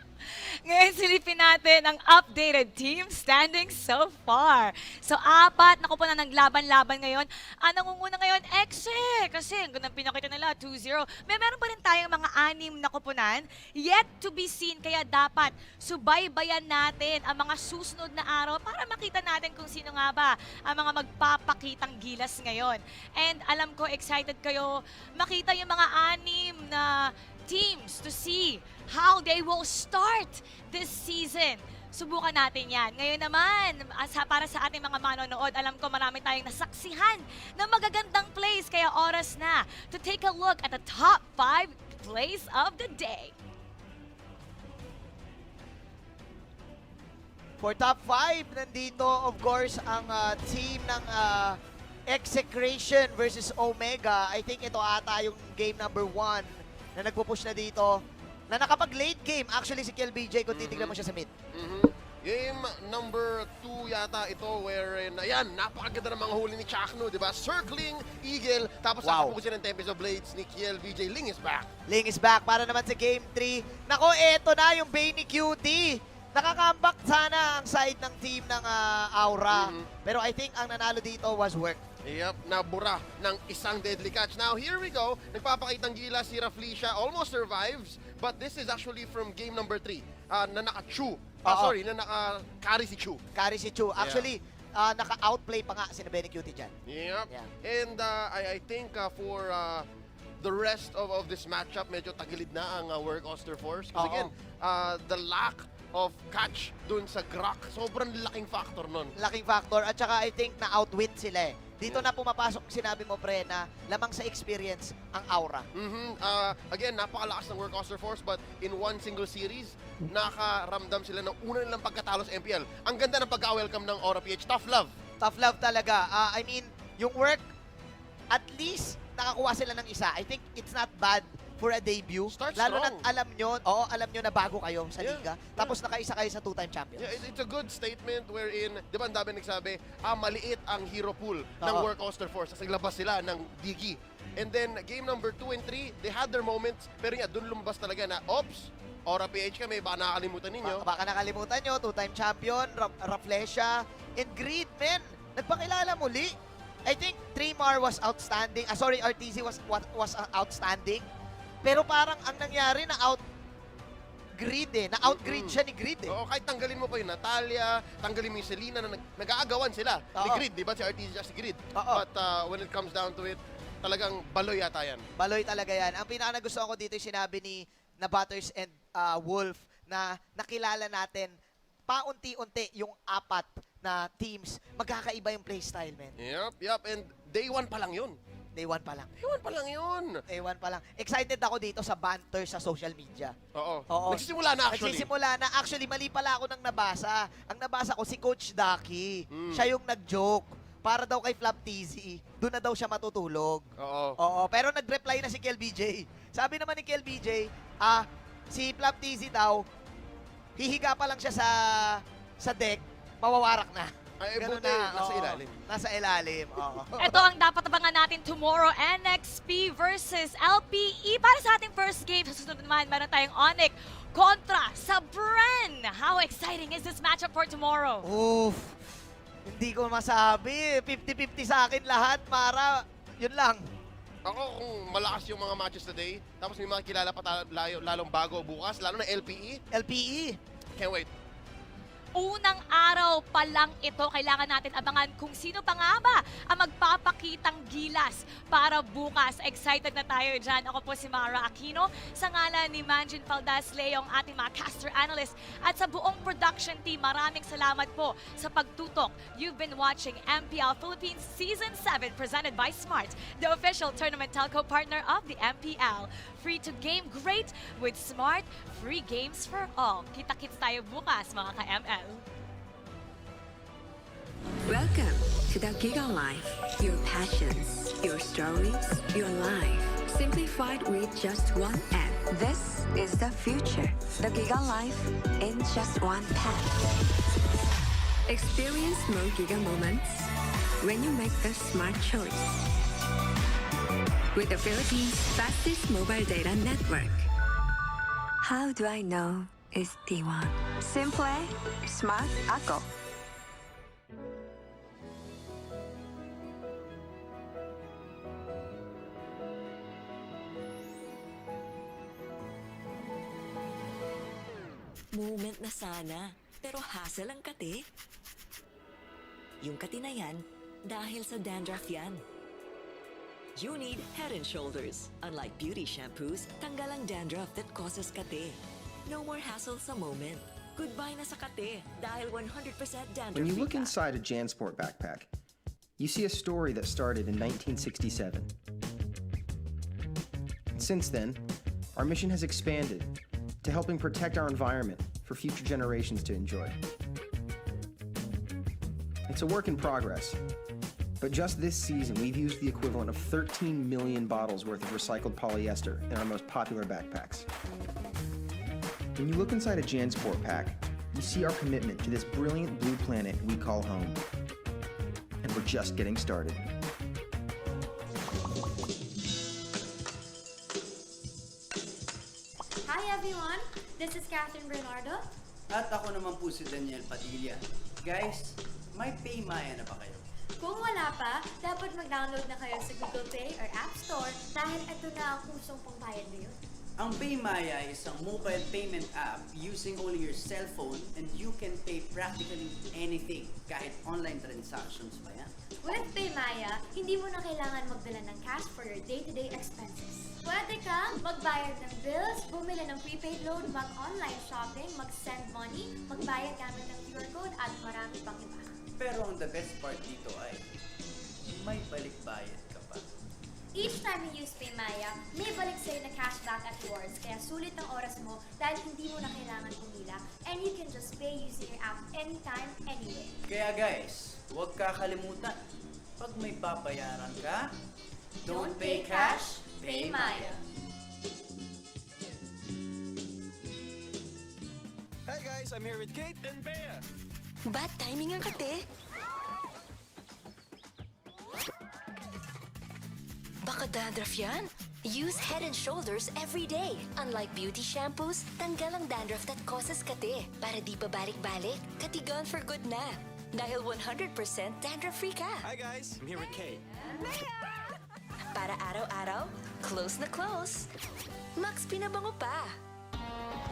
Ngayon silipin natin ang updated team standings so far. So 4 na koponan ng laban-laban ngayon. Ang nangunguna ngayon, Exe. Kasi ang gandang pinakita nila, 2-0. Meron pa rin tayong mga 6 na koponan yet to be seen. Kaya dapat subaybayan natin ang mga susunod na araw para makita natin kung sino nga ba ang mga magpapakitang gilas ngayon. And alam ko, excited kayo makita yung mga 6 na teams to see how they will start this season. Subukan natin yan. Ngayon naman, para sa ating mga manonood, alam ko marami tayong nasaksihan ng magagandang plays, kaya oras na to take a look at the top 5 plays of the day. For top 5, nandito of course ang team ng Execration versus Omega. I think ito ata yung game number 1 na nagpo-push na dito, na nakapag-late game. Actually, si Kiel BJ, kung titignan mo siya sa mid. Game number 2 yata ito, wherein, ayan, napakaganda ng mga huli ni Chakno, di ba? Circling Eagle, tapos nakapusin ng Tempest of Blades ni Kiel BJ. Ling is back. Ling is back. Para naman sa game 3. Nako, eto na yung Bane ni Cutie. Nakakambak sana ang side ng team ng Aura. Pero I think ang nanalo dito was work. Yep, nabura ng isang deadly catch. Now, here we go. Nagpapakitang gila si Raflesia. Almost survives. But this is actually from game number 3. Na naka-Chu. Na naka-carry si Chu. Carry si Chu. Actually, naka-outplay pa nga si Bane ni Cutie dyan. Yep. And I think for the rest of this matchup, medyo tagilid na ang Workoster Force. Because again, the lack of catch dun sa Grok, sobrang laking factor nun. Laking factor. At saka I think na-outwit sila eh. Dito na pumapasok, sinabi mo pre, na lamang sa experience ang Aura. Again, napakalakas ng Workoster Force, but in one single series, nakaramdam sila ng una nilang pagkatalo sa MPL. Ang ganda ng pagka-welcome ng Aura-PH. Tough love. Tough love talaga. I mean, yung work, at least nakakuha sila ng isa. I think it's not bad for a debut. Start Lalo na strong. alam nyo na bago kayo sa liga. Tapos nakaisa kayo sa two-time champions. Yeah, it's a good statement wherein, di ba ang dami nagsabi, maliit ang hero pool ng Oo. World Coaster Force. Kasi labas sila ng Digi. And then, game number 2 and 3, they had their moments. Pero nga, dun lumabas talaga na, ops, Aura PH kami, baka nakakalimutan ninyo. Baka nakalimutan nyo, two-time champion, Raflesia, and Greed, man. Nagpakilala muli. I think Trimar was outstanding. RTZ was outstanding. Pero parang ang nangyari na Greed eh. Na-outgreed siya ni Greed eh. Oo, kahit tanggalin mo pa yung Natalia, tanggalin mo yung Selena na nag-aagawan sila ni Oo. Grid, di ba? Si RTZ at si Grid. Oo. But when it comes down to it, talagang baloy yata yan. Baloy talaga yan. Ang pinaka nagustuhan ko dito yung sinabi ni na Butters and Wolf na nakilala natin paunti-unti yung apat na teams. Magkakaiba yung playstyle, man. Yup. And day 1 pa lang yun. Day 1 pa lang. Day 1 pa lang yun. Day 1 pa lang. Excited ako dito sa banter sa social media. Oo. Oo. Nagsisimula na actually. Nagsisimula na. Actually, mali pala ako nang nabasa. Ang nabasa ko si Coach Ducky. Siya yung nag-joke. Para daw kay Flap TZ. Doon na daw siya matutulog. Oo. Pero nag-reply na si KLBJ. Sabi naman ni KLBJ, si Flap TZ daw, hihiga pa lang siya sa deck, mawawarak na. Ay, Ganun buti, nasa oo. ilalim. Nasa ilalim, oo. Ito ang dapat abangan natin tomorrow, NXP versus LPE. Para sa ating first game, sa susunod naman, meron tayong Onyx kontra sa Bren. How exciting is this matchup for tomorrow? Oof. Hindi ko masabi. 50-50 sa akin lahat, Mara. Yun lang. Ako, kung malakas yung mga matches today, tapos may mga kilala pa lalong bago bukas, lalo na LPE. LPE. Can't wait. Unang araw pa lang ito, kailangan natin abangan kung sino pa nga ba ang magpapakitang gilas para bukas. Excited na tayo dyan. Ako po si Mara Aquino, sa ngalan ni Manjin Paldas Leong, ating mga caster analyst, at sa buong production team, maraming salamat po sa pagtutok. You've been watching MPL Philippines Season 7 presented by Smart, the official tournament telco partner of the MPL. Free to game great with Smart, free games for all. Kita-kits tayo bukas, mga ka-ML. Welcome to the Giga Life. Your passions, your stories, your life. Simplified with just one app. This is the future. The Giga Life in just one tap. Experience more Giga moments when you make the smart choice. With the Philippines' fastest mobile data network. How do I know it's T1? Simple, smart ako. Moment na sana, pero hassle ang kati. Yung kati na yan, dahil sa dandruff yan. You need Head and Shoulders. Unlike beauty shampoos, tanggal ang dandruff that causes kati. No more hassle sa moment. Goodbye na sa kati dahil 100% dandruff When you free look ka. inside a JanSport backpack, you see a story that started in 1967. Since then, our mission has expanded to helping protect our environment for future generations to enjoy. It's a work in progress, but just this season, we've used the equivalent of 13 million bottles worth of recycled polyester in our most popular backpacks. When you look inside a JanSport pack, you see our commitment to this brilliant blue planet we call home. And we're just getting started. Hi everyone, this is Catherine Bernardo. At ako naman po si Daniel Padilla. Guys, may PayMaya na ba kayo? Kung wala pa, dapat mag-download na kayo sa Google Play or App Store dahil ito na ang usong pangbayad ngayon. Ang PayMaya is isang mobile payment app using only your cell phone and you can pay practically anything, kahit online transactions pa yan. With PayMaya, hindi mo na kailangan magdala ng cash for your day-to-day expenses. Pwede kang magbayad ng bills, bumili ng prepaid load, mag-online shopping, mag-send money, magbayad gamit ng QR code at marami pang iba. Pero ang the best part dito ay may balik-bayad ka pa. Each time you use PayMaya, may balik sa'yo na cashback at rewards, kaya sulit ang oras mo dahil hindi mo na kailangan pumila and you can just pay using your app anytime, anywhere. Kaya guys, huwag kakalimutan, pag may babayaran ka, don't pay cash, pay Maya. guys, I'm here with Kate and Bea. Bad timing ang kate. Baka dandruff yan? Use Head and Shoulders every day. Unlike beauty shampoos, tanggal ang dandruff that causes kate. Para di pa balik-balik, kati gone for good na. Dahil 100% dandruff-free ka. Hi guys, I'm here with Kate. Para araw-araw, close na close. Max pinabango pa.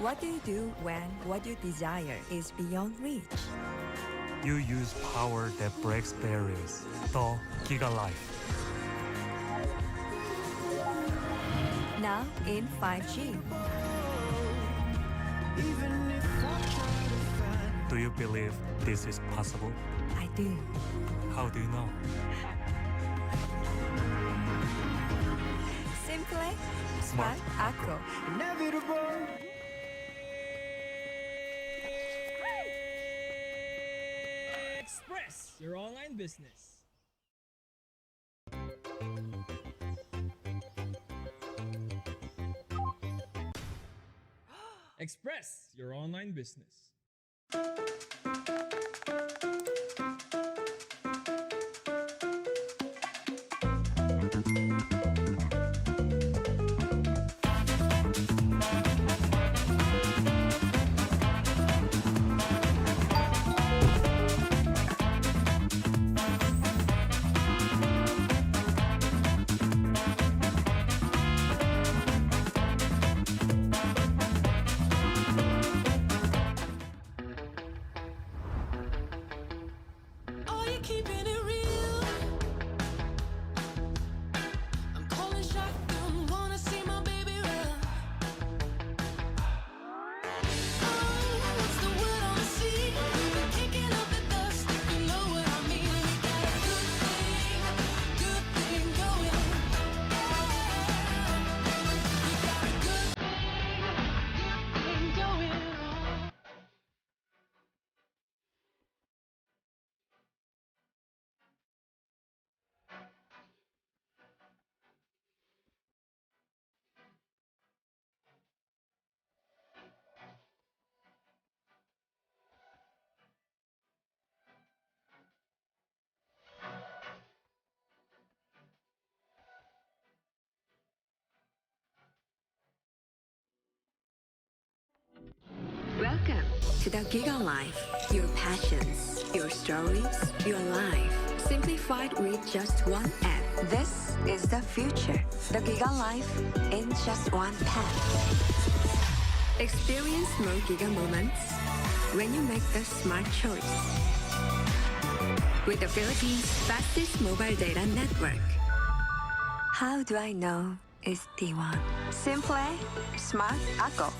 What do you do when what you desire is beyond reach? You use power that breaks barriers. The Giga Life. Now in 5G. Do you believe this is possible? I do. How do you know? Simple, smart, Ako. Inevitable. Express your online business. Express your online business. Are you keeping it real? I'm calling shotgun, wanna see my baby run. Oh, what's the word on the sea? We're kicking up the dust, you know what I mean. We got a good thing going. We got a good thing going on. Welcome to the Giga Life. Your passions, your stories, your life. Simplified with just one app. This is the future. The Giga Life in just one tap. Experience more Giga moments when you make the smart choice. With the Philippines' fastest mobile data network. How do I know it's T1? Simple, smart, Ako.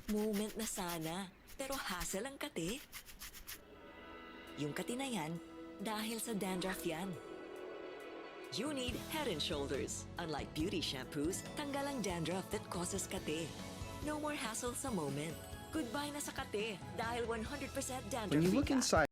Moment na sana, pero hassle ang kate. Yung kati na yan, dahil sa dandruff yan. You need Head and Shoulders. Unlike beauty shampoos, tanggal ang dandruff that causes kate. No more hassle sa moment. Goodbye na sa kate, dahil 100% dandruff-free When you look ka. inside